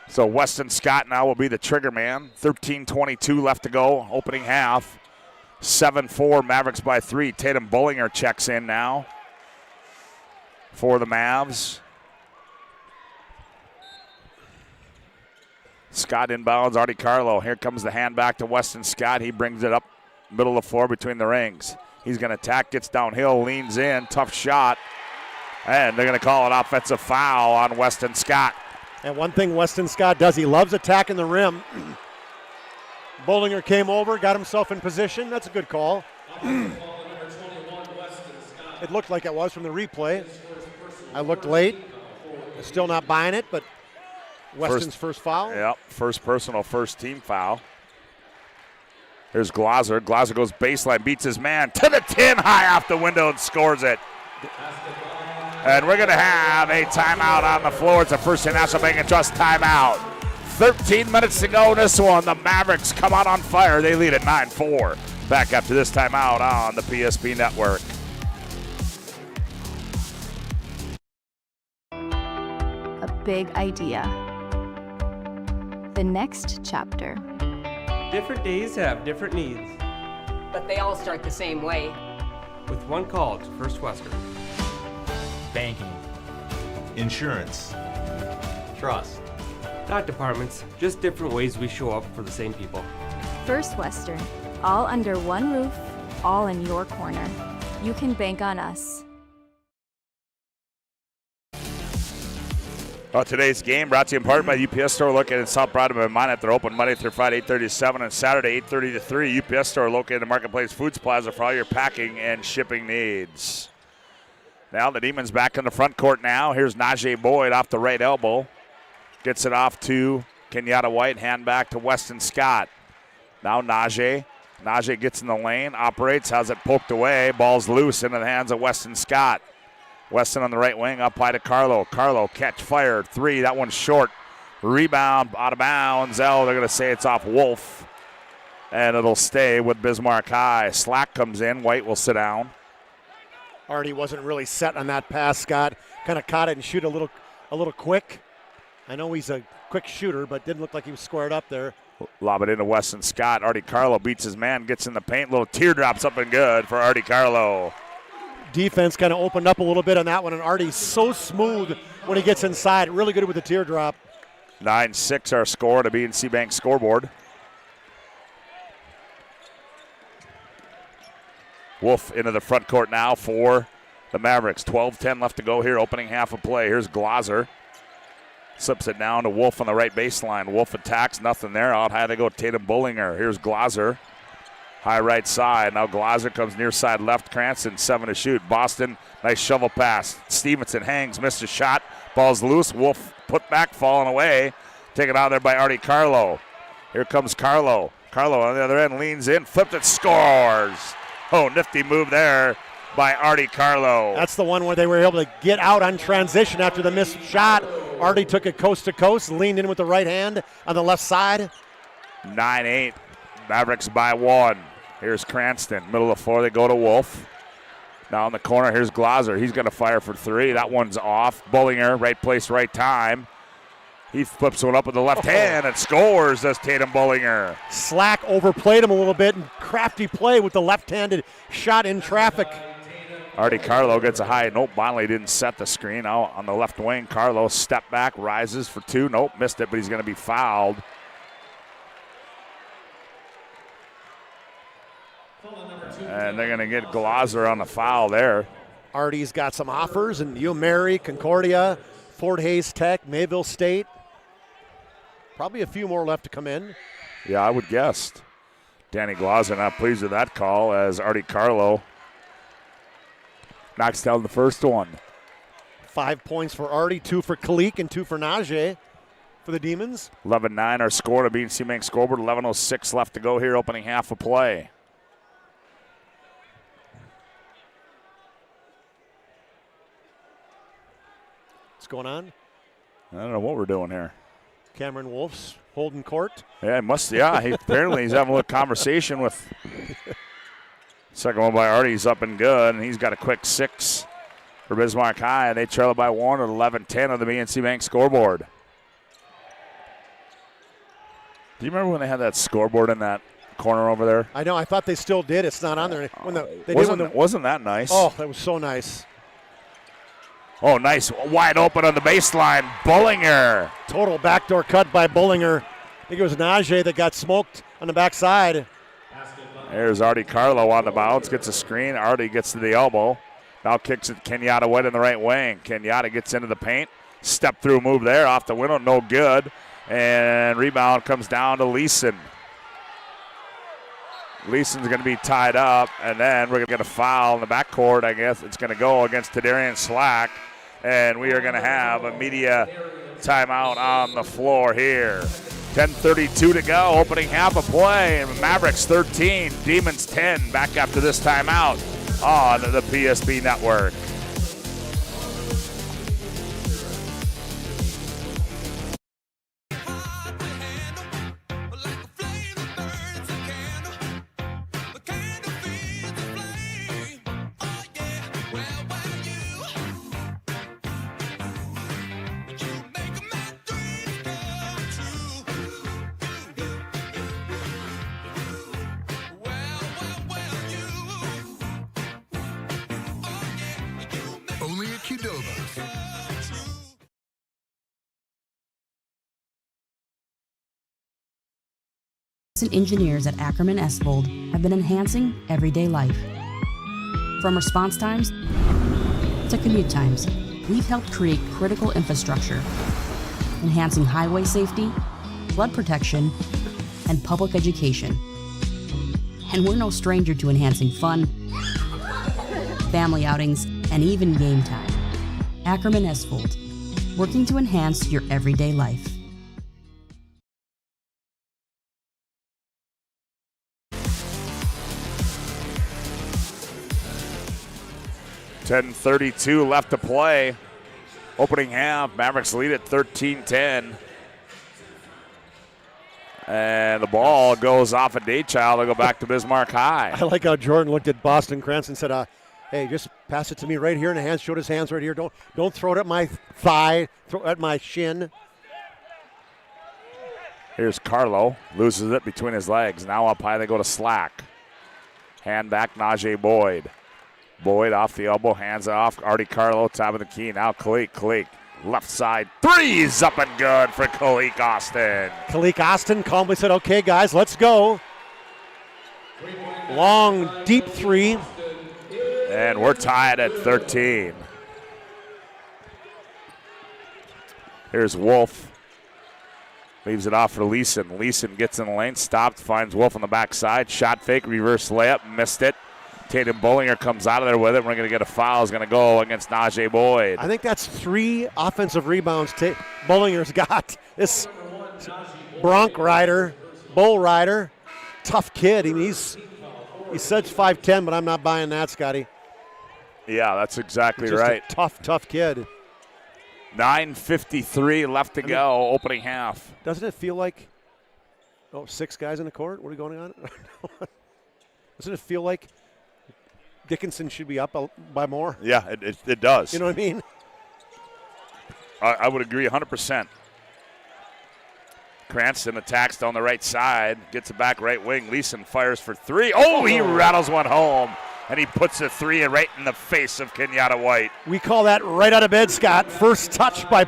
So Weston Scott now will be the trigger man. 13:22 left to go, opening half. 7-4, Mavericks by 3. Tatum Bullinger checks in now for the Mavs. Scott inbounds, Artie Carlo. Here comes the hand back to Weston Scott. He brings it up middle of the floor between the rings. He's going to attack, gets downhill, leans in, tough shot. And they're going to call an offensive foul on Weston Scott. And one thing Weston Scott does, he loves attacking the rim. Bullinger came over, got himself in position. That's a good call. It looked like it was from the replay. I looked late. Still not buying it, but Weston's first foul. Yep, first personal, first team foul. Here's Glaser. Glaser goes baseline, beats his man to the tin, high off the window, and scores it. And we're going to have a timeout on the floor. It's a First National Bank and Trust timeout. 13 minutes to go in this one. The Mavericks come out on fire. They lead at 9-4. Back after this timeout on the PSP Network. A big idea. The next chapter. Different days have different needs. But they all start the same way. With one call to First Western. Banking. Insurance. Trust. Not departments, just different ways we show up for the same people. First Western. All under one roof, all in your corner. You can bank on us. Today's game brought to you in part by UPS Store located in South Broadman and Minot. They're open Monday through Friday, 8:30 to 7, and Saturday, 8:30 to 3. UPS Store located in the Marketplace Foods Plaza for all your packing and shipping needs. Now the Demons back in the front court now. Here's Najee Boyd off the right elbow. Gets it off to Kenyatta White. Hand back to Weston Scott. Now Najee. Najee gets in the lane, operates, has it poked away. Ball's loose into the hands of Weston Scott. Weston on the right wing, up high to Carlo. Carlo catch fire, 3. That one's short. Rebound out of bounds. They're going to say it's off Wolf. And it'll stay with Bismarck High. Slack comes in. White will sit down. Artie wasn't really set on that pass, Scott. Kind of caught it and shoot a little quick. I know he's a quick shooter, but didn't look like he was squared up there. Lob it into Weston Scott. Artie Carlo beats his man, gets in the paint. Little teardrops up and good for Artie Carlo. Defense kind of opened up a little bit on that one, and Artie's so smooth when he gets inside. Really good with the teardrop. 9-6 our score to B&C Bank scoreboard. Wolf into the front court now for the Mavericks. 12-10 left to go here, opening half of play. Here's Glaser. Slips it down to Wolf on the right baseline. Wolf attacks, nothing there. Out high they go, Tatum Bullinger. Here's Glaser. High right side. Now Glaser comes near side left. Cranston, 7 to shoot. Boston, nice shovel pass. Stevenson hangs, missed a shot. Ball's loose. Wolf put back, falling away. Taken out there by Artie Carlo. Here comes Carlo. Carlo on the other end leans in, flipped it, scores. Oh, nifty move there by Artie Carlo. That's the one where they were able to get out on transition after the missed shot. Artie took it coast to coast, leaned in with the right hand on the left side. 9-8, Mavericks by 1. Here's Cranston, middle of the floor. They go to Wolf. Now in the corner, here's Glazer. He's going to fire for three. That one's off. Bullinger, right place, right time. He flips one up with the left hand and scores, does Tatum Bullinger. Slack overplayed him a little bit, and crafty play with the left-handed shot in traffic. Artie Carlo gets a high. Nope, Bonley didn't set the screen. Out on the left wing, Carlo step back, rises for two. Nope, missed it, but he's going to be fouled. And they're going to get Glazer on the foul there. Artie's got some offers, and Mary, Concordia, Fort Hays Tech, Mayville State. Probably a few more left to come in. Yeah, I would guess. Danny Glazer not pleased with that call as Artie Carlo knocks down the first one. 5 points for Artie, 2 for Kalik, and 2 for Najee for the Demons. 11-9 our score to beat C-Bank scoreboard. 11:06 left to go here, opening half of play. What's going on? I don't know what we're doing here. Cameron Wolf's holding court. Yeah, apparently he's having a little conversation with. Second one by Artie's up and good, and he's got a quick 6 for Bismarck High, and they trail it by 1 at 11-10 on the BNC Bank scoreboard. Do you remember when they had that scoreboard in that corner over there? I know. I thought they still did. It's not on there. Wasn't that nice? Oh, that was so nice. Oh, nice. Wide open on the baseline. Bullinger. Total backdoor cut by Bullinger. I think it was Najee that got smoked on the backside. There's Artie Carlo on the bounce. Gets a screen. Artie gets to the elbow. Now kicks it Kenyatta White in the right wing. Kenyatta gets into the paint. Step through move there. Off the window. No good. And rebound comes down to Leeson. Leeson's going to be tied up. And then we're going to get a foul in the backcourt. I guess it's going to go against Tadarian Slack. And we are going to have a media timeout on the floor here. 10:32 to go, opening half of play. Mavericks 13, Demons 10. Back after this timeout on the PSP Network. Only at Qdoba. Engineers at Ackerman Esvold have been enhancing everyday life. From response times to commute times, we've helped create critical infrastructure, enhancing highway safety, flood protection, and public education. And we're no stranger to enhancing fun, family outings, and even game time. Ackerman Esvold, working to enhance your everyday life. .32 left to play. Opening half, Mavericks lead at 13-10. And the ball goes off a Daychild. They'll go back to Bismarck High. I like how Jordan looked at Boston Cranston and said, hey, just pass it to me right here in the hands. Showed his hands right here. Don't throw it at my thigh. Throw it at my shin. Here's Carlo. Loses it between his legs. Now up high they go to Slack. Hand back Najee Boyd. Boyd off the elbow, hands off. Artie Carlo, top of the key. Now Kalik. Left side. Three's up and good for Kalik Austin. Kalik Austin calmly said, okay, guys, let's go. Long, deep three. And we're tied at 13. Here's Wolf. Leaves it off for Leeson. Leeson gets in the lane, stopped, finds Wolf on the backside. Shot fake, reverse layup, missed it. Tatum Bullinger comes out of there with it. We're going to get a foul. Is going to go against Najee Boyd. I think that's 3 offensive rebounds Bullinger's got. This Bronc rider, bull rider, tough kid. I mean, he says 5'10", but I'm not buying that, Scotty. Yeah, that's exactly just right. A tough kid. 9:53 left to go, opening half. Doesn't it feel like, 6 guys in the court? What are going on? Doesn't it feel like Dickinson should be up by more? Yeah, it does. You know what I mean? I would agree 100%. Cranston attacks down the right side, gets it back right wing. Leeson fires for three. Oh, he rattles one home, and he puts a three right in the face of Kenyatta White. We call that right out of bed, Scott. First touch by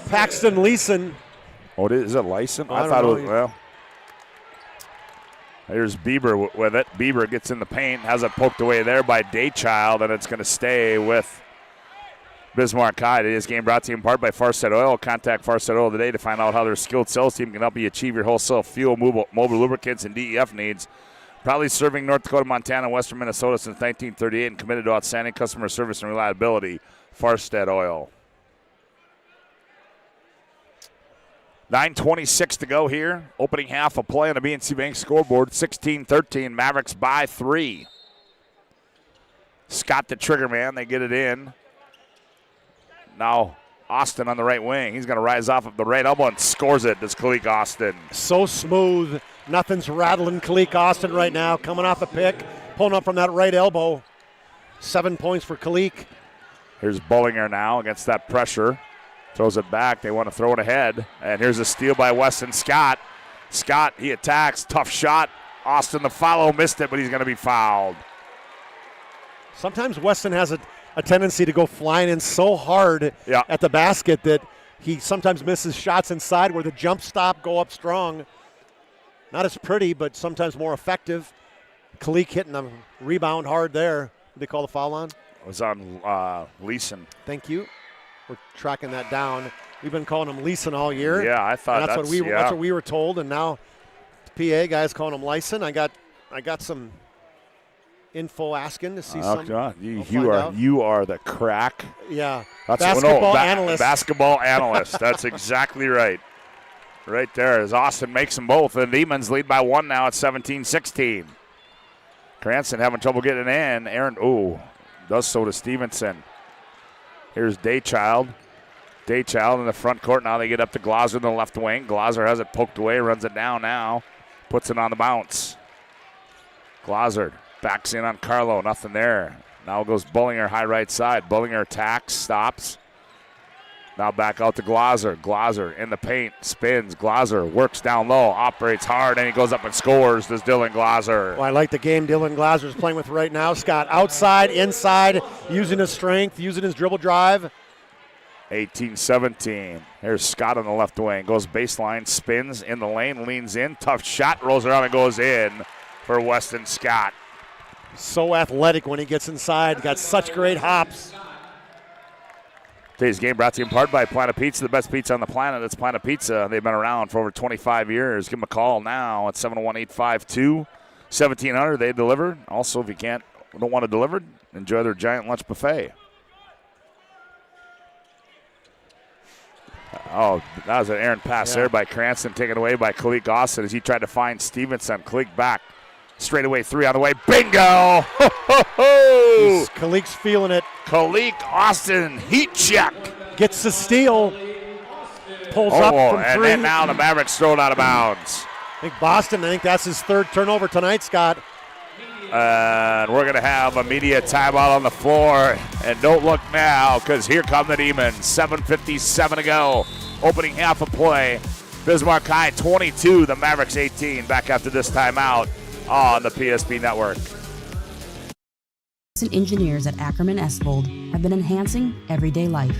Paxton Leeson. Oh, is it Leeson? I thought don't it was, know. well. Here's Bieber with it. Bieber gets in the paint, has it poked away there by Daychild, and it's going to stay with Bismarck High. Today's game brought to you in part by Farstead Oil. Contact Farstead Oil today to find out how their skilled sales team can help you achieve your wholesale fuel, mobile lubricants, and DEF needs. Proudly serving North Dakota, Montana, and western Minnesota since 1938 and committed to outstanding customer service and reliability. Farstead Oil. 9:26 to go here. Opening half of play on the BNC Bank scoreboard. 16-13. Mavericks by 3. Scott the trigger man. They get it in. Now Austin on the right wing. He's going to rise off of the right elbow and scores it. Does Kalik Austin. So smooth. Nothing's rattling Kalik Austin right now. Coming off a pick. Pulling up from that right elbow. 7 points for Kalik. Here's Bullinger now against that pressure. Throws it back. They want to throw it ahead. And here's a steal by Weston Scott. Scott, he attacks. Tough shot. Austin the follow. Missed it, but he's going to be fouled. Sometimes Weston has a tendency to go flying in so hard at the basket that he sometimes misses shots inside where the jump stop go up strong. Not as pretty, but sometimes more effective. Kalik hitting the rebound hard there. Did they call the foul on? It was on Leeson. Thank you. We're tracking that down. We've been calling him Leeson all year. Yeah, I thought that's what we were told, and now the PA guys calling him Leeson. I got some info asking to see some. God. You are the crack. Yeah. That's basketball analyst. Basketball analyst. That's exactly right. Right there as Austin makes them both. And the Demons lead by 1 now at 17-16. Cranston having trouble getting in. Aaron, does so to Stevenson. Here's Daychild. Daychild in the front court. Now they get up to Glauser in the left wing. Glauser has it poked away, runs it down now. Puts it on the bounce. Glauser backs in on Carlo. Nothing there. Now goes Bullinger high right side. Bullinger attacks, stops. Now back out to Glauser. Glauser in the paint, spins. Glauser works down low, operates hard, and he goes up and scores. Does Dylan Glauser. Well, I like the game Dylan Glauser is playing with right now. Scott outside, inside, using his strength, using his dribble drive. 18-17. Here's Scott on the left wing. Goes baseline, spins in the lane, leans in. Tough shot, rolls around and goes in for Weston Scott. So athletic when he gets inside. Got such great hops. Today's game brought to you in part by Planet Pizza, the best pizza on the planet. It's Planet Pizza. They've been around for over 25 years. Give them a call now at 718-522-1700. They deliver. Also, if you don't want to deliver, enjoy their giant lunch buffet. Oh, that was an errant pass there by Cranston, taken away by Kalik Austin as he tried to find Stevenson. Kalik back. Straightaway three on the way. Bingo! Kalik's feeling it. Kalik Austin, heat check. Gets the steal. Pulls up from and three. then now the Mavericks throw it out of bounds. I think that's his third turnover tonight, Scott. And we're going to have a media timeout on the floor. And don't look now, because here come the Demons. 7:57 to go. Opening half of play. Bismarck High 22, the Mavericks 18. Back after this timeout on the PSP Network. Engineers at Ackerman Esvold have been enhancing everyday life.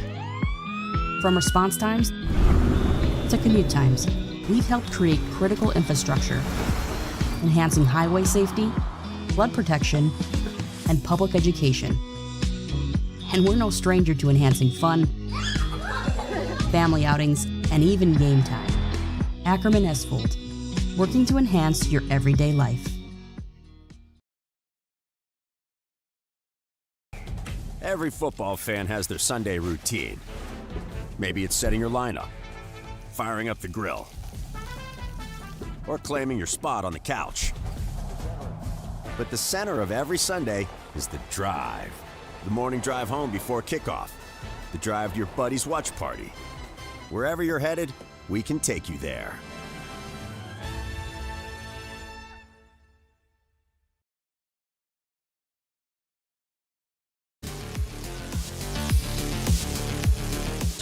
From response times to commute times, we've helped create critical infrastructure, enhancing highway safety, flood protection, and public education. And we're no stranger to enhancing fun, family outings, and even game time. Ackerman Esvold, working to enhance your everyday life. Every football fan has their Sunday routine. Maybe it's setting your lineup, firing up the grill, or claiming your spot on the couch. But the center of every Sunday is the drive. The morning drive home before kickoff. The drive to your buddy's watch party. Wherever you're headed, we can take you there.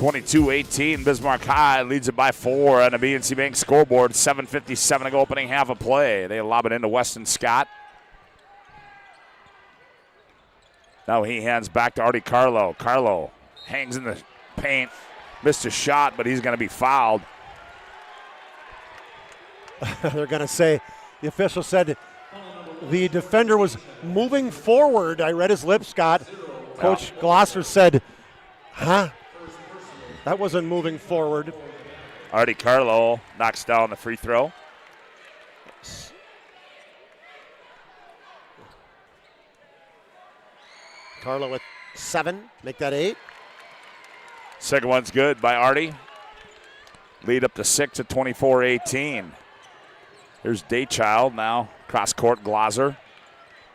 22-18, Bismarck High leads it by 4 on the BNC Bank scoreboard. 7:57 to go, opening half of play. They lob it into Weston Scott. Now he hands back to Artie Carlo. Carlo hangs in the paint, missed a shot, but he's going to be fouled. They're going to say, the official said the defender was moving forward. I read his lips, Scott. Coach Glosser said, huh? That wasn't moving forward. Artie Carlo knocks down the free throw. Carlo with 7, make that 8. Second one's good by Artie. Lead up to 6 at 24-18. Here's Daychild now, cross court, Glosser.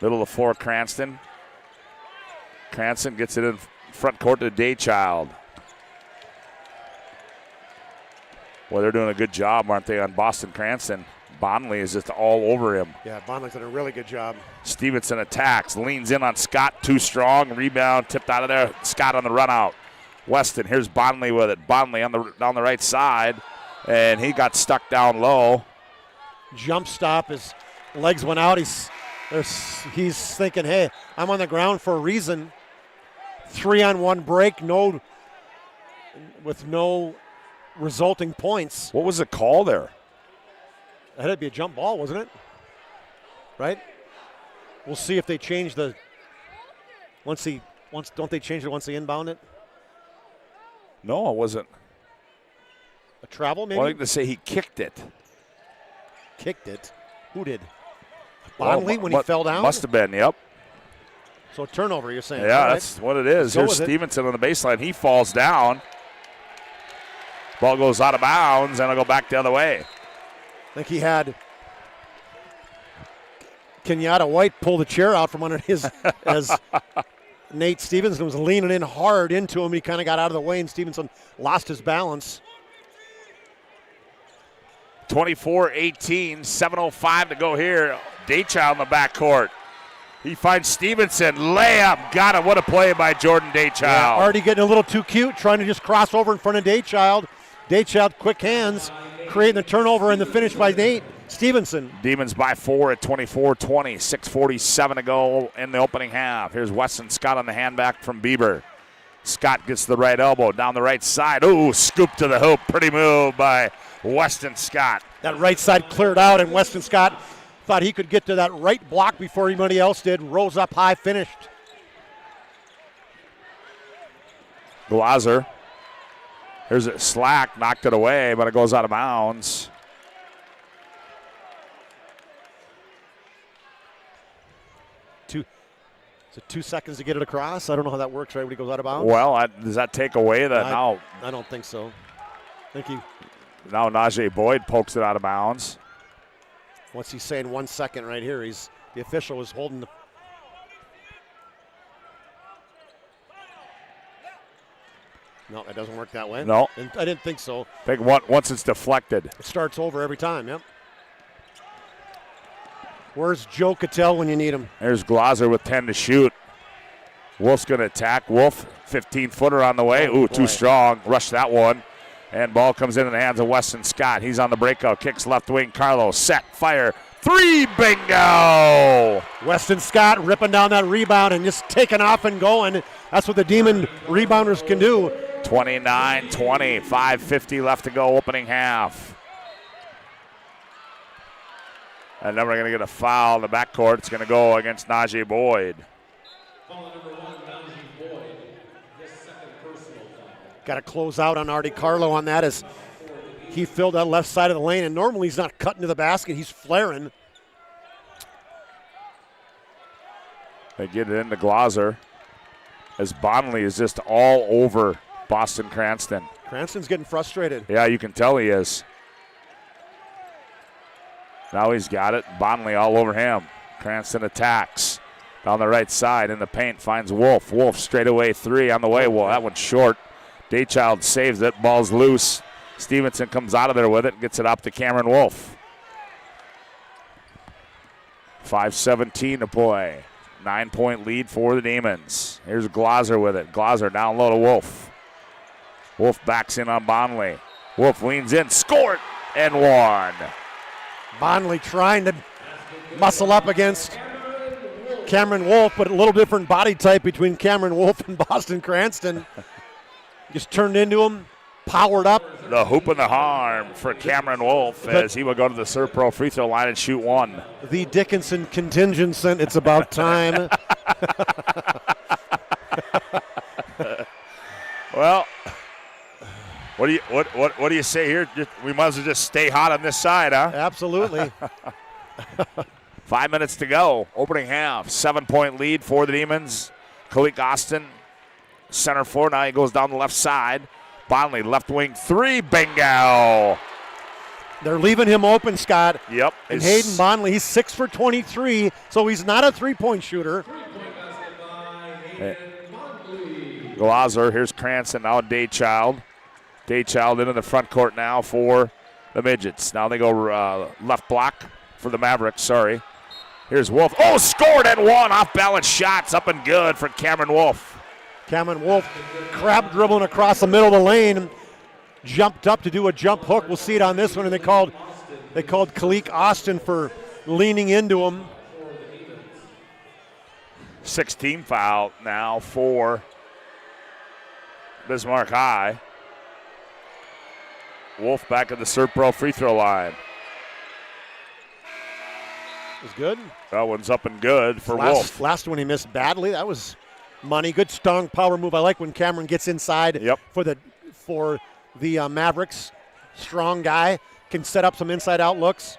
Middle of the floor, Cranston. Cranston gets it in front court to Daychild. Well, they're doing a good job, aren't they, on Boston Cranston? Bonley is just all over him. Yeah, Bonley's done a really good job. Stevenson attacks, leans in on Scott, too strong, rebound, tipped out of there. Scott on the run out. Weston, here's Bonley with it. Bonley on the right side, and he got stuck down low. Jump stop, his legs went out. He's thinking, hey, I'm on the ground for a reason. 3-on-1 break, with no resulting points. What was the call there? That had to be a jump ball, wasn't it? Right? We'll see if they change the don't they change it once they inbound it? No, it wasn't. A travel, maybe? Well, I think they say he kicked it. Kicked it? Who did? Bonley when he fell down? Must have been, yep. So a turnover, you're saying? Yeah, right? that's what it is. Here's Stevenson on the baseline. He falls down. Ball goes out of bounds, and it'll go back the other way. I think he had Kenyatta White pull the chair out from under his as Nate Stevenson was leaning in hard into him. He kind of got out of the way, and Stevenson lost his balance. 24-18, 7:05 to go here. Daychild in the backcourt. He finds Stevenson, layup, got it. What a play by Jordan Daychild. Yeah, already getting a little too cute, trying to just cross over in front of Daychild. Daychild, quick hands, creating the turnover and the finish by Nate Stevenson. Demons by 4 at 24-20, 6:47 to go in the opening half. Here's Weston Scott on the handback from Bieber. Scott gets the right elbow down the right side. Ooh, scoop to the hoop. Pretty move by Weston Scott. That right side cleared out, and Weston Scott thought he could get to that right block before anybody else did. Rose up high, finished. Glosser. Here's a slack, knocked it away, but it goes out of bounds. Is it 2 seconds to get it across? I don't know how that works, right, when he goes out of bounds? Well, does that take away the now? I don't think so. I think now Najee Boyd pokes it out of bounds. What's he saying? 1 second right here. The official was holding the. No, it doesn't work that way. No. I didn't think so. I think once it's deflected. It starts over every time, yep. Where's Joe Cattell when you need him? There's Glosser with 10 to shoot. Wolf's going to attack. Wolf, 15-footer on the way. Ooh, too strong. Rush that one. And ball comes in the hands of Weston Scott. He's on the breakout. Kicks left wing. Carlo, set, fire. 3, bingo! Weston Scott ripping down that rebound and just taking off and going. That's what the Demon rebounders can do. 29-20, 5:50 left to go, opening half. And then we're going to get a foul in the backcourt. It's going to go against Najee Boyd. Got to close out on Artie Carlo on that as he filled that left side of the lane, and normally he's not cutting to the basket. He's flaring. They get it into Glosser as Bonley is just all over Boston Cranston. Cranston's getting frustrated. Yeah, you can tell he is. Now he's got it. Bonley all over him. Cranston attacks. Down the right side in the paint finds Wolf. Wolf straightaway 3 on the way. Well, that one's short. Daychild saves it. Ball's loose. Stevenson comes out of there with it and gets it up to Cameron Wolf. 5:17 to play. 9-point lead for the Demons. Here's Glosser with it. Glosser down low to Wolf. Wolf backs in on Bonley. Wolf leans in, scored, and one. Bonley trying to muscle up against Cameron Wolf, but a little different body type between Cameron Wolf and Boston Cranston. Just turned into him, powered up. The hoop and the harm for Cameron Wolf as he will go to the Serve Pro free throw line and shoot one. The Dickinson contingent, it's about time. Well, what do you say here? We might as well just stay hot on this side, huh? Absolutely. 5 minutes to go. Opening half. 7-point lead for the Demons. Kalik Austin, center floor. Now he goes down the left side. Bonley, left wing three. Bingo. They're leaving him open, Scott. Yep. And Hayden Bonley, he's 6 for 23, so he's not a three-point shooter. Glazer, here's Cranston, now Daychild. Daychild into the front court now for the Midgets. Now they go left block for the Mavericks, sorry. Here's Wolf. Oh, scored and one. Off-balance shots up and good for Cameron Wolf. Cameron Wolf crab dribbling across the middle of the lane. Jumped up to do a jump hook. We'll see it on this one. And they called Kalik Austin for leaning into him. 16 foul now for Bismarck High. Wolf back at the Serve Pro free throw line. Was good. That one's up and good for Wolf. Last one he missed badly. That was money. Good strong power move. I like when Cameron gets inside for the Mavericks. Strong guy. Can set up some inside-out looks.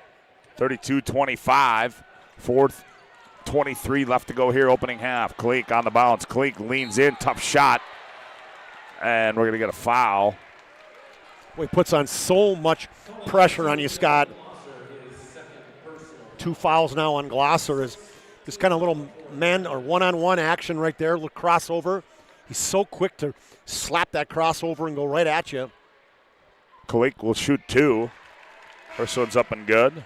32-25. 4:23 left to go here, opening half. Kalik on the bounce. Kalik leans in. Tough shot. And we're going to get a foul. Boy, puts on so much pressure on you, Scott. 2 fouls now on Glosser. Is this kind of little man or one-on-one action right there, little crossover. He's so quick to slap that crossover and go right at you. Kalik will shoot 2. First one's up and good.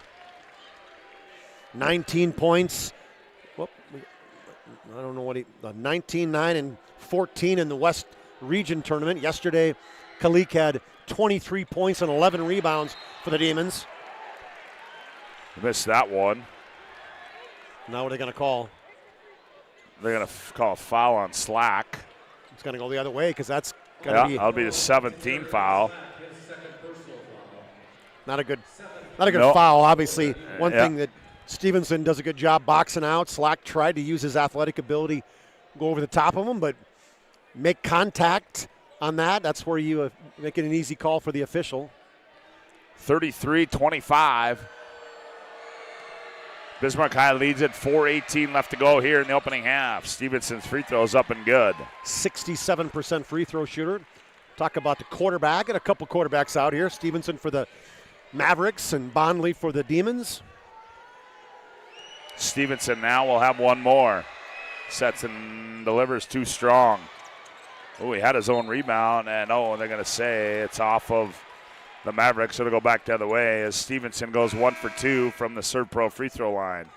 19 points. Whoop. I don't know what 19, 9, and 14 in the West Region tournament. Yesterday, Kalik had 23 points and 11 rebounds for the Demons. Missed that one. Now what are they going to call? They're going to call a foul on Slack. It's going to go the other way because that's going to be. That'll be the 17th foul. Not a good foul. Obviously, one thing that Stevenson does a good job boxing out. Slack tried to use his athletic ability, go over the top of him, but make contact on that. That's where you make it an easy call for the official. 33-25. Bismarck High leads it. 4:18 left to go here in the opening half. Stevenson's free throws up and good. 67% free throw shooter. Talk about the quarterback and a couple quarterbacks out here. Stevenson for the Mavericks and Bonley for the Demons. Stevenson now will have one more. Sets and delivers too strong. Oh, he had his own rebound, and they're going to say it's off of the Mavericks, so it'll go back the other way as Stevenson goes 1 for 2 from the Serve Pro free throw line.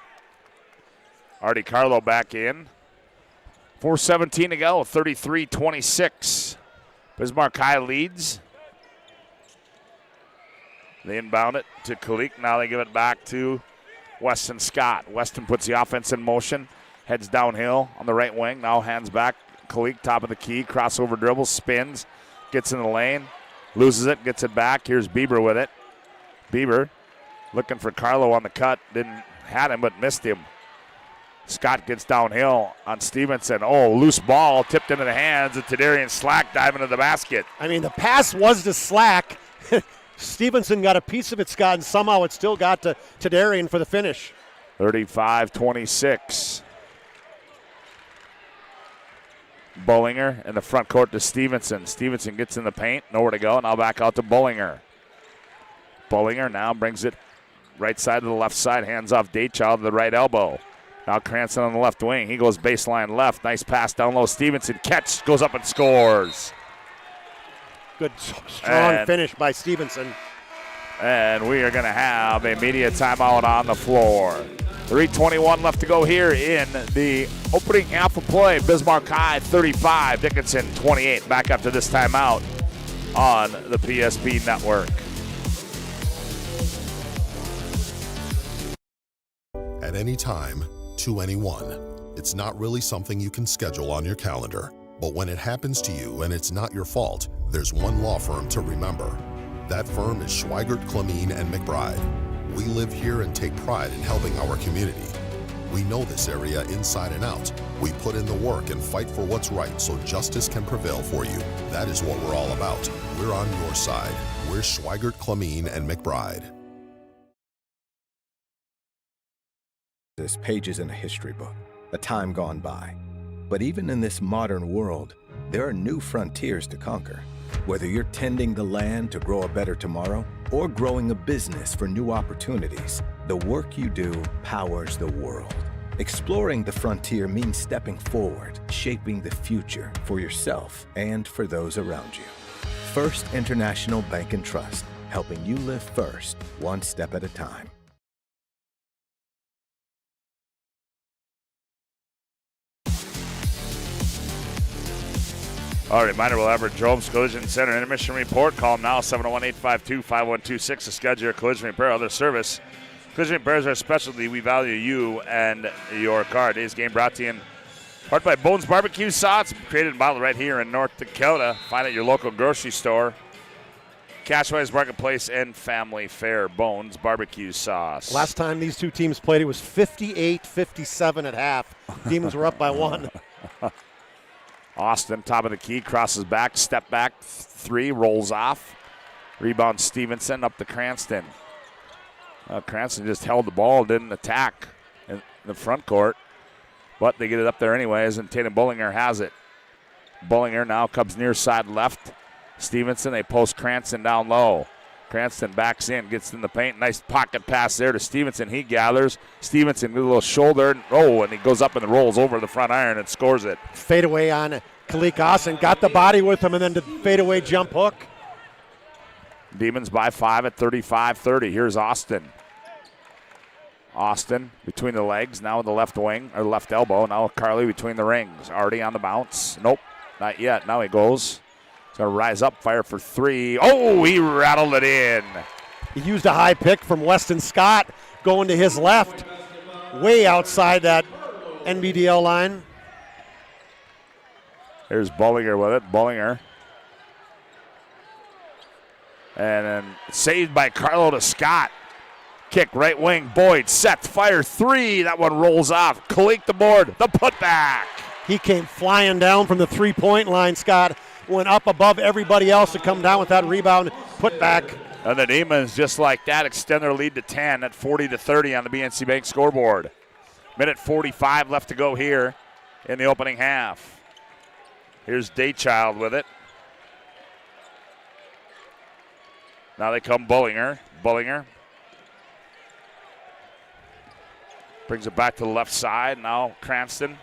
Artie Carlo back in. 4:17 to go, 33-26. Bismarck High leads. They inbound it to Kalik. Now they give it back to Weston Scott. Weston puts the offense in motion, heads downhill on the right wing. Now hands back. Kalik, top of the key, crossover dribble, spins, gets in the lane, loses it, gets it back. Here's Bieber with it. Bieber looking for Carlo on the cut. Had him, but missed him. Scott gets downhill on Stevenson. Oh, loose ball tipped into the hands of Tadarian Slack diving into the basket. I mean, the pass was to Slack. Stevenson got a piece of it, Scott, and somehow it still got to Tadarian for the finish. 35-26. Bollinger in the front court to Stevenson. Stevenson gets in the paint, nowhere to go. Now back out to Bollinger. Bollinger now brings it right side to the left side, hands off Daychild to the right elbow. Now Cranston on the left wing. He goes baseline left. Nice pass down low. Stevenson catch, goes up and scores. Good, strong finish by Stevenson. And we are going to have a media timeout on the floor. 3:21 left to go here in the opening half of play. Bismarck High 35, Dickinson 28. Back after this timeout on the PSP network. At any time, to anyone. It's not really something you can schedule on your calendar. But when it happens to you and it's not your fault, there's one law firm to remember. That firm is Schweigert, Clemene, and McBride. We live here and take pride in helping our community. We know this area inside and out. We put in the work and fight for what's right so justice can prevail for you. That is what we're all about. We're on your side. We're Schweigert, Clemene, and McBride. There's pages in a history book, a time gone by. But even in this modern world, there are new frontiers to conquer. Whether you're tending the land to grow a better tomorrow or growing a business for new opportunities, the work you do powers the world. Exploring the frontier means stepping forward, shaping the future for yourself and for those around you. First International Bank and Trust, helping you live first, one step at a time. All right, reminder, we'll have our Jones Collision Center intermission report. Call them now, 701-852-5126 to schedule your collision repair or other service. Collision repairs are a specialty. We value you and your car. Today's game brought to you in part by Bones Barbecue Sauce, created and bottled right here in North Dakota. Find it at your local grocery store, Cashwise Marketplace, and Family Fare. Bones Barbecue Sauce. Last time these two teams played, it was 58-57 at half. Demons were up by 1. Austin, top of the key, crosses back, step back, 3, rolls off. Rebound Stevenson up to Cranston. Cranston just held the ball, didn't attack in the front court, but they get it up there anyways, and Tatum Bullinger has it. Bullinger now comes near side left. Stevenson, they post Cranston down low. Cranston backs in, gets in the paint. Nice pocket pass there to Stevenson. He gathers. Stevenson with a little shoulder. And he goes up and rolls over the front iron and scores it. Fadeaway on Kalik Austin. Got the body with him and then the fadeaway jump hook. Demons by 5 at 35-30. Here's Austin. Austin between the legs, now with the left wing, or left elbow. Now Carly between the rings. Already on the bounce. Nope, not yet. Now he goes. Going to rise up, fire for 3. Oh, he rattled it in. He used a high pick from Weston Scott going to his left, way outside that NBDL line. There's Bullinger with it. Bullinger. And then saved by Carlo to Scott. Kick right wing. Boyd sets, fire 3. That one rolls off. Kalik the board. The putback. He came flying down from the three-point line, Scott. Went up above everybody else to come down with that rebound, put back. And the Demons, just like that, extend their lead to 10 at 40-30 on the BNC Bank scoreboard. Minute 45 left to go here in the opening half. Here's Daychild with it. Now they come Bullinger. Bullinger brings it back to the left side. Now Cranston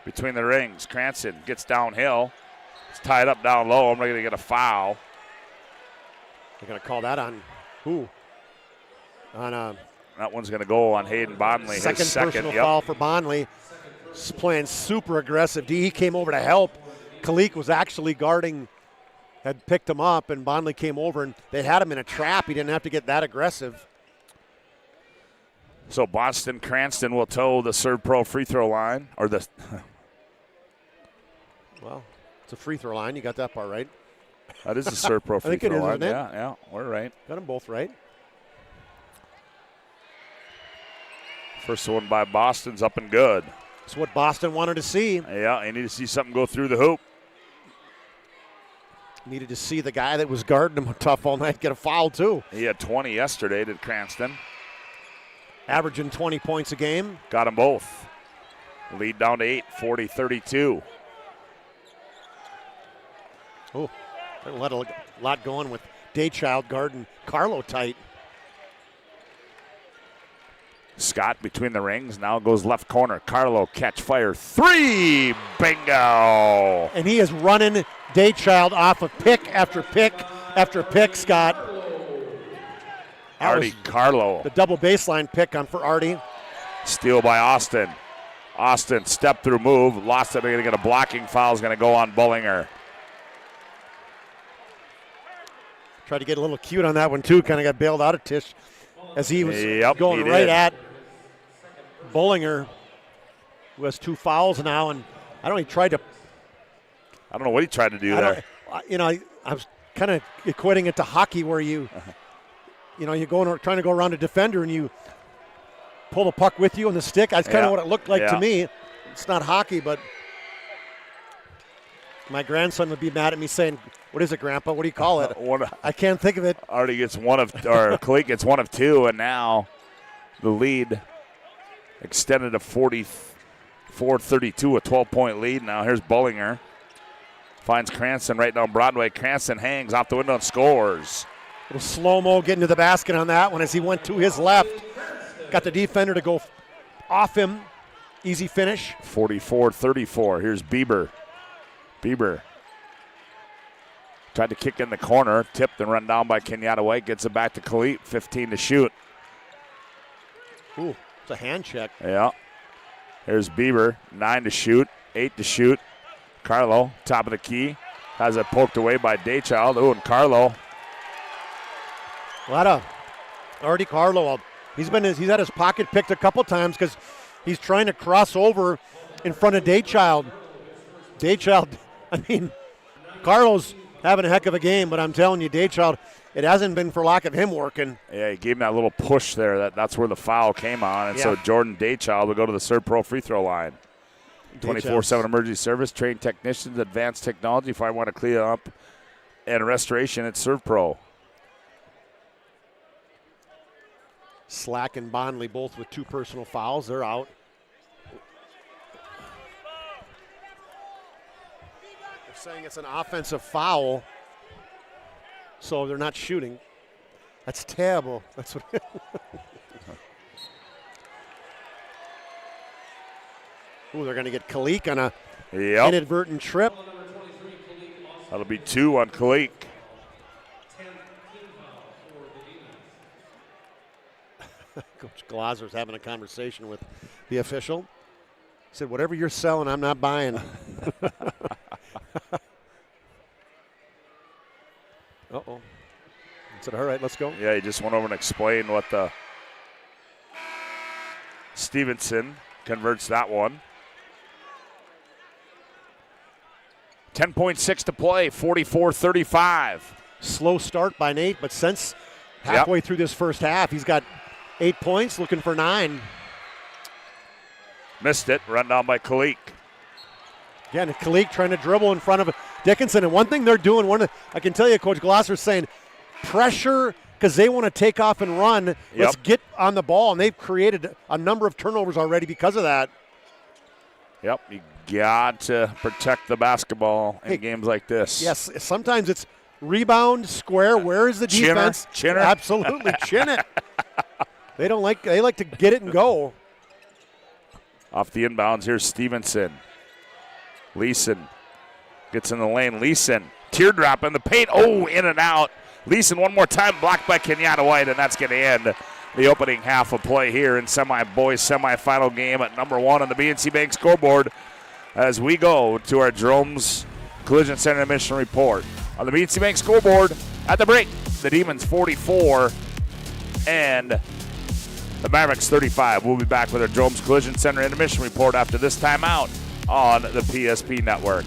between the rings. Cranston gets downhill. It's tied up down low. I'm going to get a foul. They're going to call that on who? On that one's going to go on Hayden Bonley. Second personal foul for Bonley. He's playing super aggressive. He came over to help. Kalik was actually guarding, had picked him up, and Bonley came over, and they had him in a trap. He didn't have to get that aggressive. So Boston Cranston will toe the Serve Pro free throw line, or the. Well, it's a free throw line. You got that part right. That is the Serve Pro free I think throw it is, line. isn't it? Yeah, we're right. Got them both right. First one by Boston's up and good. It's what Boston wanted to see. Yeah, you need to see something go through the hoop. Needed to see the guy that was guarding him tough all night get a foul, too. He had 20 yesterday, did Cranston. Averaging 20 points a game. Got them both. Lead down to 8, 40-32. Oh, let a lot going with Daychild guarding Carlo tight. Scott between the rings, now goes left corner. Carlo catch fire 3, bingo! And he is running Daychild off of pick after pick after pick, Scott. Artie Carlo. The double baseline pick on for Artie. Steal by Austin. Austin step through move, lost it, they're going to get a blocking foul, is going to go on Bullinger. Tried to get a little cute on that one, too. Kind of got bailed out of Tisch as he was going right at Bullinger, who has 2 fouls now. And I don't know, he tried to. I don't know what he tried to do there. I was kind of equating it to hockey where you're trying to go around a defender and you pull the puck with you on the stick. That's kind of what it looked like to me. It's not hockey, but my grandson would be mad at me saying, "What is it, Grandpa? What do you call it?" I can't think of it. Already gets Kalik gets 1 of 2, and now the lead extended to 44-32, a 12-point lead. Now here's Bullinger. Finds Cranston right down Broadway. Cranston hangs off the window and scores. Little slow-mo getting to the basket on that one as he went to his left. Got the defender to go off him. Easy finish. 44-34. Here's Bieber. Bieber tried to kick in the corner. Tipped and run down by Kenyatta White. Gets it back to Khalid. 15 to shoot. Ooh, it's a hand check. Yeah. Here's Bieber. 9 to shoot. 8 to shoot. Carlo, top of the key. Has it poked away by Daychild. Ooh, and Carlo. Already Carlo. He's had his pocket picked a couple times because he's trying to cross over in front of Daychild. Carlo's having a heck of a game, but I'm telling you, Daychild, it hasn't been for lack of him working. Yeah, he gave him that little push there. That's where the foul came on. And so Jordan Daychild will go to the Serve Pro free throw line. 24/7 emergency service, trained technicians, advanced technology. If I want to clean up and restoration, it's Serve Pro. Slack and Bondley both with 2 personal fouls. They're out. They're saying it's an offensive foul, so they're not shooting. That's terrible. That's what. Ooh, they're going to get Kalik on a inadvertent trip. That'll be 2 on Kalik. Coach Glazer's having a conversation with the official. He said, "Whatever you're selling, I'm not buying." Uh-oh. He said, "All right, let's go." Yeah, he just went over and explained what the Stevenson converts that one. 10.6 to play, 44-35. Slow start by Nate, but since halfway through this first half, he's got 8 points, looking for 9. Missed it, run down by Kalik. Again, Kalik trying to dribble in front of Dickinson. And one thing they're doing, I can tell you, Coach Glosser's saying, pressure because they want to take off and run. Let's get on the ball, and they've created a number of turnovers already because of that. Yep, you got to protect the basketball in games like this. Yes, sometimes it's rebound, square. Where is the defense? Chinner. Absolutely, chin it. They like to get it and go. Off the inbounds, here's Stevenson. Leeson gets in the lane. Leeson, teardrop in the paint. Oh, in and out. Leeson one more time, blocked by Kenyatta White, and that's going to end the opening half of play here in boys semifinal game at number 1 on the BNC Bank scoreboard as we go to our Jerome's Collision Center Mission Report. On the BNC Bank scoreboard at the break, the Demons 44 and the Mavericks 35. We'll be back with our Jerome's Collision Center Intermission Report after this timeout on the PSP Network.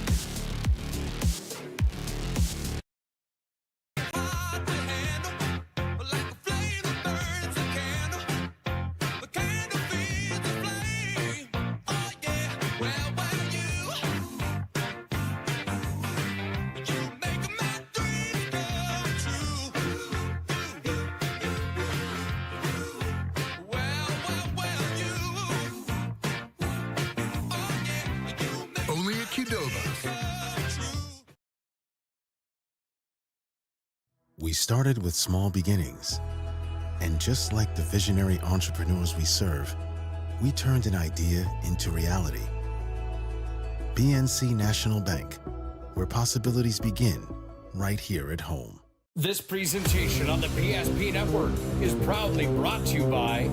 We started with small beginnings, and just like the visionary entrepreneurs we serve, we turned an idea into reality. BNC National Bank, where possibilities begin right here at home. This presentation on the PSP Network is proudly brought to you by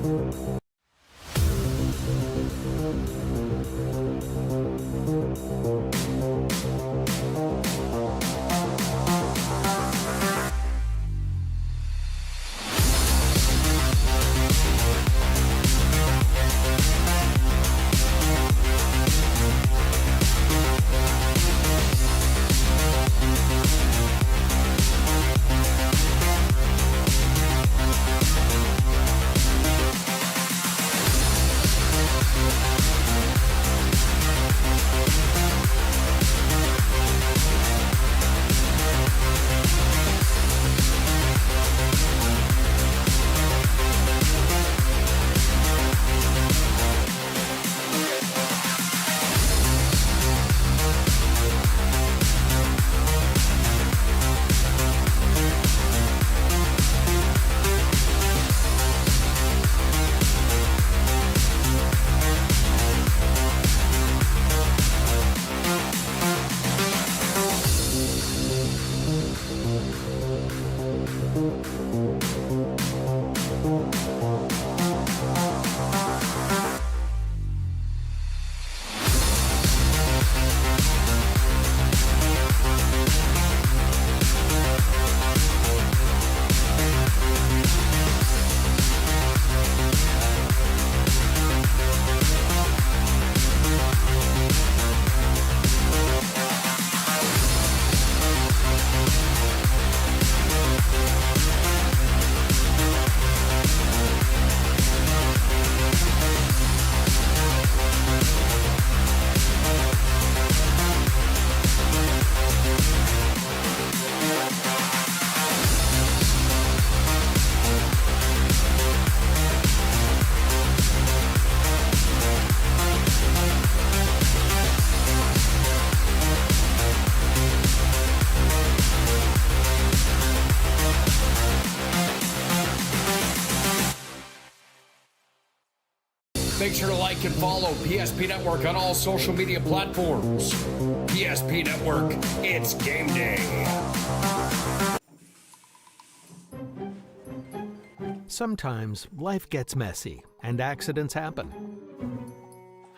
Make sure to like and follow PSP Network on all social media platforms. PSP Network, it's game day. Sometimes life gets messy and accidents happen.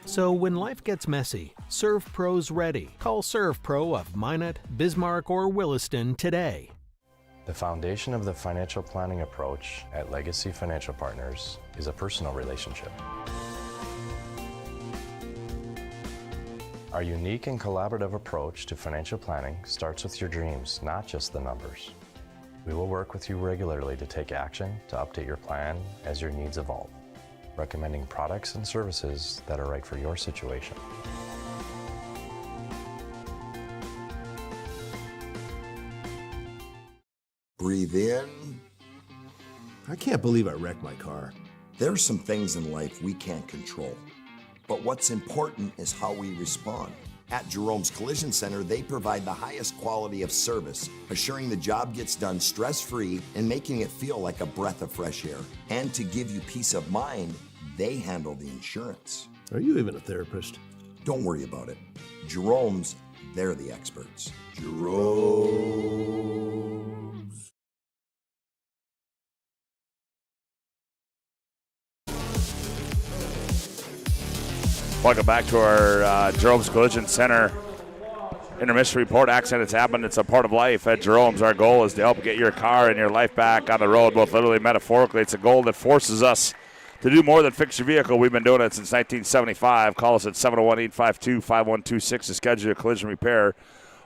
So when life gets messy, ServPro's ready. Call ServPro of Minot, Bismarck, or Williston today. The foundation of the financial planning approach at Legacy Financial Partners is a personal relationship. Our unique and collaborative approach to financial planning starts with your dreams, not just the numbers. We will work with you regularly to take action to update your plan as your needs evolve, recommending products and services that are right for your situation. Breathe in. I can't believe I wrecked my car. There's some things in life we can't control, but what's important is how we respond. At Jerome's Collision Center, they provide the highest quality of service, assuring the job gets done stress-free and making it feel like a breath of fresh air. And to give you peace of mind, they handle the insurance. Are you even a therapist? Don't worry about it. Jerome's, they're the experts. Jerome's. Welcome back to our Jerome's Collision Center intermission report. Accidents happen. It's a part of life. At Jerome's, our goal is to help get your car and your life back on the road, both literally and metaphorically. It's a goal that forces us to do more than fix your vehicle. We've been doing it since 1975. Call us at 701-852-5126 to schedule your collision repair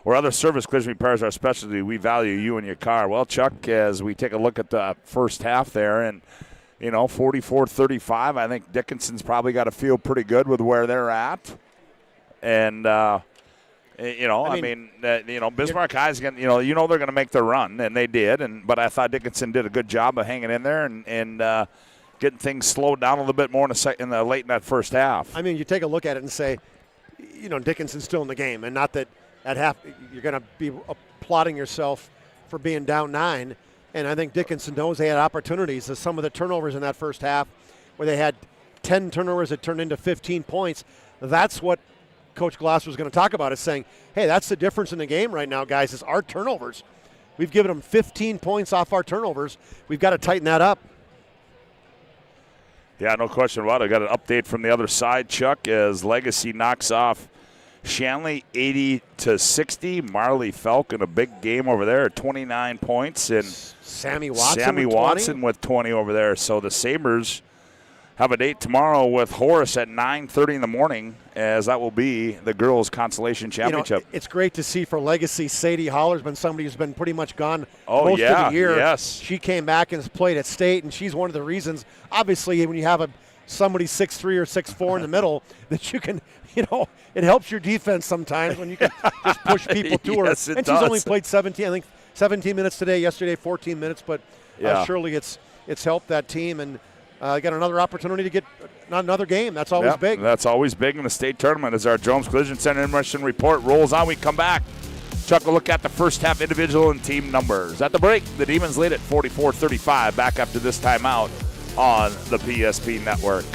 or other service. Collision repairs are our specialty. We value you and your car. Well, Chuck, as we take a look at the first half there, and 44-35. I think Dickinson's probably got to feel pretty good with where they're at. And, Bismarck High's going to, they're going to make their run, and they did. But I thought Dickinson did a good job of hanging in there and getting things slowed down a little bit more late in that first half. I mean, you take a look at it and say, Dickinson's still in the game, and not that at half you're going to be applauding yourself for being down 9. And I think Dickinson knows they had opportunities. Some of the turnovers in that first half where they had 10 turnovers that turned into 15 points, that's what Coach Glasser was going to talk about, is saying, hey, that's the difference in the game right now, guys, is our turnovers. We've given them 15 points off our turnovers. We've got to tighten that up. Yeah, no question about it. I got an update from the other side, Chuck, as Legacy knocks off Shanley 80-60. Marley Falcon, a big game over there, 29 points. And Sammy Watson with 20 over there. So the Sabres have a date tomorrow with Horace at 9:30 in the morning, as that will be the girls' consolation championship. It's great to see for Legacy. Sadie Holler's been somebody who's been pretty much gone most of the year. Yes. She came back and has played at State, and she's one of the reasons, obviously, when you have somebody 6'3" or 6'4" in the middle, that you can, it helps your defense sometimes when you can just push people to her. Yes, it and does. She's only played 17 minutes today, yesterday 14 minutes, but surely it's helped that team, and got another opportunity to get another game. That's always big. That's always big in the state tournament. As our Jerome's Collision Center intermission report rolls on, we come back. Chuck will look at the first half individual and team numbers. At the break, the Demons lead at 44-35. Back after this timeout on the PSP Network.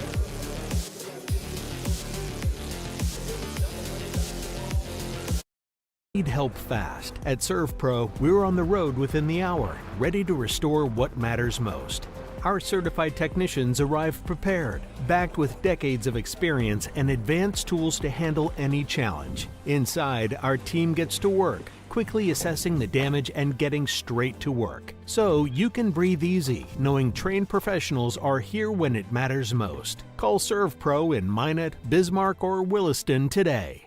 Need help fast. At ServPro, we're on the road within the hour, ready to restore what matters most. Our certified technicians arrive prepared, backed with decades of experience and advanced tools to handle any challenge. Inside, our team gets to work, quickly assessing the damage and getting straight to work. So you can breathe easy, knowing trained professionals are here when it matters most. Call ServPro in Minot, Bismarck, or Williston today.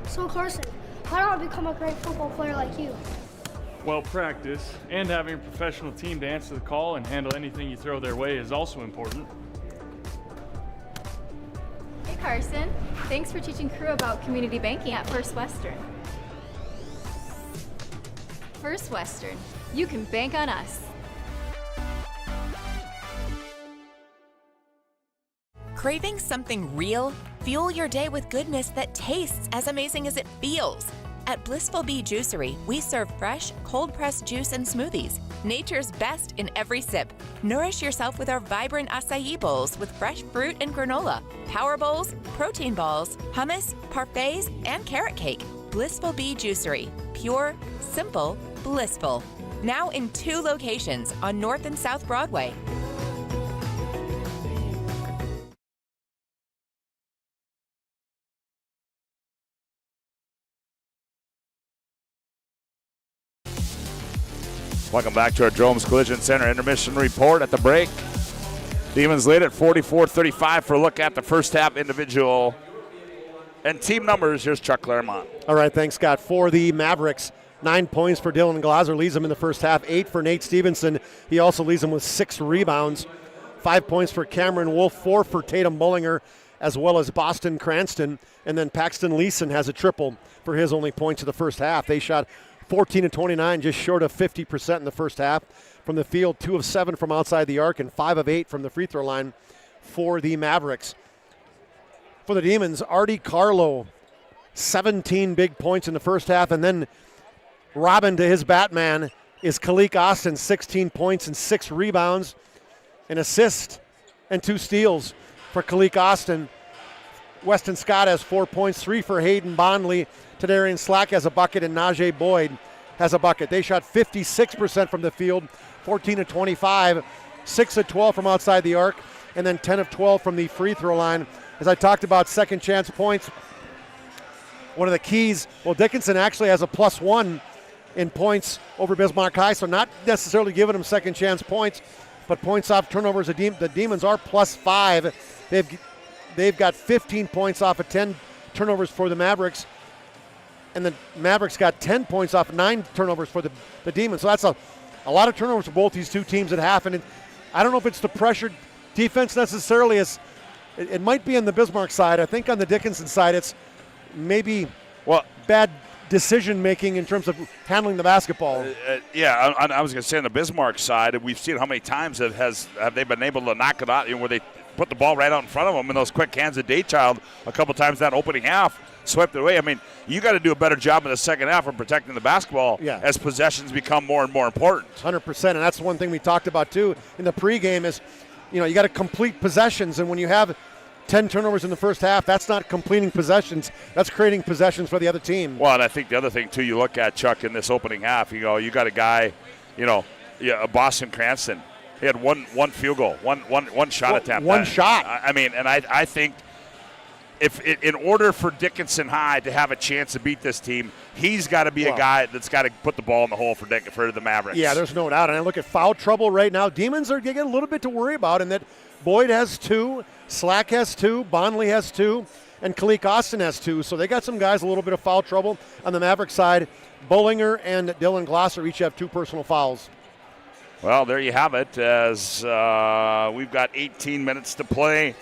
So Carson, how do I become a great football player like you? Well, practice and having a professional team to answer the call and handle anything you throw their way is also important. Hey Carson, thanks for teaching crew about community banking at First Western. First Western, you can bank on us. Craving something real? Fuel your day with goodness that tastes as amazing as it feels. At Blissful Bee Juicery, we serve fresh, cold-pressed juice and smoothies, nature's best in every sip. Nourish yourself with our vibrant acai bowls with fresh fruit and granola, power bowls, protein balls, hummus, parfaits, and carrot cake. Blissful Bee Juicery. Pure, simple, blissful. Now in 2 locations on North and South Broadway. Welcome back to our Jerome's Collision Center intermission report at the break. Demons lead at 44-35 for a look at the first half individual and team numbers. Here's Chuck Claremont. All right, thanks, Scott. For the Mavericks, 9 points for Dylan Glaser, leads them in the first half. 8 for Nate Stevenson. He also leads them with 6 rebounds. 5 points for Cameron Wolf, 4 for Tatum Bullinger, as well as Boston Cranston. And then Paxton Leeson has a triple for his only points of the first half. They shot 14 of 29, just short of 50% in the first half from the field, 2 of 7 from outside the arc, and 5 of 8 from the free throw line for the Mavericks. For the Demons, Artie Carlo, 17 big points in the first half, and then Robin to his Batman is Kalik Austin, 16 points and 6 rebounds, an assist and 2 steals for Kalik Austin. Weston Scott has 4 points, 3 for Hayden Bondley. Tadarian Slack has a bucket, and Najee Boyd has a bucket. They shot 56% from the field, 14 of 25, 6 of 12 from outside the arc, and then 10 of 12 from the free throw line. As I talked about second chance points, one of the keys, well, Dickinson actually has a +1 in points over Bismarck High, so not necessarily giving them second chance points, but points off turnovers. The Demons are +5. They've got 15 points off of 10 turnovers for the Mavericks. And the Mavericks got 10 points off 9 turnovers for the Demons. So that's a lot of turnovers for both these two teams at half. And I don't know if it's the pressured defense necessarily. It might be on the Bismarck side. I think on the Dickinson side, it's maybe bad decision-making in terms of handling the basketball. I was going to say on the Bismarck side, we've seen how many times have they been able to knock it out, where they put the ball right out in front of them in those quick hands of Daychild a couple times that opening half. Swept it away. I mean, you got to do a better job in the second half of protecting the basketball as possessions become more and more important. 100%, and that's one thing we talked about too in the pregame is, you got to complete possessions, and when you have 10 turnovers in the first half, that's not completing possessions. That's creating possessions for the other team. Well, and I think the other thing too, you look at Chuck in this opening half. You got a guy, Boston Cranston. He had one field goal, one shot attempt. One shot. I mean, and I think. In order for Dickinson High to have a chance to beat this team, he's got to be a guy that's got to put the ball in the hole for the Mavericks. Yeah, there's no doubt. And I look at foul trouble right now. Demons are getting a little bit to worry about in that Boyd has 2, Slack has 2, Bondley has 2, and Kalik Austin has 2. So they got some guys a little bit of foul trouble on the Maverick side. Bullinger and Dylan Glaser each have 2 personal fouls. Well, there you have it. As we've got 18 minutes to play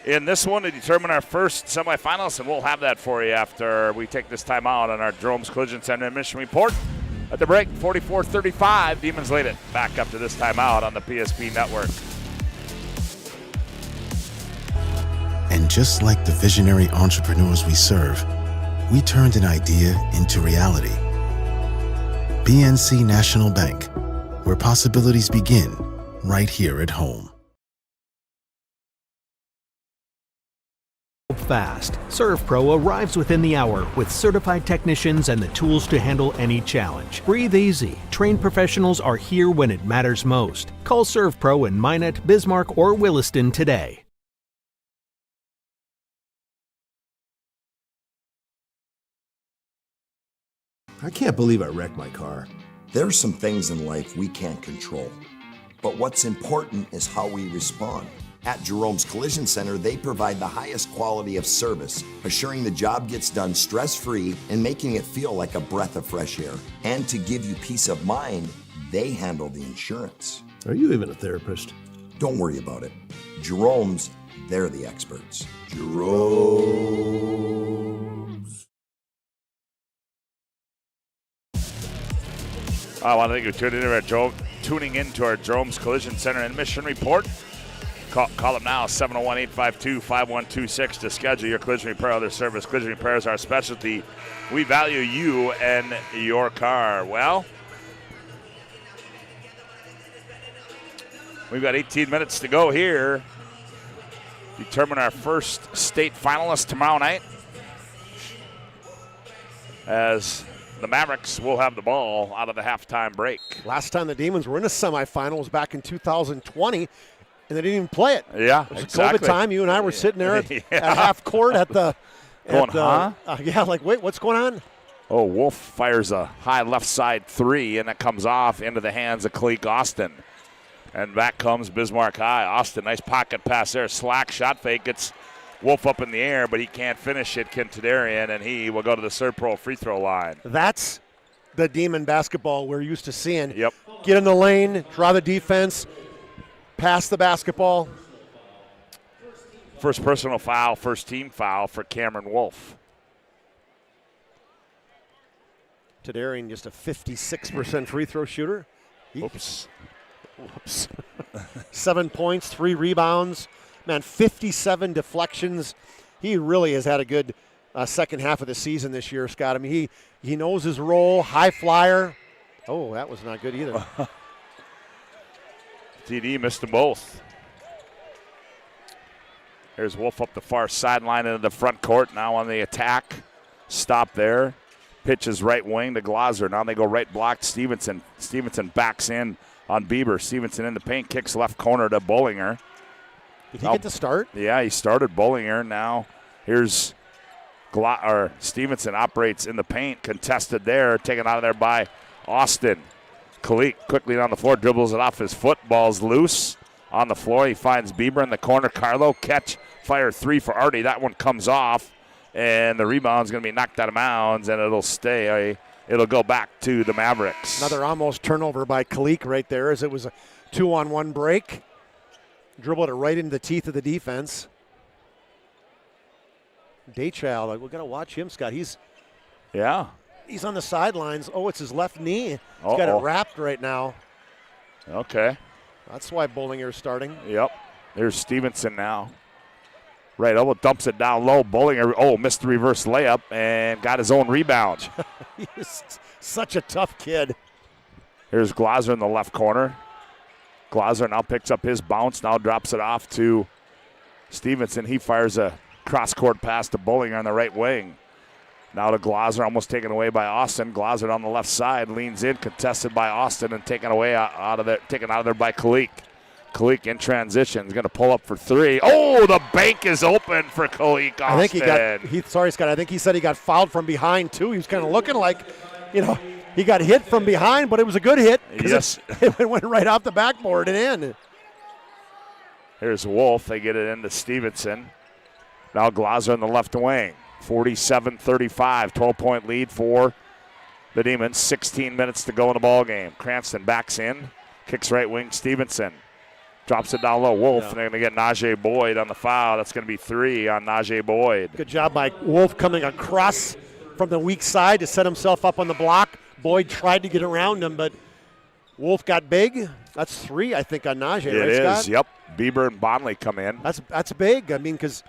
in this one to determine our first semifinals, and we'll have that for you after we take this time out on our Jerome's Collision Center admission report. At the break, 44-35, Demons lead it. Back up to this timeout on the PSP Network. And just like the visionary entrepreneurs we serve, we turned an idea into reality. BNC National Bank, where possibilities begin right here at home. Fast. ServPro arrives within the hour with certified technicians and the tools to handle any challenge. Breathe easy. Trained professionals are here when it matters most. Call ServPro in Minot, Bismarck, or Williston today. I can't believe I wrecked my car. There are some things in life we can't control, but what's important is how we respond. At Jerome's Collision Center, they provide the highest quality of service, assuring the job gets done stress-free and making it feel like a breath of fresh air. And to give you peace of mind, they handle the insurance. Are you even a therapist? Don't worry about it. Jerome's, they're the experts. Jerome's. I want to thank you for tuning in to our Jerome's Collision Center and Mission Report. Call them now, 701-852-5126 to schedule your collision repair or other service. Collision repair is our specialty. We value you and your car. Well, we've got 18 minutes to go here. Determine our first state finalist tomorrow night, as the Mavericks will have the ball out of the halftime break. Last time the Demons were in a semifinal was back in 2020, and they didn't even play it. Yeah, it was exactly. COVID time. You and I were sitting there at half court at the. Yeah, like, wait, what's going on? Oh, Wolf fires a high left side three, and it comes off into the hands of Cleek Austin. And back comes Bismarck High. Austin, nice pocket pass there. Slack shot fake. It's Wolf up in the air, but he can't finish it. Kentadarian, and he will go to the Serve Pro free throw line. That's the Demon basketball we're used to seeing. Yep. Get in the lane, draw the defense, pass the basketball. First personal foul, first team foul for Cameron Wolf. Tadarian, just a 56% free throw shooter. Whoops. 7 points, 3 rebounds. Man, 57 deflections. He really has had a good second half of the season this year, Scott. I mean, he knows his role, high flyer. Oh, that was not good either. TD missed them both. Here's Wolf up the far sideline into the front court. Now on the attack. Stop there. Pitches right wing to Glauser. Now they go right block to Stevenson. Stevenson backs in on Bieber. Stevenson in the paint, kicks left corner to Bollinger. Did he get the start? Yeah, he started Bollinger. Now here's Stevenson operates in the paint, contested there, taken out of there by Austin. Kalik quickly down the floor, dribbles it off his foot, ball's loose on the floor. He finds Bieber in the corner. Carlo, catch, fire three for Artie. That one comes off, and the rebound's going to be knocked out of bounds, and it'll stay. It'll go back to the Mavericks. Another almost turnover by Kalik right there, as it was a 2-on-1 break. Dribbled it right into the teeth of the defense. Daychild, we've got to watch him, Scott. He's on the sidelines. Oh, it's his left knee. He's got it wrapped right now. Okay. That's why Bollinger's starting. Yep. There's Stevenson now. Right elbow dumps it down low. Bollinger, missed the reverse layup and got his own rebound. He's such a tough kid. Here's Glauser in the left corner. Glauser now picks up his bounce, now drops it off to Stevenson. He fires a cross-court pass to Bollinger on the right wing. Now to Glauser, almost taken away by Austin. Glauser on the left side, leans in, contested by Austin, and taken out of there by Kalik. Kalik in transition is going to pull up for three. Oh, the bank is open for Kalik Austin. I think sorry, Scott. I think he said he got fouled from behind too. He was kind of looking like, he got hit from behind, but it was a good hit. Yes. It went right off the backboard and in. Here's Wolf. They get it into Stevenson. Now Glauser in the left wing. 47-35, 12-point lead for the Demons. 16 minutes to go in the ball game. Cranston backs in, kicks right wing. Stevenson drops it down low. Wolf, and they're going to get Najee Boyd on the foul. That's going to be 3 on Najee Boyd. Good job by Wolf coming across from the weak side to set himself up on the block. Boyd tried to get around him, but Wolf got big. That's 3, I think, on Najee, right, Scott? It is, yep. Bieber and Bonley come in. That's big. I mean, because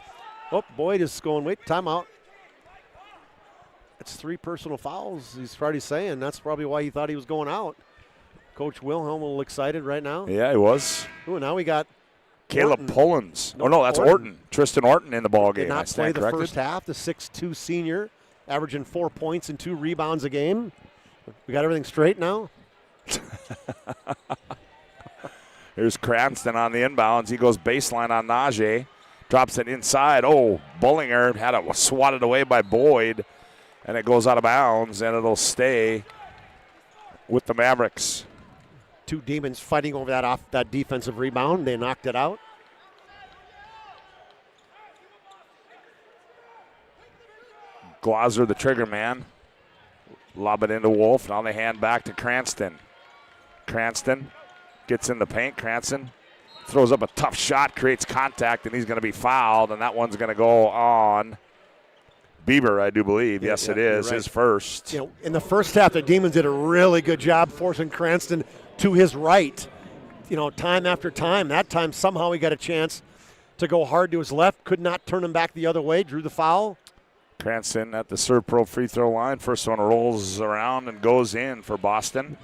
Boyd is going, timeout. It's 3 personal fouls, he's already saying. That's probably why he thought he was going out. Coach Wilhelm a little excited right now. Yeah, he was. Ooh, now we got Caleb Pullins. That's Orton. Tristan Orton in the ball game. Did not play the first half. The 6'2 senior, averaging 4 points and 2 rebounds a game. We got everything straight now? Here's Cranston on the inbounds. He goes baseline on Najee. Drops it inside. Oh, Bollinger had it swatted away by Boyd. And it goes out of bounds, and it'll stay with the Mavericks. 2 Demons fighting over that defensive rebound. They knocked it out. Glauser, the trigger man. Lob it into Wolf. Now they hand back to Cranston. Cranston gets in the paint. Cranston throws up a tough shot, creates contact, and he's going to be fouled, and that one's going to go on Bieber, I do believe. Yes, it is. Right. His first. You know, in the first half, the Demons did a really good job forcing Cranston to his right. You know, time after time. That time, somehow he got a chance to go hard to his left. Could not turn him back the other way. Drew the foul. Cranston at the Serve Pro free throw line. First one rolls around and goes in for Boston.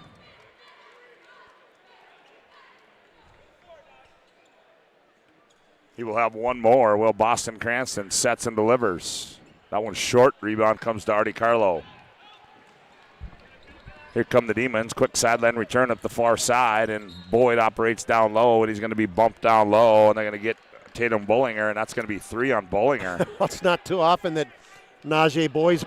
He will have one more. Well, Boston Cranston sets and delivers. That one's short. Rebound comes to Artie Carlo. Here come the Demons. Quick sideline return up the far side, and Boyd operates down low, and he's going to be bumped down low, and they're going to get Tatum Bullinger, and that's going to be 3 on Bullinger. Well, it's not too often that Najee Boys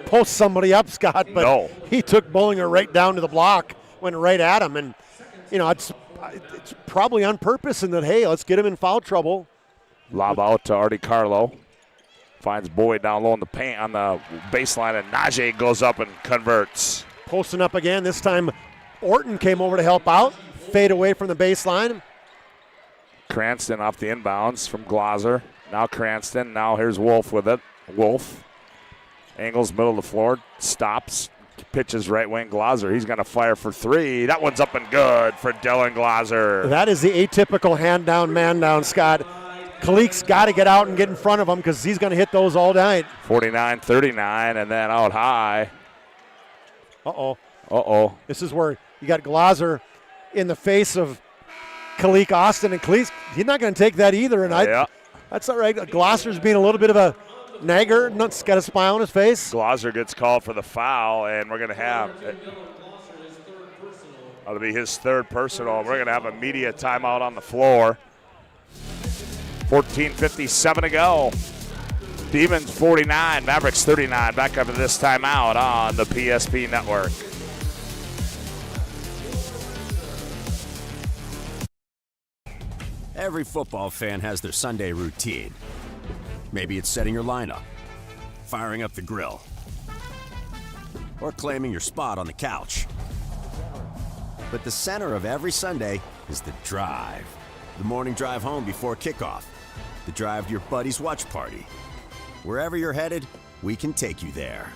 posts somebody up, Scott, but no. He took Bullinger right down to the block, went right at him, and, you know, it's probably on purpose in that, hey, let's get him in foul trouble. Lob out to Artie Carlo. Finds Boyd down low in the paint on the baseline, and Najee goes up and converts. Posting up again. This time Orton came over to help out. Fade away from the baseline. Cranston off the inbounds from Glauser. Now Cranston. Now here's Wolf with it. Wolf angles middle of the floor. Stops. Pitches right wing Glauser. He's going to fire for 3. That one's up and good for Dylan Glauser. That is the atypical hand down, man down, Scott. Kalik's got to get out and get in front of him because he's going to hit those all night. 49-39 and then out high. Uh-oh. This is where you got Glauser in the face of Kalik Austin, and Kalik's, he's not going to take that either. And that's all right. Glauser's being a little bit of a nagger. He's got a smile on his face. Glauser gets called for the foul, and we're going to have that'll be his 3rd personal. We're going to have a media timeout on the floor. 14:57 to go. Demons 49, Mavericks 39. Back after this timeout on the PSP Network. Every football fan has their Sunday routine. Maybe it's setting your lineup, firing up the grill, or claiming your spot on the couch. But the center of every Sunday is the drive. The morning drive home before kickoff. The drive to your buddy's watch party. Wherever you're headed, we can take you there.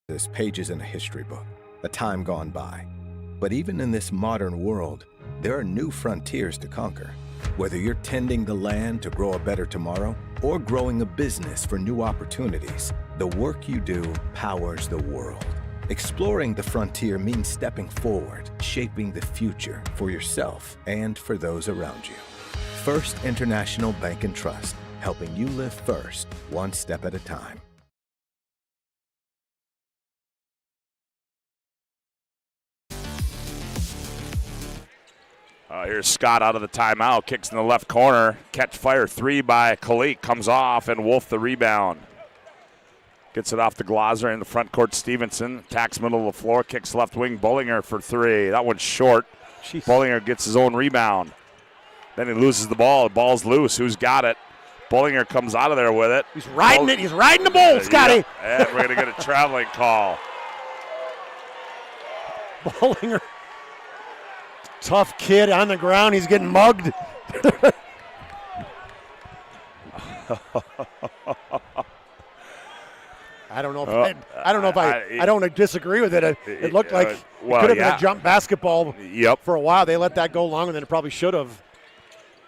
This pages in a history book, a time gone by. But even in this modern world, there are new frontiers to conquer. Whether you're tending the land to grow a better tomorrow or growing a business for new opportunities, the work you do powers the world. Exploring the frontier means stepping forward, shaping the future for yourself and for those around you. First International Bank and Trust, helping you live first, one step at a time. Here's Scott out of the timeout, kicks in the left corner. Catch fire 3 by Kalik, comes off, and Wolf the rebound. Gets it off to Glauser in the front court. Stevenson attacks middle of the floor, kicks left wing. Bullinger for 3. That one's short. Jeez. Bullinger gets his own rebound. Then he loses the ball. The ball's loose. Who's got it? Bullinger comes out of there with it. He's riding it. He's riding the ball, Scotty. Yeah. And we're going to get a traveling call. Bullinger. Tough kid on the ground. He's getting mugged. I don't know if I don't disagree with it. It looked like it could have been a jump basketball for a while. They let that go longer than it probably should have.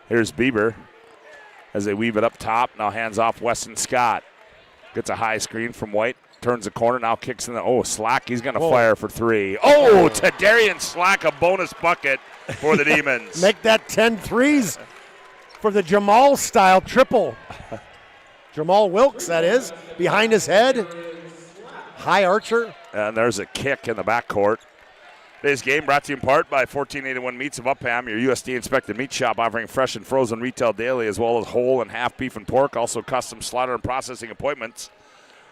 Here's Bieber as they weave it up top. Now hands off Weston Scott. Gets a high screen from White. Turns the corner, now kicks in the, Slack, he's going to fire for 3. To Darian Slack, a bonus bucket for the Demons. Make that 10 threes for the Jamal-style triple. Jamal Wilkes, that is, behind his head. High archer. And there's a kick in the backcourt. Today's game brought to you in part by 1481 Meats of Upham, your USD-inspected meat shop offering fresh and frozen retail daily, as well as whole and half beef and pork, also custom slaughter and processing appointments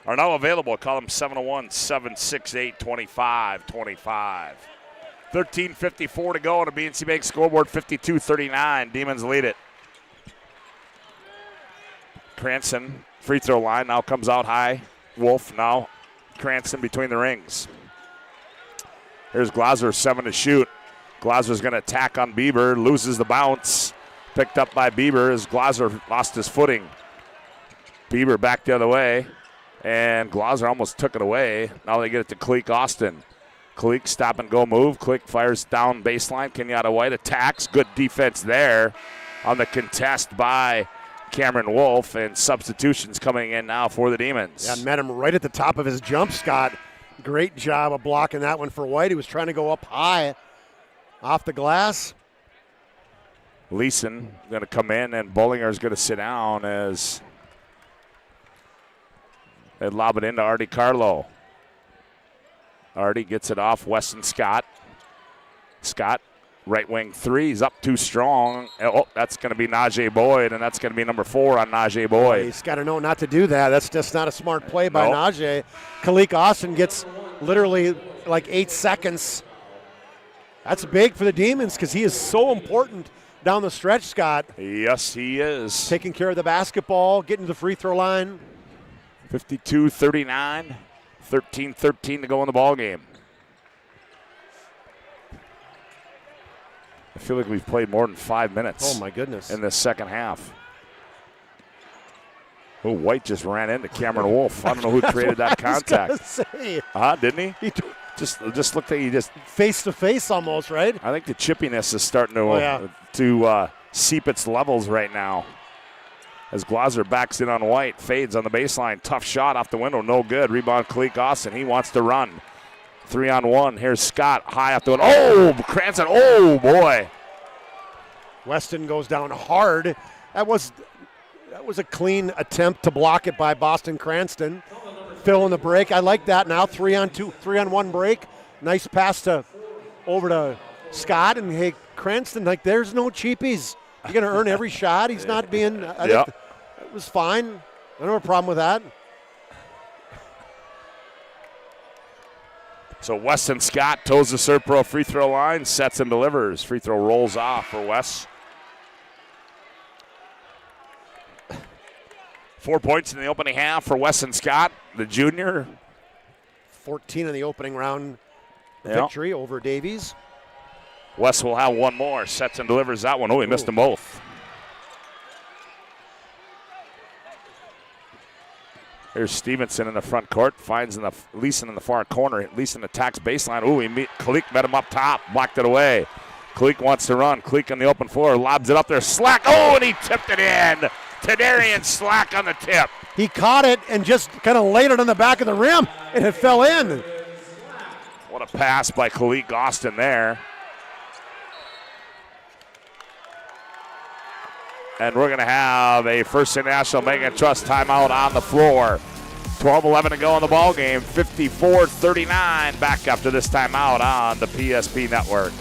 are now available. Call them 701-768-2525. 13:54 to go on a BNC Bank scoreboard, 52-39. Demons lead it. Cranston, free throw line, now comes out high. Wolf, now Cranston between the rings. Here's Glaser, 7 to shoot. Glaser's going to attack on Bieber, loses the bounce. Picked up by Bieber as Glaser lost his footing. Bieber back the other way, and Glaser almost took it away. Now they get it to Cleek Austin. Cleek stop and go move. Cleek fires down baseline. Kenyatta White attacks. Good defense there on the contest by Cameron Wolf, and substitutions coming in now for the Demons. Yeah, met him right at the top of his jump, Scott. Great job of blocking that one for White. He was trying to go up high off the glass. Leeson going to come in, and Bollinger is going to sit down as they lob it into Artie Carlo. Artie gets it off Weston Scott. Scott, right wing three, he's up too strong. Oh, that's going to be Najee Boyd, and that's going to be number 4 on Najee Boyd. He's got to know not to do that. That's just not a smart play by Najee. Kalik Austin gets literally like 8 seconds. That's big for the Demons because he is so important down the stretch, Scott. Yes, he is. Taking care of the basketball, getting to the free throw line. 52-39, 13-13 to go in the ball game. I feel like we've played more than 5 minutes. Oh, my goodness. In this second half. Oh, White just ran into Cameron Wolf. I don't know who created that contact. Didn't he? Just looked like he just face to face almost, right? I think the chippiness is starting to seep its levels right now. As Glaser backs in on White, fades on the baseline, tough shot off the window, no good. Rebound, Cleek Austin. He wants to run. 3-on-1. Here's Scott high off the window. Oh, Cranston! Oh boy! Weston goes down hard. That was a clean attempt to block it by Boston Cranston. Fill in the break. I like that now. 3-on-2, 3-on-1 break. Nice pass over to Scott. And hey, Cranston, like there's no cheapies. You're going to earn every shot. He's not being. I think it was fine. I don't have a problem with that. So Weston Scott toes the Serpro free throw line, sets and delivers. Free throw rolls off for Wes. 4 points in the opening half for Weston Scott, the junior. 14 in the opening round victory over Davies. Wes will have one more. Sets and delivers that one. Oh, he missed them both. Here's Stevenson in the front court. Finds Leeson in the far corner. Leeson attacks baseline. Ooh, Kalik met him up top. Blocked it away. Kalik wants to run. Kalik on the open floor. Lobs it up there. Slack. Oh, and he tipped it in. Tadarian Slack on the tip. He caught it and just kind of laid it on the back of the rim, and it fell in. What a pass by Kalik Austin there. And we're going to have a First International Bank & Trust timeout on the floor. 12-11 to go in the ball game. 54-39 back after this timeout on the PSP Network.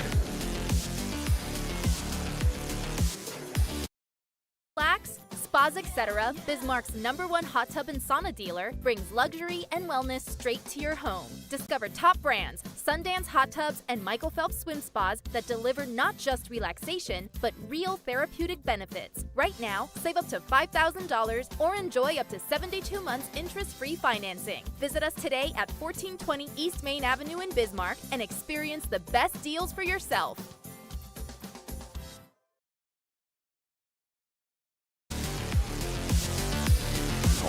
Relax, spas, etc. Bismarck's #1 hot tub and sauna dealer brings luxury and wellness straight to your home. Discover top brands, Sundance hot tubs and Michael Phelps swim spas that deliver not just relaxation, but real therapeutic benefits. Right now, save up to $5,000 or enjoy up to 72 months interest-free financing. Visit us today at 1420 East Main Avenue in Bismarck and experience the best deals for yourself.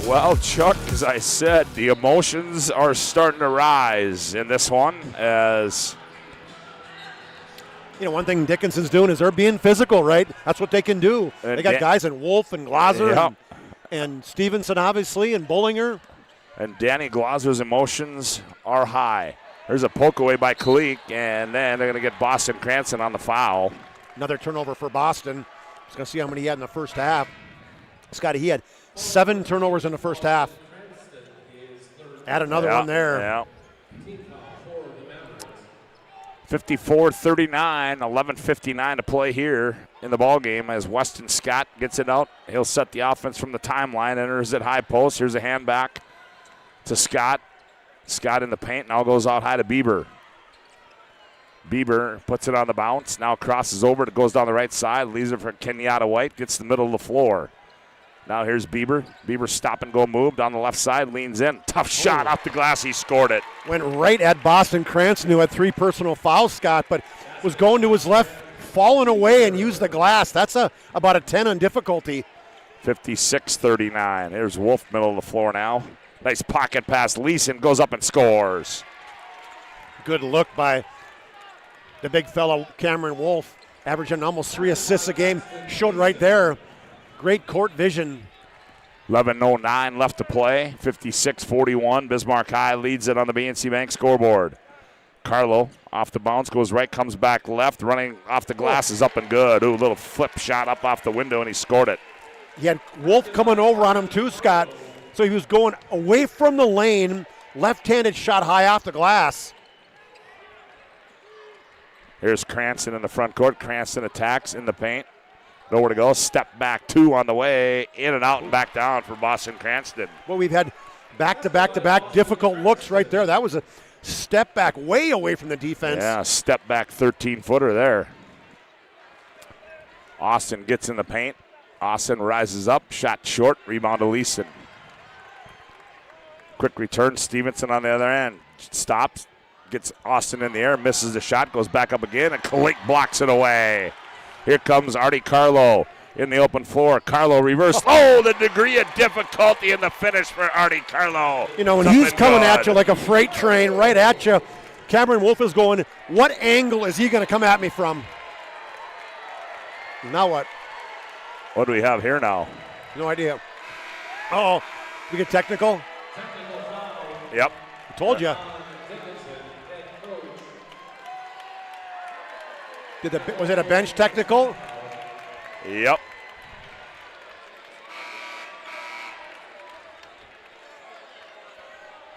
Well, Chuck, as I said, the emotions are starting to rise in this one as... You know, one thing Dickinson's doing is they're being physical, right? That's what they can do. They got guys in Wolf and Glaser and Stevenson, obviously, and Bollinger. And Danny Glaser's emotions are high. There's a poke away by Kalik, and then they're going to get Boston Cranston on the foul. Another turnover for Boston. Just going to see how many he had in the first half. Scotty, he had 7 turnovers in the first half. Add another one there. Yeah. 54-39, 11:59 to play here in the ball game as Weston Scott gets it out. He'll set the offense from the timeline, enters at high post. Here's a hand back to Scott. Scott in the paint, now goes out high to Bieber. Bieber puts it on the bounce. Now crosses over. It goes down the right side. Leaves it for Kenyatta White. Gets to the middle of the floor. Now here's Bieber. Bieber stop and go move down the left side. Leans in. Tough shot off the glass. He scored it. Went right at Boston Cranston, who had 3 personal fouls, Scott, but was going to his left, falling away and used the glass. That's about a 10 on difficulty. 56-39. Here's Wolf, middle of the floor now. Nice pocket pass. Leeson goes up and scores. Good look by the big fellow Cameron Wolf, averaging almost 3 assists a game. Showed right there. Great court vision. 11:09 left to play. 56-41. Bismarck High leads it on the BNC Bank scoreboard. Carlo off the bounce, goes right, comes back left, running off the glass is up and good. Ooh, little flip shot up off the window, and he scored it. He had Wolf coming over on him too, Scott. So he was going away from the lane, left-handed shot high off the glass. Here's Cranston in the front court. Cranston attacks in the paint. Nowhere to go. Step back 2 on the way. In and out and back down for Boston Cranston. Well, we've had back-to-back-to-back difficult looks right there. That was a step back way away from the defense. Yeah, step back 13-footer there. Austin gets in the paint. Austin rises up. Shot short. Rebound to Leeson. Quick return. Stevenson on the other end. Stops. Gets Austin in the air. Misses the shot. Goes back up again. And Kalik blocks it away. Here comes Artie Carlo in the open floor. Carlo reverse. Oh, the degree of difficulty in the finish for Artie Carlo. You know, when he's coming at you like a freight train, right at you, Cameron Wolf is going, what angle is he going to come at me from? Now what? What do we have here now? No idea. Oh, we get technical? Yep. I told you. Was it a bench technical? Yep.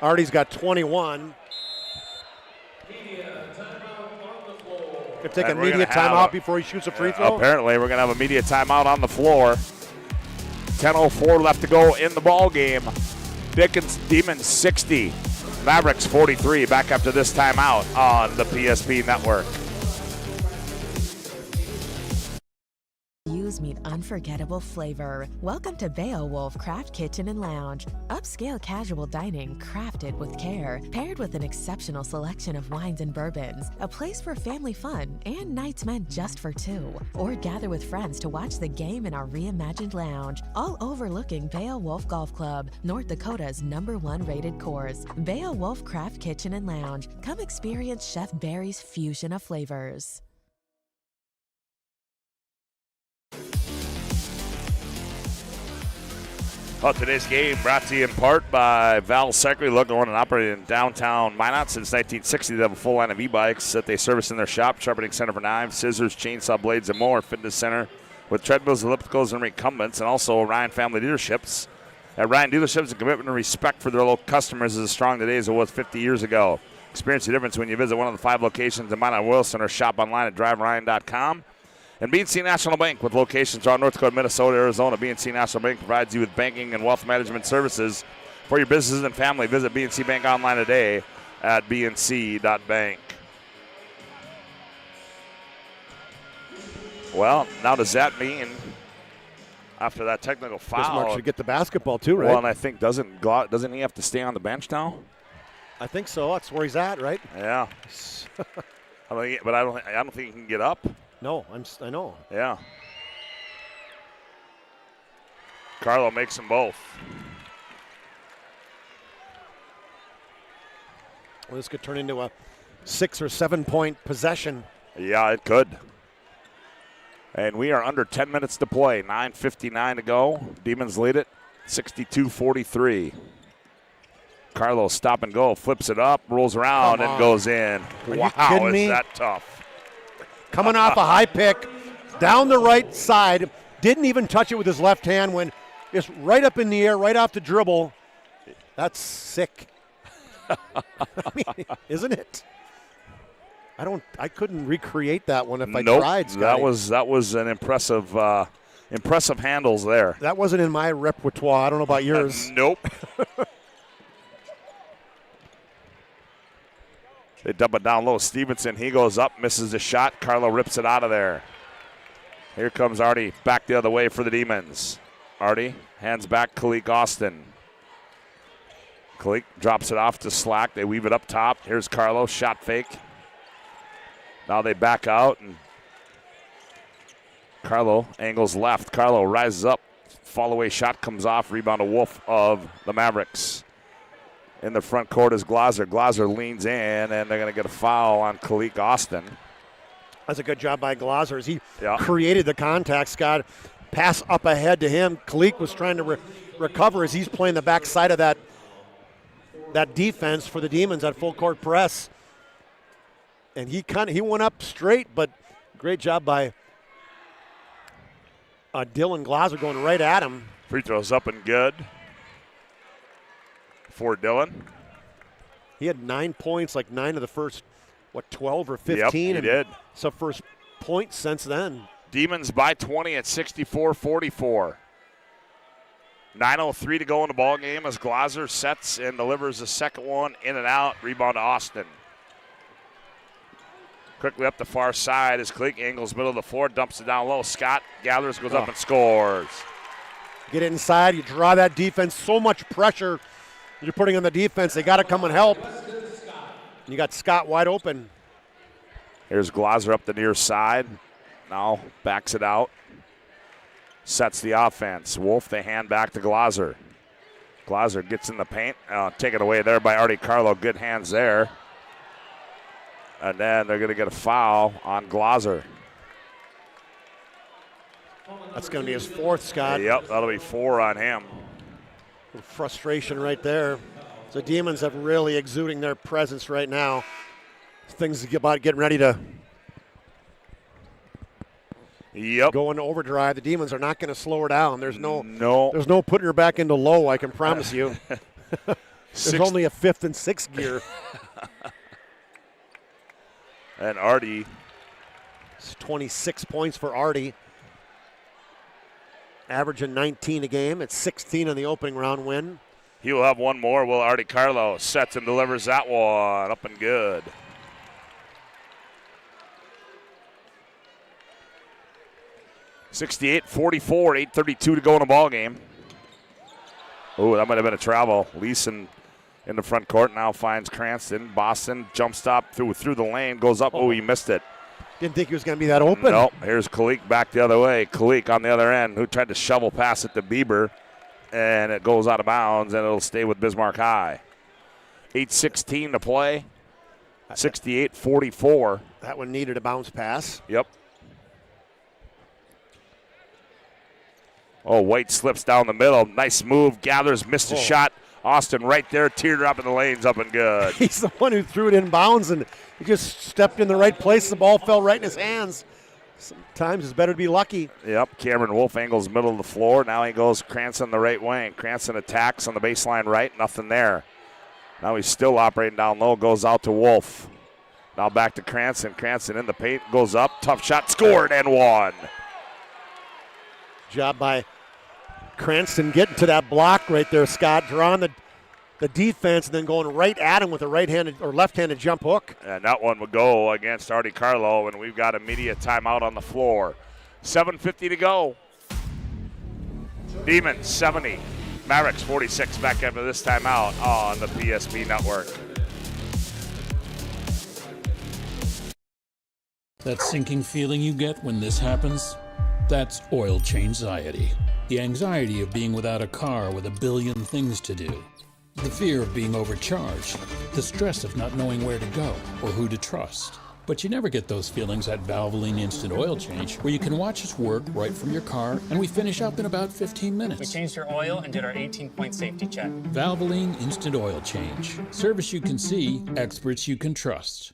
Artie's got 21. Could take a media timeout before he shoots a free throw? Apparently, we're going to have a media timeout on the floor. 10:04 left to go in the ball game. Demons 60, Mavericks 43. Back after this timeout on the PSP Network. Meet unforgettable flavor. Welcome to Beowulf Craft Kitchen and Lounge. Upscale casual dining crafted with care, paired with an exceptional selection of wines and bourbons. A place for family fun and nights meant just for 2. Or gather with friends to watch the game in our reimagined lounge, all overlooking Beowulf Golf Club, North Dakota's #1 rated course. Beowulf Craft Kitchen and Lounge. Come experience Chef Barry's fusion of flavors. Well, today's game brought to you in part by Val Secretary, local one and operated in downtown Minot since 1960. They have a full line of e-bikes that they service in their shop, sharpening center for knives, scissors, chainsaw blades, and more. Fitness center with treadmills, ellipticals, and recumbents, and also Ryan Family Dealerships. At Ryan Dealerships, the commitment and respect for their local customers is as strong today as it was 50 years ago. Experience the difference when you visit one of the 5 locations in Minot Wilson or shop online at driveryan.com. And BNC National Bank, with locations around North Dakota, Minnesota, Arizona. BNC National Bank provides you with banking and wealth management services for your businesses and family. Visit BNC Bank online today at bnc.bank. Well, now does that mean after that technical foul, Bismarck should get the basketball too, right? Well, and I think doesn't he have to stay on the bench now? I think so. That's where he's at, right? Yeah. But I don't think he can get up. No, I know. Yeah. Carlo makes them both. Well, this could turn into a 6 or 7 point possession. Yeah, it could. And we are under 10 minutes to play. 9:59 to go. Demons lead it 62-43. Carlo stop and go, flips it up, rolls around, and goes in. Wow, is that tough. Coming off a high pick, down the right side, didn't even touch it with his left hand when it's right up in the air, right off the dribble. That's sick. I mean, isn't it? I couldn't recreate that one if I tried, Scotty. That was an impressive handles there. That wasn't in my repertoire. I don't know about yours. Nope. They dump it down low. Stevenson, he goes up, misses the shot. Carlo rips it out of there. Here comes Artie back the other way for the Demons. Artie hands back Kalik Austin. Kalik drops it off to Slack. They weave it up top. Here's Carlo, shot fake. Now they back out, and Carlo angles left. Carlo rises up. Fall away shot comes off. Rebound to Wolf of the Mavericks. In the front court is Glaser. Glaser leans in, and they're going to get a foul on Kalik Austin. That's a good job by Glaser as he created the contact, Scott. Pass up ahead to him. Kalik was trying to recover as he's playing the backside of that defense for the Demons at full court press. And he went up straight, but great job by Dylan Glaser going right at him. Free throws up and good for Dylan. He had 9 points, like 9 of the first, 12 or 15? Yep, he did. It's the first point since then. Demons by 20 at 64-44. 9:03 to go in the ball game as Glaser sets and delivers the second one in and out. Rebound to Austin. Quickly up the far side as Kalik angles middle of the floor, dumps it down low. Scott gathers, goes up and scores. Get inside, you draw that defense. So much pressure you're putting on the defense. They got to come and help. You got Scott wide open. Here's Glaser up the near side. Now backs it out. Sets the offense. Wolf, they hand back to Glaser. Glaser gets in the paint. Taken away there by Artie Carlo. Good hands there. And then they're going to get a foul on Glaser. That's going to be his fourth, Scott. Yep, that'll be 4 on him. Frustration right there. The Demons have really exuding their presence right now. Things about getting ready to go into overdrive. The Demons are not going to slow her down. There's no putting her back into low, I can promise you. There's only a 5th and 6th gear. And Artie. It's 26 points for Artie. Averaging 19 a game. It's 16 in the opening round win. He will have one more. Will Artie Carlo sets and delivers that one up and good. (68-44), 8:32 to go in the ball game. Oh, that might have been a travel. Leeson in the front court now finds Cranston. Boston jump stop through the lane, goes up. Oh, he missed it. Didn't think he was going to be that open. Nope. Here's Kalik back the other way. Kalik on the other end, who tried to shovel pass it to Bieber, and it goes out of bounds, and it'll stay with Bismarck High. 8:16 to play. 68-44. That one needed a bounce pass. Yep. Oh, White slips down the middle. Nice move. Gathers, missed a shot. Austin right there, teardrop in the lanes, up and good. He's the one who threw it in bounds, and he just stepped in the right place. The ball fell right in his hands. Sometimes it's better to be lucky. Yep, Cameron Wolf angles middle of the floor. Now he goes Cranston the right wing. Cranston attacks on the baseline right, nothing there. Now he's still operating down low, goes out to Wolf. Now back to Cranston. Cranston in the paint, goes up, tough shot, scored, and one. Job by Cranston getting to that block right there, Scott, drawing the defense and then going right at him with a right-handed or left-handed jump hook. And that one would go against Artie Carlo, and we've got immediate timeout on the floor. 7:50 to go. Demons 70, Mavericks 46 back after this timeout on the PSP Network. That sinking feeling you get when this happens? That's oil change-anxiety. The anxiety of being without a car with a billion things to do. The fear of being overcharged. The stress of not knowing where to go or who to trust. But you never get those feelings at Valvoline Instant Oil Change, where you can watch us work right from your car, and we finish up in about 15 minutes. We changed your oil and did our 18-point safety check. Valvoline Instant Oil Change. Service you can see, experts you can trust.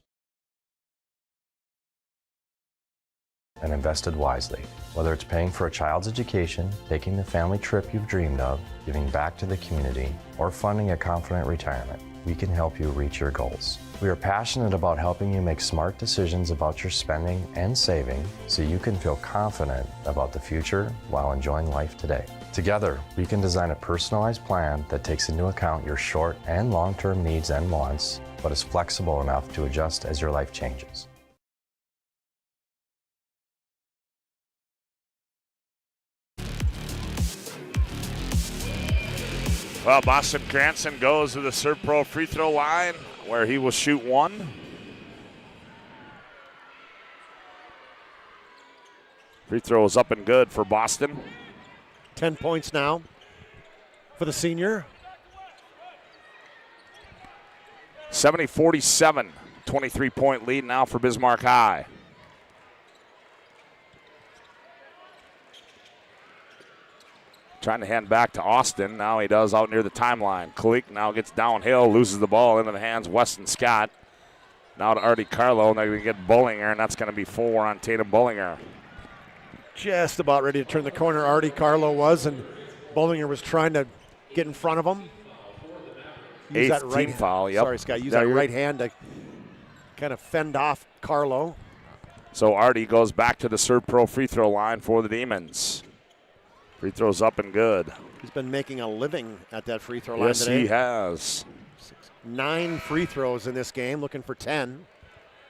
And invested wisely. Whether it's paying for a child's education, taking the family trip you've dreamed of, giving back to the community, or funding a confident retirement, we can help you reach your goals. We are passionate about helping you make smart decisions about your spending and saving so you can feel confident about the future while enjoying life today. Together, we can design a personalized plan that takes into account your short and long-term needs and wants, but is flexible enough to adjust as your life changes. Well, Boston Cranston goes to the Serve Pro free throw line where he will shoot one. Free throw is up and good for Boston. 10 points now for the senior. 70-47, 23-point lead now for Bismarck High. Trying to hand back to Austin. Now he does out near the timeline. Kalik now gets downhill, loses the ball into the hands of Weston Scott. Now to Artie Carlo, and they're going to get Bullinger, and that's going to be 4 on Tatum Bullinger. Just about ready to turn the corner, Artie Carlo was, and Bullinger was trying to get in front of him. Use Eighth team foul, yep. Sorry, Scott. Use that right hand to kind of fend off Carlo. So Artie goes back to the Serve Pro free throw line for the Demons. Free throws up and good. He's been making a living at that free throw line today. Yes, he has. 9 free throws in this game, looking for 10.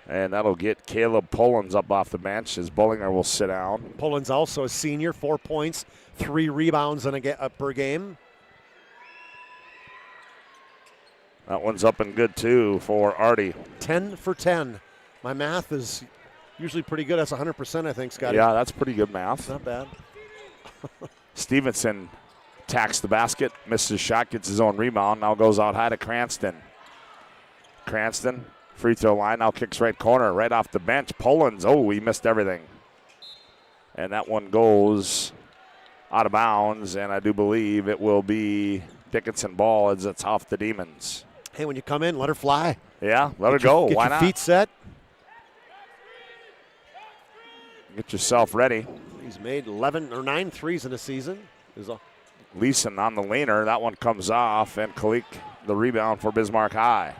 And that'll get Caleb Pullins up off the bench as Bullinger will sit down. Pullins also a senior, 4 points, 3 rebounds per game. That one's up and good, too, for Artie. 10 for 10. My math is usually pretty good. That's 100%, I think, Scotty. Yeah, that's pretty good math. Not bad. Stevenson attacks the basket, misses a shot, gets his own rebound, now goes out high to Cranston. Cranston, free throw line, now kicks right corner, right off the bench. Pullins, oh, he missed everything. And that one goes out of bounds, and I do believe it will be Dickinson ball as it's off the Demons. Hey, when you come in, let her fly. Yeah, let her go. Why not? Get your feet set. Get yourself ready. He's made 11 or 9 threes in the season. Leeson on the leaner. That one comes off, and Kalik the rebound for Bismarck High.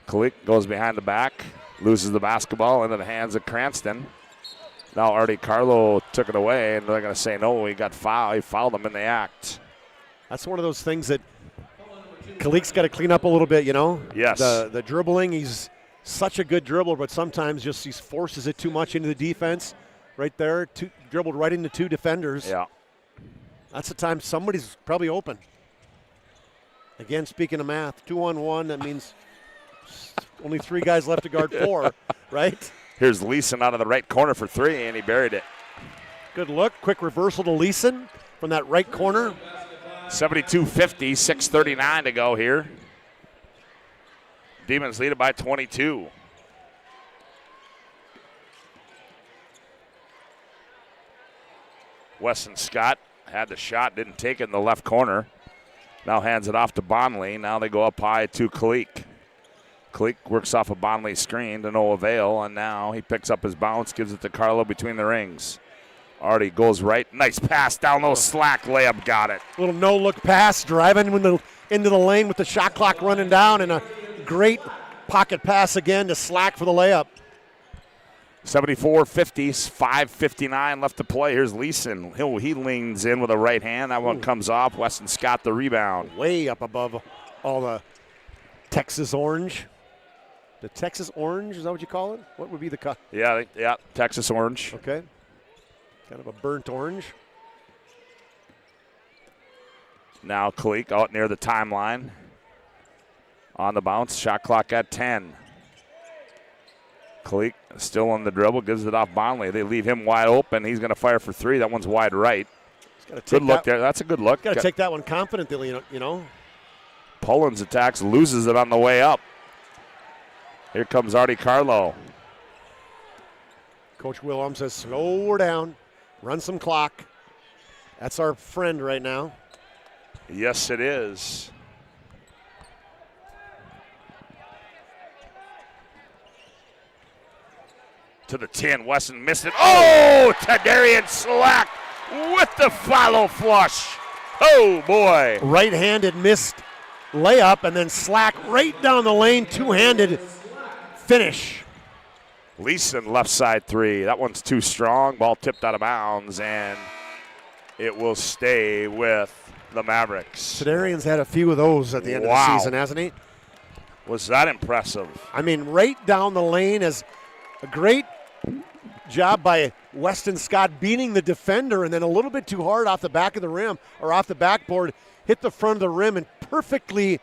Kalik goes behind the back, loses the basketball into the hands of Cranston. Now Artie Carlo took it away, and they're going to say no, he got fouled. He fouled him in the act. That's one of those things that Kalik's got to clean up a little bit, you know? Yes. The dribbling, he's such a good dribbler, but sometimes just he forces it too much into the defense. Right there, dribbled right into 2 defenders. Yeah. That's the time somebody's probably open. Again, speaking of math, 2-on-1, that means only 3 guys left to guard 4, right? Here's Leeson out of the right corner for 3, and he buried it. Good look. Quick reversal to Leeson from that right corner. 72-50, 6:39 to go here. Demons lead it by 22. Weston Scott had the shot, didn't take it in the left corner. Now hands it off to Bonley. Now they go up high to Kalik. Kalik works off a Bonley screen to no avail, and now he picks up his bounce, gives it to Carlo between the rings. Artie goes right. Nice pass down low, slack layup, got it. Little no-look pass, driving into the lane with the shot clock running down, and a great pocket pass again to Slack for the layup. 74-50, 5:59 left to play. Here's Leeson. He leans in with a right hand. That one comes off. Weston Scott the rebound. Way up above all the Texas orange. The Texas orange, is that what you call it? What would be the cut? Yeah, Texas orange. Okay. Kind of a burnt orange. Now Kalik out near the timeline. On the bounce, shot clock at 10. Kalik still on the dribble, gives it off Bonley. They leave him wide open. He's going to fire for 3. That one's wide right. Good look there. That's a good look. Got to take that one confidently, you know. Pullins attacks, loses it on the way up. Here comes Artie Carlo. Coach Wilhelm says, slow her down, run some clock. That's our friend right now. Yes, it is. To the 10, Weston missed it. Oh, Tadarian Slack with the follow flush. Oh, boy. Right-handed missed layup and then Slack right down the lane, two-handed finish. Leeson left side three. That one's too strong. Ball tipped out of bounds, and it will stay with the Mavericks. Sedarian's had a few of those at the end of the season, hasn't he? Was that impressive? I mean, right down the lane is a great job by Weston Scott beating the defender, and then a little bit too hard off the back of the rim or off the backboard, hit the front of the rim and perfectly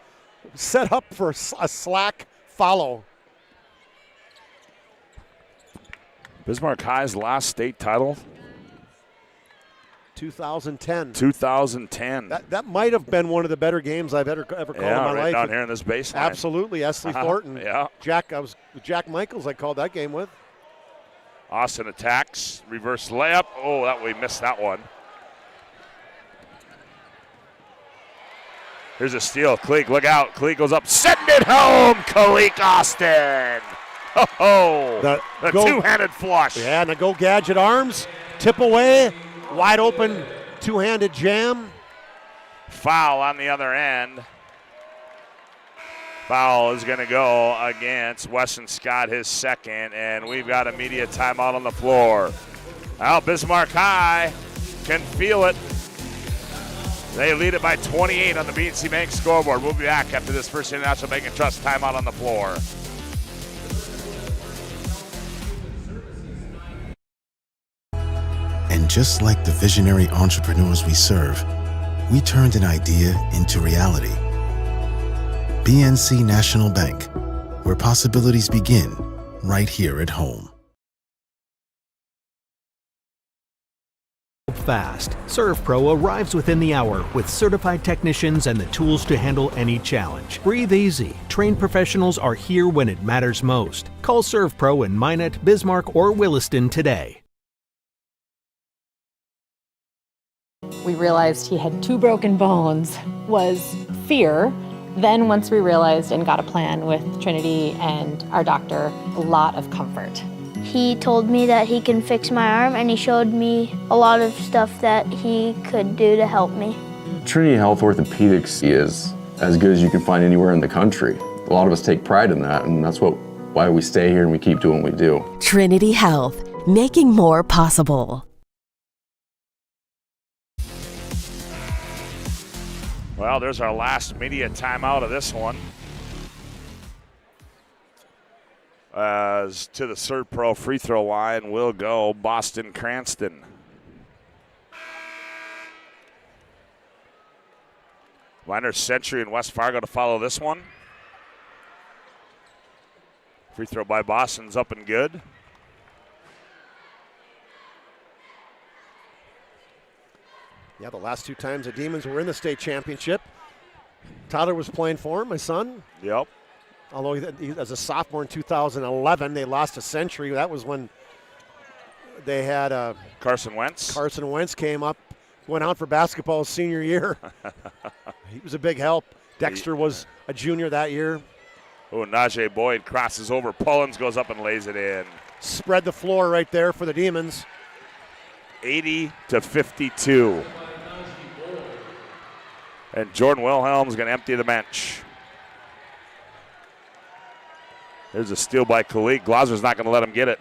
set up for a Slack follow. Bismarck High's last state title? 2010. 2010. That might have been one of the better games I've ever called in my life. Down here in this baseline. Absolutely, Esley Thornton. Yeah. Jack Michaels, I called that game with. Austin attacks, reverse layup. Oh, we missed that one. Here's a steal. Cleek, look out. Cleek goes up, send it home. Cleek Austin. Oh, the two-handed flush. Yeah, and the Go Gadget arms, tip away, wide open, two-handed jam. Foul on the other end. Foul is going to go against Weston Scott, his second, and we've got immediate timeout on the floor. Now Bismarck High can feel it. They lead it by 28 on the BNC Bank scoreboard. We'll be back after this First International Bank and Trust timeout on the floor. And just like the visionary entrepreneurs we serve, we turned an idea into reality. BNC National Bank, where possibilities begin right here at home. Fast. ServPro arrives within the hour with certified technicians and the tools to handle any challenge. Breathe easy. Trained professionals are here when it matters most. Call ServPro in Minot, Bismarck, or Williston today. We realized he had 2 broken bones, was fear. Then once we realized and got a plan with Trinity and our doctor, a lot of comfort. He told me that he can fix my arm, and he showed me a lot of stuff that he could do to help me. Trinity Health Orthopedics is as good as you can find anywhere in the country. A lot of us take pride in that, and that's why we stay here and we keep doing what we do. Trinity Health, making more possible. Well, there's our last media timeout of this one. As to the ServPro free throw line will go Boston Cranston. Miners Century and West Fargo to follow this one. Free throw by Boston's up and good. Yeah, the last 2 times the Demons were in the state championship, Tyler was playing for him, my son. Yep. Although he, as a sophomore in 2011, they lost to Century. That was when they had Carson Wentz. Carson Wentz came up, went out for basketball his senior year. He was a big help. Dexter was a junior that year. Oh, Najee Boyd crosses over. Pullins goes up and lays it in. Spread the floor right there for the Demons. 80-52. And Jordan Wilhelm's going to empty the bench. There's a steal by Kalik. Glazer's not going to let him get it.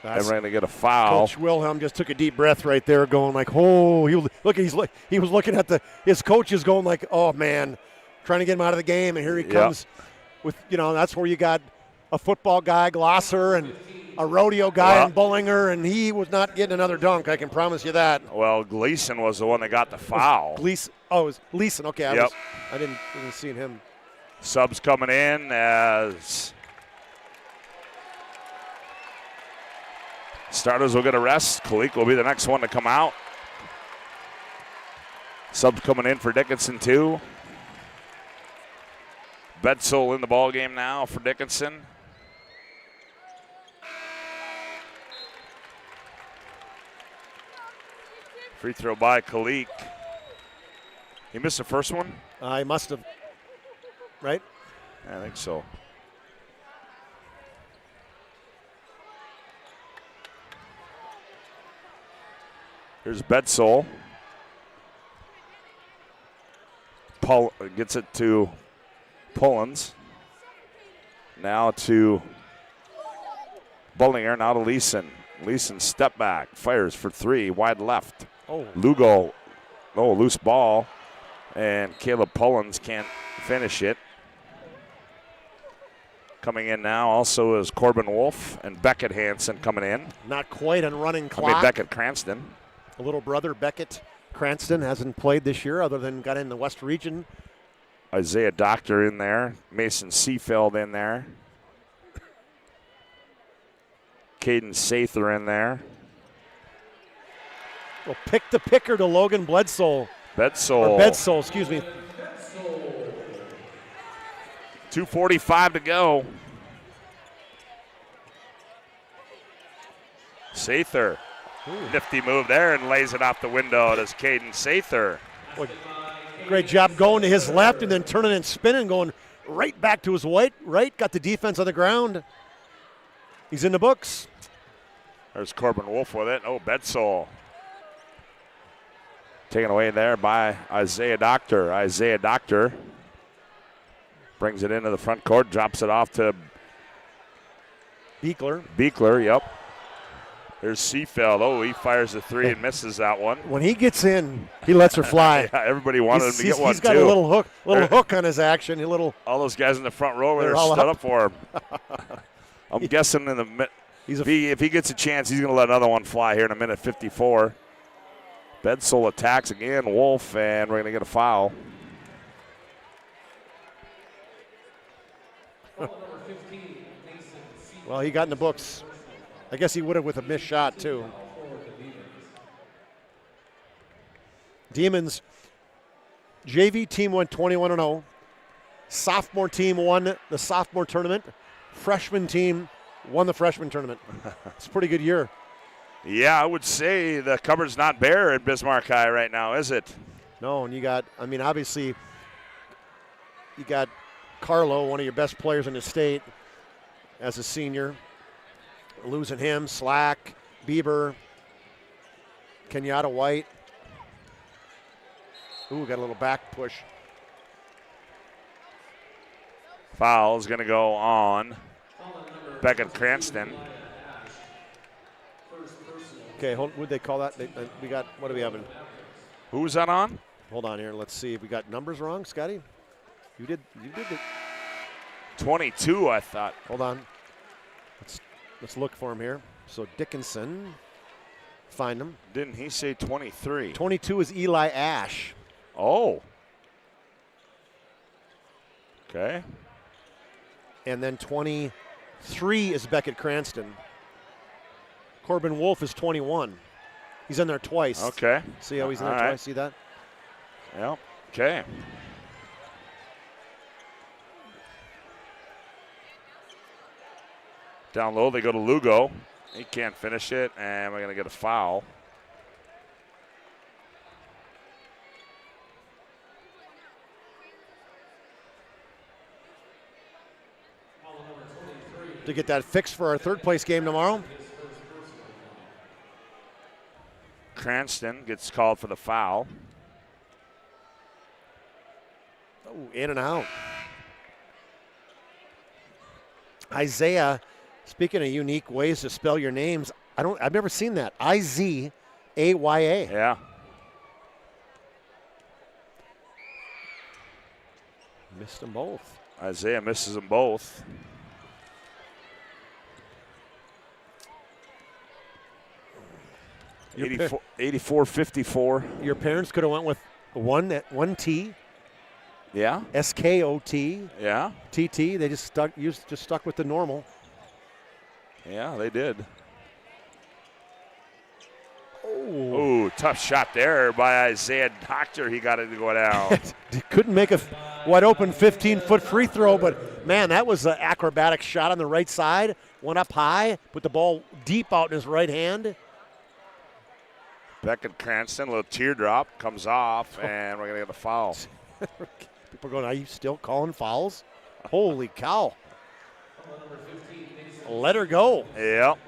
They're going to get a foul. Coach Wilhelm just took a deep breath right there, going like, "Oh!" He was looking at his coaches, going like, "Oh man," trying to get him out of the game. And here he comes with, that's where you got a football guy, Glosser, and a rodeo guy in Bullinger, and he was not getting another dunk. I can promise you that. Well, Gleason was the one that got the foul. It was Gleason. Okay, I didn't see him. Subs coming in as starters will get a rest. Kalik will be the next one to come out. Subs coming in for Dickinson too. Bedsole in the ball game now for Dickinson. Free throw by Kalik. He missed the first one? He must have. Right? I think so. Here's Bedsole. gets it to Pullins. Now to Bullinger, now to Leeson. Leeson step back, fires for three, wide left. Oh. Lugo, loose ball, and Caleb Pullins can't finish it. Coming in now also is Corbin Wolf and Beckett Hansen coming in. Not quite on running clock. I mean, Beckett Cranston. A little brother, Beckett Cranston, hasn't played this year other than got in the West Region. Isaiah Doctor in there. Mason Seafeld in there. Caden Sather in there. Well, pick the picker to Logan Bledsoe. Bedsole, excuse me. 2:45 to go. Sather. Nifty move there and lays it off the window. Does Caden Sather. Great job going to his left and then turning and spinning, going right back to his right. Got the defense on the ground. He's in the books. There's Corbin Wolf with it. Oh, Bedsole. Taken away there by Isaiah Doctor. Isaiah Doctor brings it into the front court, drops it off to Beekler, yep. There's Seafeld. Oh, he fires a three and misses that one. When he gets in, he lets her fly. Yeah, everybody wanted him to get one, He's got a little hook on his action. All those guys in the front row were stood up for him. I'm guessing if he gets a chance, he's going to let another one fly here in a minute 54. Bedsole attacks again, Wolf, and we're going to get a foul. Well, he got in the books. I guess he would have with a missed shot, too. Demons JV team went 21-0. Sophomore team won the sophomore tournament. Freshman team won the freshman tournament. It's a pretty good year. Yeah, I would say the cupboard's not bare at Bismarck High right now, is it? No, and obviously, you got Carlo, one of your best players in the state, as a senior. Losing him, Slack, Bieber, Kenyatta White. Ooh, got a little back push. Foul is going to go on Beckett Cranston. Okay, what'd they call that? We got, what do we have? Who was that on? Hold on here. Let's see if we got numbers wrong, Scotty. You did it. 22, I thought. Hold on. Let's look for him here. So Dickinson, find him. Didn't he say 23? 22 is Eli Ash. Oh. Okay. And then 23 is Beckett Cranston. Corbin Wolf is 21. He's in there twice. Okay. See how he's in there twice? See that? Yep. Okay. Down low, they go to Lugo. He can't finish it, and we're going to get a foul. To get that fixed for our third place game tomorrow. Cranston gets called for the foul. Oh, in and out. Isaiah, speaking of unique ways to spell your names, I've never seen that. Izaya. Yeah. Missed them both. Isaiah misses them both. 84-54. Your parents could have went with one T. Yeah. SKOT. Yeah. TT. They just stuck with the normal. Yeah, they did. Oh, tough shot there by Isaiah Doctor. He got it to go down. Couldn't make a wide open 15-foot free throw, but man, that was an acrobatic shot on the right side. Went up high, put the ball deep out in his right hand. Beckett Cranston, a little teardrop, comes off, and we're going to get a foul. People are going, are you still calling fouls? Holy cow. Let her go. Yep.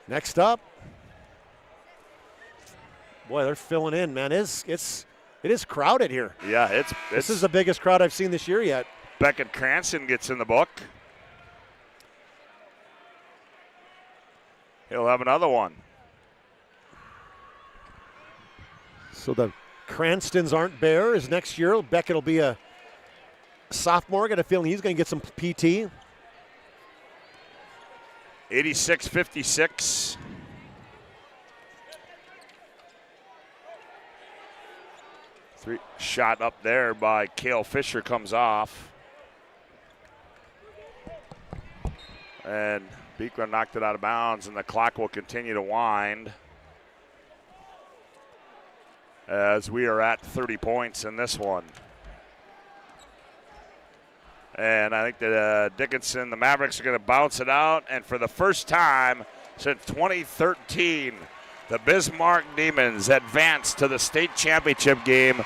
Next up, Boy, they're filling in, man. It is crowded here. Yeah, this is the biggest crowd I've seen this year yet. Beckett Cranston gets in the book. He'll have another one. So the Cranstons aren't bare as next year. Beckett will be a sophomore. I got a feeling he's going to get some PT. 86-56. Shot up there by Cale Fisher comes off. And Beekman knocked it out of bounds, and the clock will continue to wind as we are at 30 points in this one. And I think that Dickinson, the Mavericks, are going to bounce it out. And for the first time since 2013, the Bismarck Demons advance to the state championship game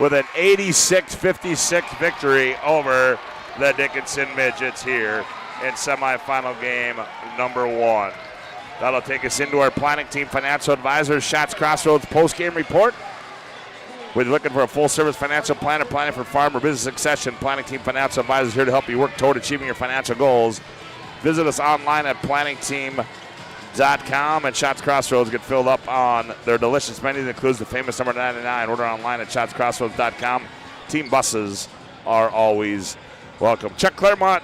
with an 86-56 victory over the Dickinson Midgets here in semifinal game number 1. That'll take us into our planning team financial advisors, Shots Crossroads post-game report. We're looking for a full-service financial planner, planning for farm or business succession. Planning team financial advisors here to help you work toward achieving your financial goals. Visit us online at planningteam.com, and Shots Crossroads get filled up on their delicious menu that includes the famous number 99. Order online at shotscrossroads.com. Team buses are always welcome. Chuck Claremont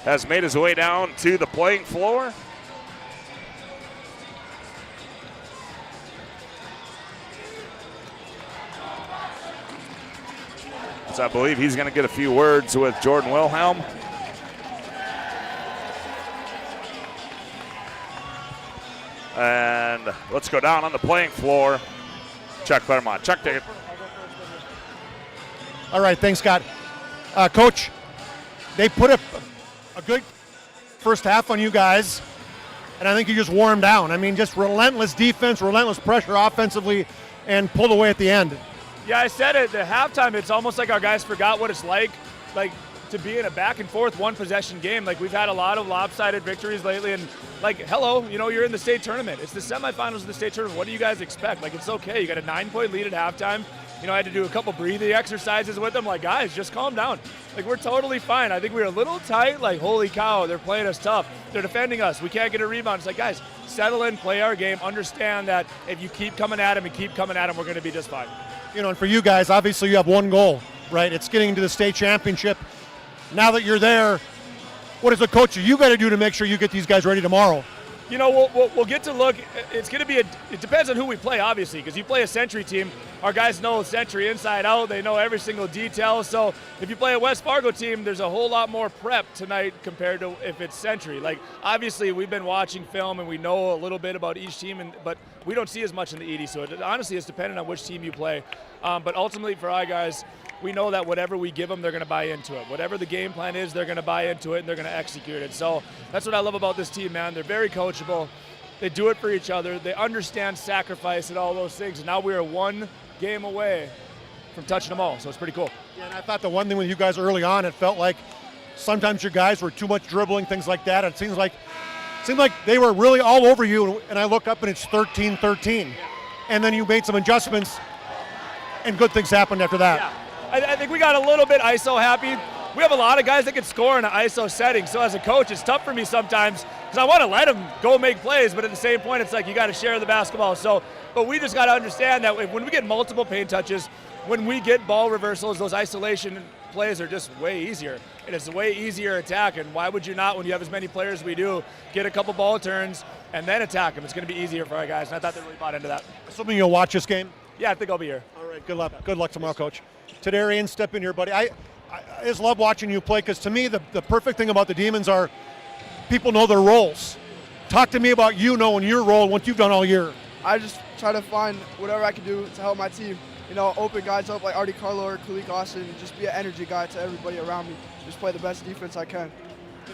has made his way down to the playing floor. So I believe he's going to get a few words with Jordan Wilhelm. And let's go down on the playing floor. Chuck Claremont. Chuck, take it. All right, thanks, Scott. Coach, they put a good first half on you guys, and I think you just wore them down. I mean, just relentless defense, relentless pressure offensively, and pulled away at the end. Yeah, I said it at halftime. It's almost like our guys forgot what it's like to be in a back-and-forth one-possession game. Like, we've had a lot of lopsided victories lately, and, hello, you're in the state tournament. It's the semifinals of the state tournament. What do you guys expect? It's okay. You got a 9-point lead at halftime. I had to do a couple breathing exercises with them. Guys, just calm down. We're totally fine. I think we were a little tight. Holy cow, they're playing us tough. They're defending us. We can't get a rebound. It's guys, settle in, play our game. Understand that if you keep coming at them and keep coming at them, we're going to be just fine. And for you guys, obviously you have one goal, right? It's getting to the state championship. Now that you're there, what as a coach you got to do to make sure you get these guys ready tomorrow? We'll get to look. It's going to be it depends on who we play, obviously, because you play a Century team. Our guys know Century inside out. They know every single detail. So if you play a West Fargo team, there's a whole lot more prep tonight compared to if it's Century. Obviously, we've been watching film and we know a little bit about each team, but we don't see as much in the ED. So honestly, it's dependent on which team you play. But ultimately, for our guys, we know that whatever we give them, they're going to buy into it. Whatever the game plan is, they're going to buy into it, and they're going to execute it. So that's what I love about this team, man. They're very coachable. They do it for each other. They understand sacrifice and all those things. And now we are one game away from touching them all, so it's pretty cool. Yeah, and I thought the one thing with you guys early on, it felt like sometimes your guys were too much dribbling, things like that. It seems like they were really all over you, and I look up and it's 13-13. And then you made some adjustments, and good things happened after that. Yeah. I think we got a little bit ISO happy. We have a lot of guys that can score in an ISO setting, so as a coach, it's tough for me sometimes because I want to let them go make plays, but at the same point, it's you got to share the basketball. But we just got to understand that when we get multiple paint touches, when we get ball reversals, those isolation plays are just way easier. And it's a way easier attack, and why would you not, when you have as many players as we do, get a couple ball turns and then attack them? It's going to be easier for our guys, and I thought they really bought into that. Assuming you'll watch this game? Yeah, I think I'll be here. All right, good luck. Good luck tomorrow, Coach. Tadarian, step in here, buddy. I just love watching you play because to me, the perfect thing about the Demons are people know their roles. Talk to me about knowing your role and what you've done all year. I just try to find whatever I can do to help my team. Open guys up like Artie Carlo or Kulik Austin, and just be an energy guy to everybody around me. Just play the best defense I can.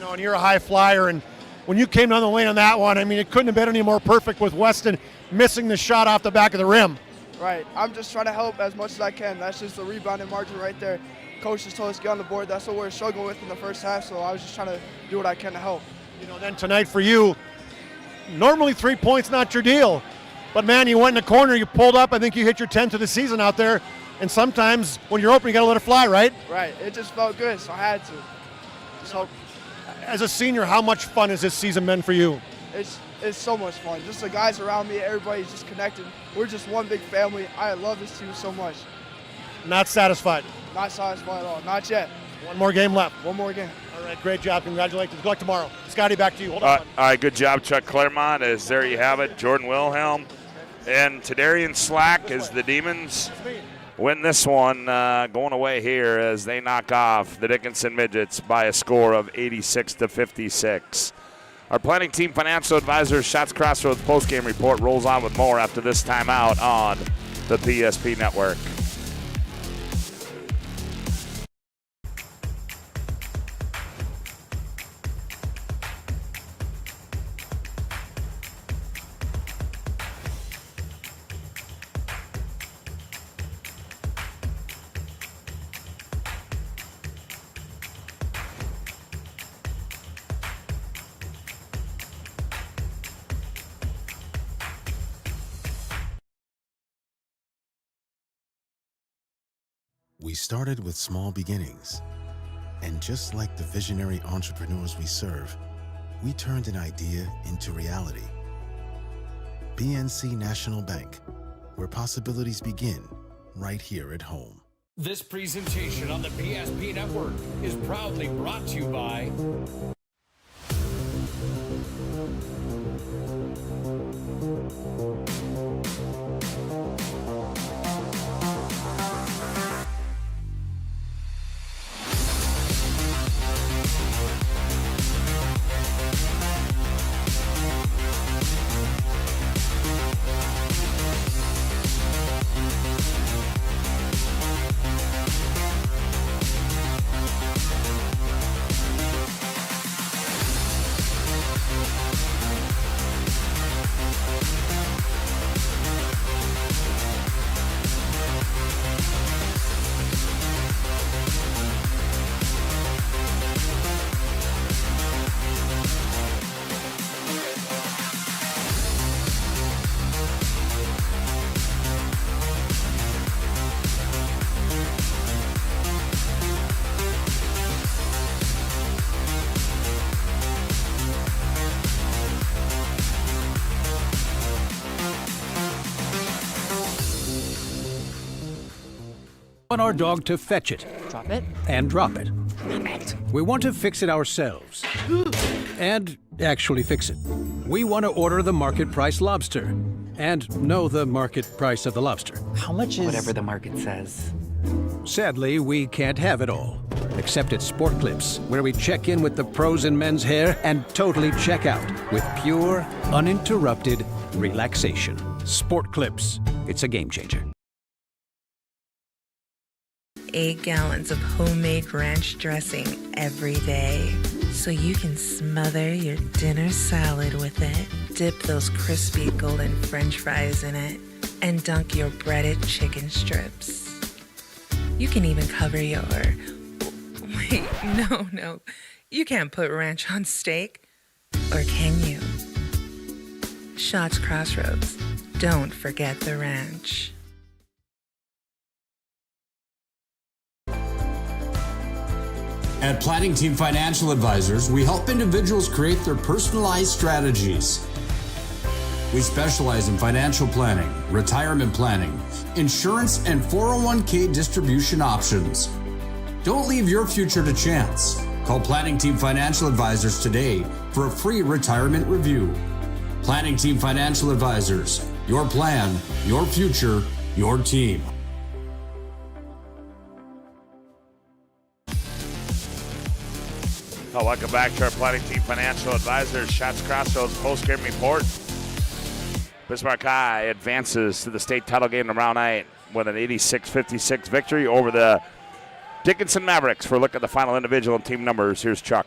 And you're a high flyer, and when you came down the lane on that one, it couldn't have been any more perfect with Weston missing the shot off the back of the rim. Right. I'm just trying to help as much as I can. That's just the rebounding margin right there. Coach just told us to get on the board. That's what we're struggling with in the first half, so I was just trying to do what I can to help. Then tonight for you, normally 3 points not your deal, But, man, you went in the corner, you pulled up. I think you hit your 10th of the season out there. And sometimes when you're open, you got to let it fly, right? Right. It just felt good, so I had to. Just hope. As a senior, how much fun has this season been for you? It's so much fun. Just the guys around me, everybody's just connected. We're just one big family. I love this team so much. Not satisfied? Not satisfied at all. Not yet. One more game left. One more game. All right, great job. Congratulations. Good luck tomorrow. Scotty, back to you. Hold on. All right, good job, Chuck Claremont. As there you have it, Jordan Wilhelm and Tadarian Slack as the Demons win this one, going away here as they knock off the Dickinson Midgets by a score of 86-56. Our planning team financial advisor, Shots Crossroads postgame report rolls on with more after this timeout on the PSP Network. We started with small beginnings, and just like the visionary entrepreneurs we serve, we turned an idea into reality. PNC National Bank, where possibilities begin right here at home. This presentation on the PSP Network is proudly brought to you by want our dog to fetch it. Drop it. And drop it. Drop it. We want to fix it ourselves. And actually fix it. We want to order the market price lobster. And know the market price of the lobster. How much is... Whatever the market says. Sadly, we can't have it all. Except at Sport Clips, where we check in with the pros in men's hair and totally check out with pure, uninterrupted relaxation. Sport Clips. It's a game changer. 8 gallons of homemade ranch dressing every day, so you can smother your dinner salad with it, dip those crispy golden French fries in it, and dunk your breaded chicken strips. You can even cover your... Wait, no. You can't put ranch on steak. Or can you? Shots Crossroads. Don't forget the ranch. At Planning Team Financial Advisors, we help individuals create their personalized strategies. We specialize in financial planning, retirement planning, insurance, and 401k distribution options. Don't leave your future to chance. Call Planning Team Financial Advisors today for a free retirement review. Planning Team Financial Advisors, your plan, your future, your team. Welcome back to our Planning Team Financial Advisors Shots Crossroads post-game report. Bismarck High advances to the state title game in round 8 with an 86-56 victory over the Dickinson Mavericks. For a look at the final individual and team numbers, here's Chuck.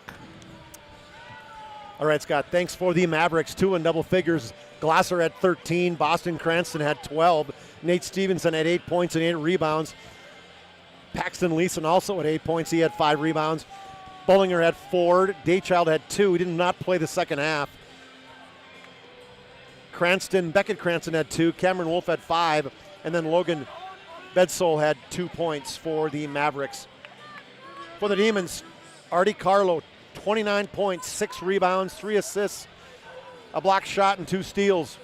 All right, Scott, thanks for the Mavericks. 2 in double figures. Glasser had 13. Boston Cranston had 12. Nate Stevenson had 8 points and 8 rebounds. Paxton Leeson also had 8 points. He had 5 rebounds. Bollinger had 4. Daychild had 2. He did not play the second half. Beckett Cranston had 2, Cameron Wolf had 5, and then Logan Bedsole had 2 points for the Mavericks. For the Demons, Artie Carlo, 29 points, 6 rebounds, 3 assists, a block shot, and 2 steals.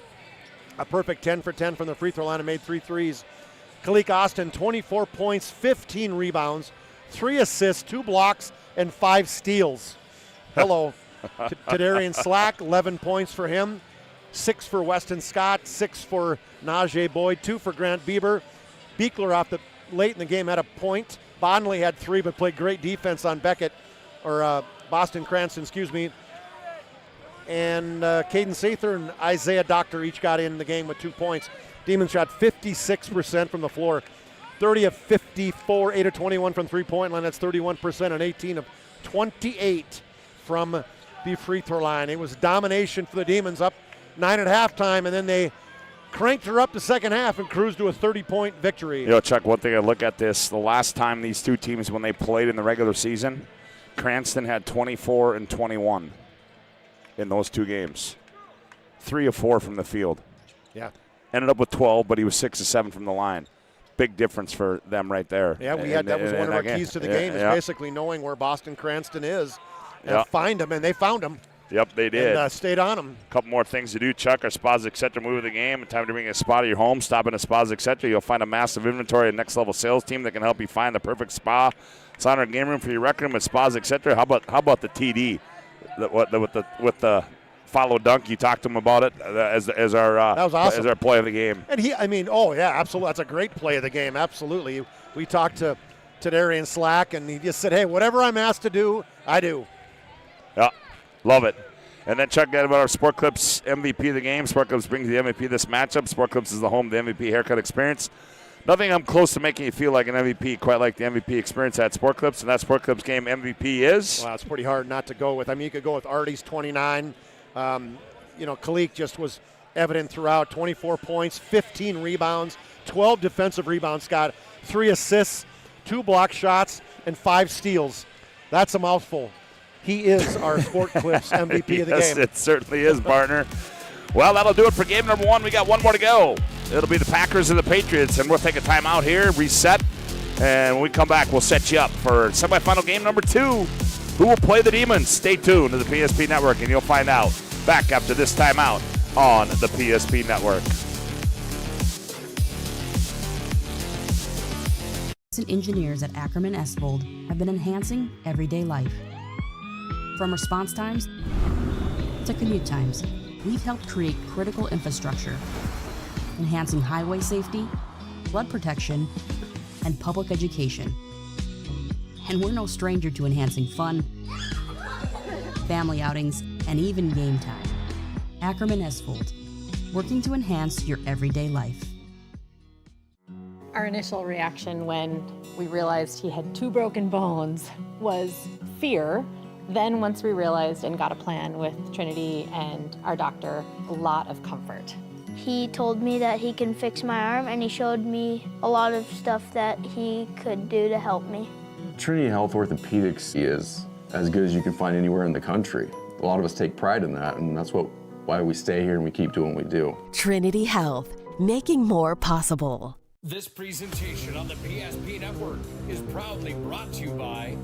A perfect 10 for 10 from the free throw line and made 3 threes. Kalik Austin, 24 points, 15 rebounds, 3 assists, 2 blocks, and 5 steals. Hello. Tadarian Slack, 11 points for him, 6 for Weston Scott, 6 for Najee Boyd, 2 for Grant Bieber. Beekler late in the game had a point. Bonnelly had 3 but played great defense on Boston Cranston, And Caden Sather and Isaiah Doctor each got in the game with 2 points. Demons shot 56% from the floor, 30 of 54, 8 of 21 from three-point line. That's 31%, and 18 of 28 from the free throw line. It was domination for the Demons, up 9 at halftime, and then they cranked her up the second half and cruised to a 30-point victory. You know, Chuck, one thing I look at this, the last time these two teams, when they played in the regular season, Cranston had 24 and 21 in those 2 games. 3 of 4 from the field. Yeah. Ended up with 12, but he was 6 of 7 from the line. Big difference for them right there. Yeah, that was one of our keys to the game, is basically knowing where Boston Cranston is and find them, and they found them. Yep, they did. And stayed on them. A couple more things to do, Chuck. Our Spas Etc. move of the game. Time to bring a spa to your home. Stop in a Spas Etc. You'll find a massive inventory and next level sales team that can help you find the perfect spa, sauna, and game room for your rec room at Spas Etc. How about the TD with the follow dunk? You talked to him about it as our that was awesome. As our play of the game. And absolutely, that's a great play of the game. Absolutely, we talked to Darian Slack, and he just said, "Hey, whatever I'm asked to do, I do." Yeah, love it. And then Chuck got about our Sport Clips MVP of the game. Sport Clips brings the MVP of this matchup. Sport Clips is the home of the MVP haircut experience. Nothing I'm close to making you feel like an MVP, quite like the MVP experience at Sport Clips, and that Sport Clips game MVP is? Well, it's pretty hard not to go with. I mean, you could go with Artie's 29. Kalik just was evident throughout. 24 points, 15 rebounds, 12 defensive rebounds, Scott, 3 assists, 2 block shots, and 5 steals. That's a mouthful. He is our Sport Clips MVP of the game. Yes, it certainly is, partner. Well, that'll do it for game number 1. We got 1 more to go. It'll be the Packers and the Patriots, and we'll take a timeout here, reset, and when we come back, we'll set you up for semifinal game number 2. Who will play the Demons? Stay tuned to the PSP Network, and you'll find out. Back after this timeout on the PSP Network. Engineers at Ackerman Esvold have been enhancing everyday life. From response times to commute times, we've helped create critical infrastructure, enhancing highway safety, flood protection, and public education. And we're no stranger to enhancing fun, family outings, and even game time. Ackerman Esvold, working to enhance your everyday life. Our initial reaction when we realized he had 2 broken bones was fear. Then once we realized and got a plan with Trinity and our doctor, a lot of comfort. He told me that he can fix my arm, and he showed me a lot of stuff that he could do to help me. Trinity Health Orthopedics is as good as you can find anywhere in the country. A lot of us take pride in that, and that's why we stay here and we keep doing what we do. Trinity Health, making more possible. This presentation on the PSP Network is proudly brought to you by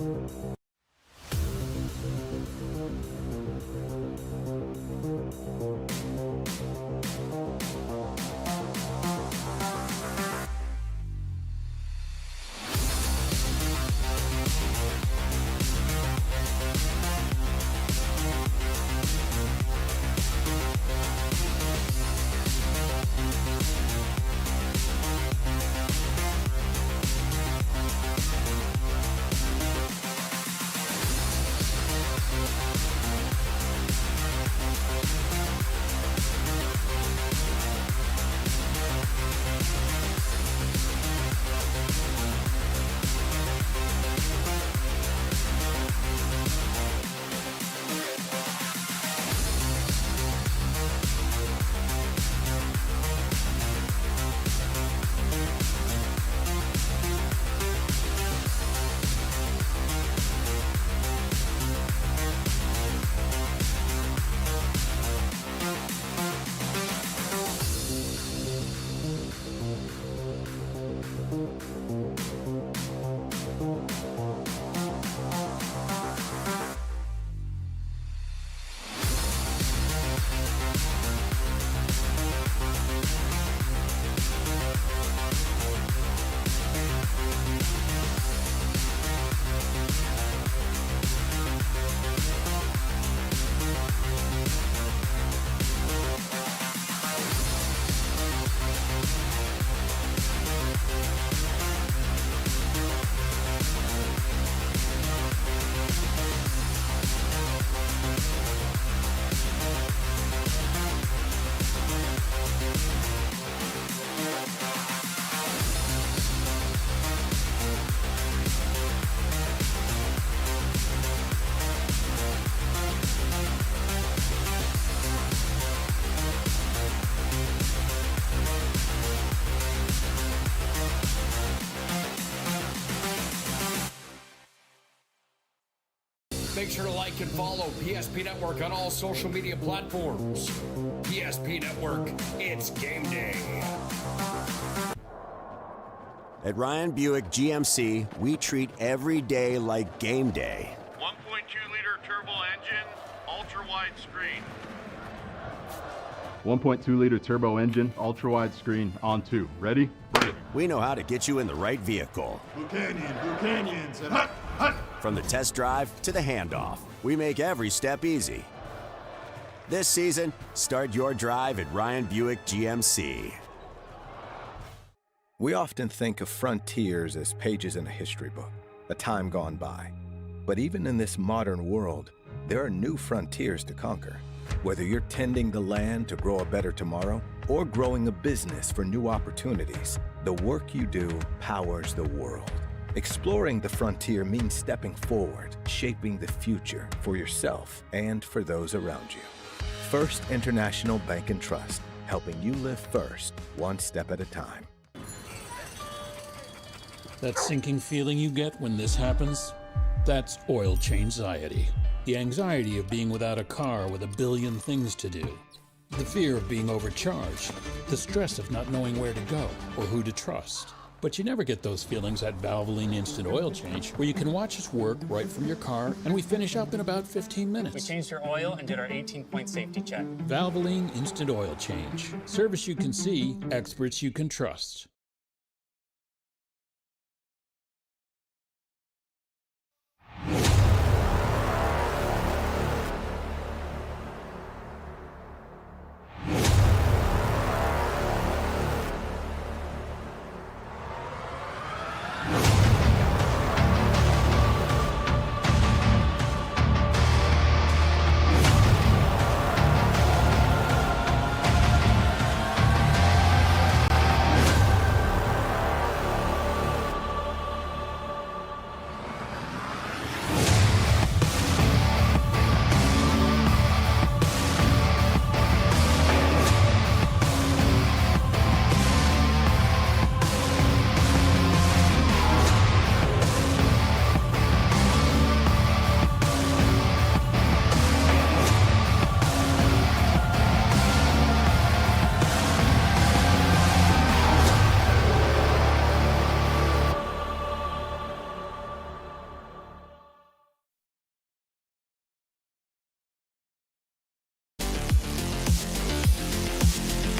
make sure to like and follow PSP Network on all social media platforms. PSP Network, it's game day. At Ryan Buick GMC, we treat every day like game day. 1.2-liter turbo engine, ultra-wide screen. 1.2-liter turbo engine, ultra-wide screen, on 2. Ready? We know how to get you in the right vehicle. Blue Canyons, and hut, hut. From the test drive to the handoff, we make every step easy. This season, start your drive at Ryan Buick GMC. We often think of frontiers as pages in a history book, a time gone by. But even in this modern world, there are new frontiers to conquer. Whether you're tending the land to grow a better tomorrow or growing a business for new opportunities, the work you do powers the world. Exploring the frontier means stepping forward, shaping the future for yourself and for those around you. First International Bank and Trust, helping you live first, one step at a time. That sinking feeling you get when this happens? That's oil change anxiety. The anxiety of being without a car with a billion things to do. The fear of being overcharged. The stress of not knowing where to go or who to trust. But you never get those feelings at Valvoline Instant Oil Change, where you can watch us work right from your car, and we finish up in about 15 minutes. We changed your oil and did our 18-point safety check. Valvoline Instant Oil Change. Service you can see, experts you can trust.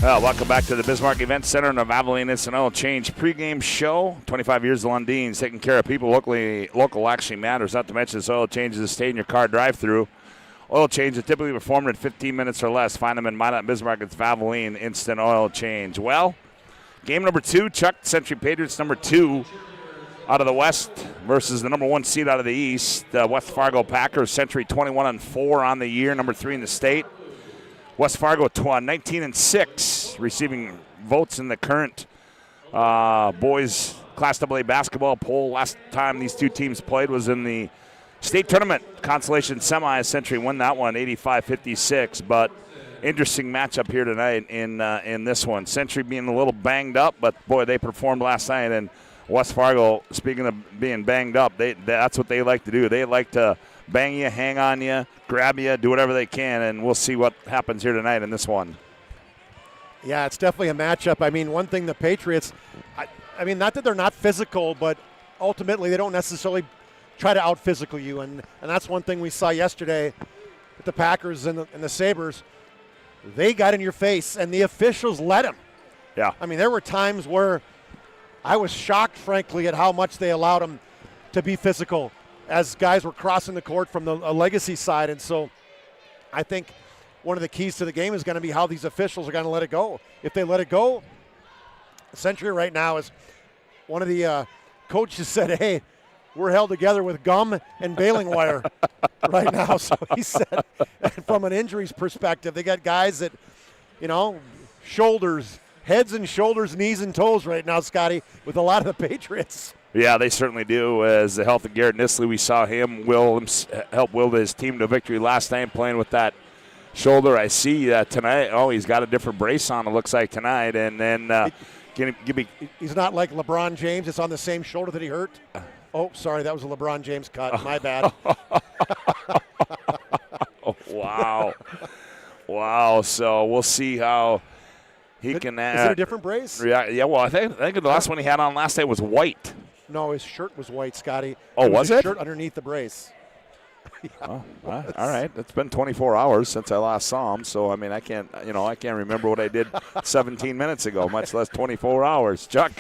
Welcome back to the Bismarck Event Center and the Valvoline Instant Oil Change pregame show. 25 years of Lundin's, taking care of people locally. Local actually matters, not to mention this oil change is a stay in your car drive-through. Oil change is typically performed in 15 minutes or less. Find them in Minot, Bismarck. It's Valvoline Instant Oil Change. Well, game number 2, Chuck, Century Patriots number 2 out of the West versus the number 1 seed out of the East. West Fargo Packers, Century 21-4 on the year, number 3 in the state. West Fargo 19-6, receiving votes in the current boys Class AA basketball poll. Last time these two teams played was in the state tournament consolation semi. Century won that one 85-56, but interesting matchup here tonight in this one. Century being a little banged up, but boy, they performed last night. And West Fargo, speaking of being banged up, that's what they like to do. They like to bang you, hang on you, grab you, do whatever they can, and we'll see what happens here tonight in this one. Yeah, it's definitely a matchup. I mean, one thing the Patriots, I mean, not that they're not physical, but ultimately they don't necessarily try to out-physical you, and that's one thing we saw yesterday with the Packers and the Sabres. They got in your face, and the officials let them. Yeah. I mean, there were times where I was shocked, frankly, at how much they allowed them to be physical as guys were crossing the court from the legacy side. And so I think one of the keys to the game is going to be how these officials are going to let it go. If they let it go, Century right now is one of the coaches said, hey, we're held together with gum and baling wire right now. So he said, from an injuries perspective, they got guys that, shoulders, heads and shoulders, knees and toes right now, Scotty, with a lot of the Patriots. Yeah, they certainly do. As the health of Garrett Nisley, we saw him help will his team to victory last night playing with that shoulder. I see tonight. Oh, he's got a different brace on, it looks like, tonight. And then he's not like LeBron James. It's on the same shoulder that he hurt. Oh, sorry, that was a LeBron James cut. My bad. Wow. Wow. So we'll see how he can add. Is it a different brace? Yeah, well, I think the last one he had on last night was white. No, his shirt was white, Scotty. Oh, was his it? Shirt underneath the brace. Oh, all right. It's been 24 hours since I last saw him, so I mean, I can't remember what I did 17 minutes ago, much less 24 hours. Chuck,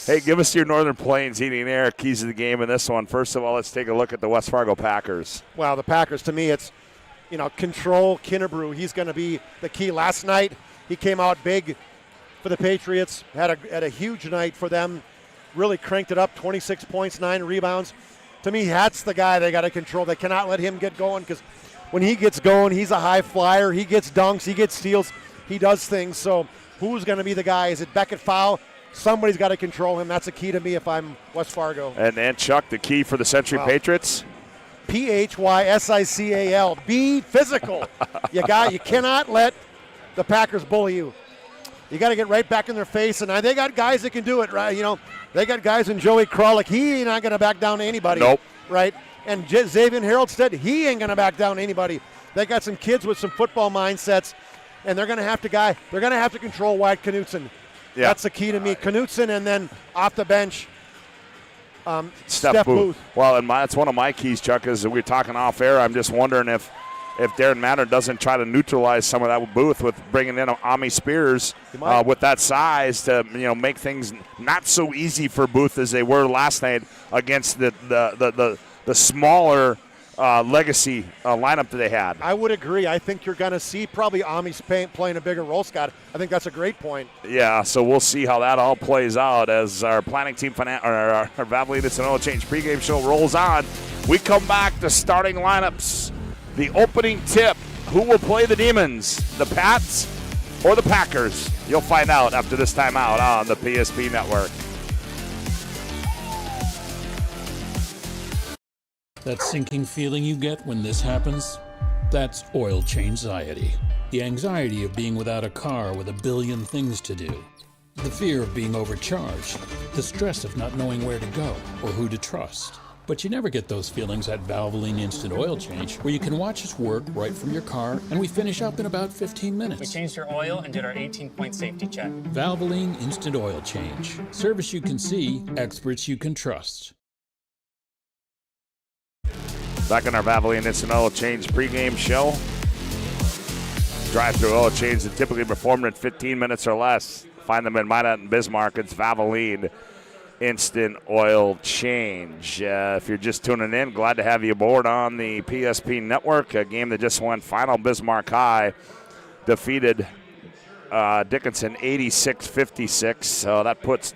hey, give us your Northern Plains Heating and Air keys to the game in this one. First of all, let's take a look at the West Fargo Packers. Well, the Packers, to me, it's, control Kinnebrew. He's going to be the key. Last night, he came out big for the Patriots, had a huge night for them, really cranked it up, 26 points, 9 rebounds. To me, that's the guy they got to control. They cannot let him get going because when he gets going, he's a high flyer. He gets dunks. He gets steals. He does things. So who's going to be the guy? Is it Beckett Fowl? Somebody's got to control him. That's a key to me if I'm West Fargo. And Chuck, the key for the Century Patriots? P-H-Y-S-I-C-A-L. Be physical. You cannot let the Packers bully you. You got to get right back in their face, and they got guys that can do it, right? They got guys in Joey Kralik. He ain't not going to back down to anybody. Nope. Right? And Xavier Haroldstead, he ain't going to back down to anybody. They got some kids with some football mindsets, and they're going to have to control Wyatt Knutson. Yeah. That's the key to me. Knutson, and then off the bench, Steph Booth. Well, and that's one of my keys, Chuck, is we were talking off air. I'm just wondering if Darren Matter doesn't try to neutralize some of that Booth with bringing in Ami Spears with that size to make things not so easy for Booth as they were last night against the smaller legacy lineup that they had. I would agree. I think you're going to see probably Ami playing a bigger role, Scott. I think that's a great point. Yeah, so we'll see how that all plays out as our planning team, our Valvoline Instant Oil Change pregame show rolls on. We come back to starting lineups. The opening tip, who will play the Demons, the Pats or the Packers? You'll find out after this timeout on the PSP Network. That sinking feeling you get when this happens? That's oil change-anxiety. The anxiety of being without a car with a billion things to do. The fear of being overcharged. The stress of not knowing where to go or who to trust. But you never get those feelings at Valvoline Instant Oil Change, where you can watch us work right from your car, and we finish up in about 15 minutes. We changed your oil and did our 18-point safety check. Valvoline Instant Oil Change. Service you can see, experts you can trust. Back in our Valvoline Instant Oil Change pregame show. Drive-through oil change that typically performed in 15 minutes or less. Find them in Minot and Bismarck. It's Valvoline Instant Oil Change. If you're just tuning in, glad to have you aboard on the PSP Network. A game that just went final. Bismarck High defeated Dickinson 86-56. So that puts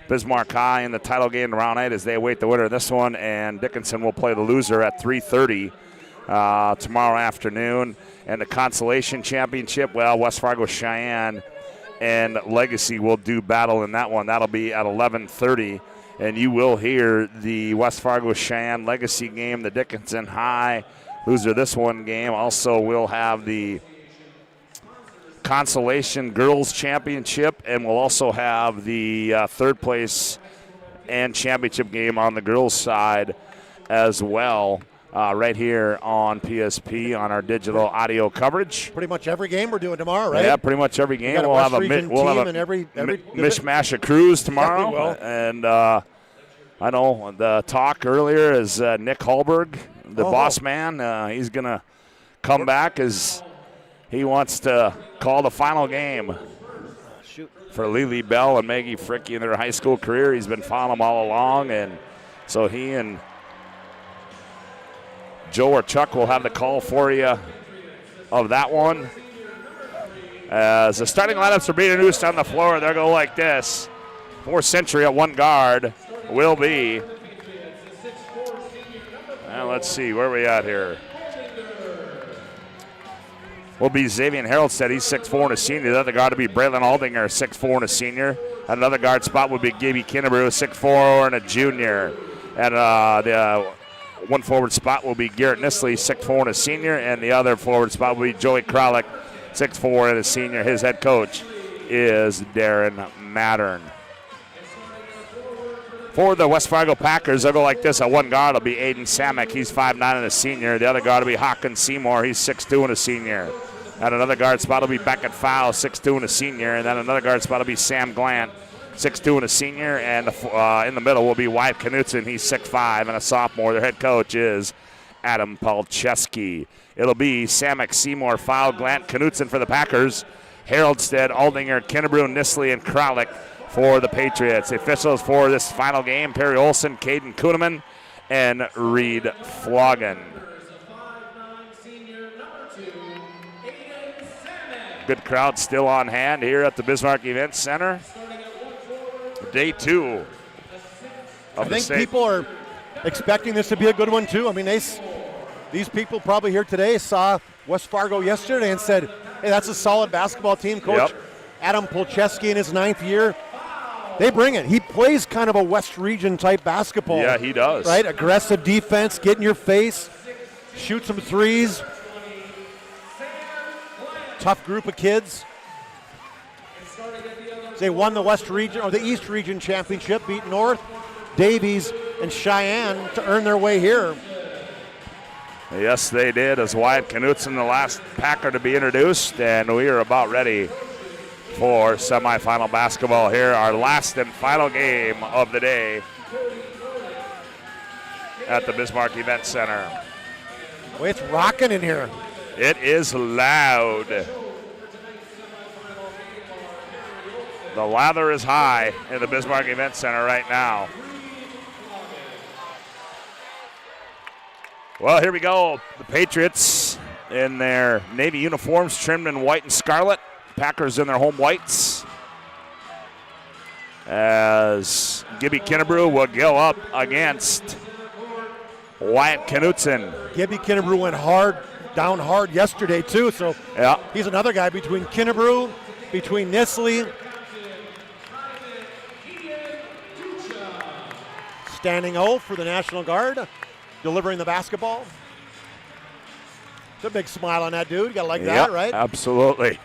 Bismarck High in the title game in round 8 as they await the winner of this one. And Dickinson will play the loser at 3:30 tomorrow afternoon. And the consolation championship, well, West Fargo Cheyenne and Legacy will do battle in that one. That'll be at 11:30, and you will hear the West Fargo Cheyenne Legacy game, the Dickinson High loser this one game. Also, we'll have the consolation girls championship, and we'll also have the third place and championship game on the girls side as well. Right here on PSP on our digital audio coverage. Pretty much every game we're doing tomorrow, right? Yeah, pretty much every game. We'll have a mishmash of crews tomorrow. Yeah, and I know the talk earlier is Nick Hallberg, the boss man. He's going to come back as he wants to call the final game for Lily Bell and Maggie Fricke in their high school career. He's been following them all along, and so he and Joe or Chuck will have the call for you of that one. As the starting lineups are being introduced on the floor, they'll go like this. For Century at one guard will be, let's see, where are we at here? Will be Xavier Haroldstead. He's 6'4" and a senior. The other guard will be Braylon Aldinger, 6'4" and a senior. At another guard spot would be Gaby Kinnebrew, 6'4" and a junior. And the one forward spot will be Garrett Nisley, 6'4" and a senior, and the other forward spot will be Joey Kralik, 6'4" and a senior. His head coach is Darren Mattern. For the West Fargo Packers, they'll go like this. At one guard will be Aiden Samek. He's 5'9" and a senior. The other guard will be Hawkins Seymour. He's 6'2" and a senior. At another guard spot will be Beckett Fowl, 6'2" and a senior. And then another guard spot will be Sam Glant, 6'2" and a senior. And in the middle will be Wyatt Knutson. He's 6'5" and a sophomore. Their head coach is Adam Palczewski. It'll be Samek, Seymour, Fowl, Glant, Knutson for the Packers. Haroldstead, Aldinger, Kinnebrew, Nisley, and Kralik for the Patriots. The officials for this final game, Perry Olson, Caden Kuhneman, and Reed Floggen. Good crowd still on hand here at the Bismarck Event Center. Day 2 of I think people are expecting this to be a good one too. I mean, these people probably here today saw West Fargo yesterday and said, hey, that's a solid basketball team. Coach Adam Palczewski in his 9th year, they bring it. He plays kind of a West Region type basketball. Yeah, he does. Right? Aggressive defense, get in your face, shoot some threes. Tough group of kids. They won the West Region or the East Region championship, beat North, Davies, and Cheyenne to earn their way here. Yes, they did, as Wyatt Knutson, the last Packer to be introduced, and we are about ready for semifinal basketball here, our last and final game of the day at the Bismarck Event Center. Boy, it's rocking in here. It is loud. The lather is high in the Bismarck Event Center right now. Well, here we go. The Patriots in their Navy uniforms trimmed in white and scarlet. Packers in their home whites. As Gibby Kinnebrew will go up against Wyatt Knutson. Gibby Kinnebrew went down hard yesterday too, so he's another guy between Kinnebrew, between Nisley. Standing O for the National Guard, delivering the basketball. It's a big smile on that dude. You gotta like that, right? Absolutely.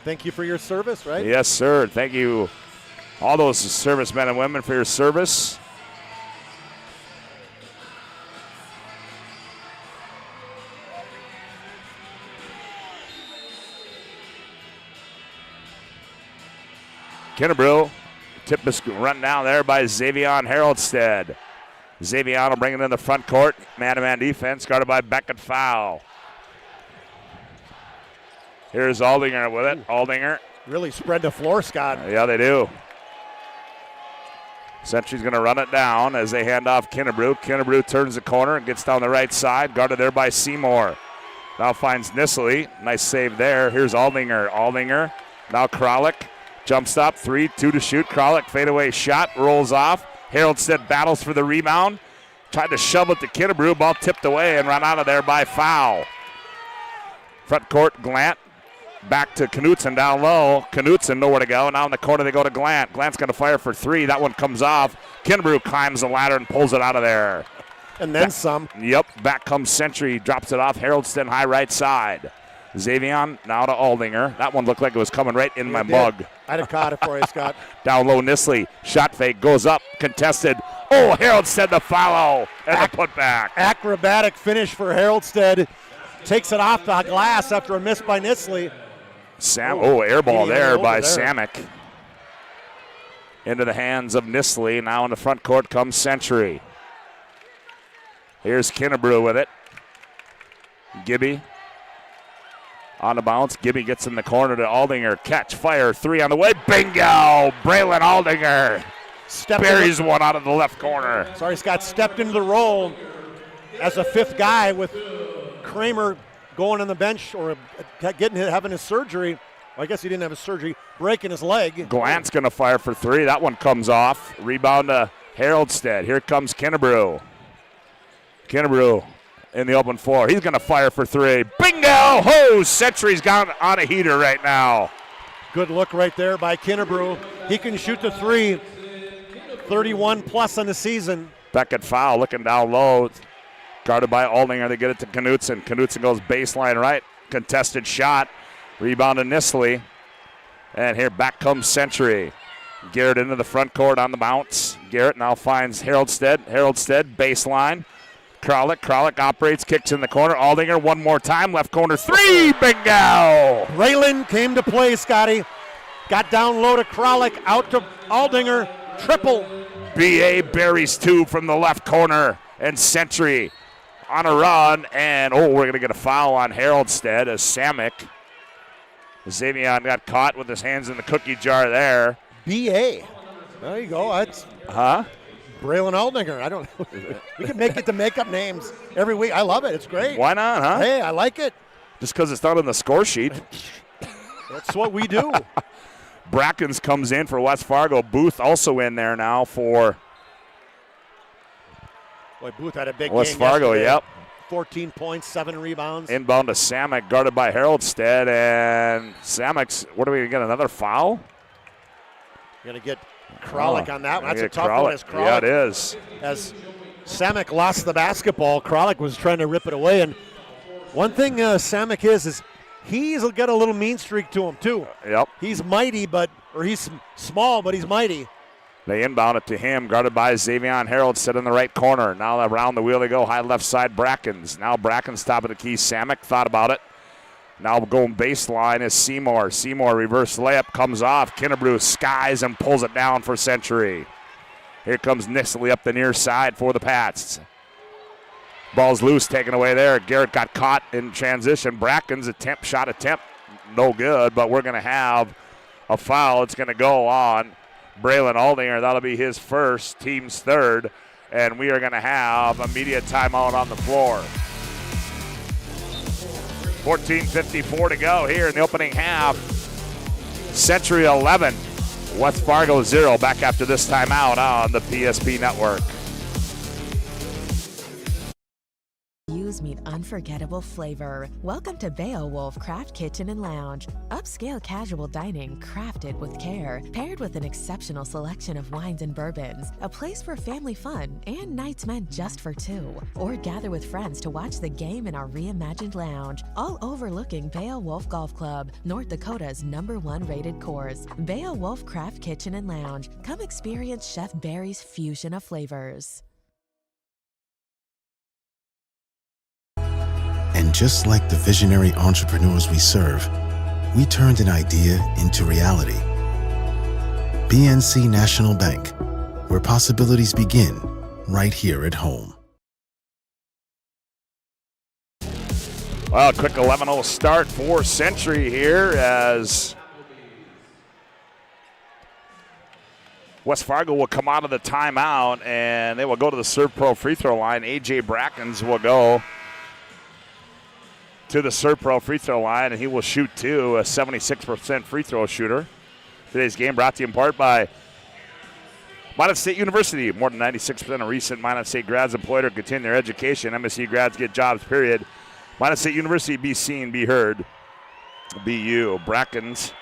Thank you for your service, right? Yes, sir. Thank you, all those servicemen and women, for your service. Kinnebrew, tip is run down there by Xavion Haroldstead. Xavion will bring it in the front court. Man-to-man defense guarded by Beckett Fowl. Here's Aldinger with it. Aldinger. Really spread the floor, Scott. Yeah, they do. Sentry's going to run it down as they hand off Kinnebrew. Kinnebrew turns the corner and gets down the right side, guarded there by Seymour. Now finds Nisley. Nice save there. Here's Aldinger. Aldinger. Now Kralik. Jump stop, 3, 2 to shoot. Kralik fadeaway shot, rolls off. Haroldstead battles for the rebound. Tried to shovel it to Kinnebrew. Ball tipped away and run out of there by Fowl. Front court, Glant. Back to Knutson down low. Knutson nowhere to go. Now in the corner they go to Glant. Glant's going to fire for 3. That one comes off. Kinnebrew climbs the ladder and pulls it out of there. And then some. Yep, back comes Sentry. Drops it off. Haroldstead high right side. Xavion now to Aldinger. That one looked like it was coming right in my mug. I'd have caught it for you, Scott. Down low, Nisley. Shot fake, goes up, contested. Oh, Haroldstead the follow and the putback. Acrobatic finish for Haroldstead. Takes it off the glass after a miss by Nisley. Air ball there by Samek. Into the hands of Nisley. Now in the front court comes Sentry. Here's Kinnebrew with it. Gibby. On the bounce, Gibby gets in the corner to Aldinger. Catch, fire, 3 on the way. Bingo! Braylon Aldinger buries one out of the left corner. Sorry, Scott stepped into the role as a 5th guy with Kramer going on the bench or having his surgery. Well, I guess he didn't have his surgery. Breaking his leg. Glant's going to fire for 3. That one comes off. Rebound to Haroldstead. Here comes Kinnebrew. Kinnebrew in the open floor. He's going to fire for 3. Bingo! Ho! Sentry's got on a heater right now. Good look right there by Kinnebrew. He can shoot the 3. 31 plus on the season. Beckett Fowl looking down low. Guarded by Aldinger. They get it to Knutson. Knutson goes baseline right. Contested shot. Rebound to Nisley. And here back comes Century. Garrett into the front court on the bounce. Garrett now finds Haroldstead. Haroldstead, baseline. Kralik operates, kicks in the corner. Aldinger one more time. Left corner three. Bingo! Raylan came to play, Scotty. Got down low to Kralik, out to Aldinger. Triple. B.A. buries two from the left corner. And Century on a run. And, we're going to get a foul on Haroldstead as Samick. Xavion got caught with his hands in the cookie jar there. B.A. There you go. That's Braylon Aldinger. I don't know. We can make it to make up names every week. I love it. It's great. Why not, huh? Hey, I like it. Just because it's not on the score sheet. That's what we do. Brackens comes in for West Fargo. Booth also in there now for Booth had a big West game Fargo, yesterday. yep. 14 points, 7 rebounds. Inbound to Samick, guarded by Haroldstead. And Samick's, what are we going to get, another foul? Going to get Kralik on that one. That's a tough one. As Kralik, yeah, it is. As Samick lost the basketball, Kralik was trying to rip it away. And one thing Samick is he's got a little mean streak to him, too. Yep. He's mighty, he's small, but he's mighty. They inbound it to him, guarded by Xavion Haroldstead in the right corner. Now around the wheel they go, high left side, Brackens. Now Brackens top of the key. Samick thought about it. Now going baseline is Seymour. Seymour reverse layup comes off. Kinnebrew skies and pulls it down for Century. Here comes Nisley up the near side for the Pats. Ball's loose, taken away there. Garrett got caught in transition. Brackens shot attempt, no good, but we're going to have a foul. It's going to go on Braylon Aldinger. That'll be his first, team's third, and we are going to have a media timeout on the floor. 14:54 to go here in the opening half. Century 11, West Fargo 0. Back after this timeout on the PSP Network. Meet unforgettable flavor. Welcome to Beowulf Craft Kitchen and Lounge. Upscale casual dining crafted with care, paired with an exceptional selection of wines and bourbons. A place for family fun and nights meant just for two. Or gather with friends to watch the game in our reimagined lounge, all overlooking Beowulf Golf Club, North Dakota's #1 rated course. Beowulf Craft Kitchen and Lounge. Come experience Chef Barry's fusion of flavors. And just like the visionary entrepreneurs we serve, we turned an idea into reality. BNC National Bank, where possibilities begin right here at home. Well, a quick 11-0 start for Century here as West Fargo will come out of the timeout and they will go to the Serve Pro free throw line. A.J. Brackens will go to the Serve Pro free throw line, and he will shoot two, a 76% free throw shooter. Today's game brought to you in part by Minot State University. More than 96% of recent Minot State grads employed or continue their education. MSU grads get jobs, period. Minot State University, be seen, be heard, be you. Brackens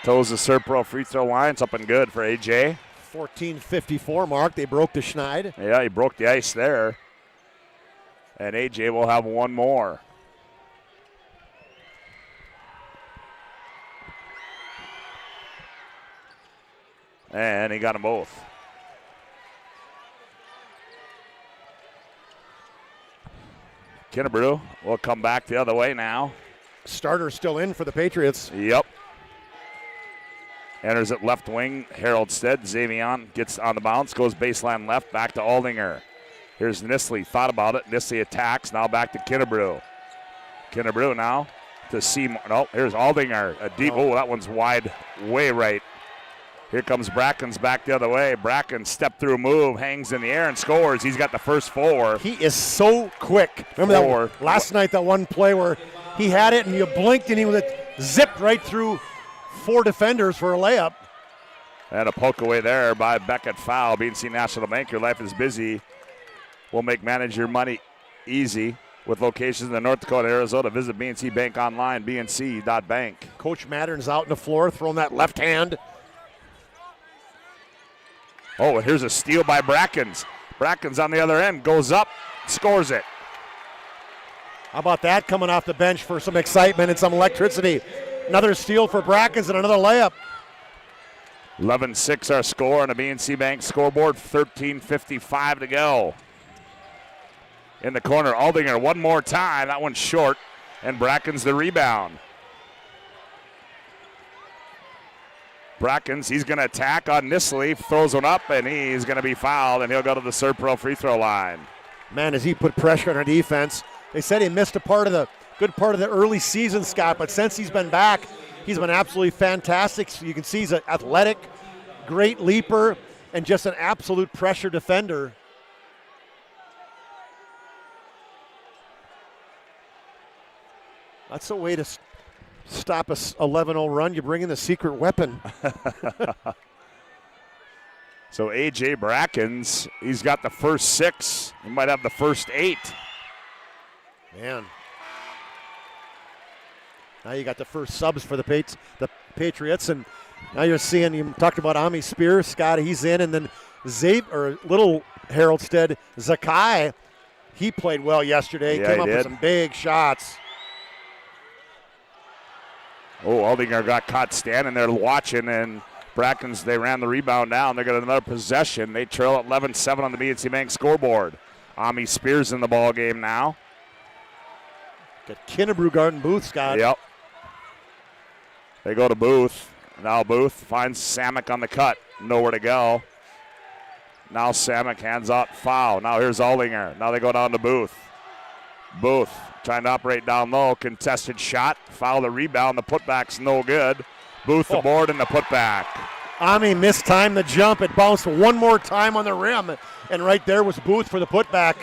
toes the Serve Pro free throw line. It's up and good for AJ. 14:54 mark. They broke the Schneid. Yeah, he broke the ice there. And AJ will have one more. And he got them both. Kinnebrew will come back the other way now. Starter still in for the Patriots. Yep. Enters at left wing. Haroldstead. Xavion gets on the bounce. Goes baseline left. Back to Aldinger. Here's Nisley. Thought about it. Nisley attacks. Now back to Kinnebrew. Kinnebrew now to Seymour. No, here's Aldinger. A deep. Oh, that one's wide. Way right. Here comes Brackens back the other way. Brackens step through move, hangs in the air and scores. He's got the first four. He is so quick. Remember that last night, that one play where he had it and you blinked and he was zipped right through 4 defenders for a layup. And a poke away there by Beckett foul. BNC National Bank, your life is busy. We'll manage your money easy with locations in North Dakota, Arizona. Visit BNC Bank online, bnc.bank. Coach Mattern's out on the floor throwing that left hand. Oh, and here's a steal by Brackens. Brackens on the other end, goes up, scores it. How about that, coming off the bench for some excitement and some electricity. Another steal for Brackens and another layup. 11-6 our score on the BNC Bank scoreboard. 13:55 to go. In the corner, Aldinger one more time. That one's short, and Brackens the rebound. Brackens, he's going to attack on Nisley, throws one up, and he's going to be fouled, and he'll go to the Serpro free throw line. Man, as he put pressure on our defense, they said he missed good part of the early season, Scott, but since he's been back, he's been absolutely fantastic. So you can see he's an athletic, great leaper, and just an absolute pressure defender. That's a way to stop a 11-0 run. You bring in the secret weapon. So A.J. Brackens, he's got the first 6. He might have the first 8. Man. Now you got the first subs for the Patriots, and now you're seeing, you talked about Ami Spears, Scott, he's in, and then little Haroldstead, Zakai, he played well yesterday. Yeah, came he up did. with some big shots. Oh, Aldinger got caught standing there watching, and Brackens, they ran the rebound down. They got another possession. They trail at 11-7 on the BNC Bank scoreboard. Ami Spears in the ball game now. Got Kinnebrew guarding Booth, Scott. Yep. They go to Booth. Now Booth finds Samek on the cut. Nowhere to go. Now Samek hands out foul. Now here's Aldinger. Now they go down to Booth. Booth trying to operate down low. Contested shot. Foul the rebound. The putback's no good. Booth the board and the putback. Ami mistimed the jump. It bounced one more time on the rim. And right there was Booth for the putback.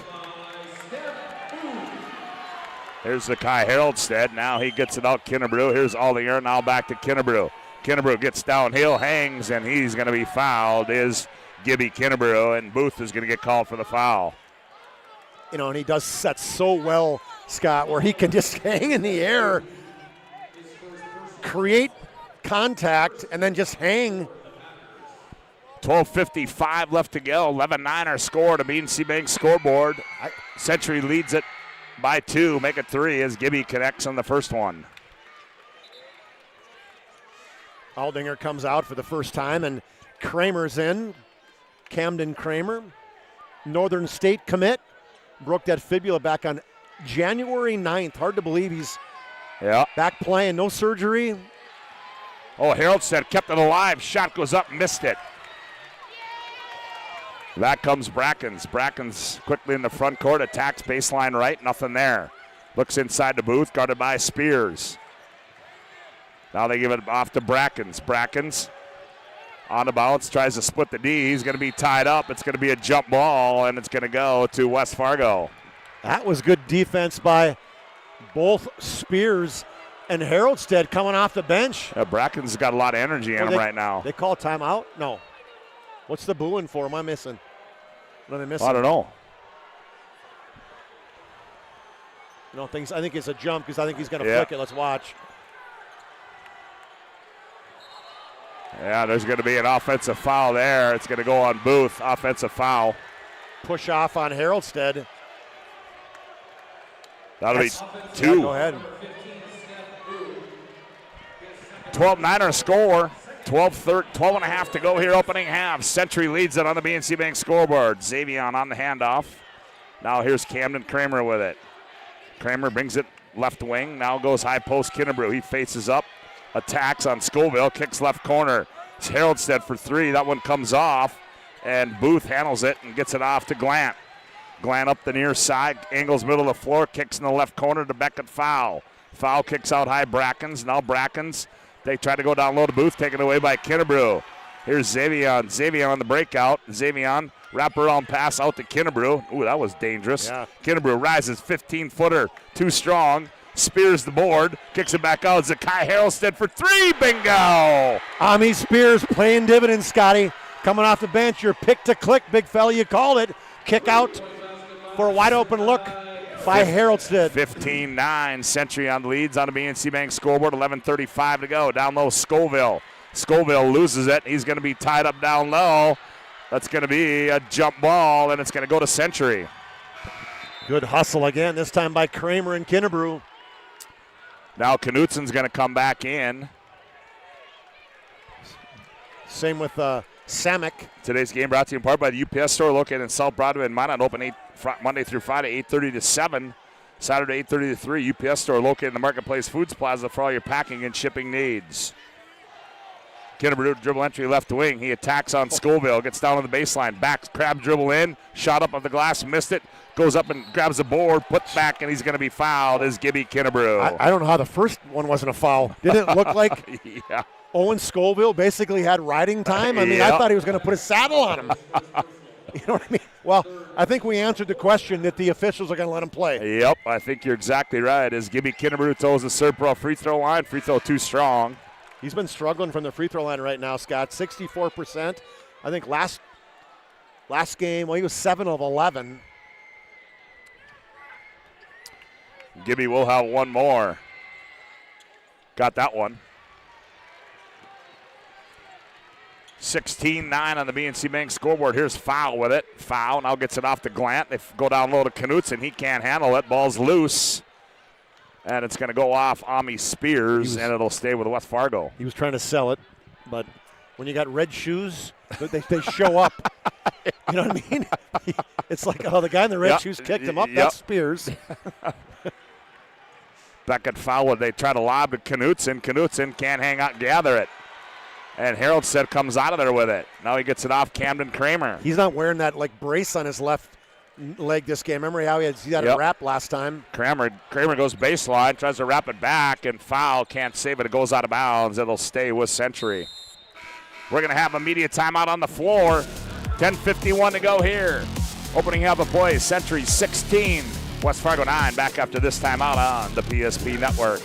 Here's the Kai Haroldstead. Now he gets it out Kinnebrew. Here's Aldinger. Now back to Kinnebrew. Kinnebrew gets downhill, hangs, and he's going to be fouled. Is Gibby Kinnebrew, and Booth is going to get called for the foul. You know, and he does set so well, Scott, where he can just hang in the air, create contact, and then just hang. 12:55 left to go. 11-9 our score to BNC Bank scoreboard. Century leads it by 2. Make it 3 as Gibby connects on the first one. Aldinger comes out for the first time, and Kramer's in. Camden Kramer, Northern State commit. Broke that fibula back on January 9th. Hard to believe he's back playing. No surgery. Oh, Haroldstead kept it alive. Shot goes up, missed it. Back comes Brackens. Brackens quickly in the front court, attacks baseline right, nothing there. Looks inside the Booth, guarded by Spears. Now they give it off to Brackens. Brackens on the bounce, tries to split the D. He's going to be tied up. It's going to be a jump ball, and it's going to go to West Fargo. That was good defense by both Spears and Haroldstead coming off the bench. Bracken's got a lot of energy in him right now. They call timeout? No. What's the booing for? Am I missing? What am I missing? I don't know. No, I think it's a jump because I think he's going to flick it. Let's watch. Yeah, there's going to be an offensive foul there. It's going to go on Booth. Offensive foul. Push off on Haroldstead. That'll be 2. Yeah, go ahead. 12-9 our score. 12 and a half to go here opening half. Century leads it on the BNC Bank scoreboard. Xavion on the handoff. Now here's Camden Kramer with it. Kramer brings it left wing. Now goes high post Kinnebrew. He faces up. Attacks on Scoville. Kicks left corner. It's Haroldstead for 3. That one comes off. And Booth handles it and gets it off to Glant. Glant up the near side. Angles middle of the floor. Kicks in the left corner to Beckett foul. Foul kicks out high Brackens. Now Brackens. They try to go down low to Booth, taken away by Kinnebrew. Here's Xavion. Xavion on the breakout. Xavion, wraparound pass out to Kinnebrew. Ooh, that was dangerous. Yeah. Kinnebrew rises, 15-footer, too strong. Spears the board, kicks it back out. Zakai Haroldstead for 3, bingo! Ami Spears playing dividends, Scotty. Coming off the bench, your pick to click, big fella, you called it. Kick out for a wide open look by Haroldstead. 15-9, Century on the leads on the BNC Bank scoreboard, 11:35 to go. Down low, Scoville. Scoville loses it. He's going to be tied up down low. That's going to be a jump ball, and it's going to go to Century. Good hustle again, this time by Kramer and Kinnebrew. Now Knutsen's going to come back in. Same with Samick. Today's game brought to you in part by the UPS store located in South Broadway and Minot, open Monday through Friday, 8:30 to 7. Saturday, 8:30 to 3. UPS store located in the Marketplace Foods Plaza for all your packing and shipping needs. Kinnebrew dribble entry left wing. He attacks on Scoville, gets down on the baseline, back, crab dribble in, shot up of the glass, missed it, goes up and grabs the board, puts back, and he's going to be fouled as Gibby Kinnebrew. I don't know how the first one wasn't a foul. Didn't it look like yeah. Owen Scoville basically had riding time? I mean, I thought he was going to put a saddle on him. You know what I mean? Well, I think we answered the question that the officials are going to let him play. Yep, I think you're exactly right. As Gibby Kinnebrew toes the serve pro free throw line, free throw too strong. He's been struggling from the free throw line right now, Scott. 64%. I think last game, well, he was 7 of 11. Gibby will have one more. Got that one. 16-9 on the BNC Bank scoreboard. Here's Foul with it. Foul now gets it off to Glant. They go down low to Knutson. He can't handle it. Ball's loose. And it's going to go off Ami Spears, and it'll stay with West Fargo. He was trying to sell it, but when you got red shoes, they show up. You know what I mean? It's like, oh, the guy in the red shoes kicked him up. That's Spears. Beckett foul. They try to lob to Knutson. Knutson can't hang out, gather it. And Haroldstead comes out of there with it. Now he gets it off Camden Kramer. He's not wearing that like brace on his left leg this game. Remember how he had it wrapped last time? Kramer goes baseline, tries to wrap it back, and foul. Can't save it. It goes out of bounds. It'll stay with Century. We're going to have a media timeout on the floor. 10:51 to go here. Opening half of play. Century 16, West Fargo 9. Back after this timeout on the PSP Network.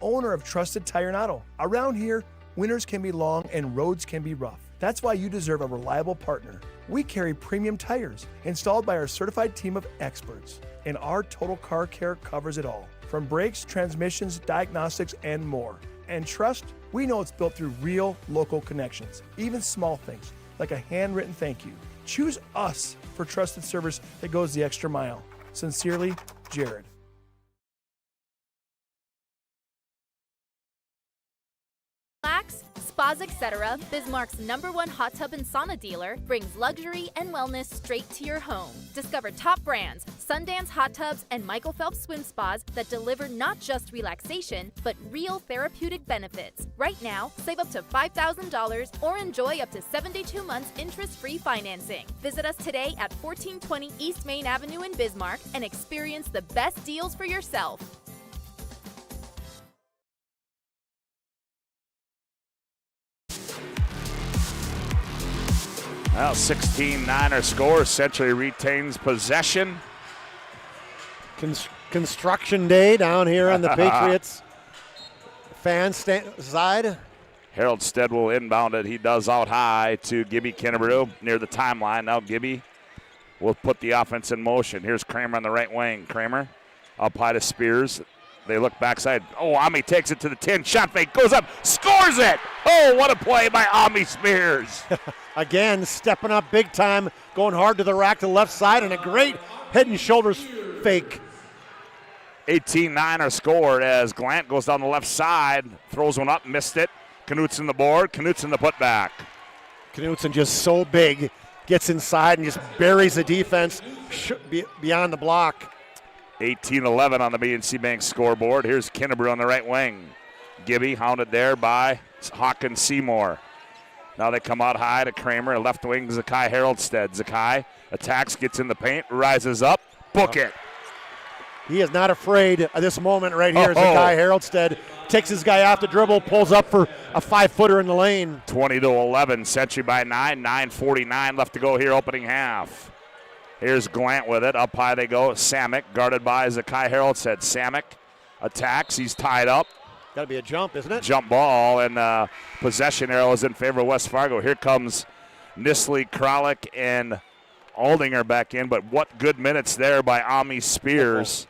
Owner of Trusted Tire and Auto. Around here, winters can be long and roads can be rough. That's why you deserve a reliable partner. We carry premium tires installed by our certified team of experts, and our total car care covers it all, from brakes, transmissions, diagnostics, and more. And trust, we know it's built through real local connections, even small things like a handwritten thank you. Choose us for trusted service that goes the extra mile. Sincerely, Jared. Relax, spas, etc., Bismarck's #1 hot tub and sauna dealer brings luxury and wellness straight to your home. Discover top brands, Sundance hot tubs, and Michael Phelps swim spas that deliver not just relaxation, but real therapeutic benefits. Right now, save up to $5,000 or enjoy up to 72 months interest-free financing. Visit us today at 1420 East Main Avenue in Bismarck and experience the best deals for yourself. Well, 16-9 our score. Century retains possession. Construction day down here on the Patriots fan side. Haroldstead will inbound it. He does out high to Gibby Kinnebrew near the timeline. Now Gibby will put the offense in motion. Here's Kramer on the right wing. Kramer up high to Spears. They look backside. Oh, Ami takes it to the 10. Shot fake, goes up, scores it. Oh, what a play by Ami Spears. Again, stepping up big time, going hard to the rack to the left side, and a great head and shoulders fake. 18-9 our score as Glant goes down the left side, throws one up, missed it. Knutson the board, Knutson the putback. Knutson just so big, gets inside and just buries the defense beyond the block. 18-11 on the BNC Bank scoreboard. Here's Kinnebrew on the right wing. Gibby hounded there by Hawkins Seymour. Now they come out high to Kramer, left wing Zakai Haroldstead. Zakai attacks, gets in the paint, rises up, book it. He is not afraid of this moment right here. Zakai Haroldstead takes his guy off the dribble, pulls up for a 5-footer in the lane. 20-11, Century by 9, 9:49 left to go here opening half. Here's Glant with it. Up high they go. Samick guarded by Zakai Haroldstead. Samick attacks. He's tied up. Got to be a jump, isn't it? Jump ball, and possession arrow is in favor of West Fargo. Here comes Nisley, Kralik, and Aldinger back in, but what good minutes there by Ami Spears.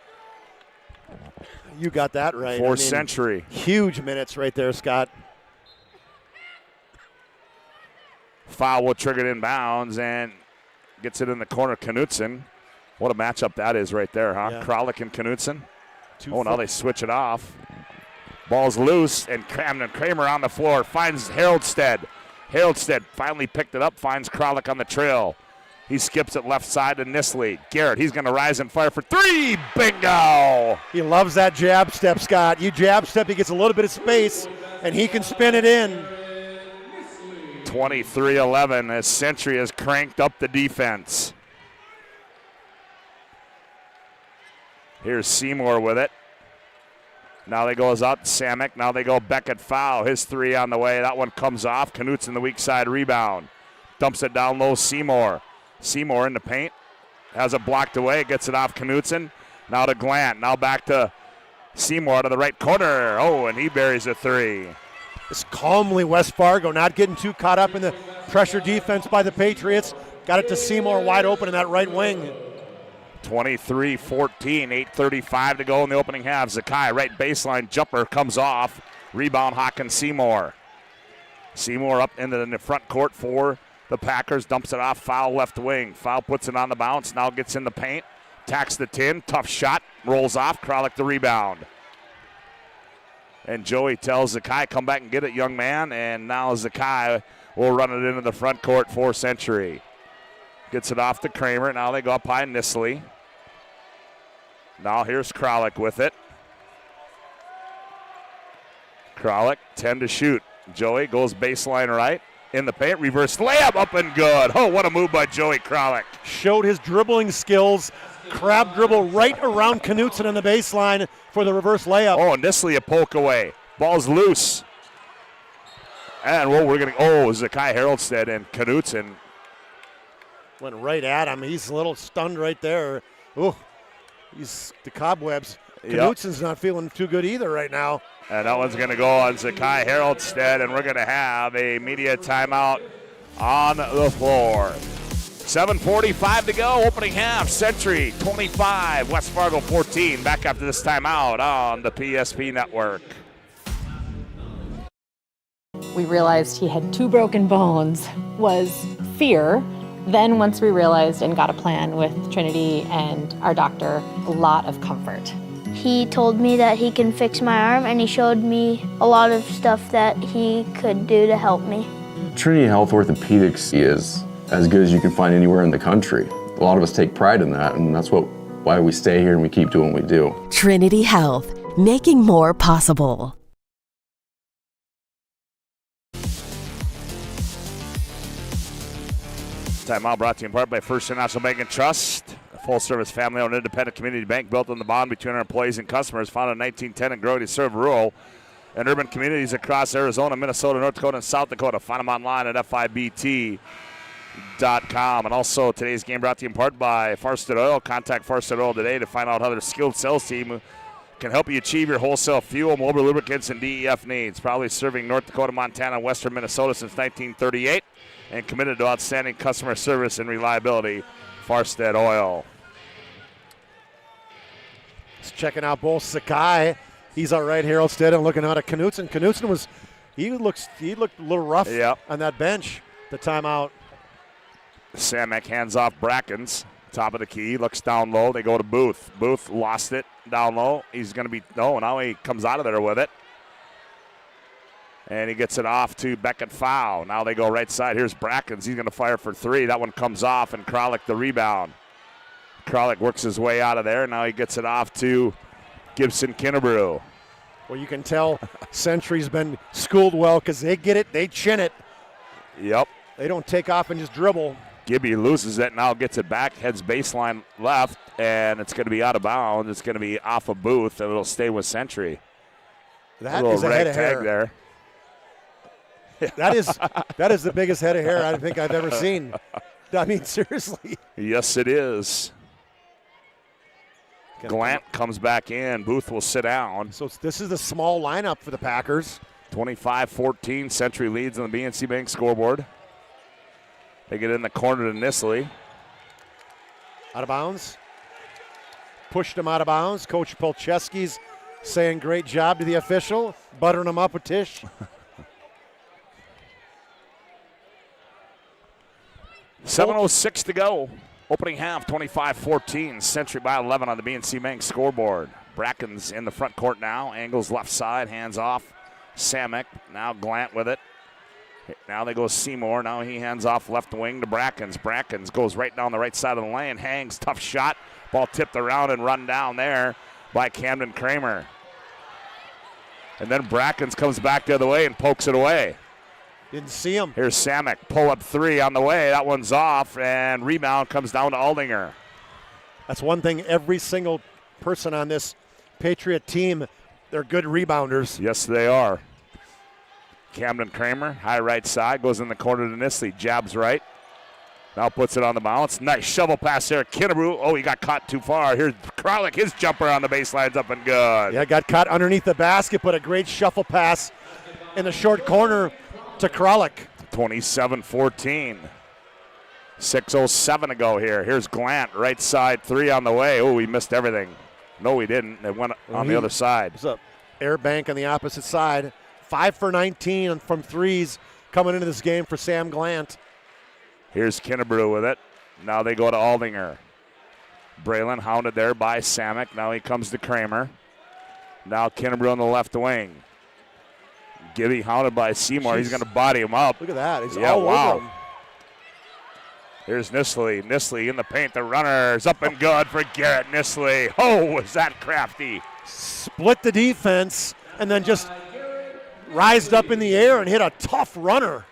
You got that right. For Century. Huge minutes right there, Scott. Foul will trigger it inbounds and gets it in the corner. Knutson. What a matchup that is right there, huh? Yeah. Kralik and Knutson. Now they switch it off. Ball's loose, and Kramer on the floor finds Haroldstead. Haroldstead finally picked it up, finds Kralik on the trail. He skips it left side to Nisley. Garrett, he's going to rise and fire for three. Bingo! He loves that jab step, Scott. You jab step, he gets a little bit of space, and he can spin it in. 23-11 as Century has cranked up the defense. Here's Seymour with it. Now they goes out Samick. Now they go Beckett foul. His three on the way. That one comes off. Knutson the weak side rebound. Dumps it down low. Seymour. Seymour in the paint. Has it blocked away. Gets it off Knutson. Now to Glant. Now back to Seymour to the right corner. Oh, and he buries a three. Just calmly, West Fargo not getting too caught up in the pressure defense by the Patriots. Got it to Seymour wide open in that right wing. 23-14, 8:35 to go in the opening half. Zakai, right baseline jumper comes off. Rebound Hawkins Seymour. Seymour up into the front court for the Packers. Dumps it off, foul left wing. Foul puts it on the bounce, now gets in the paint. Tacks the tin, tough shot, rolls off. Kralik the rebound. And Joey tells Zakai, come back and get it, young man. And now Zakai will run it into the front court for Century. Gets it off to Kramer. Now they go up high, Nisley. Now here's Kralik with it. Kralik, 10 to shoot. Joey goes baseline right. In the paint, reverse layup, up and good. Oh, what a move by Joey Kralik. Showed his dribbling skills. Crab dribble right around Knutson on the baseline for the reverse layup. Oh, Nisley a poke away. Ball's loose. And Zakai Haroldstead and Knutson went right at him. He's a little stunned right there. Ooh, he's the cobwebs. Knutson's not feeling too good either right now. And that one's going to go on Zakai Haroldstead, and we're going to have a media timeout on the floor. 7:45 to go, opening half. Century 25, West Fargo 14. Back after this timeout on the PSP Network. We realized he had 2 broken bones, was fear. Then once we realized and got a plan with Trinity and our doctor, a lot of comfort. He told me that he can fix my arm, and he showed me a lot of stuff that he could do to help me. Trinity Health Orthopedics is as good as you can find anywhere in the country. A lot of us take pride in that, and that's why we stay here and we keep doing what we do. Trinity Health, making more possible. Timeout brought to you in part by First International Bank and Trust, a full-service family-owned independent community bank built on the bond between our employees and customers, founded in 1910 and growing to serve rural and urban communities across Arizona, Minnesota, North Dakota, and South Dakota. Find them online at FIBT.com. And also today's game brought to you in part by Farstead Oil. Contact Farstead Oil today to find out how their skilled sales team can help you achieve your wholesale fuel, mobile lubricants, and DEF needs. Probably serving North Dakota, Montana, and western Minnesota since 1938 and committed to outstanding customer service and reliability. Farstead Oil. Just checking out both Sakai. He's all right, Haroldstead, and looking out at Knutson. Knutson he looked a little rough on that bench. The timeout. Samick hands off Brackens. Top of the key, looks down low. They go to Booth. Booth lost it down low. He's going to be, now he comes out of there with it. And he gets it off to Beckett foul. Now they go right side. Here's Brackens. He's going to fire for 3. That one comes off, and Kralik the rebound. Kralik works his way out of there. Now he gets it off to Gibson Kinnebrew. Well, you can tell Century's been schooled well because they get it, they chin it. Yep. They don't take off and just dribble. Gibby loses it, now gets it back, heads baseline left, and it's going to be out of bounds. It's going to be off of Booth, and it'll stay with Century. That is a head of hair. There. That is the biggest head of hair I think I've ever seen. I mean, seriously. Yes, it is. Glant comes back in. Booth will sit down. So this is the small lineup for the Packers. 25-14. Century leads on the BNC Bank scoreboard. They get in the corner to Nisley. Out of bounds. Pushed him out of bounds. Coach Polcheski's saying great job to the official, buttering him up with Tish. 7:06 to go. Opening half, 25-14. Century by 11 on the BNC Bank scoreboard. Bracken's in the front court now. Angles left side, hands off. Samick, now Glant with it. Now they go Seymour. Now he hands off left wing to Brackens. Brackens goes right down the right side of the lane. Hangs, tough shot. Ball tipped around and run down there by Camden Kramer. And then Brackens comes back the other way and pokes it away. Didn't see him. Here's Samick. Pull up three on the way. That one's off, and rebound comes down to Aldinger. That's one thing every single person on this Patriot team, they're good rebounders. Yes, they are. Camden Kramer, high right side, goes in the corner to Nisley. Jabs right. Now puts it on the bounce. Nice shovel pass there. Kinnebrew. Oh, he got caught too far. Here's Kralik. His jumper on the baseline's up and good. Yeah, got caught underneath the basket, but a great shuffle pass in the short corner to Kralik. 27-14. 6:07 to go here. Here's Glant, right side three on the way. Oh, he missed everything. No, he didn't. It went on the other side. It's a air bank on the opposite side. 5 for 19 from threes coming into this game for Sam Glant. Here's Kinnebrew with it. Now they go to Aldinger. Braylon hounded there by Samick. Now he comes to Kramer. Now Kinnebrew on the left wing. Gibby hounded by Seymour. He's going to body him up. Look at that. He's all over him. Here's Nisley. Nisley in the paint. The runner's up and good for Garrett Nisley. Oh, was that crafty. Split the defense and then just rised up in the air and hit a tough runner.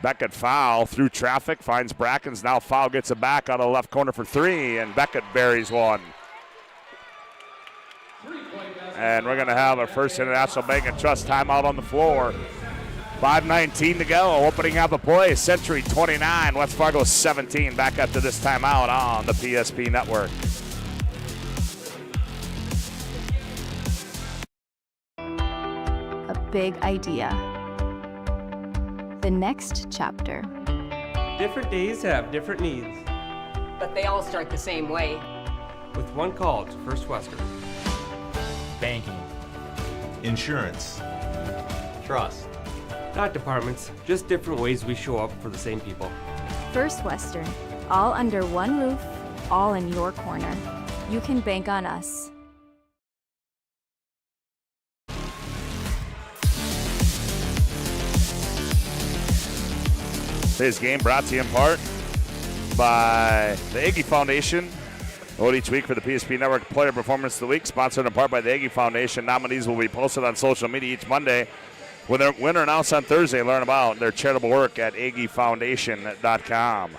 Beckett foul through traffic, finds Brackens. Now foul gets it back out of the left corner for three, and Beckett buries one. And we're going to have our first International Bank and Trust timeout on the floor. 5:19 to go, opening half of play. Century 29, West Fargo 17. Back after this timeout on the PSP Network. A big idea. The next chapter. Different days have different needs. But they all start the same way. With one call to First Western. Banking. Insurance. Trust. Not departments, just different ways we show up for the same people. First Western. All under one roof, all in your corner. You can bank on us. Today's game brought to you in part by the Aggie Foundation. Vote each week for the PSP Network Player Performance of the Week, sponsored in part by the Aggie Foundation. Nominees will be posted on social media each Monday, with their winner announced on Thursday. Learn about their charitable work at aggiefoundation.com.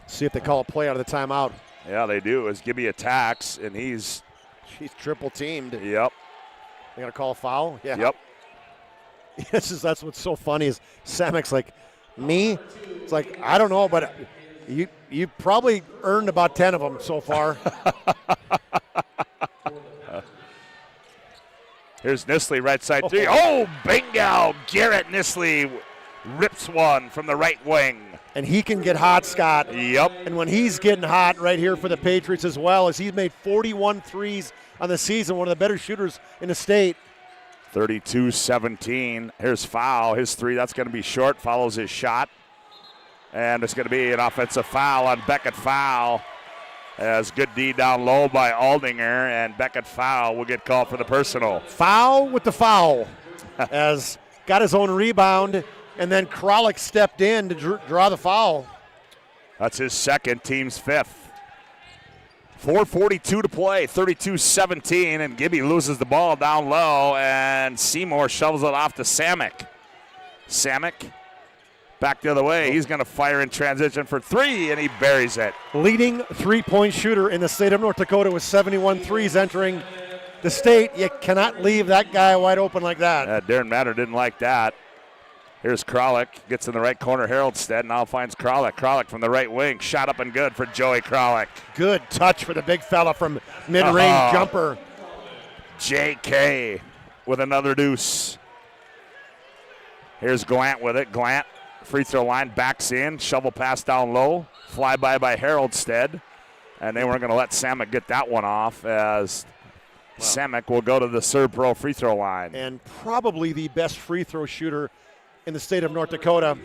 See if they call a play out of the timeout. Yeah, they do. As Gibby attacks, and he's triple teamed. Yep. They gonna call a foul? Yeah. Yep. That's what's so funny is Samick's like, me? It's like, I don't know, but you probably earned about 10 of them so far. Here's Nisley, right side three. Oh, bingo! Garrett Nisley rips one from the right wing. And he can get hot, Scott. Yep. And when he's getting hot right here for the Patriots as well, as he's made 41 threes on the season, one of the better shooters in the state. 32-17. Here's foul. His three, that's going to be short. Follows his shot. And it's going to be an offensive foul on Beckett foul. As good D down low by Aldinger, and Beckett foul will get called for the personal. Foul with the foul. As got his own rebound, and then Kralik stepped in to draw the foul. That's his second, team's fifth. 4:42 to play, 32-17, and Gibby loses the ball down low, and Seymour shovels it off to Samick. Samick back the other way. He's going to fire in transition for three, and he buries it. Leading three-point shooter in the state of North Dakota with 71 threes entering the state. You cannot leave that guy wide open like that. Darren Matter didn't like that. Here's Kralik, gets in the right corner. Haroldstead now finds Kralik. Kralik from the right wing, shot up and good for Joey Kralik. Good touch for the big fella from mid-range jumper. JK with another deuce. Here's Glant with it. Glant, free throw line, backs in, shovel pass down low, flyby by Haroldstead. And they weren't going to let Samick get that one off, as Samick will go to the Serb free throw line. And probably the best free throw shooter in the state of North Dakota.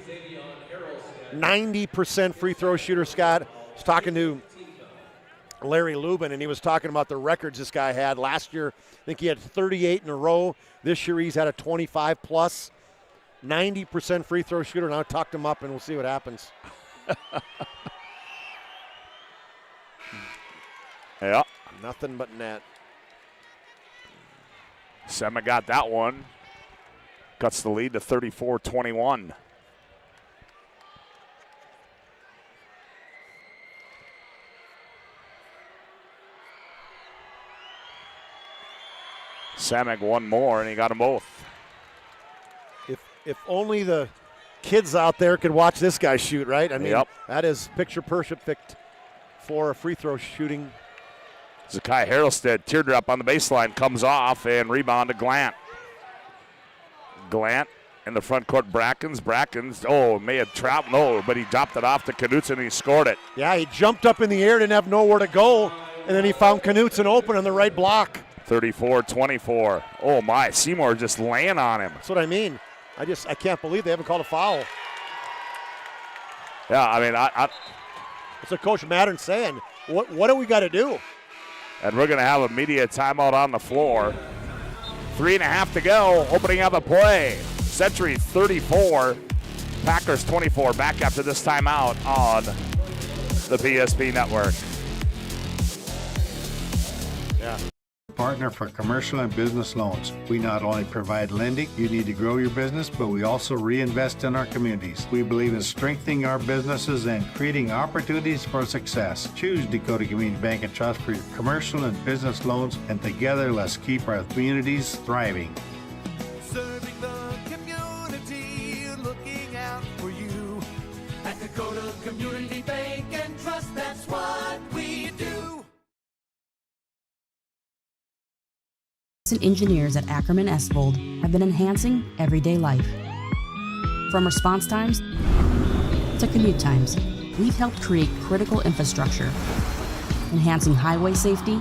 90% free throw shooter, Scott. I was talking to Larry Lubin, and he was talking about the records this guy had. Last year, I think he had 38 in a row. This year he's had a 25-plus, 90% free throw shooter. Now talked him up, and we'll see what happens. Yeah. Nothing but net. Sema got that one. Cuts the lead to 34-21. Samek one more, and he got them both. If only the kids out there could watch this guy shoot, right? I mean, that is picture perfect for a free throw shooting. Zakai Harrelstead, teardrop on the baseline, comes off, and rebound to Glant. Glant in the front court, Brackens, may have traveled, no, but he dropped it off to Knutson, and he scored it. Yeah, he jumped up in the air, didn't have nowhere to go, and then he found Knutson open on the right block. 34-24. Oh, my, Seymour just laying on him. That's what I mean. I can't believe they haven't called a foul. Yeah, I mean, that's what Coach Mattern's saying. What do we got to do? And we're going to have a media timeout on the floor. 3.5 to go, opening up a play. Century 34, Packers 24. Back after this timeout on the PSP Network. Yeah. Partner for commercial and business loans. We not only provide lending you need to grow your business, but we also reinvest in our communities. We believe in strengthening our businesses and creating opportunities for success. Choose Dakota Community Bank and Trust for your commercial and business loans, and together let's keep our communities thriving. Serving the community, looking out for you. At Dakota Community Bank and Trust, that's what we do. Engineers at Ackerman Esvold have been enhancing everyday life. From response times to commute times, we've helped create critical infrastructure, enhancing highway safety,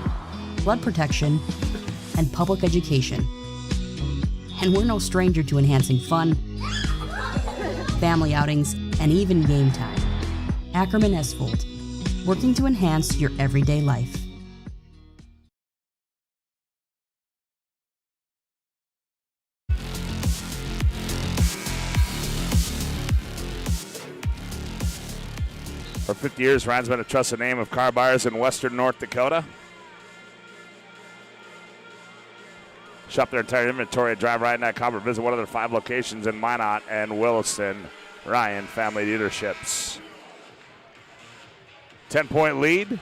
flood protection, and public education. And we're no stranger to enhancing fun, family outings, and even game time. Ackerman Esvold, working to enhance your everyday life. For 50 years, Ryan's been a trusted name of car buyers in western North Dakota. Shop their entire inventory at DriveRyan.com or visit one of their 5 locations in Minot and Williston. Ryan Family Dealerships. 10-point lead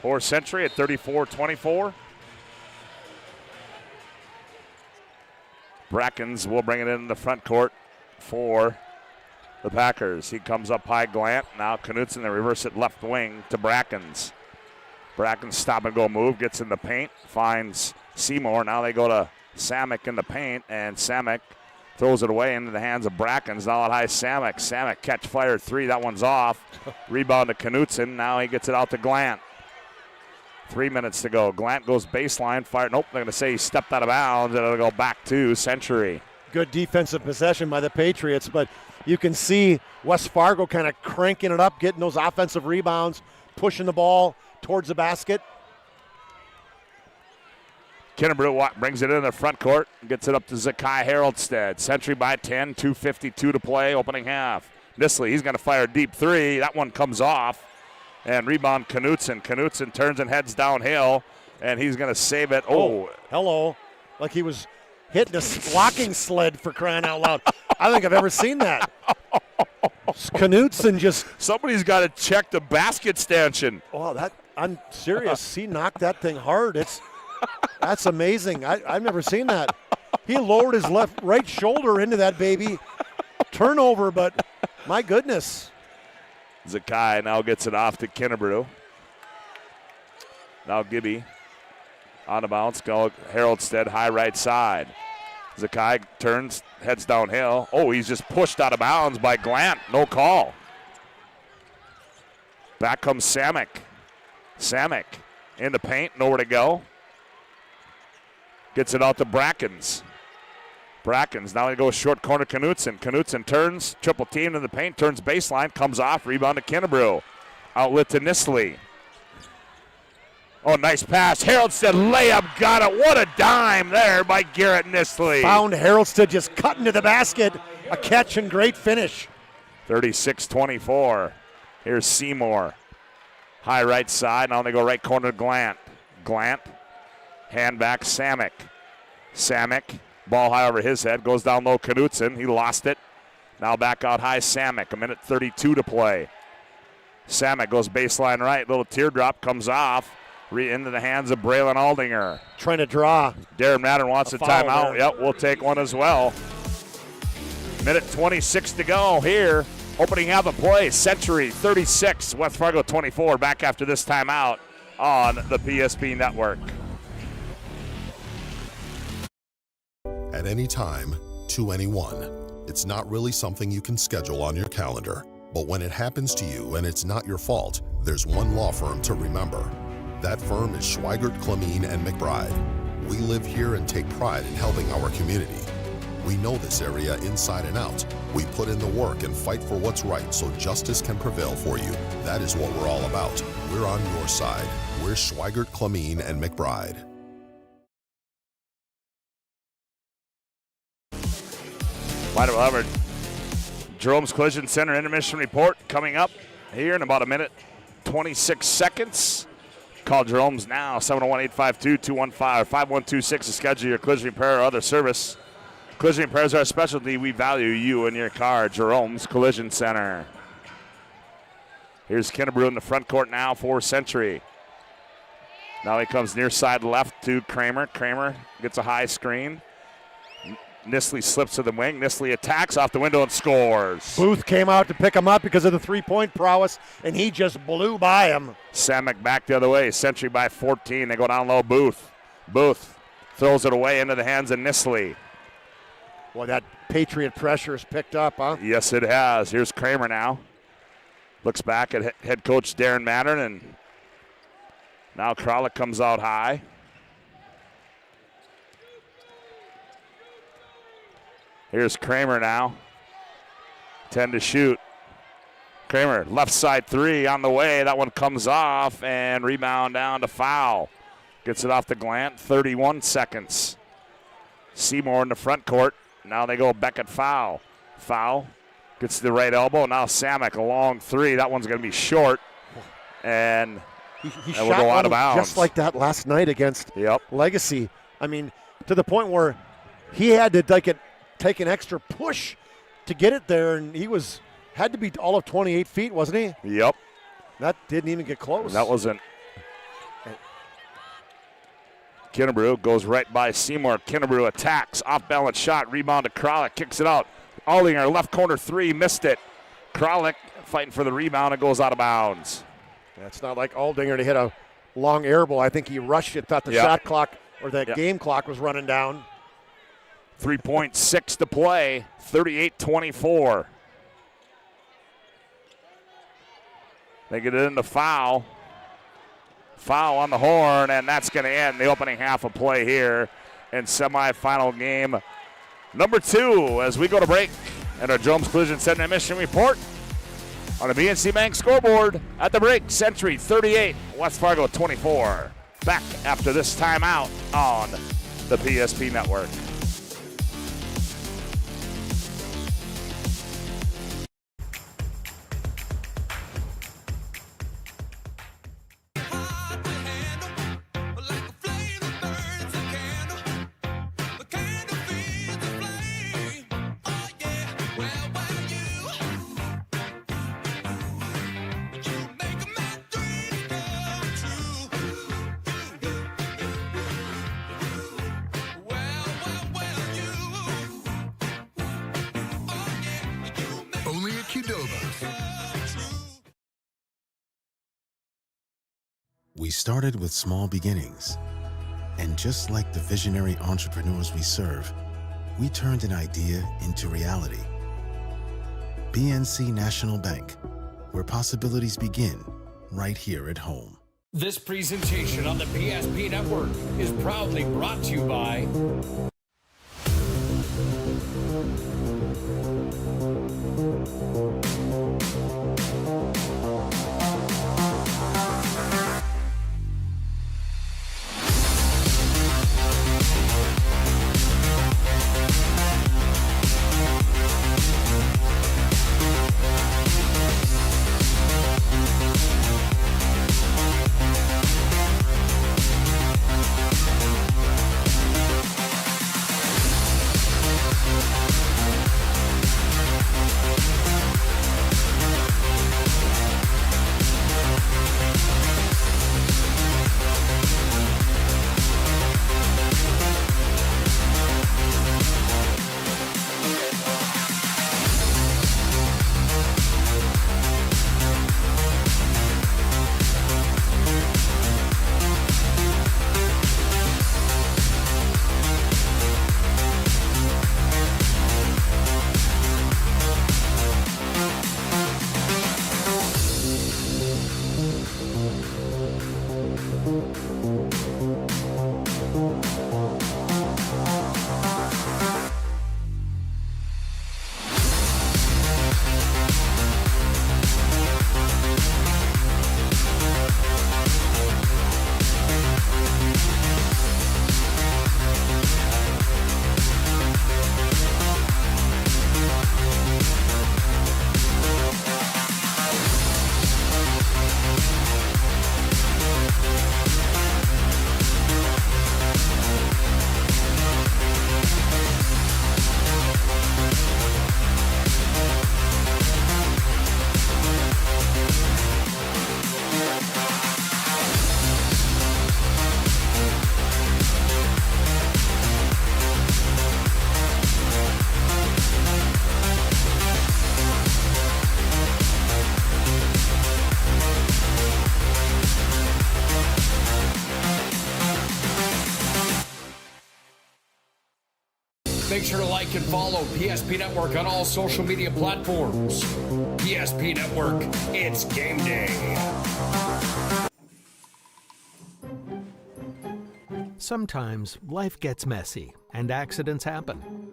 for Century at 34-24. Brackens will bring it in the front court for the Packers. He comes up high, Glant. Now Knutson, they reverse it left wing to Brackens. Brackens stop and go move, gets in the paint, finds Seymour. Now they go to Samek in the paint, and Samek throws it away into the hands of Brackens. Now at high, Samek. Samek catch fire 3. That one's off. Rebound to Knutson. Now he gets it out to Glant. 3 minutes to go. Glant goes baseline, fire. Nope, they're going to say he stepped out of bounds, and it'll go back to Century. Good defensive possession by the Patriots, but you can see West Fargo kind of cranking it up, getting those offensive rebounds, pushing the ball towards the basket. Kinnebrew brings it in the front court, gets it up to Zakai Harrelstead. Century by 10, 2:52 to play, opening half. Nisley, he's going to fire a deep 3. That one comes off. And rebound Knutson. Knutson turns and heads downhill, and he's going to save it. Oh, hello. Like he was hitting a walking sled, for crying out loud. I don't think I've ever seen that. Knutson just... Somebody's got to check the basket stanchion. Oh, I'm serious. He knocked that thing hard. That's amazing. I've never seen that. He lowered his right shoulder into that baby. Turnover, but my goodness. Zakai now gets it off to Kinnebrew. Now Gibby on the bounce. Go Harrelstead, high right side. Zakai turns, heads downhill. Oh, he's just pushed out of bounds by Glant. No call. Back comes Samek. Samek in the paint, nowhere to go. Gets it out to Brackens. Brackens, now he goes short corner Knutson. Knutson turns, triple team in the paint, turns baseline, comes off, rebound to Kinnebrew. Outlet to Nisley. Oh, nice pass. Haraldstad layup, got it. What a dime there by Garrett Nisley. Found Haraldstad just cutting to the basket. A catch and great finish. 36-24. Here's Seymour. High right side. Now they go right corner to Glant. Glant. Hand back Samick. Samick. Ball high over his head. Goes down low Knutson. He lost it. Now back out high Samick. 1:32 to play. Samick goes baseline right. Little teardrop comes off. Into the hands of Braylon Aldinger. Trying to draw. Darren Madden wants a timeout. there. Yep, we'll take one as well. 1:26 to go here. Opening half of play. Century 36, West Fargo 24. Back after this timeout on the PSP Network. At any time, to anyone. It's not really something you can schedule on your calendar. But when it happens to you and it's not your fault, there's one law firm to remember. That firm is Schweigert, Clemeen, and McBride. We live here and take pride in helping our community. We know this area inside and out. We put in the work and fight for what's right so justice can prevail for you. That is what we're all about. We're on your side. We're Schweigert, Clemeen, and McBride. Might have covered. Jerome's Collision Center intermission report coming up here in about 1:26 seconds. Call Jerome's now, 701-852-215 or 5126 to schedule your collision repair or other service. Collision repairs are our specialty. We value you and your car. Jerome's Collision Center. Here's Kennebrew in the front court now for Century. Now he comes near side left to Kramer. Kramer gets a high screen. Nisley slips to the wing. Nisley attacks off the window and scores. Booth came out to pick him up because of the three-point prowess, and he just blew by him. Samick back the other way. Century by 14. They go down low. Booth. Booth throws it away into the hands of Nisley. Boy, that Patriot pressure is picked up, huh? Yes, it has. Here's Kramer now. Looks back at head coach Darren Mattern, and now Kralik comes out high. Here's Kramer now. 10 to shoot. Kramer, left side three on the way. That one comes off and rebound down to foul. Gets it off the Glant. 31 seconds. Seymour in the front court. Now they go Beckett foul. Foul. Gets to the right elbow. Now Samick, a long three. That one's going to be short. And he will go out of bounds. Just like that last night against Legacy. I mean, to the point where he had to take an extra push to get it there, and he had to be all of 28 feet, wasn't he? Yep. That didn't even get close. That wasn't. Kennebrew goes right by Seymour. Kennebrew attacks, off-balance shot, rebound to Kralik, kicks it out. Aldinger, left corner three, missed it. Kralik fighting for the rebound and goes out of bounds. Yeah, it's not like Aldinger to hit a long air ball. I think he rushed it, thought the shot clock or the game clock was running down. 3.6 to play, 38-24. They get it into foul. Foul on the horn, and that's going to end the opening half of play here in semifinal game number 2 as we go to break. And our Jones Collision Center mission report on the BNC Bank scoreboard at the break. Century 38, West Fargo 24. Back after this timeout on the PSP Network. We started with small beginnings. And just like the visionary entrepreneurs we serve, we turned an idea into reality. BNC National Bank, where possibilities begin right here at home. This presentation on the PSP Network is proudly brought to you by Make sure to like and follow PSP Network on all social media platforms. PSP Network, it's game day. Sometimes life gets messy and accidents happen.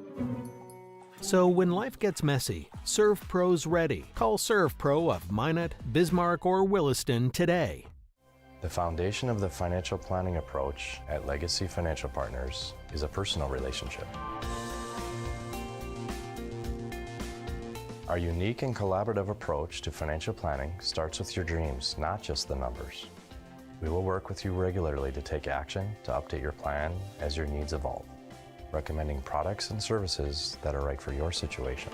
So when life gets messy, ServPro's ready. Call ServPro of Minot, Bismarck, or Williston today. The foundation of the financial planning approach at Legacy Financial Partners is a personal relationship. Our unique and collaborative approach to financial planning starts with your dreams, not just the numbers. We will work with you regularly to take action to update your plan as your needs evolve, recommending products and services that are right for your situation.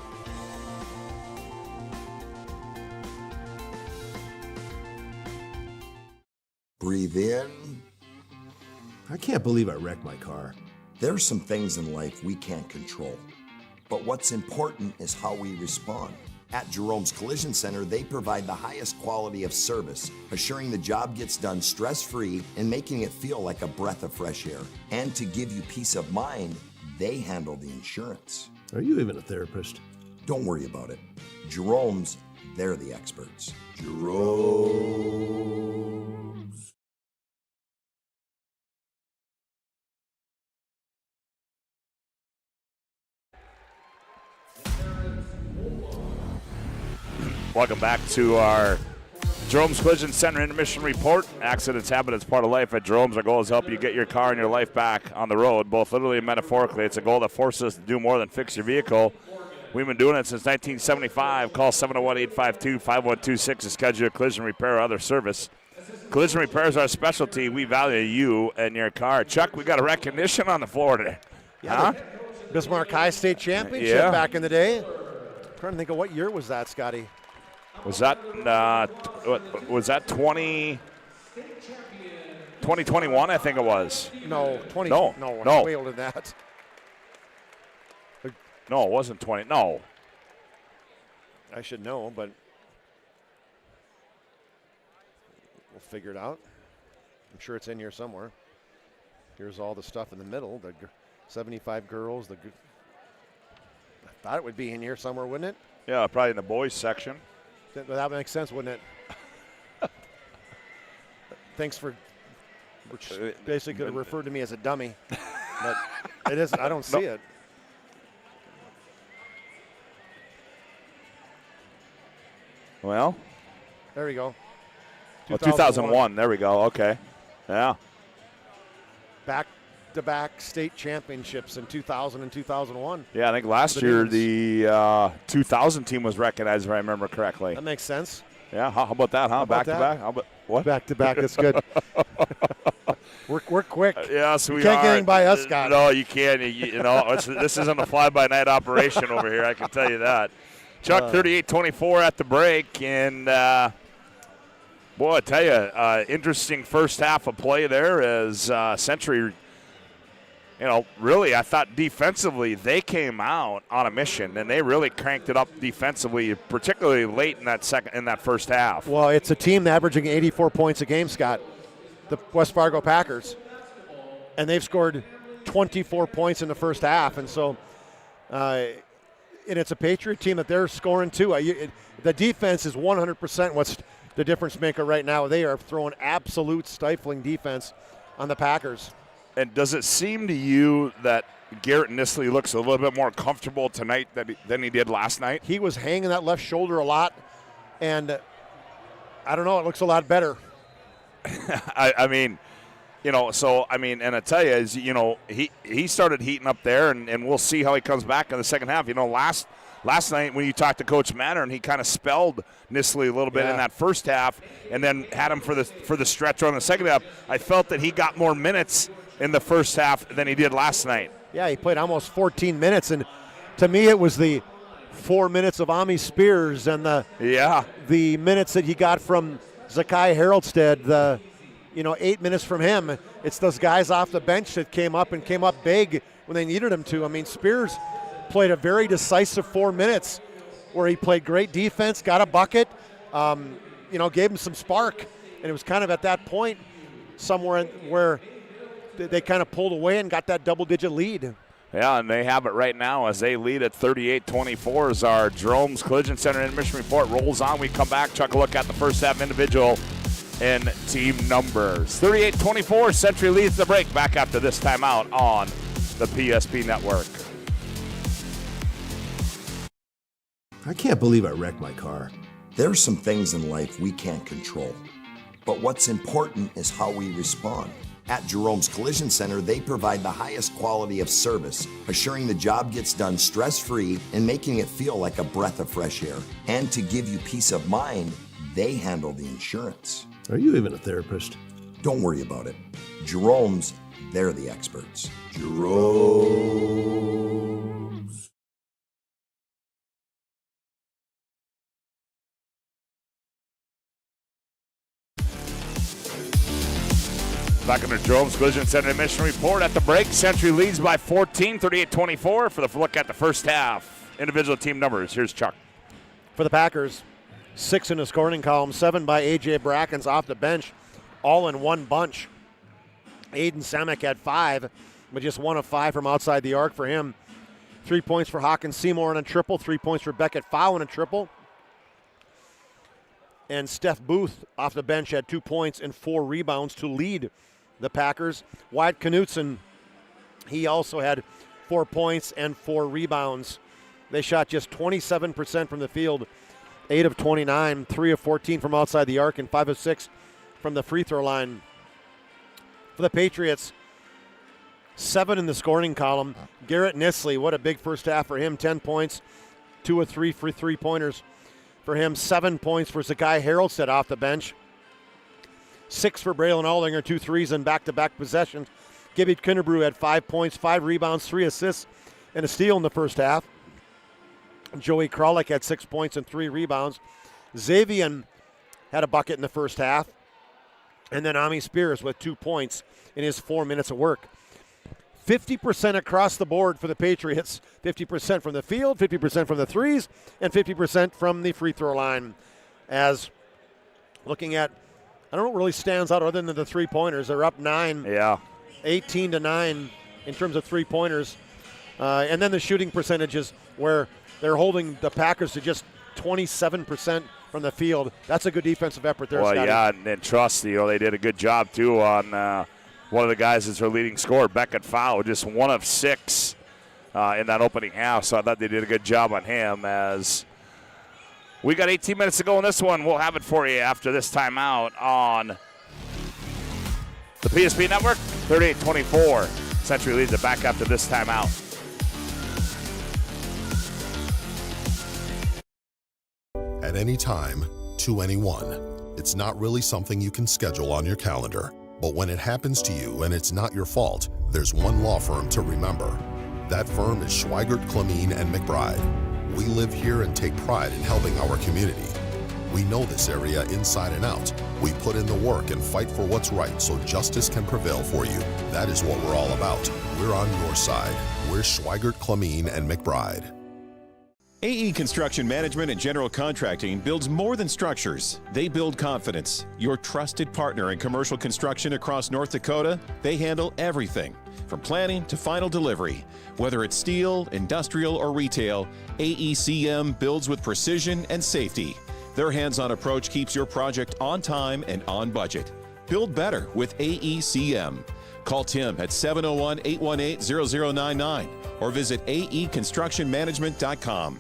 Breathe in. I can't believe I wrecked my car. There's some things in life we can't control, but what's important is how we respond. At Jerome's Collision Center, they provide the highest quality of service, assuring the job gets done stress-free and making it feel like a breath of fresh air. And to give you peace of mind, they handle the insurance. Are you even a therapist? Don't worry about it. Jerome's, they're the experts. Jerome's. Welcome back to our Jerome's Collision Center Intermission Report. Accidents happen. It's part of life. At Jerome's, our goal is to help you get your car and your life back on the road, both literally and metaphorically. It's a goal that forces us to do more than fix your vehicle. We've been doing it since 1975. Call 701-852-5126 to schedule your collision repair or other service. Collision repair is our specialty. We value you and your car. Chuck, we got a recognition on the floor today. Yeah, Bismarck High State Championship back in the day. I'm trying to think of what year was that, Scotty? Was that 2021? I think it was. No, 20. No, way older than that. No, it wasn't 20. No. I should know, but we'll figure it out. I'm sure it's in here somewhere. Here's all the stuff in the middle. The 75 girls. I thought it would be in here somewhere, wouldn't it? Yeah, probably in the boys section. That makes sense, wouldn't it? Thanks for basically referred to me as a dummy, but it isn't. I don't see it. Well, there we go. 2001. There we go. Okay. Yeah. Back-to-back state championships in 2000 and 2001. Yeah, I think last year the 2000 team was recognized, if I remember correctly. That makes sense. Yeah, how about that, huh? Back-to-back? How about what? Back-to-back, that's good. We're quick. Yes, we you can't get anything by us, Scott. No, you can't. This isn't a fly-by-night operation over here, I can tell you that. Chuck, 38-24 at the break, and boy, I tell you, interesting first half of play there as Century, really, I thought defensively they came out on a mission, and they really cranked it up defensively, particularly late in that first half. Well, it's a team averaging 84 points a game, Scott, the West Fargo Packers, and they've scored 24 points in the first half, and so and it's a Patriot team that they're scoring too. The defense is 100% what's the difference maker right now. They are throwing absolute stifling defense on the Packers. And does it seem to you that Garrett Nisley looks a little bit more comfortable tonight than he did last night? He was hanging that left shoulder a lot, and I don't know, it looks a lot better. and I tell you, he started heating up there, and we'll see how he comes back in the second half. Last night when you talked to Coach Manner, and he kind of spelled Nisley a little bit in that first half, and then had him for the stretch run in the second half. I felt that he got more minutes in the first half than he did last night. Yeah, he played almost 14 minutes, and to me it was the 4 minutes of Ami Spears and the minutes that he got from Zakai Haroldstead, the 8 minutes from him. It's those guys off the bench that came up big when they needed him to. I mean, Spears played a very decisive 4 minutes where he played great defense, got a bucket, gave him some spark, and it was kind of at that point somewhere where they kind of pulled away and got that double-digit lead. Yeah, and they have it right now as they lead at 38-24 as our Jerome's Collision Center Intermission Report rolls on. We come back, chuck a look at the first half individual and team numbers. 38-24, Century leads the break. Back after this timeout on the PSP Network. I can't believe I wrecked my car. There's some things in life we can't control, but what's important is how we respond. At Jerome's Collision Center, they provide the highest quality of service, assuring the job gets done stress-free and making it feel like a breath of fresh air. And to give you peace of mind, they handle the insurance. Are you even a therapist? Don't worry about it. Jerome's, they're the experts. Jerome's. Back under Jerome's Collision Center Intermission Report at the break. Century leads by 14, 38-24 for the look at the first half. Individual team numbers. Here's Chuck. For the Packers, 6 in the scoring column, 7 by A.J. Brackens off the bench, all in one bunch. Aiden Semick had 5, but just 1 of 5 from outside the arc for him. 3 points for Hawkins Seymour in a triple, 3 points for Beckett Fowl in a triple. And Steph Booth off the bench had 2 points and 4 rebounds to lead the Packers. Wyatt Knutson, he also had 4 points and 4 rebounds. They shot just 27% from the field, 8 of 29, 3 of 14 from outside the arc, and 5 of 6 from the free throw line. For the Patriots, 7 in the scoring column. Garrett Nisley, what a big first half for him, 10 points, 2 of 3 for three-pointers for him, 7 points for Zakai Harrelstead off the bench. 6 for Braylon Aldinger, 2 threes in back-to-back possessions. Gibby Kinderbrew had 5 points, 5 rebounds, 3 assists, and a steal in the first half. Joey Kralik had 6 points and 3 rebounds. Xavier had a bucket in the first half. And then Ami Spears with 2 points in his 4 minutes of work. 50% across the board for the Patriots. 50% from the field, 50% from the threes, and 50% from the free throw line. As looking at, I don't know what really stands out other than the three-pointers. They're up 9. Yeah. 18-9 in terms of three-pointers. And then the shooting percentages where they're holding the Packers to just 27% from the field. That's a good defensive effort there, Well, Scotty. yeah, and trust, they did a good job, too, on one of the guys that's their leading scorer, Beckett Fowl, just 1 of 6 in that opening half. So I thought they did a good job on him. As we got 18 minutes to go in this one. We'll have it for you after this timeout on the PSP Network. 38-24. Century leads it back after this timeout. At any time, to anyone. It's not really something you can schedule on your calendar. But when it happens to you and it's not your fault, there's one law firm to remember. That firm is Schweigert, Clemene, and McBride. We live here and take pride in helping our community. We know this area inside and out. We put in the work and fight for what's right so justice can prevail for you. That is what we're all about. We're on your side. We're Schweigert, Clemene, and McBride. AE Construction Management and General Contracting builds more than structures. They build confidence. Your trusted partner in commercial construction across North Dakota, they handle everything from planning to final delivery. Whether it's steel, industrial, or retail, AECM builds with precision and safety. Their hands-on approach keeps your project on time and on budget. Build better with AECM. Call Tim at 701-818-0099 or visit aeconstructionmanagement.com.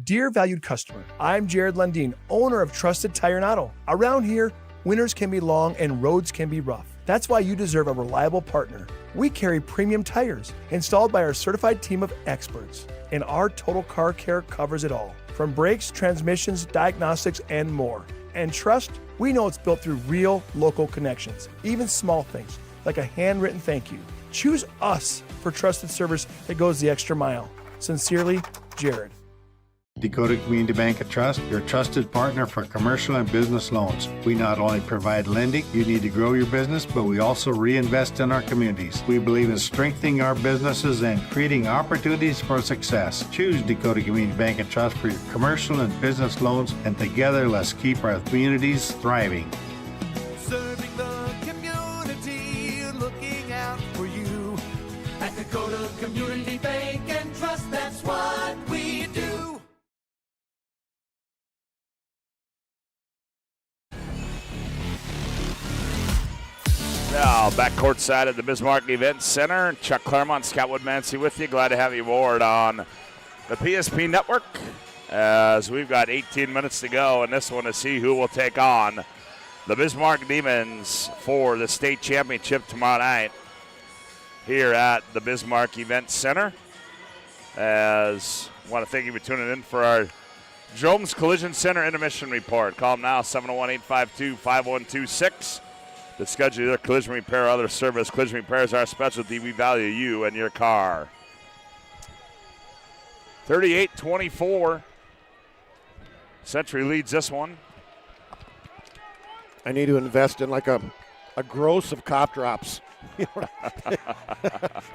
Dear valued customer, I'm Jared Lundeen, owner of Trusted Tire and Auto. Around here, winters can be long and roads can be rough. That's why you deserve a reliable partner. We carry premium tires installed by our certified team of experts, and our total car care covers it all, from brakes, transmissions, diagnostics, and more. And trust, we know it's built through real local connections, even small things like a handwritten thank you. Choose us for trusted service that goes the extra mile. Sincerely, Jared. Dakota Community Bank and Trust, your trusted partner for commercial and business loans. We not only provide lending you need to grow your business, but we also reinvest in our communities. We believe in strengthening our businesses and creating opportunities for success. Choose Dakota Community Bank and Trust for your commercial and business loans, and together let's keep our communities thriving. Serving the community, looking out for you at Dakota Community Back courtside at the Bismarck Event Center. Chuck Claremont, Scott Woodmansey with you. Glad to have you aboard on the PSP Network as we've got 18 minutes to go in this one to see who will take on the Bismarck Demons for the state championship tomorrow night here at the Bismarck Event Center. As I want to thank you for tuning in for our Jerome's Collision Center intermission report. Call them now, 701-852-5126. To schedule your collision repair or other service. Collision repair is our specialty. We value you and your car. 38-24. Century leads this one. I need to invest in like a gross of cough drops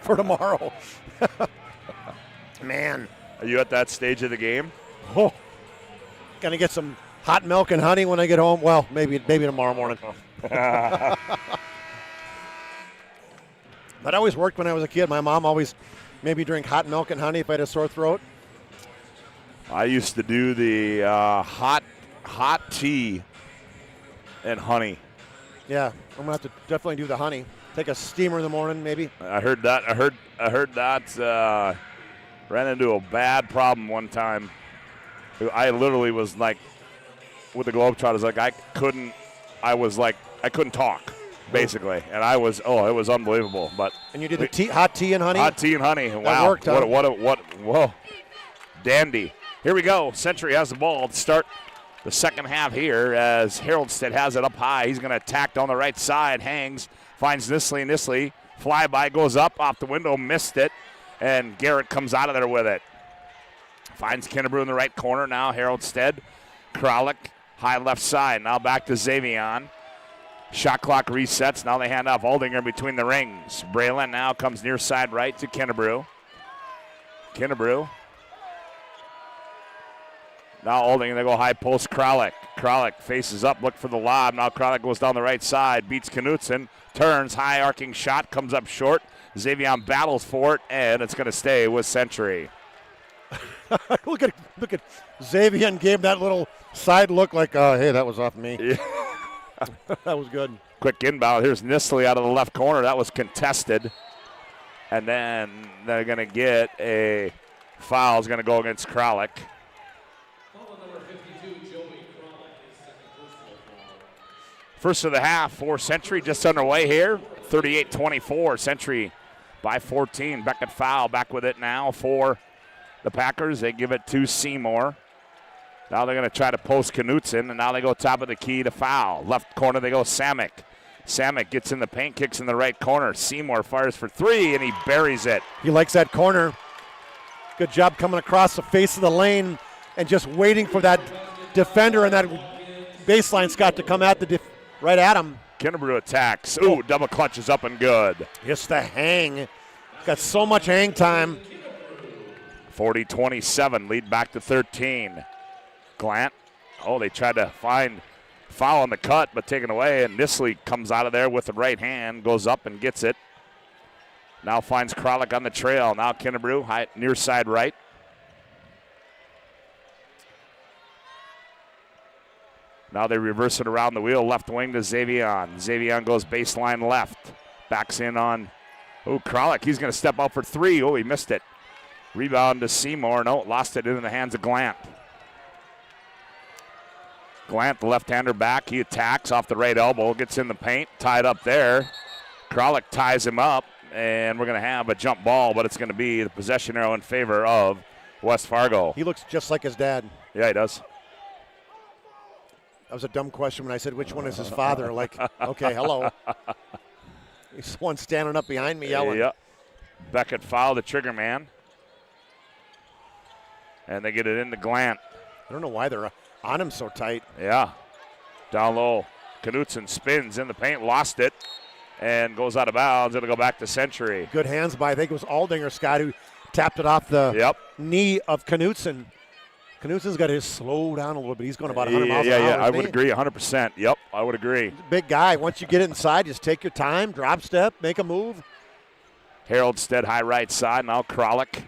for tomorrow. Man. Are you at that stage of the game? Oh, gonna get some hot milk and honey when I get home. Well, maybe tomorrow morning. That always worked when I was a kid. My mom always made me drink hot milk and honey if I had a sore throat. I used to do the hot tea and honey. Yeah, I'm gonna have to definitely do the honey. Take a steamer in the morning, maybe. I heard that. I heard that. Ran into a bad problem one time. I literally was like, with the Globetrotters, like I couldn't talk, basically, and it was unbelievable. But and you did the hot tea and honey. Hot tea and honey. That Wow, worked, huh? Whoa, dandy. Here we go. Century has the ball to start the second half here as Haroldstead has it up high. He's going to attack down the right side. Hangs, finds Nisley. Nisley, flyby, goes up, off the window, missed it. And Garrett comes out of there with it. Finds Kinnebrew in the right corner now. Haroldstead, Kralik, high left side. Now back to Xavion. Shot clock resets. Now they hand off Aldinger between the rings. Braylon now comes near side right to Kinnebrew. Kinnebrew. Now Aldinger, they go high post Kralik. Kralik faces up, look for the lob. Now Kralik goes down the right side, beats Knutson, turns, high arcing shot, comes up short. Xavion battles for it, and it's going to stay with Century. Look at Xavion gave that little side look like, hey, that was off me. Yeah. That was good. Quick inbound. Here's Nisley out of the left corner. That was contested. And then they're going to get a foul. It's going to go against Kralik. First of the half for Century just underway here. 38-24. Century by 14. Beckett foul. Back with it now for the Packers. They give it to Seymour. Now they're going to try to post Knutson, and now they go top of the key to foul. Left corner, they go Samick. Samick gets in the paint, kicks in the right corner. Seymour fires for three, and he buries it. He likes that corner. Good job coming across the face of the lane and just waiting for that defender and that baseline, Scott, to come at right at him. Kinnebrew attacks. Ooh, double clutch is up and good. Just the hang. Got so much hang time. 40-27, lead back to 13. Glant. Oh, they tried to find foul on the cut, but taken away, and Nisley comes out of there with the right hand, goes up and gets it. Now finds Kralik on the trail. Now Kinnebrew, high, near side right. Now they reverse it around the wheel, left wing to Xavion. Xavion goes baseline left. Backs in on, Kralik. He's going to step out for three. Oh, he missed it. Rebound to Seymour. No, lost it into the hands of Glant. Glant, the left-hander back. He attacks off the right elbow, gets in the paint, tied up there. Kralik ties him up, and we're going to have a jump ball, but it's going to be the possession arrow in favor of West Fargo. He looks just like his dad. Yeah, he does. That was a dumb question when I said, which one is his father? Like, okay, hello. He's the one standing up behind me yelling. Yep. Beckett fouled the trigger man. And they get it into Glant. I don't know why they're on him so tight. Yeah. Down low. Knutson spins in the paint, lost it, and goes out of bounds. It'll go back to Century. Good hands by, I think it was Aldinger, Scott, who tapped it off the knee of Knutson. Knutson's got his slow down a little bit. He's going about 100 miles an hour. Yeah, I would agree 100%. Yep, I would agree. Big guy. Once you get inside, just take your time, drop step, make a move. Haroldstead, high right side. Now Kralik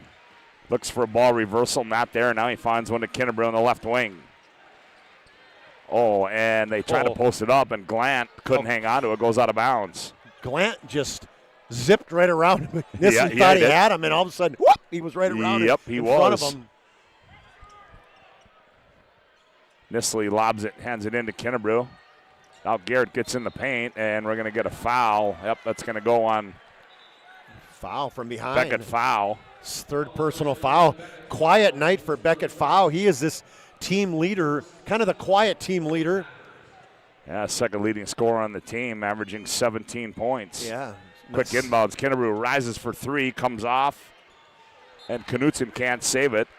looks for a ball reversal. Not there. Now he finds one to Kinnebrew on the left wing. Oh, and they try to post it up, and Glant couldn't hang on to it. Goes out of bounds. Glant just zipped right around him. Nisley thought he had him, and all of a sudden, whoop, he was right around him. Yep, he in was. front of him. Nisley lobs it, hands it into Kennebrew. Now Garrett gets in the paint, and we're going to get a foul. Yep, that's going to go on. Foul from behind. Beckett foul. Third personal foul. Quiet night for Beckett foul. He is this team leader, kind of the quiet team leader. Yeah, second leading scorer on the team, averaging 17 points. Yeah. Quick inbounds. Kennebrew rises for three, comes off, and Knutson can't save it.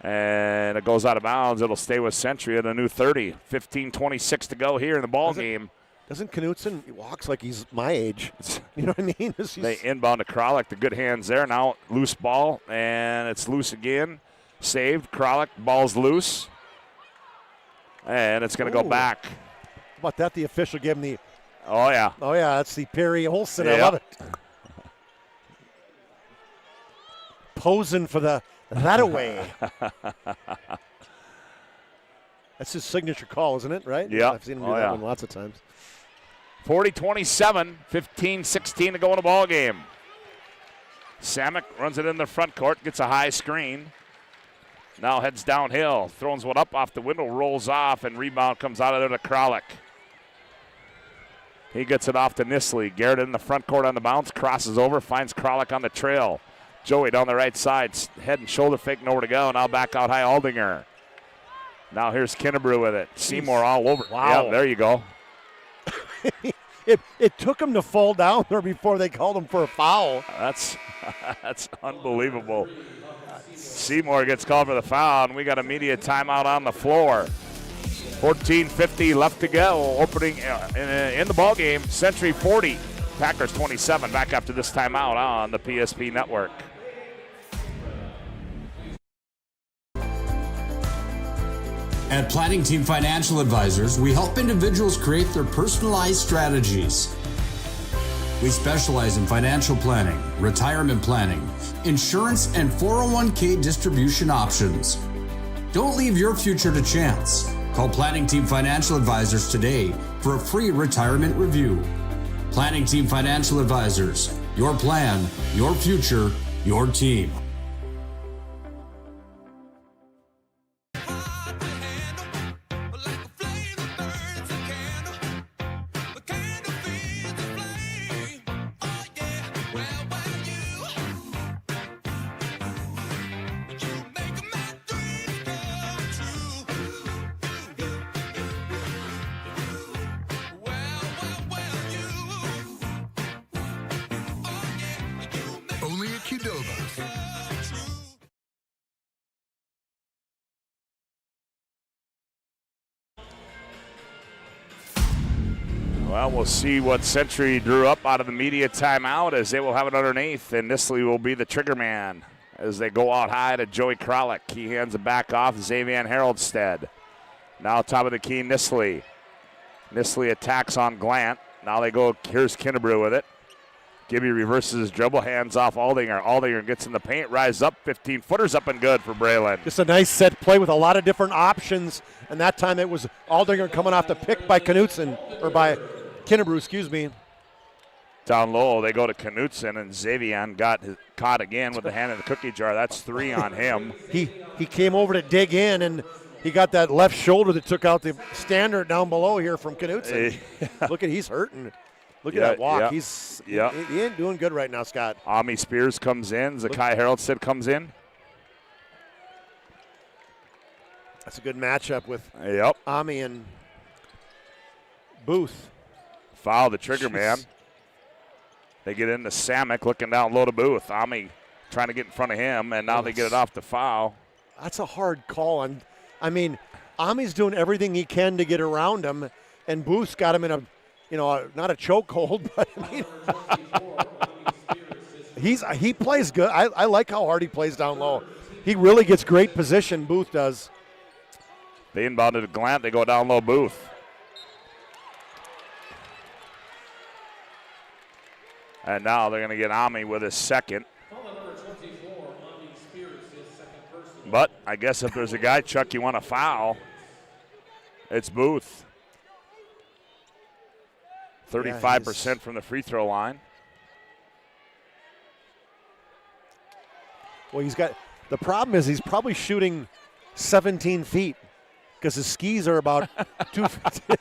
And it goes out of bounds. It'll stay with Century at a new 30. 15:26 to go here in the ball game. Doesn't Knutson, he walks like he's my age. You know what I mean? They inbound to Kralik. The good hands there. Now loose ball, and it's loose again. Saved. Kralik, ball's loose. And it's going to go back. How about that? The official gave him the. Oh, yeah. Oh, yeah. That's the Perry Olsen. Yep. I love it. Posing for the that away. That's his signature call, isn't it? Right? Yeah. I've seen him do that one lots of times. 40-27, 15-16 to go in the ball game. Samek runs it in the front court, gets a high screen. Now heads downhill, throws one up off the window, rolls off, and rebound comes out of there to Kralik. He gets it off to Nisley. Garrett in the front court on the bounce, crosses over, finds Kralik on the trail. Joey down the right side, head and shoulder fake, nowhere to go. Now back out high, Aldinger. Now here's Kennebrew with it. Seymour all over. Wow. Yeah, there you go. It took him to fall down there before they called him for a foul. That's unbelievable. Seymour gets called for the foul, and we got immediate timeout on the floor. 14:50 left to go. Opening in the ball game. Century 40, Packers 27. Back after this timeout on the PSP Network. At Planning Team Financial Advisors, we help individuals create their personalized strategies. We specialize in financial planning, retirement planning, insurance, and 401k distribution options. Don't leave your future to chance. Call Planning Team Financial Advisors today for a free retirement review. Planning Team Financial Advisors, your plan, your future, your team. Well, we'll see what Century drew up out of the media timeout, as they will have it underneath, and Nisley will be the trigger man as they go out high to Joey Kralik. He hands it back off Xavier Haroldstead. Now top of the key, Nisley. Nisley attacks on Glant. Now they go, here's Kennebrew with it. Gibby reverses his dribble, hands off Aldinger. Aldinger gets in the paint, rises up, 15-footers up and good for Braylon. Just a nice set play with a lot of different options, and that time it was Aldinger coming off the pick by Knutson, or by Kennebrew, excuse me. Down low, they go to Knutson, and Xavier got caught again with the hand in the cookie jar. That's 3 on him. He came over to dig in, and he got that left shoulder that took out the standard down below here from Knutson. Look at, he's hurting. Look at that walk. He ain't doing good right now, Scott. Ami Spears comes in. Zakai Haroldstead comes in. That's a good matchup with Yep. Ami and Booth. Foul the trigger man. They get into Samek looking down low to Booth. Ami trying to get in front of him, and now they get it off the foul. That's a hard call. And I mean, Ami's doing everything he can to get around him, and Booth's got him in a, you know, not a chokehold, but I mean, he plays good. I like how hard he plays down low. He really gets great position, Booth does. They inbounded to Glant. They go down low, Booth. And now they're going to get Ami with his second. But I guess if there's a guy, Chuck, you want to foul, it's Booth. 35% from the free throw line. Well, the problem is he's probably shooting 17 feet because his skis are about 2 feet.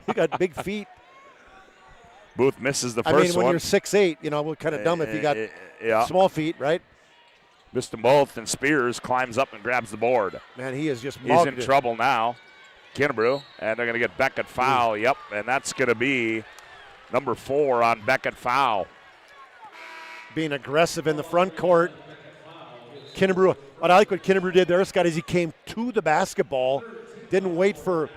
He got big feet. Booth misses the first one. When you're 6'8", we're kind of dumb if you got small feet, right? Missed them both, and Spears climbs up and grabs the board. Man, he is just He's in trouble now. Kennebrew, and they're going to get Beckett foul. Yep, and that's going to be number 4 on Beckett foul. Being aggressive in the front court. Kennebrew, what I like what Kennebrew did there, Scott, is he came to the basketball, didn't wait for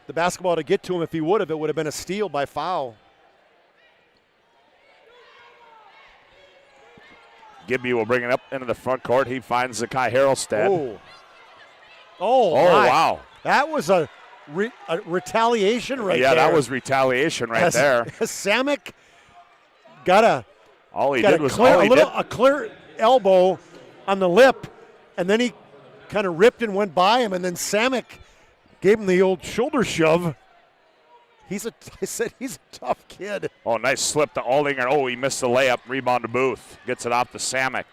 the basketball to get to him. If he would have, it would have been a steal by foul. Gibby will bring it up into the front court. He finds Zakai Harrelstead. Oh, wow. That was a retaliation right there. Yeah, that was retaliation right there. Samick got a clear elbow on the lip, and then he kind of ripped and went by him, and then Samick gave him the old shoulder shove. I said he's a tough kid. Oh, nice slip to Aldinger. Oh, he missed the layup. Rebound to Booth. Gets it off to Samick.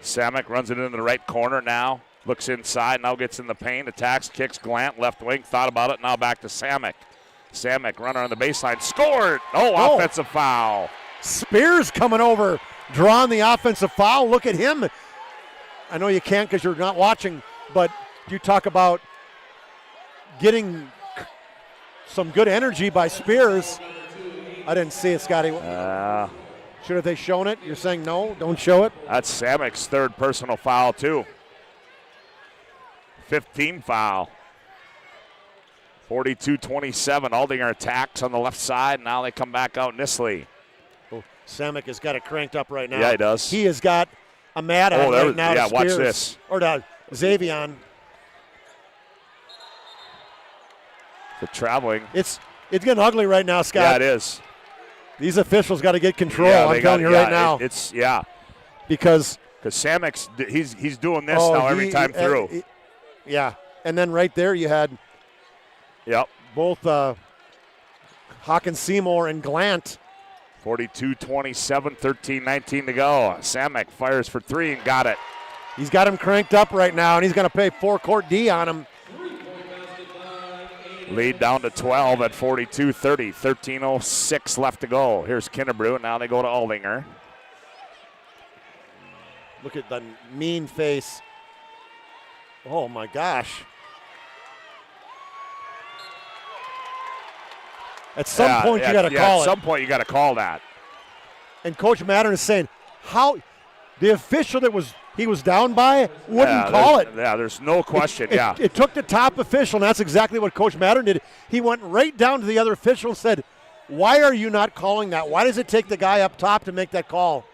Samick runs it into the right corner now. Looks inside, now gets in the paint, attacks, kicks, Glant, left wing, thought about it, now back to Samick. Samick, runner on the baseline, scored! Offensive foul. Spears coming over, drawing the offensive foul. Look at him. I know you can't because you're not watching, but you talk about getting some good energy by Spears. I didn't see it, Scotty. Should have they shown it? You're saying no, don't show it? That's Samick's 3rd personal foul, too. 15 foul. 42-27. Aldinger attacks on the left side. Now they come back out. Nisley. Oh, Samick has got it cranked up right now. Yeah, he does. He has got a mad on right now. Yeah, to Spears, watch this. Or to Xavion. The traveling. It's getting ugly right now, Scott. Yeah, it is. These officials got to get control. Yeah, I'm telling you right now. Because Samick's he's doing this now every time through. Yeah, and then right there you had both Hawkins Seymour and Glant. 42-27, 13-19 to go. Samick fires for 3 and got it. He's got him cranked up right now, and he's going to pay 4-court D on him. Lead down to 12 at 42-30. 13:06 left to go. Here's Kennebrew. Now they go to Aldinger. Look at the mean face. Oh, my gosh. At some point, you got to call it. At some point, you got to call that. And Coach Mattern is saying how the official that he was down by wouldn't call it. Yeah, there's no question. It took the top official, and that's exactly what Coach Mattern did. He went right down to the other official and said, "Why are you not calling that? Why does it take the guy up top to make that call?"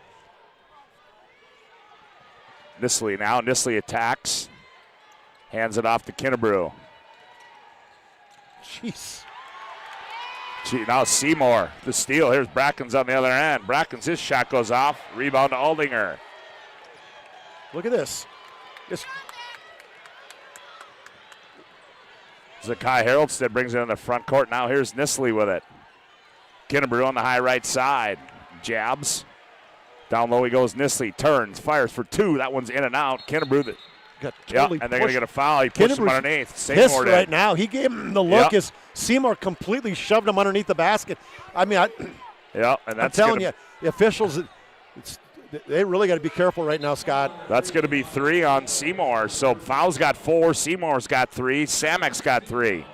Nisley now. Nisley attacks. Hands it off to Kennebrew. Jeez. Now Seymour, the steal. Here's Brackens on the other end. Brackens, his shot goes off. Rebound to Aldinger. Look at this. Zakai Harrelstead brings it in the front court. Now here's Nisley with it. Kennebrew on the high right side. Jabs. Down low he goes. Nisley turns, fires for 2. That one's in and out. Kennebrew got totally and they're going to get a foul. He pushed him underneath. Seymour right now. He gave him the look as Seymour completely shoved him underneath the basket. I mean, and that's I'm telling you, the officials, they really got to be careful right now, Scott. That's going to be 3 on Seymour. So Fowle's got 4, Seymour's got 3, Samick's got 3.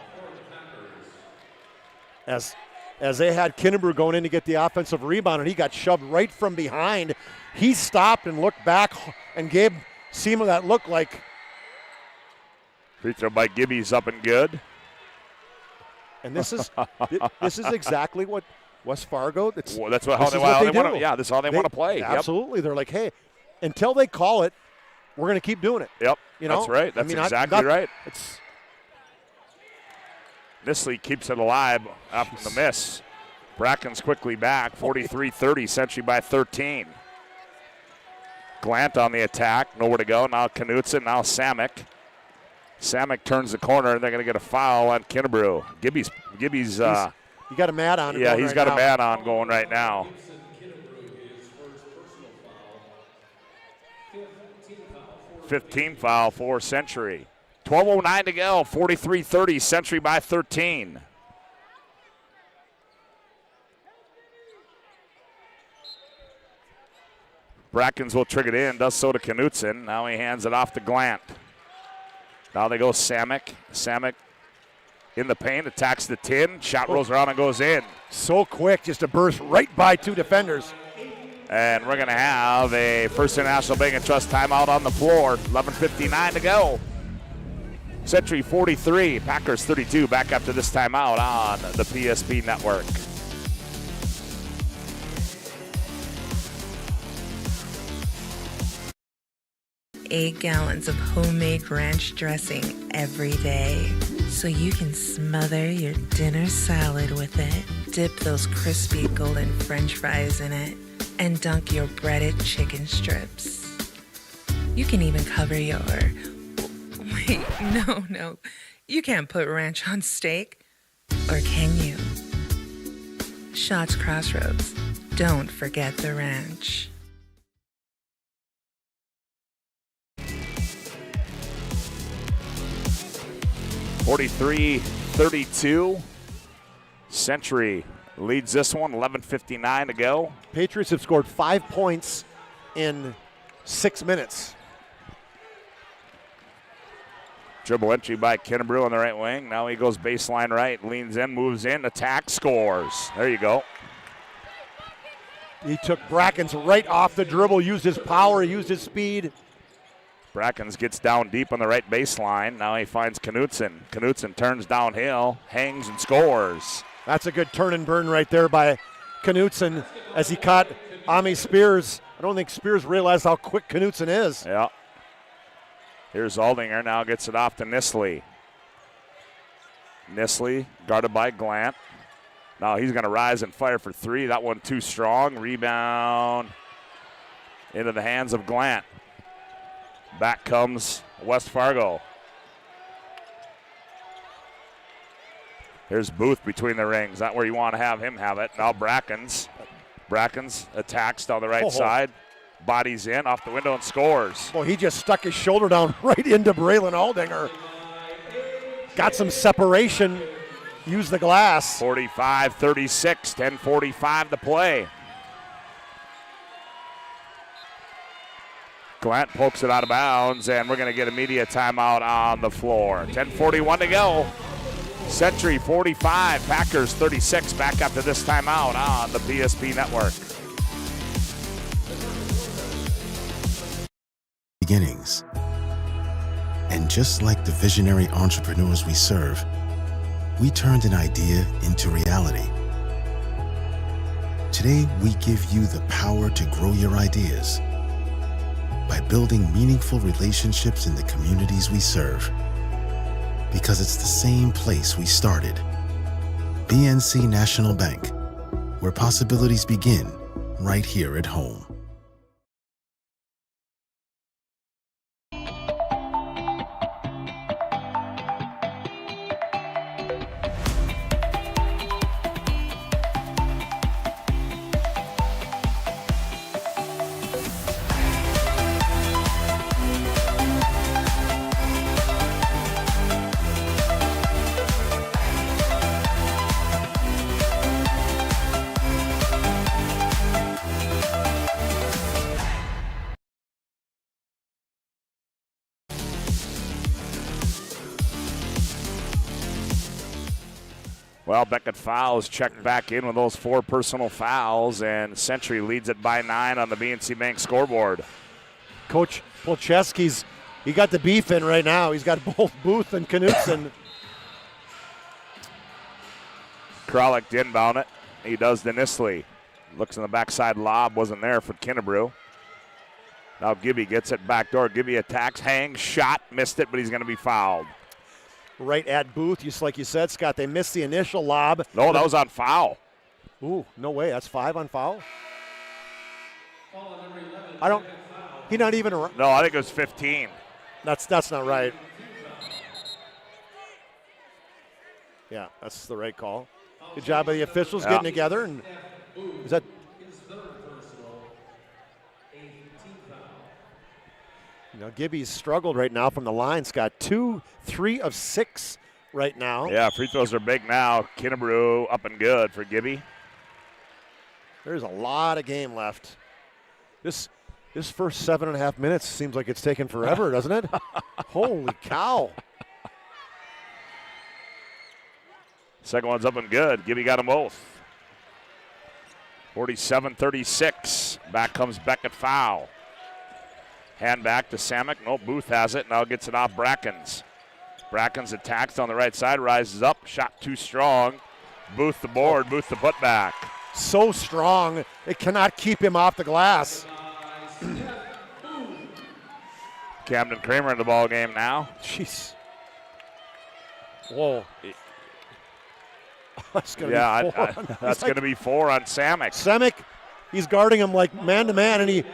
As they had Kennebrew going in to get the offensive rebound, and he got shoved right from behind, he stopped and looked back and gave Seymour that look like. Free throw by Gibby's up and good. And this is exactly what West Fargo. That's how they want to. Yeah, this is how they want to play. Absolutely, they're like, hey, until they call it, we're going to keep doing it. Yep, you know? that's right. That's exactly right. Nisley keeps it alive after the miss. Brackens quickly back, 43-30, Century by 13. Glant on the attack, nowhere to go. Now Knutson, now Samick. Samick turns the corner, and they're going to get a foul on Kennebrew. Gibby's You got a mat on. Yeah, he's got a mat on going right now. Fifth team foul for Century. 12:09 to go. 43-30. Century by 13. Brackens will trick it in. Does so to Knutson. Now he hands it off to Glant. Now they go Samick. Samick in the paint, attacks the tin. Shot rolls around and goes in. So quick, just a burst right by two defenders. And we're going to have a First International Bank and Trust timeout on the floor. 11:59 to go. Century 43, Packers 32. Back after this timeout on the PSP Network. Eight gallons of homemade ranch dressing every day, so you can smother your dinner salad with it. Dip those crispy golden French fries in it, and dunk your breaded chicken strips. You can even cover your... Wait, no. You can't put ranch on steak. Or can you? Shots Crossroads. Don't forget the ranch. (43-32). Century leads this one. 11:59 to go. Patriots have scored 5 points in 6 minutes. Dribble entry by Kennebrew on the right wing. Now he goes baseline right, leans in, moves in, attack, scores. There you go. He took Brackens right off the dribble, used his power, used his speed. Brackens gets down deep on the right baseline. Now he finds Knutson. Knutson turns downhill, hangs, and scores. That's a good turn and burn right there by Knutson as he caught Ami Spears. I don't think Spears realized how quick Knutson is. Yeah. Here's Aldinger, now gets it off to Nisley. Nisley guarded by Glant. Now he's going to rise and fire for three. That one too strong. Rebound into the hands of Glant. Back comes West Fargo. Here's Booth between the rings. Not where you want to have him have it. Now Brackens. Brackens attacks down the right side. Bodies in, off the window, and scores. Boy, he just stuck his shoulder down right into Braylon Aldinger. Got some separation. Used the glass. 45-36, 10:45 to play. Glant pokes it out of bounds, and we're going to get a media timeout on the floor. 10:41 to go. Century 45, Packers 36. Back after this timeout on the PSP Network. Beginnings. And just like the visionary entrepreneurs we serve, we turned an idea into reality. Today, we give you the power to grow your ideas by building meaningful relationships in the communities we serve. Because it's the same place we started. BNC National Bank, where possibilities begin right here at home. Well, Beckett Fowles checked back in with those 4 personal fouls, and Century leads it by 9 on the BNC Bank scoreboard. Coach Polcheski's, he got the beef in right now. He's got both Booth and Knutson. Kralik to inbound it. He does to Nisley. Looks on the backside lob, wasn't there for Kennebrew. Now Gibby gets it backdoor. Gibby attacks, hangs, shot, missed it, but he's going to be fouled. Right at Booth, just like you said, Scott. They missed the initial lob. No, that was on foul. Ooh, no way. That's 5 on foul? I don't. He not even. No, I think it was 15. That's not right. Yeah, that's the right call. Good job by the officials getting together. And is that? You know, Gibby's struggled right now from the line. He's got 3 of 6 right now. Yeah, free throws are big now. Kennebrew up and good for Gibby. There's a lot of game left. This first 7.5 minutes seems like it's taken forever, doesn't it? Holy cow. Second one's up and good. Gibby got them both. 47-36. Back comes Beckett foul. Hand back to Samick. No, Booth has it. Now gets it off Brackens. Brackens attacks on the right side, rises up. Shot too strong. Booth the board. Booth the putback. So strong, it cannot keep him off the glass. Camden Kramer in the ball game now. Jeez. Whoa. That's going to be 4 on Samick. Samick, he's guarding him like man-to-man, and he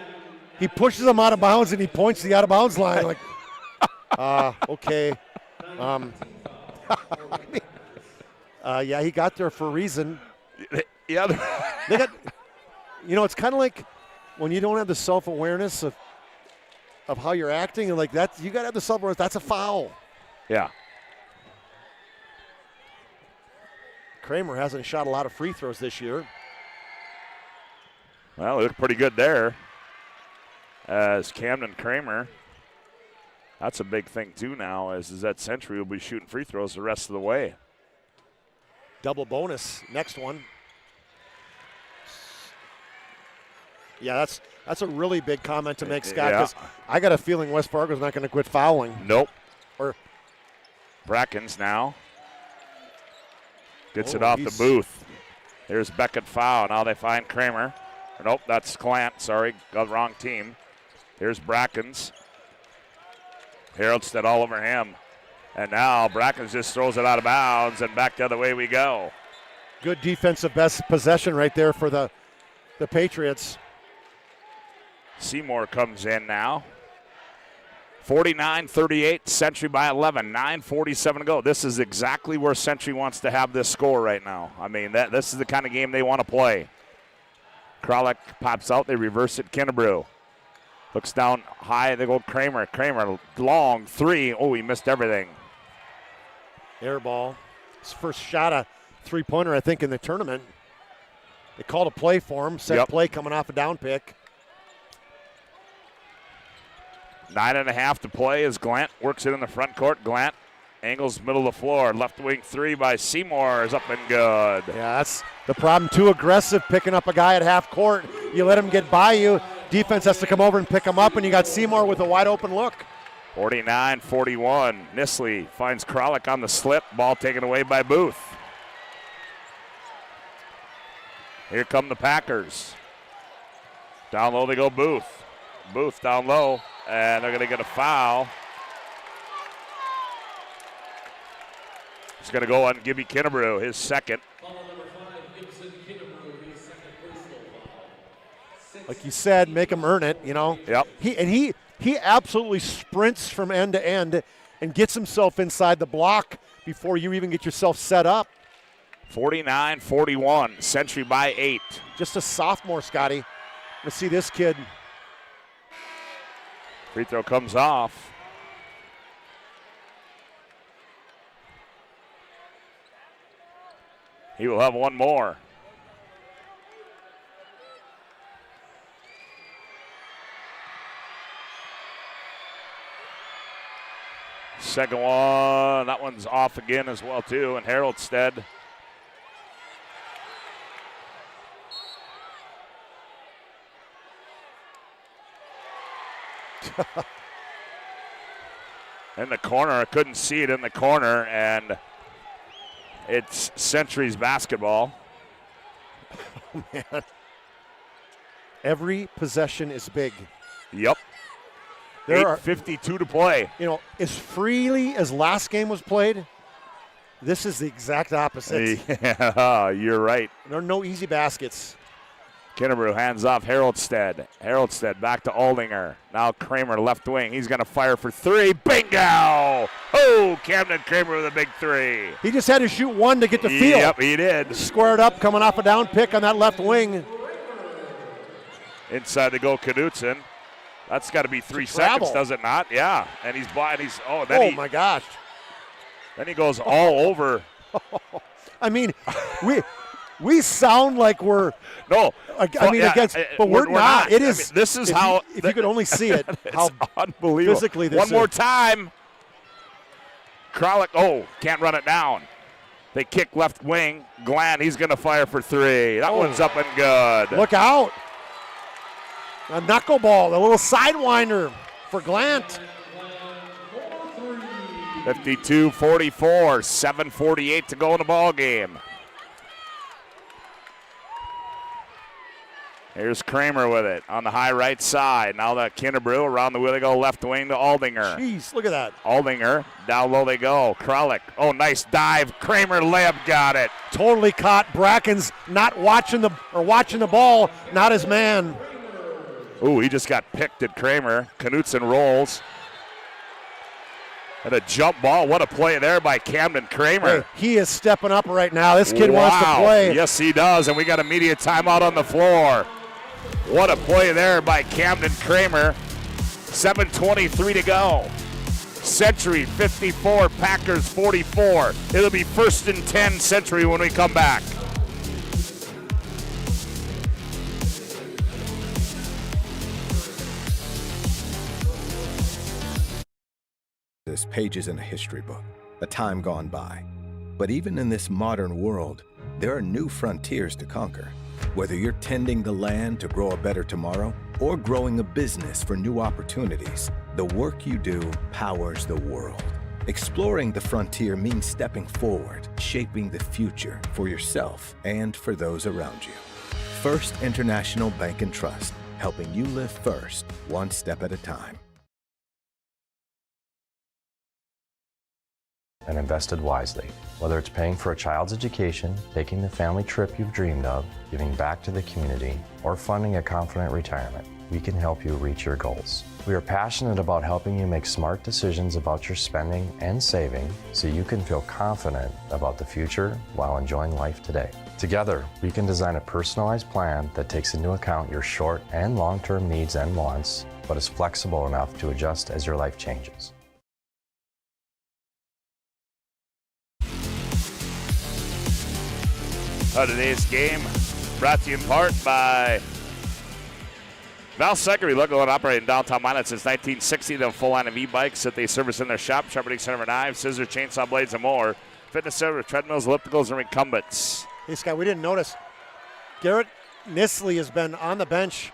pushes him out of bounds, and he points to the out-of-bounds line like, okay. Yeah, he got there for a reason. Yeah. They got, it's kind of like when you don't have the self-awareness of how you're acting, and like that, you got to have the self-awareness. That's a foul. Yeah. Kramer hasn't shot a lot of free throws this year. Well, he looked pretty good there. As Camden Kramer, that's a big thing too now, is that Century will be shooting free throws the rest of the way. Double bonus, next one. Yeah, that's a really big comment to make, Scott, because I got a feeling West Fargo's not going to quit fouling. Nope. Or Brackens now. Gets it off the Booth. Here's Beckett foul. Now they find Kramer. Nope, that's Clant. Sorry, got the wrong team. Here's Brackens. Haroldstead all over him. And now Brackens just throws it out of bounds, and back the other way we go. Good defensive best possession right there for the Patriots. Seymour comes in now. 49-38, Century by 11, 9:47 to go. This is exactly where Century wants to have this score right now. I mean, this is the kind of game they want to play. Kralik pops out, they reverse it, Kennebrew. Looks down high, they go Kramer. Kramer, long three. Oh, he missed everything. Air ball. His first shot, a three-pointer, I think, in the tournament. They called a play for him, set play coming off a down pick. 9.5 to play as Glant works it in the front court. Glant angles middle of the floor. Left wing three by Seymour is up and good. Yeah, that's the problem. Too aggressive picking up a guy at half court. You let him get by you. Defense has to come over and pick him up, and you got Seymour with a wide open look. 49-41. Nisley finds Kralik on the slip. Ball taken away by Booth. Here come the Packers. Down low they go Booth. Booth down low, and they're going to get a foul. It's going to go on Gibby Kennebrew, his second. Like you said, make him earn it, you know. Yep. He absolutely sprints from end to end and gets himself inside the block before you even get yourself set up. 49-41, Century by 8. Just a sophomore, Scotty. Let's see this kid. Free throw comes off. He will have one more. Second one, that one's off again as well too, and Haroldstead. In the corner, I couldn't see it in the corner, and it's Century's basketball. Oh, man. Every possession is big. Yep. 8:52 to play. You know, as freely as last game was played, this is the exact opposite. Yeah, you're right. There are no easy baskets. Kinnebrew hands off Haroldstead. Haroldstead back to Aldinger. Now Kramer left wing. He's going to fire for three. Bingo! Oh, Camden Kramer with a big three. He just had to shoot one to get the field. Yep, he did. Squared up, coming off a down pick on that left wing. Inside to go Knutson. That's got to be 3 seconds, does it not? Yeah. And he's blind. My gosh. Then he goes all over. I mean, we sound like we're against, but we're not. It is. This is if you could only see it, how unbelievable. Physically this One more is. time. Kralik, can't run it down. They kick left wing. Glenn, he's going to fire for three. That one's up and good. Look out. A knuckleball, a little sidewinder for Glant. 52-44, 7:48 to go in the ball game. Here's Kramer with it on the high right side. Now that Kinnebrew around the wheel, they go left wing to Aldinger. Jeez, look at that. Aldinger, down low they go. Kralik, nice dive. Kramer layup, got it. Totally caught. Bracken's not watching the ball, not his man. Ooh, he just got picked at Kramer. Knutson rolls. And a jump ball. What a play there by Camden Kramer. Hey, he is stepping up right now. This kid wants to play. Yes, he does. And we got immediate timeout on the floor. What a play there by Camden Kramer. 7:23 to go. Century 54, Packers 44. It'll be 1st and 10 Century when we come back. This pages in a history book, a time gone by. But even in this modern world, there are new frontiers to conquer. Whether you're tending the land to grow a better tomorrow or growing a business for new opportunities, the work you do powers the world. Exploring the frontier means stepping forward, shaping the future for yourself and for those around you. First International Bank and Trust, helping you live first, one step at a time. And invested wisely. Whether it's paying for a child's education, taking the family trip you've dreamed of, giving back to the community, or funding a confident retirement, we can help you reach your goals. We are passionate about helping you make smart decisions about your spending and saving so you can feel confident about the future while enjoying life today. Together, we can design a personalized plan that takes into account your short and long-term needs and wants, but is flexible enough to adjust as your life changes. Today's game brought to you in part by Val Secretary, local and operating in downtown Minot since 1960. They have a full line of e-bikes that they service in their shop. Sharpening center for knives, scissors, chainsaw blades, and more. Fitness center with treadmills, ellipticals, and recumbents. Hey, Scott, we didn't notice. Garrett Nisley has been on the bench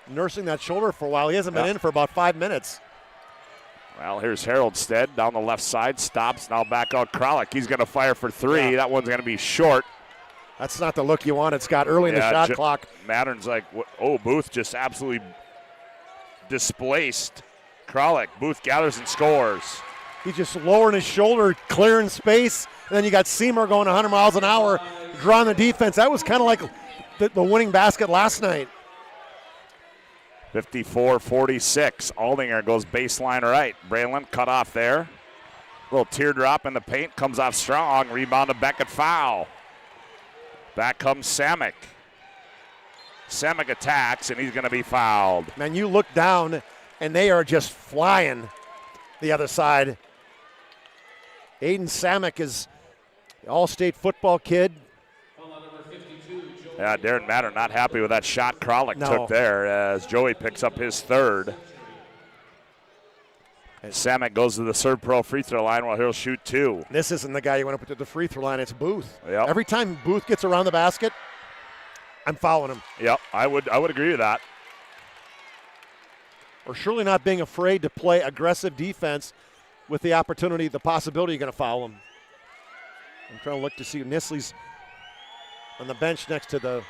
nursing that shoulder for a while. He hasn't been in for about 5 minutes. Well, here's Haroldstead down the left side. Stops, now back out Kralik. He's going to fire for three. That one's going to be short. That's not the look you wanted, Scott, early in the shot clock. Mattern's like, Booth just absolutely displaced Kralik. Booth gathers and scores. He's just lowering his shoulder, clearing space, and then you got Seymour going 100 miles an hour, drawing the defense. That was kind of like the winning basket last night. 54-46. Aldinger goes baseline right. Braylon cut off there. Little teardrop in the paint, comes off strong. Rebound to Beckett, foul. Back comes Samick. Samick attacks, and he's going to be fouled. Man, you look down, and they are just flying the other side. Aiden Samick is the all-state football kid. Yeah, Darren Matter not happy with that shot Kralik took there as Joey picks up his third. And Samick goes to the third pro free throw line while he'll shoot two. This isn't the guy you want to put to the free throw line. It's Booth. Yep. Every time Booth gets around the basket, I'm fouling him. Yep, I would agree with that. Or surely not being afraid to play aggressive defense with the opportunity, the possibility you're going to foul him. I'm trying to look to see Nisley's on the bench next to one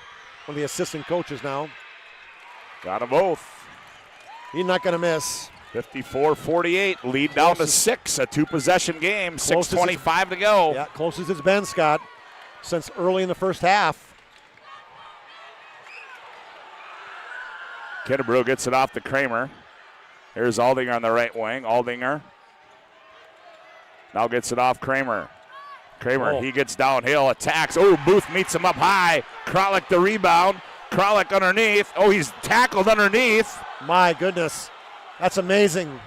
of the assistant coaches now. Got them both. He's not going to miss. 54-48, lead down to 6, a two-possession game, 6:25 to go. Yeah, close as it's been, Scott, since early in the first half. Kennebrew gets it off to Kramer. Here's Aldinger on the right wing. Aldinger now gets it off Kramer. Kramer, he gets downhill, attacks. Oh, Booth meets him up high. Kralik the rebound. Kralik underneath. Oh, he's tackled underneath. My goodness. That's amazing.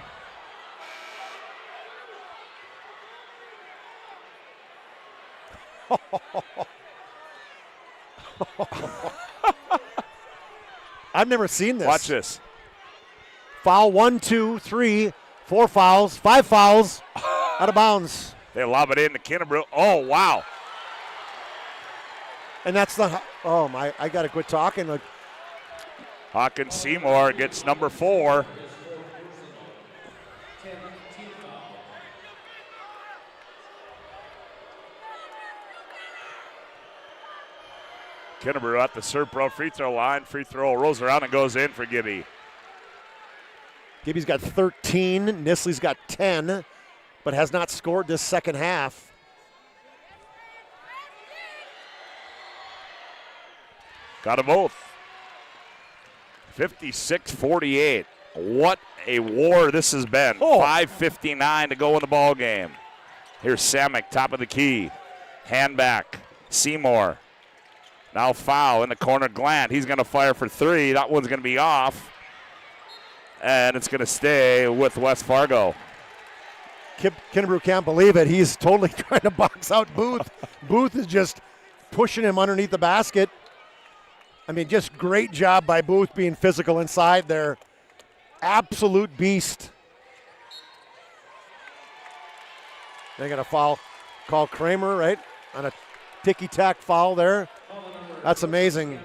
I've never seen this. Watch this. Foul 1, 2, 3, 4 fouls, 5 fouls, out of bounds. They lob it in to Kennebrew. Oh, wow. And that's the, oh my, I got to quit talking. Like, Hawkins Seymour gets number 4. Kennebrew at the Serpro free throw line. Free throw rolls around and goes in for Gibby. Gibby's got 13. Nisley's got 10, but has not scored this second half. Got them both. 56-48. What a war this has been. 5:59 to go in the ball game. Here's Samick, top of the key. Hand back. Seymour. Now foul in the corner. Glant. He's going to fire for 3. That one's going to be off. And it's going to stay with West Fargo. Kennebrew can't believe it. He's totally trying to box out Booth. Booth is just pushing him underneath the basket. I mean, just great job by Booth being physical inside there. Absolute beast. They got a foul. Call Kramer, right? On a ticky-tack foul there. That's amazing.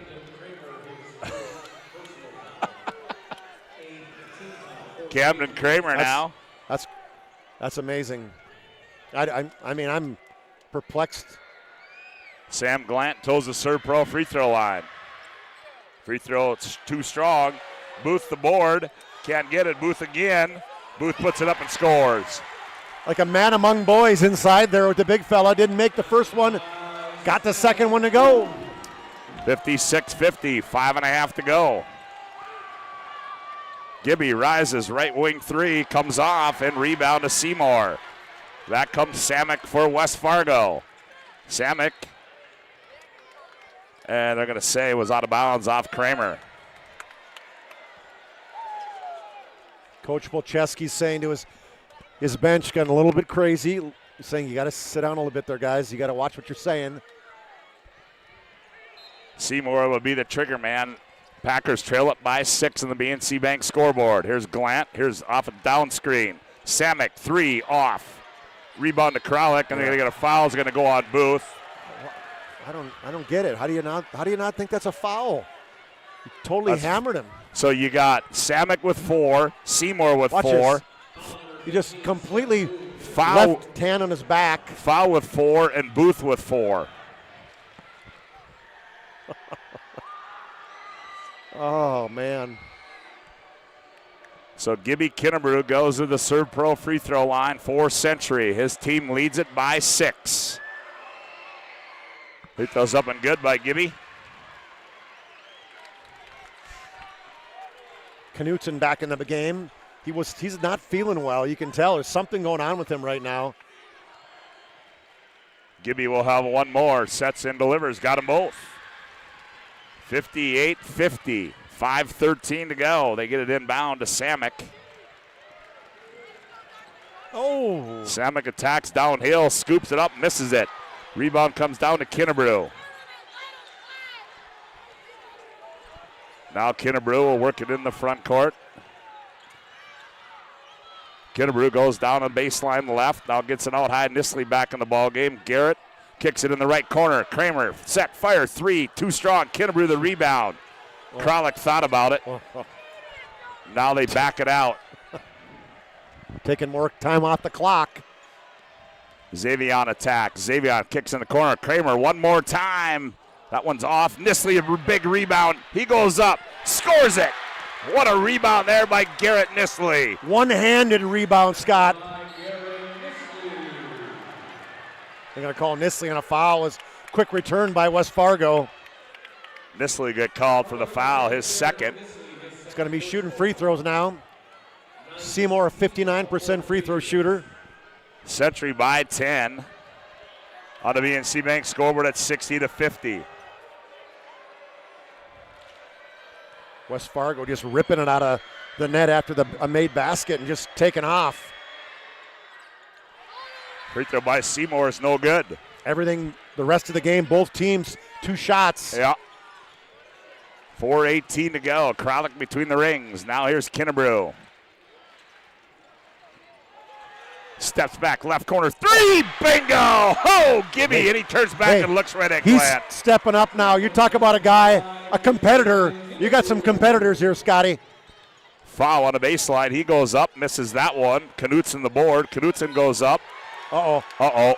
Camden Kramer now. That's amazing. I mean, I'm perplexed. Sam Glant toes the Serpro free throw line. Free throw, it's too strong. Booth the board. Can't get it. Booth again. Booth puts it up and scores. Like a man among boys inside there with the big fella. Didn't make the first one. Got the second one to go. 56-50, 5.5 to go. Gibby rises, right wing 3, comes off, and rebound to Seymour. That comes Samick for West Fargo. Samick, and they're going to say was out of bounds off Kramer. Coach Bolcheski's saying to his bench, getting a little bit crazy, saying you got to sit down a little bit there, guys. You got to watch what you're saying. Seymour will be the trigger man. Packers trail up by 6 on the BNC Bank scoreboard. Here's Glant. Here's off a down screen. Samick, 3 off. Rebound to Kralik, and they're gonna get a foul. It's gonna go on Booth. I don't get it. How do you not think that's a foul? You totally hammered him. So you got Samick with 4, Seymour with 4. This. He just completely foul, left hand on his back. Foul with 4 and Booth with 4. Oh, man. So Gibby Kennebrew goes to the Serpro free throw line for Century. His team leads it by 6. Free throws up and good by Gibby. Knutson back in the game. He's not feeling well. You can tell there's something going on with him right now. Gibby will have one more. Sets and delivers. Got them both. 58-50. 5:13 to go. They get it inbound to Samick. Oh. Samick attacks downhill, scoops it up, misses it. Rebound comes down to Kennebrew. Now Kennebrew will work it in the front court. Kennebrew goes down on baseline left. Now gets it out high. Nisley back in the ball game. Garrett kicks it in the right corner. Kramer set, fire, 3, too strong. Kennebrew the rebound. Kralik thought about it. Now they back it out. Taking more time off the clock. Xavion attacks. Xavion kicks in the corner. Kramer one more time. That one's off. Nisley, a big rebound. He goes up, scores it. What a rebound there by Garrett Nisley. One-handed rebound, Scott. They're going to call Nisley on a foul. As quick return by West Fargo. Nisley get called for the foul, his second. going to be shooting free throws now. Seymour, a 59% free throw shooter. Century by 10 on the BNC Bank scoreboard at 60-50. West Fargo just ripping it out of the net after a made basket and just taking off. Free throw by Seymour is no good. Everything, the rest of the game, both teams, 2 shots. Yeah. 4:18 to go. Kralik between the rings. Now here's Kinnebrew. Steps back, left corner, 3, bingo! Oh, Gibby, and he turns back and looks right at Glad. He's stepping up now. You talk about a guy, a competitor. You got some competitors here, Scotty. Foul on the baseline. He goes up, misses that one. Knutson the board. Knutson goes up. Uh-oh. Uh-oh.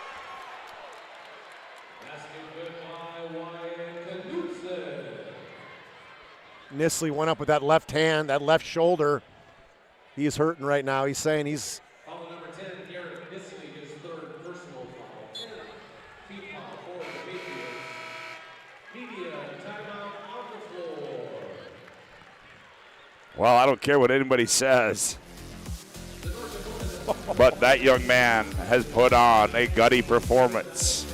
Nisley went up with that left hand, that left shoulder. He's hurting right now. He's saying he's... Well, I don't care what anybody says, but that young man has put on a gutty performance.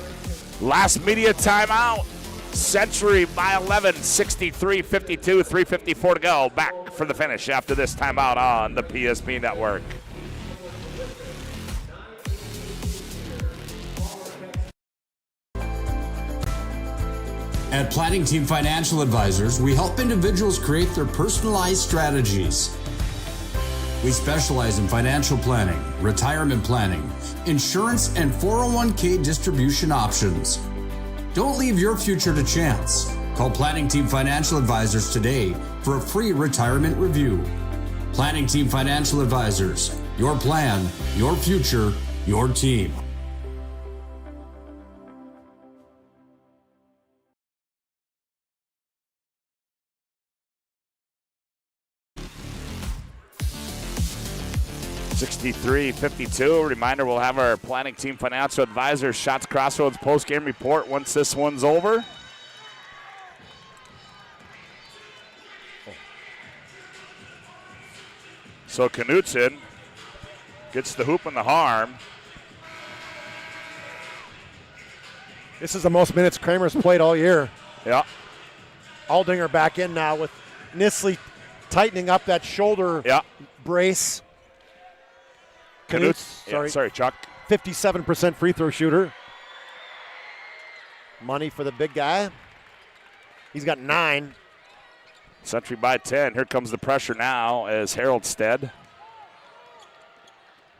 Last media timeout. Century by 11, 63-52, 3:54 to go. Back for the finish after this timeout on the PSP Network. At Planning Team Financial Advisors, we help individuals create their personalized strategies. We specialize in financial planning, retirement planning, insurance, and 401k distribution options. Don't leave your future to chance. Call Planning Team Financial Advisors today for a free retirement review. Planning Team Financial Advisors, your plan, your future, your team. (63-52). Reminder, we'll have our Planning Team Financial Advisor Shots Crossroads post-game report once this one's over. So Knutson gets the hoop and the harm. This is the most minutes Kramer's played all year. Yeah. Aldinger back in now with Nisley tightening up that shoulder brace. Knutson, sorry, Chuck. 57% free throw shooter. Money for the big guy. He's got 9. Century by 10. Here comes the pressure now as Haroldstead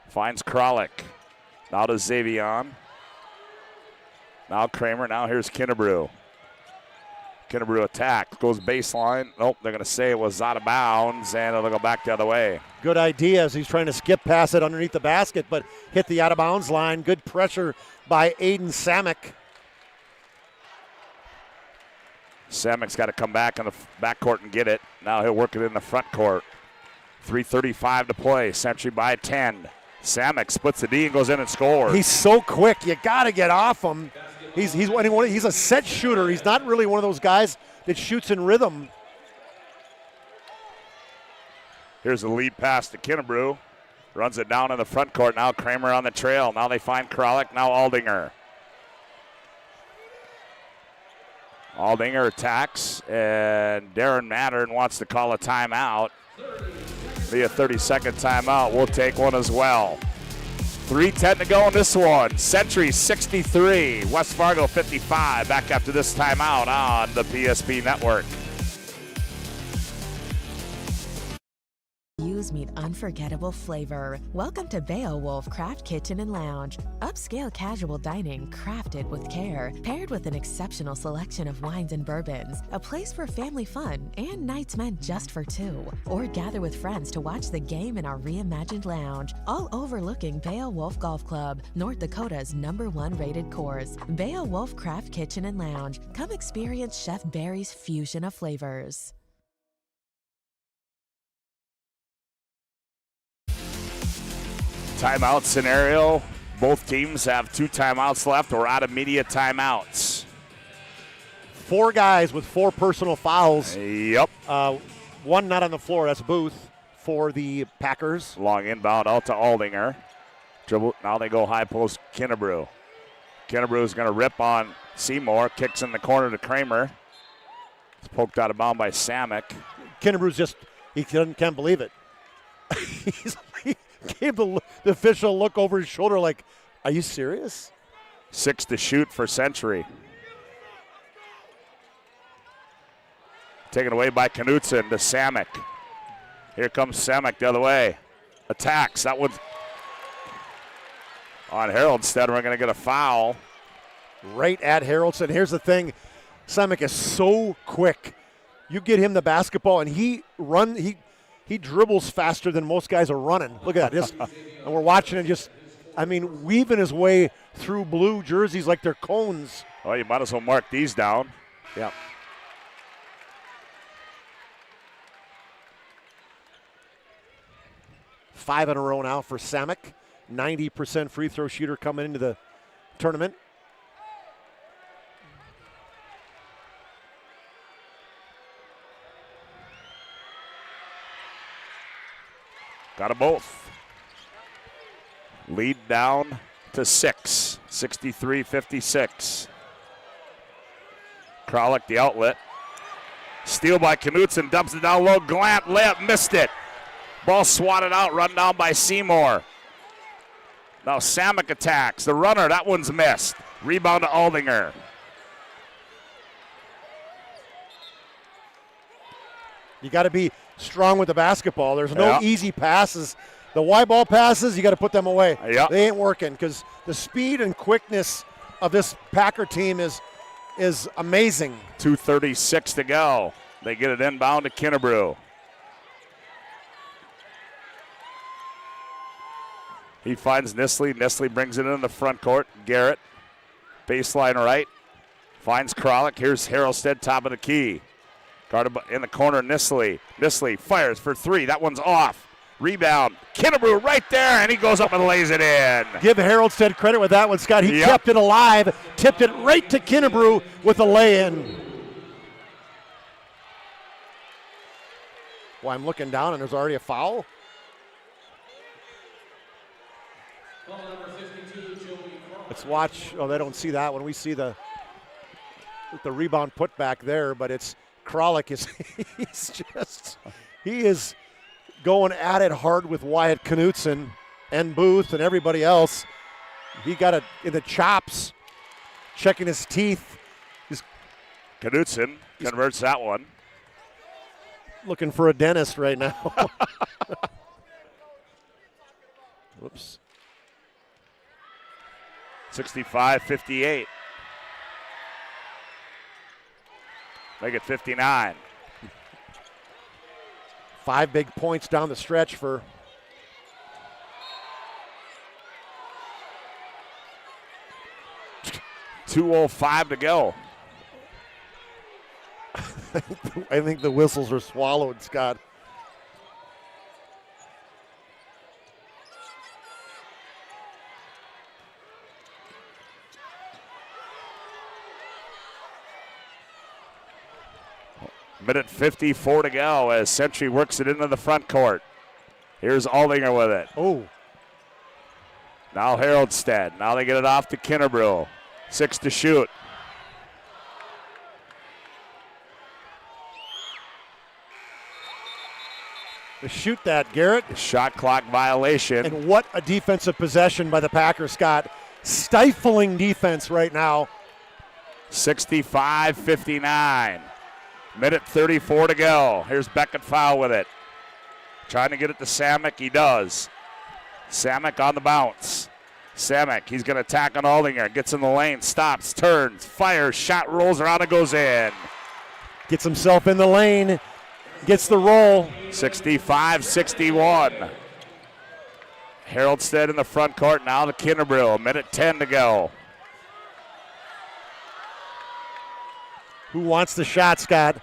finds Kralik. Now to Xavion. Now Kramer. Now here's Kinnebrew. Kinnebrew attack. Goes baseline. Nope, they're going to say it was out of bounds, and it'll go back the other way. Good idea as he's trying to skip past it underneath the basket, but hit the out of bounds line. Good pressure by Aiden Samek. Samek's got to come back in the backcourt and get it. Now he'll work it in the front court. 3:35 to play. Century by 10. Samek splits the D and goes in and scores. He's so quick. You got to get off him. He's a set shooter. He's not really one of those guys that shoots in rhythm. Here's the lead pass to Kinnebrew. Runs it down in the front court. Now Kramer on the trail. Now they find Kralik. Now Aldinger. Aldinger attacks, and Darren Mattern wants to call a timeout. Be a 30-second timeout. We'll take one as well. 3:10 to go in this one. Century 63, West Fargo 55. Back after this timeout on the PSP Network. Use meet unforgettable flavor. Welcome to Beowulf Craft Kitchen and Lounge. Upscale casual dining crafted with care, paired with an exceptional selection of wines and bourbons. A place for family fun and nights meant just for two. Or gather with friends to watch the game in our reimagined lounge, all overlooking Beowulf Golf Club, North Dakota's #1 rated course. Beowulf Craft Kitchen and Lounge. Come experience Chef Barry's fusion of flavors. Timeout scenario. Both teams have 2 timeouts left or out of media timeouts. 4 guys with 4 personal fouls. Yep. One not on the floor. That's Booth for the Packers. Long inbound out to Aldinger. Dribble. Now they go high post. Kennebrew. Kennebrew's going to rip on Seymour. Kicks in the corner to Kramer. It's poked out of bound by Samick. Kennebrew's just, he can't believe it. He gave the official look over his shoulder like, are you serious? 6 to shoot for Century. Taken away by Knutson to Samick. Here comes Samick the other way. Attacks. That one's on Haroldstead. We're going to get a foul. Right at Haroldstead. Here's the thing. Samick is so quick. You get him the basketball, and he dribbles faster than most guys are running. Look at that. And we're watching it weaving his way through blue jerseys like they're cones. Well, you might as well mark these down. Yeah. Five in a row now for Samick. 90% free throw shooter coming into the tournament. Got them both. Lead down to 6, 63-56. Kralik, the outlet. Steal by Knutson, dumps it down low. Glant layup, missed it. Ball swatted out, run down by Seymour. Now Samick attacks. The runner, that one's missed. Rebound to Aldinger. You got to be strong with the basketball. There's no easy passes. The Y ball passes, you got to put them away. Yep. They ain't working because the speed and quickness of this Packer team is amazing. 2:36 to go. They get it inbound to Kennebrew. He finds Nisley. Nisley brings it in the front court. Garrett, baseline right. Finds Kralik. Here's Haroldstead, top of the key. Guarded in the corner, Nisley. Nisley fires for 3. That one's off. Rebound. Kennebrew right there, and he goes up and lays it in. Give Haroldstead credit with that one, Scott. He kept it alive, tipped it right to Kennebrew with a lay-in. Well, I'm looking down, and there's already a foul. Let's watch. Oh, they don't see that one. We see the rebound put back there, but it's Kralik he is going at it hard with Wyatt Knutson and Booth and everybody else. He got it in the chops, checking his teeth. Knutson converts that one. Looking for a dentist right now. Whoops. 65-58. Make it 59. 5 big points down the stretch for .205 to go. I think the whistles are swallowed, Scott. Minute 54 to go as Century works it into the front court. Here's Aldinger with it. Oh. Now Haroldstead. Now they get it off to Kennebrew. 6 to shoot. To shoot that, Garrett. Shot clock violation. And what a defensive possession by the Packers, Scott. Stifling defense right now. 65-59. Minute 34 to go. Here's Beckett foul with it. Trying to get it to Samick. He does. Samick on the bounce. Samick, he's going to attack on Aldinger. Gets in the lane, stops, turns, fires, shot rolls around and goes in. Gets himself in the lane. Gets the roll. 65-61. Haroldstead in the front court. Now to Kennebrew. Minute 10 to go. Who wants the shot, Scott?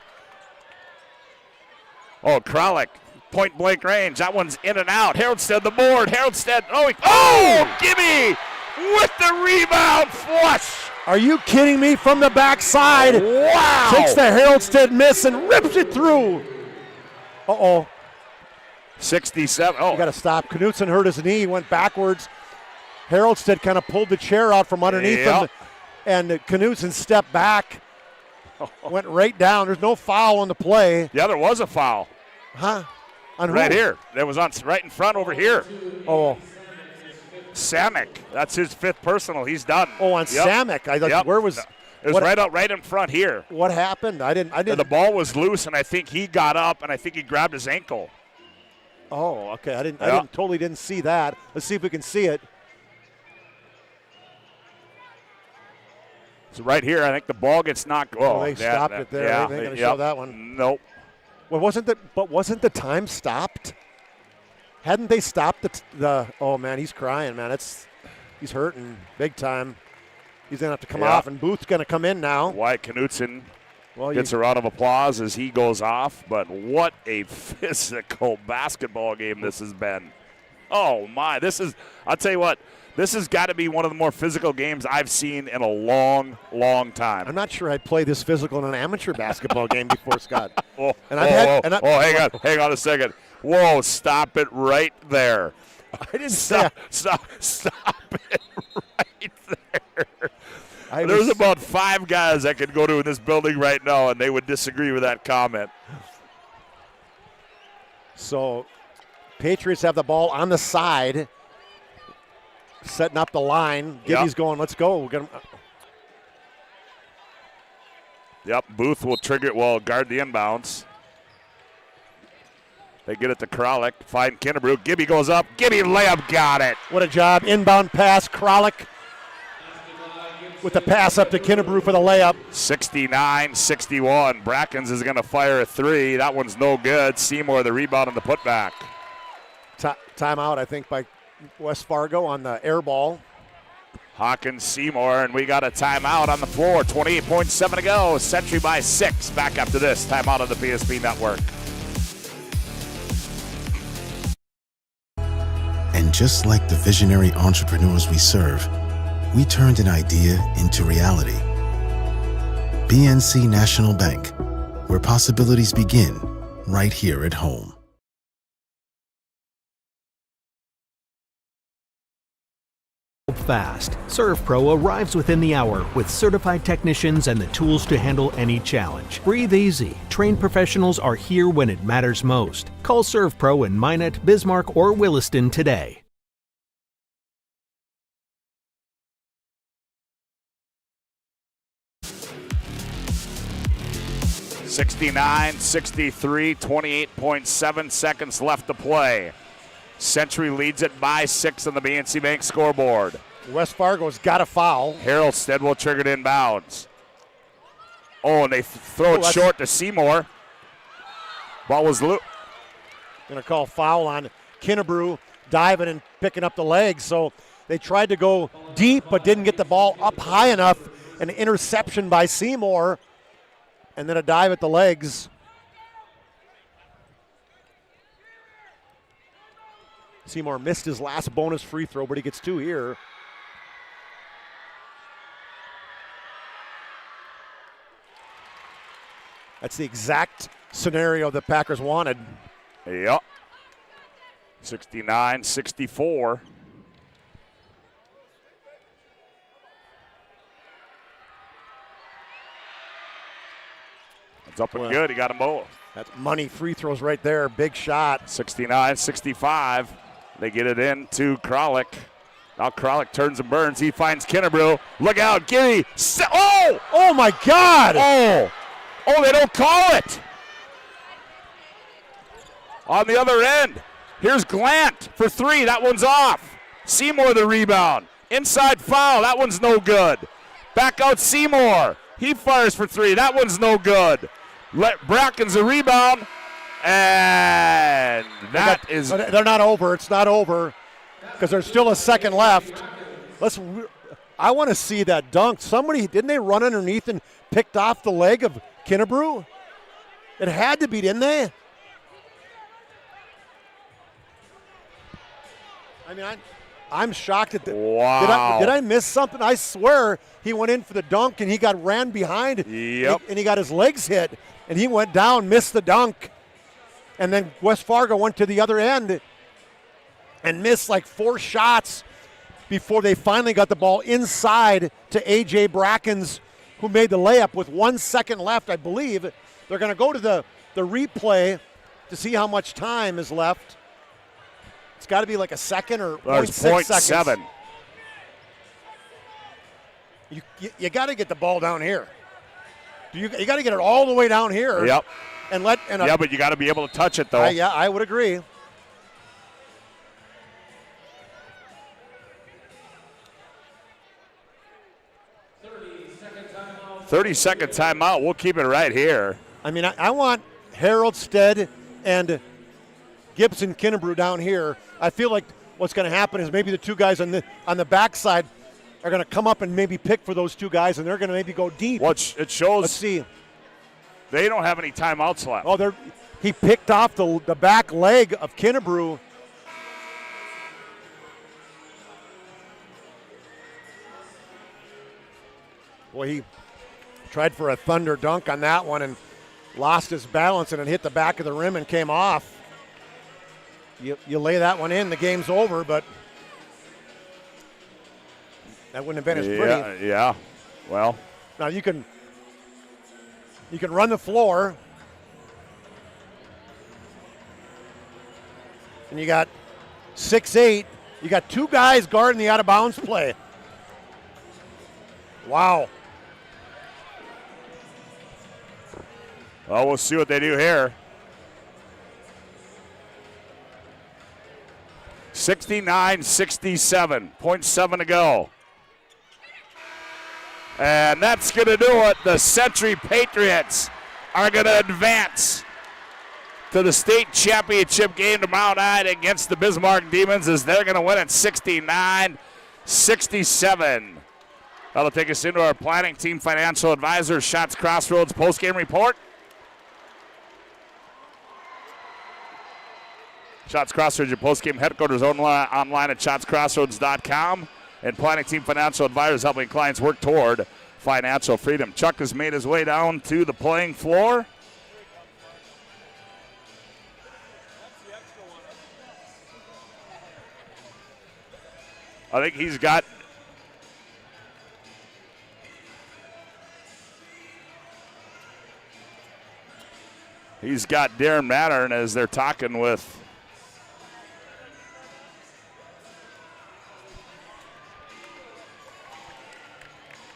Oh, Kralik, point blank range. That one's in and out. Haroldstead the board. Haroldstead. Gimme with the rebound flush. Are you kidding me? From the backside. Wow. Takes the Haroldstead miss and rips it through. Uh-oh. 67. Oh, You got to stop. Knutson hurt his knee, went backwards. Haraldstedt kind of pulled the chair out from underneath him, and Knutson stepped back, went right down. There's no foul on the play. Yeah, there was a foul. Huh? On Right who? here. That was on right in front over here. Oh. Samek. That's his 5th personal. He's done. Oh, on Samek. I thought, where was? It was right in front here. What happened? I didn't. And the ball was loose, and I think he got up, and I think he grabbed his ankle. Oh, okay. I totally didn't see that. Let's see if we can see it. So right here, I think the ball gets knocked. Oh, they stopped it there. Yeah, They ain't going to show that one. Nope. Well, wasn't the time stopped? Hadn't they stopped the? Oh man, he's crying, man. He's hurting big time. He's gonna have to come off, and Booth's gonna come in now. Wyatt Knutson gets a round of applause as he goes off. But what a physical basketball game this has been. Oh my, I'll tell you what. This has got to be one of the more physical games I've seen in a long, long time. I'm not sure I'd play this physical in an amateur basketball game before, Scott. Hang on a second. Whoa, stop it right there. I didn't stop it right there. There's about 5 guys that could go to in this building right now, and they would disagree with that comment. So, Patriots have the ball on the side, setting up the line. Gibby's going, let's go. Yep, Booth will guard the inbounds. They get it to Kralik, find Kinnebrew. Gibby goes up. Gibby layup, got it. What a job. Inbound pass, Kralik with the pass up to Kinnebrew for the layup. 69-61. Brackens is going to fire a 3. That one's no good. Seymour the rebound and the putback. Timeout, I think, by West Fargo on the air ball. Hawkins, Seymour, and we got a timeout on the floor. 28.7 to go. Century by 6. Back after this. Timeout on the PSP Network. And just like the visionary entrepreneurs we serve, we turned an idea into reality. BNC National Bank, where possibilities begin right here at home. Fast. ServPro arrives within the hour with certified technicians and the tools to handle any challenge. Breathe easy. Trained professionals are here when it matters most. Call ServPro in Minot, Bismarck, or Williston today. (69-63), 28.7 seconds left to play. Century leads it by 6 on the BNC Bank scoreboard. West Fargo's got a foul. Haraldstedt will trigger it inbounds. Oh, and they throw it short to Seymour. Ball was loose. Going to call foul on Kinnebrew, diving and picking up the legs. So they tried to go deep but didn't get the ball up high enough. An interception by Seymour, and then a dive at the legs. Seymour missed his last bonus free throw, but he gets 2 here. That's the exact scenario the Packers wanted. Yep. 69-64. It's up and good. He got them both. That's money free throws right there. Big shot. 69-65. They get it in to Kralik. Now Kralik turns and burns. He finds Kinnebrew. Look out, Gary. Oh! Oh, my God! Oh, they don't call it. On the other end, here's Glant for 3. That one's off. Seymour the rebound. Inside foul. That one's no good. Back out Seymour. He fires for 3. That one's no good. Brackens a rebound. And they're not over. It's not over because there's still a second left. I want to see that dunk. Didn't they run underneath and picked off the leg of Kinnebrew? It had to be, didn't they? I mean, I'm shocked at that. Wow. Did I miss something? I swear he went in for the dunk and he ran behind. Yep. And he got his legs hit and he went down, missed the dunk. And then West Fargo went to the other end and missed like 4 shots before they finally got the ball inside to A.J. Brackens, who made the layup with 1 second left, I believe. They're going to go to the replay to see how much time is left. It's got to be like a second or 0.6 seconds. 0.7. You got to get the ball down here. You got to get it all the way down here. Yep. Yeah, but you got to be able to touch it, though. Yeah, I would agree. 30-second timeout. We'll keep it right here. I mean, I want Harold Stead and Gibson Kinnebrew down here. I feel like what's going to happen is maybe the two guys on the backside are going to come up and maybe pick for those two guys, and they're going to maybe go deep. Well, it shows. Let's see. They don't have any timeouts left. Oh, he picked off the back leg of Kinnebrew. Well, he tried for a thunder dunk on that one and lost his balance, and it hit the back of the rim and came off. You lay that one in, the game's over, but that wouldn't have been as pretty. Yeah. Well, now you can run the floor, and you got 6'8". You got 2 guys guarding the out-of-bounds play. Wow. Well, we'll see what they do here. 69-67, 0.7 to go. And that's going to do it. The Century Patriots are going to advance to the state championship game tomorrow night against the Bismarck Demons, as they're going to win at 69-67. That'll take us into our planning team financial advisor, Shots Crossroads postgame report. Shots Crossroads, your postgame headquarters online at shotscrossroads.com. And planning team financial advisors helping clients work toward financial freedom. Chuck has made his way down to the playing floor. I think he's got Darren Mattern as they're talking with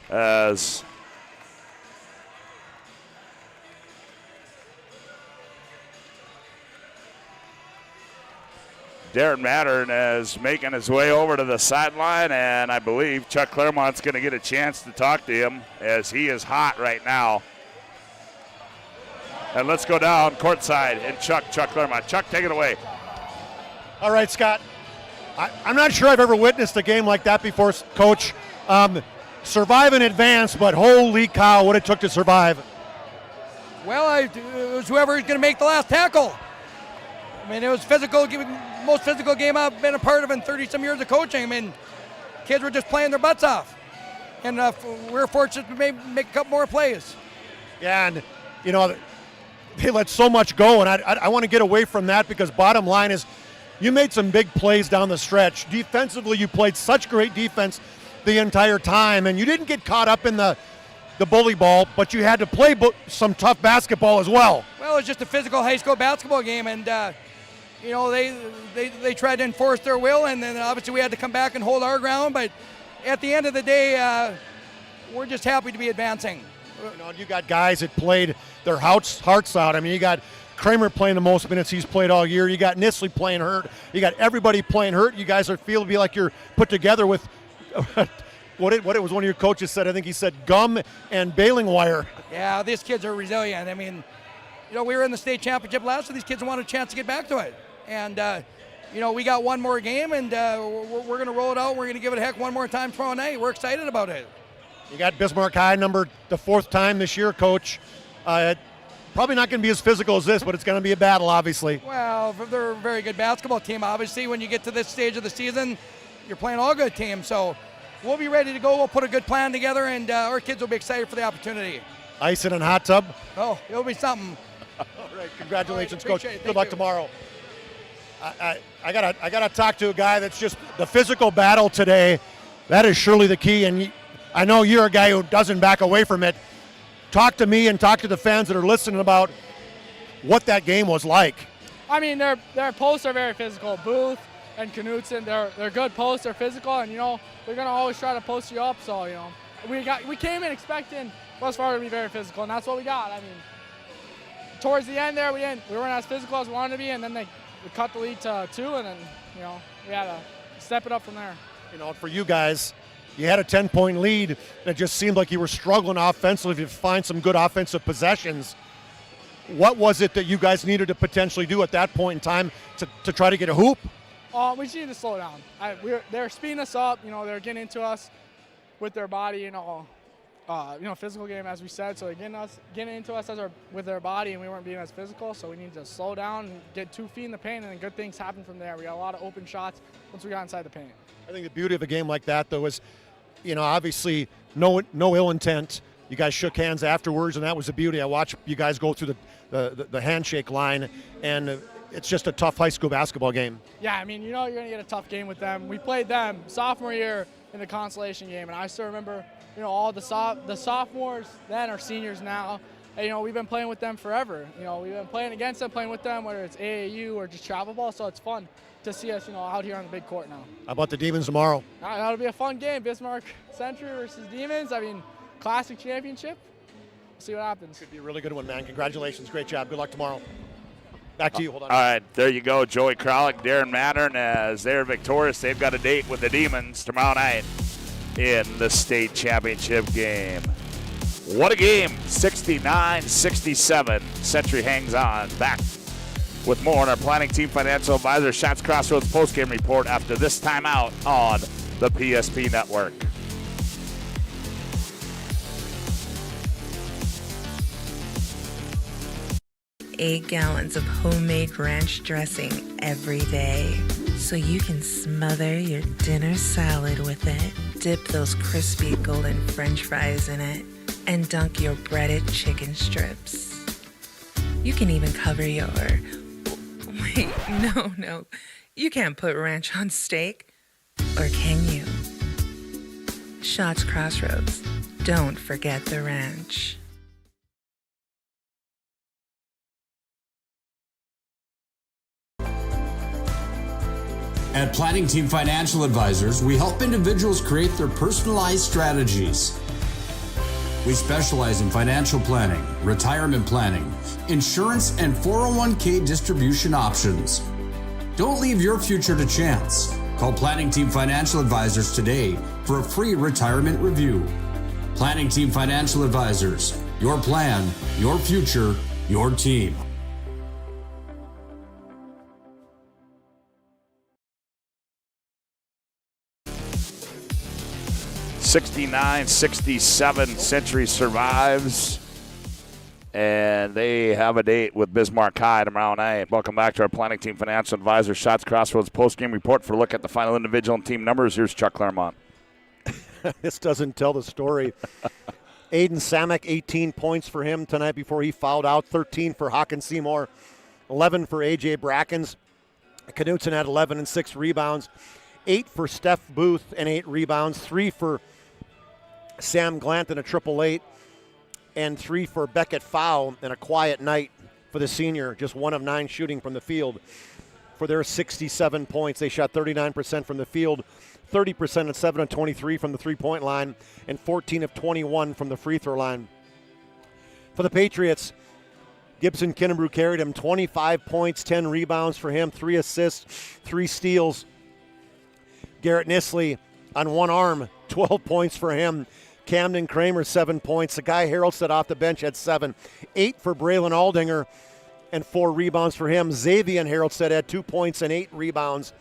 as Darren Mattern is making his way over to the sideline, and I believe Chuck Claremont's going to get a chance to talk to him as he is hot right now. And let's go down courtside and Chuck Claremont. Chuck, take it away. All right, Scott. I'm not sure I've ever witnessed a game like that before, Coach. Survive in advance, but holy cow, what it took to survive. Well, it was whoever's going to make the last tackle. I mean, it was physical, most physical game I've been a part of in 30-some years of coaching. I mean, kids were just playing their butts off. And we were fortunate to make a couple more plays. Yeah, and, you know, they let so much go, and I want to get away from that because bottom line is you made some big plays down the stretch. Defensively, you played such great defense the entire time, and you didn't get caught up in the bully ball, but you had to play some tough basketball as well. Well, it was just a physical high school basketball game, and you know, they tried to enforce their will, and then obviously we had to come back and hold our ground. But at the end of the day, we're just happy to be advancing. You know, you got guys that played their hearts out. I mean, you got Kramer playing the most minutes he's played all year. You got Nisley playing hurt. You got everybody playing hurt. You guys feel to be like you're put together with what it was one of your coaches said. I think he said gum and baling wire. Yeah, these kids are resilient. I mean, you know, we were in the state championship last year. These kids wanted a chance to get back to it. And, you know, we got one more game, and we're going to roll it out. We're going to give it a heck one more time tomorrow night. We're excited about it. You got Bismarck High numbered the 4th time this year, Coach. Probably not going to be as physical as this, but it's going to be a battle, obviously. Well, they're a very good basketball team. Obviously, when you get to this stage of the season, you're playing all good teams. So we'll be ready to go. We'll put a good plan together, and our kids will be excited for the opportunity. Ice in a hot tub? Oh, it'll be something. All right, congratulations, All right, Coach. appreciate it. Good Thank luck you. tomorrow. I gotta talk to a guy that's just the physical battle today. That is surely the key, and I know you're a guy who doesn't back away from it. Talk to me and talk to the fans that are listening about what that game was like. I mean, their posts are very physical. Booth and Knutson, they're good posts. They're physical, and they're gonna always try to post you up. So we came in expecting West Fargo to be very physical, and that's what we got. I mean, towards the end there, we weren't as physical as we wanted to be, and then we cut the lead to 2, and then we had to step it up from there. For you guys, you had a 10-point lead, and it just seemed like you were struggling offensively to find some good offensive possessions. What was it that you guys needed to potentially do at that point in time to try to get a hoop? We just needed to slow down. They're speeding us up. They're getting into us with their body. Physical game, as we said. So they're getting into us with their body, and we weren't being as physical. So we need to slow down and get 2 feet in the paint, and then good things happen from there. We got a lot of open shots once we got inside the paint. I think the beauty of a game like that, though, is, obviously no ill intent. You guys shook hands afterwards, and that was the beauty. I watched you guys go through the handshake line, and it's just a tough high school basketball game. Yeah, I mean, you're going to get a tough game with them. We played them sophomore year in the consolation game, and I still remember, all the sophomores then are seniors now. And, we've been playing with them forever. We've been playing against them, playing with them, whether it's AAU or just travel ball, so it's fun to see us, out here on the big court now. How about the Demons tomorrow? That'll be a fun game. Bismarck Century versus Demons. I mean, classic championship. We'll see what happens. Could be a really good one, man. Congratulations. Great job. Good luck tomorrow. Back to you. Hold on. All right, there you go. Joey Kralik, Darren Mattern, as they're victorious. They've got a date with the Demons tomorrow night in the state championship game. What a game. 69-67. Century hangs on. Back with more on our Planning Team Financial Advisor Shots Crossroads postgame report after this timeout on the PSP Network. 8 gallons of homemade ranch dressing every day, so you can smother your dinner salad with it, dip those crispy golden french fries in it, and dunk your breaded chicken strips. You can even cover your... Wait, no. You can't put ranch on steak. Or can you? Shots Crossroads. Don't forget the ranch. At Planning Team Financial Advisors, we help individuals create their personalized strategies. We specialize in financial planning, retirement planning, insurance, and 401k distribution options. Don't leave your future to chance. Call Planning Team Financial Advisors today for a free retirement review. Planning Team Financial Advisors. Your plan, your future, your team. 69-67, Century survives, and they have a date with Bismarck High tomorrow night. Welcome back to our Planning Team Financial Advisor Shots Crossroads postgame report for a look at the final individual and team numbers. Here's Chuck Claremont. This doesn't tell the story. Aiden Samek, 18 points for him tonight before he fouled out, 13 for Hawkins Seymour, 11 for A.J. Brackens. Knutson had 11 and 6 rebounds, 8 for Steph Booth and 8 rebounds, 3 for Sam Glant and a 888, and 3 for Beckett Fowl and a quiet night for the senior, just 1 of 9 shooting from the field for their 67 points. They shot 39% from the field, 30% at 7 of 23 from the three-point line, and 14 of 21 from the free throw line. For the Patriots, Gibson Kinnebrew carried him, 25 points, 10 rebounds for him, 3 assists, 3 steals. Garrett Nisley on one arm, 12 points for him. Camden Kramer, 7 points. The guy Harrelstead off the bench had 7. 8 for Braylon Aldinger and 4 rebounds for him. Xavier Harrelstead had 2 points and 8 rebounds.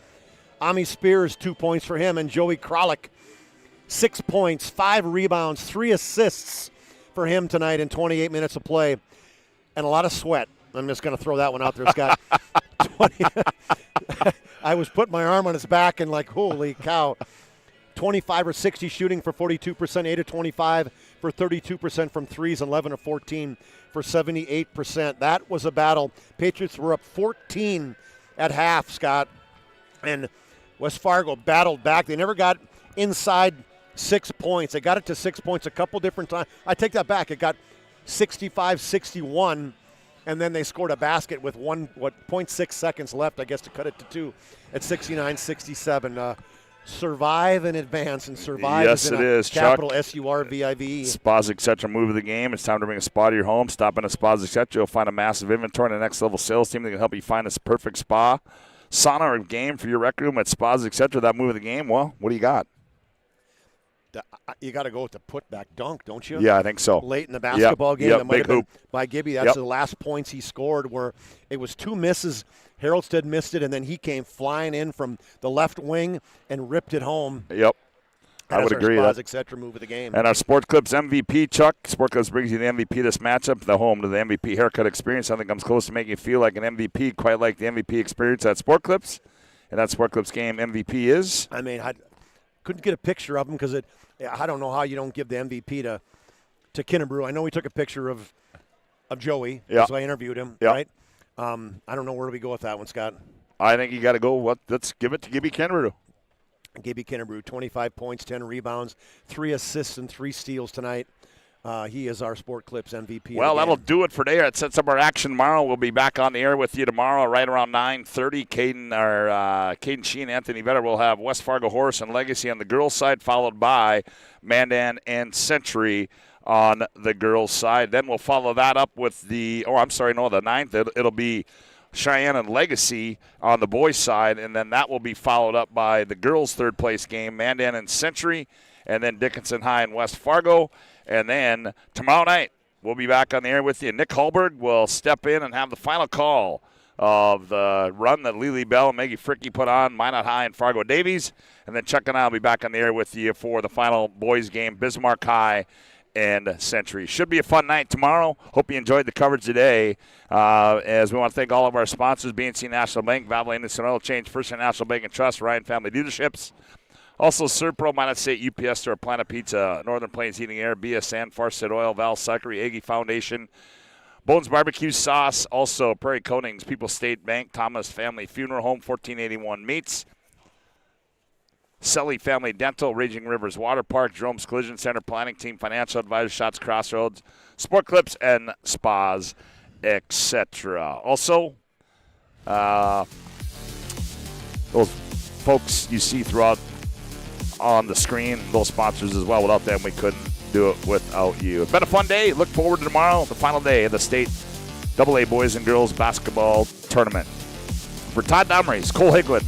Ami Spears, 2 points for him. And Joey Kralik, 6 points, 5 rebounds, 3 assists for him tonight in 28 minutes of play. And a lot of sweat. I'm just going to throw that one out there, Scott. 20. I was putting my arm on his back and like, holy cow. 25 or 60 shooting for 42%, 8 of 25 for 32% from threes, 11 of 14 for 78%. That was a battle. Patriots were up 14 at half, Scott, and West Fargo battled back. They never got inside 6 points. They got it to 6 points a couple different times. I take that back. It got 65-61, and then they scored a basket with 0.6 seconds left, I guess, to cut it to 2 at 69-67. Survive and advance, and survive yes, is in it is, capital Chuck. S-U-R-V-I-V-E. Spas Etc. move of the game. It's time to bring a spa to your home. Stop in a Spas Etc. You'll find a massive inventory and a next level sales team that can help you find this perfect spa, sauna, or game for your rec room at Spas Etc. That move of the game. Well, what do you got? You got to go with the putback dunk, don't you? Yeah, I think so. Late in the basketball game, Yep, that might have big been hoop. by Gibby. That's the last points he scored, where it was 2 misses. Haroldstead missed it, and then he came flying in from the left wing and ripped it home. Yep. I would agree. Spas, etc. move of the game. And our Sport Clips MVP, Chuck. Sport Clips brings you the MVP of this matchup, the home to the MVP haircut experience. I think comes close to making you feel like an MVP, quite like the MVP experience at Sport Clips. And that Sport Clips game MVP is? I mean, I couldn't get a picture of him because I don't know how you don't give the MVP to Kinnebrew. I know we took a picture of Joey, so I interviewed him, right? I don't know, where do we go with that one, Scott? I think you got to go. Let's give it to Gibby Kinnebrew. Gibby Kinnebrew, 25 points, 10 rebounds, 3 assists, and 3 steals tonight. He is our Sport Clips MVP. Well, that'll do it for today. It sets up our action tomorrow. We'll be back on the air with you tomorrow right around 9:30. Caden Sheen, Anthony Vetter will have West Fargo Horace and Legacy on the girls' side, followed by Mandan and Century on the girls' side. Then we'll follow that up with the 9th. It'll be Cheyenne and Legacy on the boys' side, and then that will be followed up by the girls' third-place game, Mandan and Century, and then Dickinson High and West Fargo. And then tomorrow night, we'll be back on the air with you. Nick Holberg will step in and have the final call of the run that Lily Bell and Maggie Fricky put on Minot High and Fargo Davies. And then Chuck and I will be back on the air with you for the final boys' game, Bismarck High and Century. Should be a fun night tomorrow. Hope you enjoyed the coverage today. As we want to thank all of our sponsors, BNC National Bank, Valvoline Instant Oil Change, First National Bank and Trust, Ryan Family Dealerships. Also, Serpro, Minot State, UPS Store, Planet Pizza, Northern Plains Heating Air, BSN, Farstead Oil, Val Suckery, Aggie Foundation, Bones Barbecue Sauce, also Prairie Coatings, People's State Bank, Thomas Family Funeral Home, 1481 Meats, Sully Family Dental, Raging Rivers Water Park, Jerome's Collision Center, Planning Team, Financial Advisors, Shots Crossroads, Sport Clips, and Spas, etc. Also, those folks you see throughout on the screen, those sponsors as well. Without them, we couldn't do it without you. It's been a fun day. Look forward to tomorrow, the final day of the state AA boys and girls basketball tournament. For Todd Domrys, Cole Higland,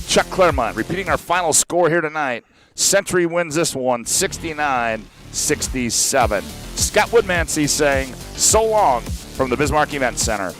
Chuck Claremont, repeating our final score here tonight. Century wins this one, 69-67. Scott Woodmansey saying so long from the Bismarck Event Center.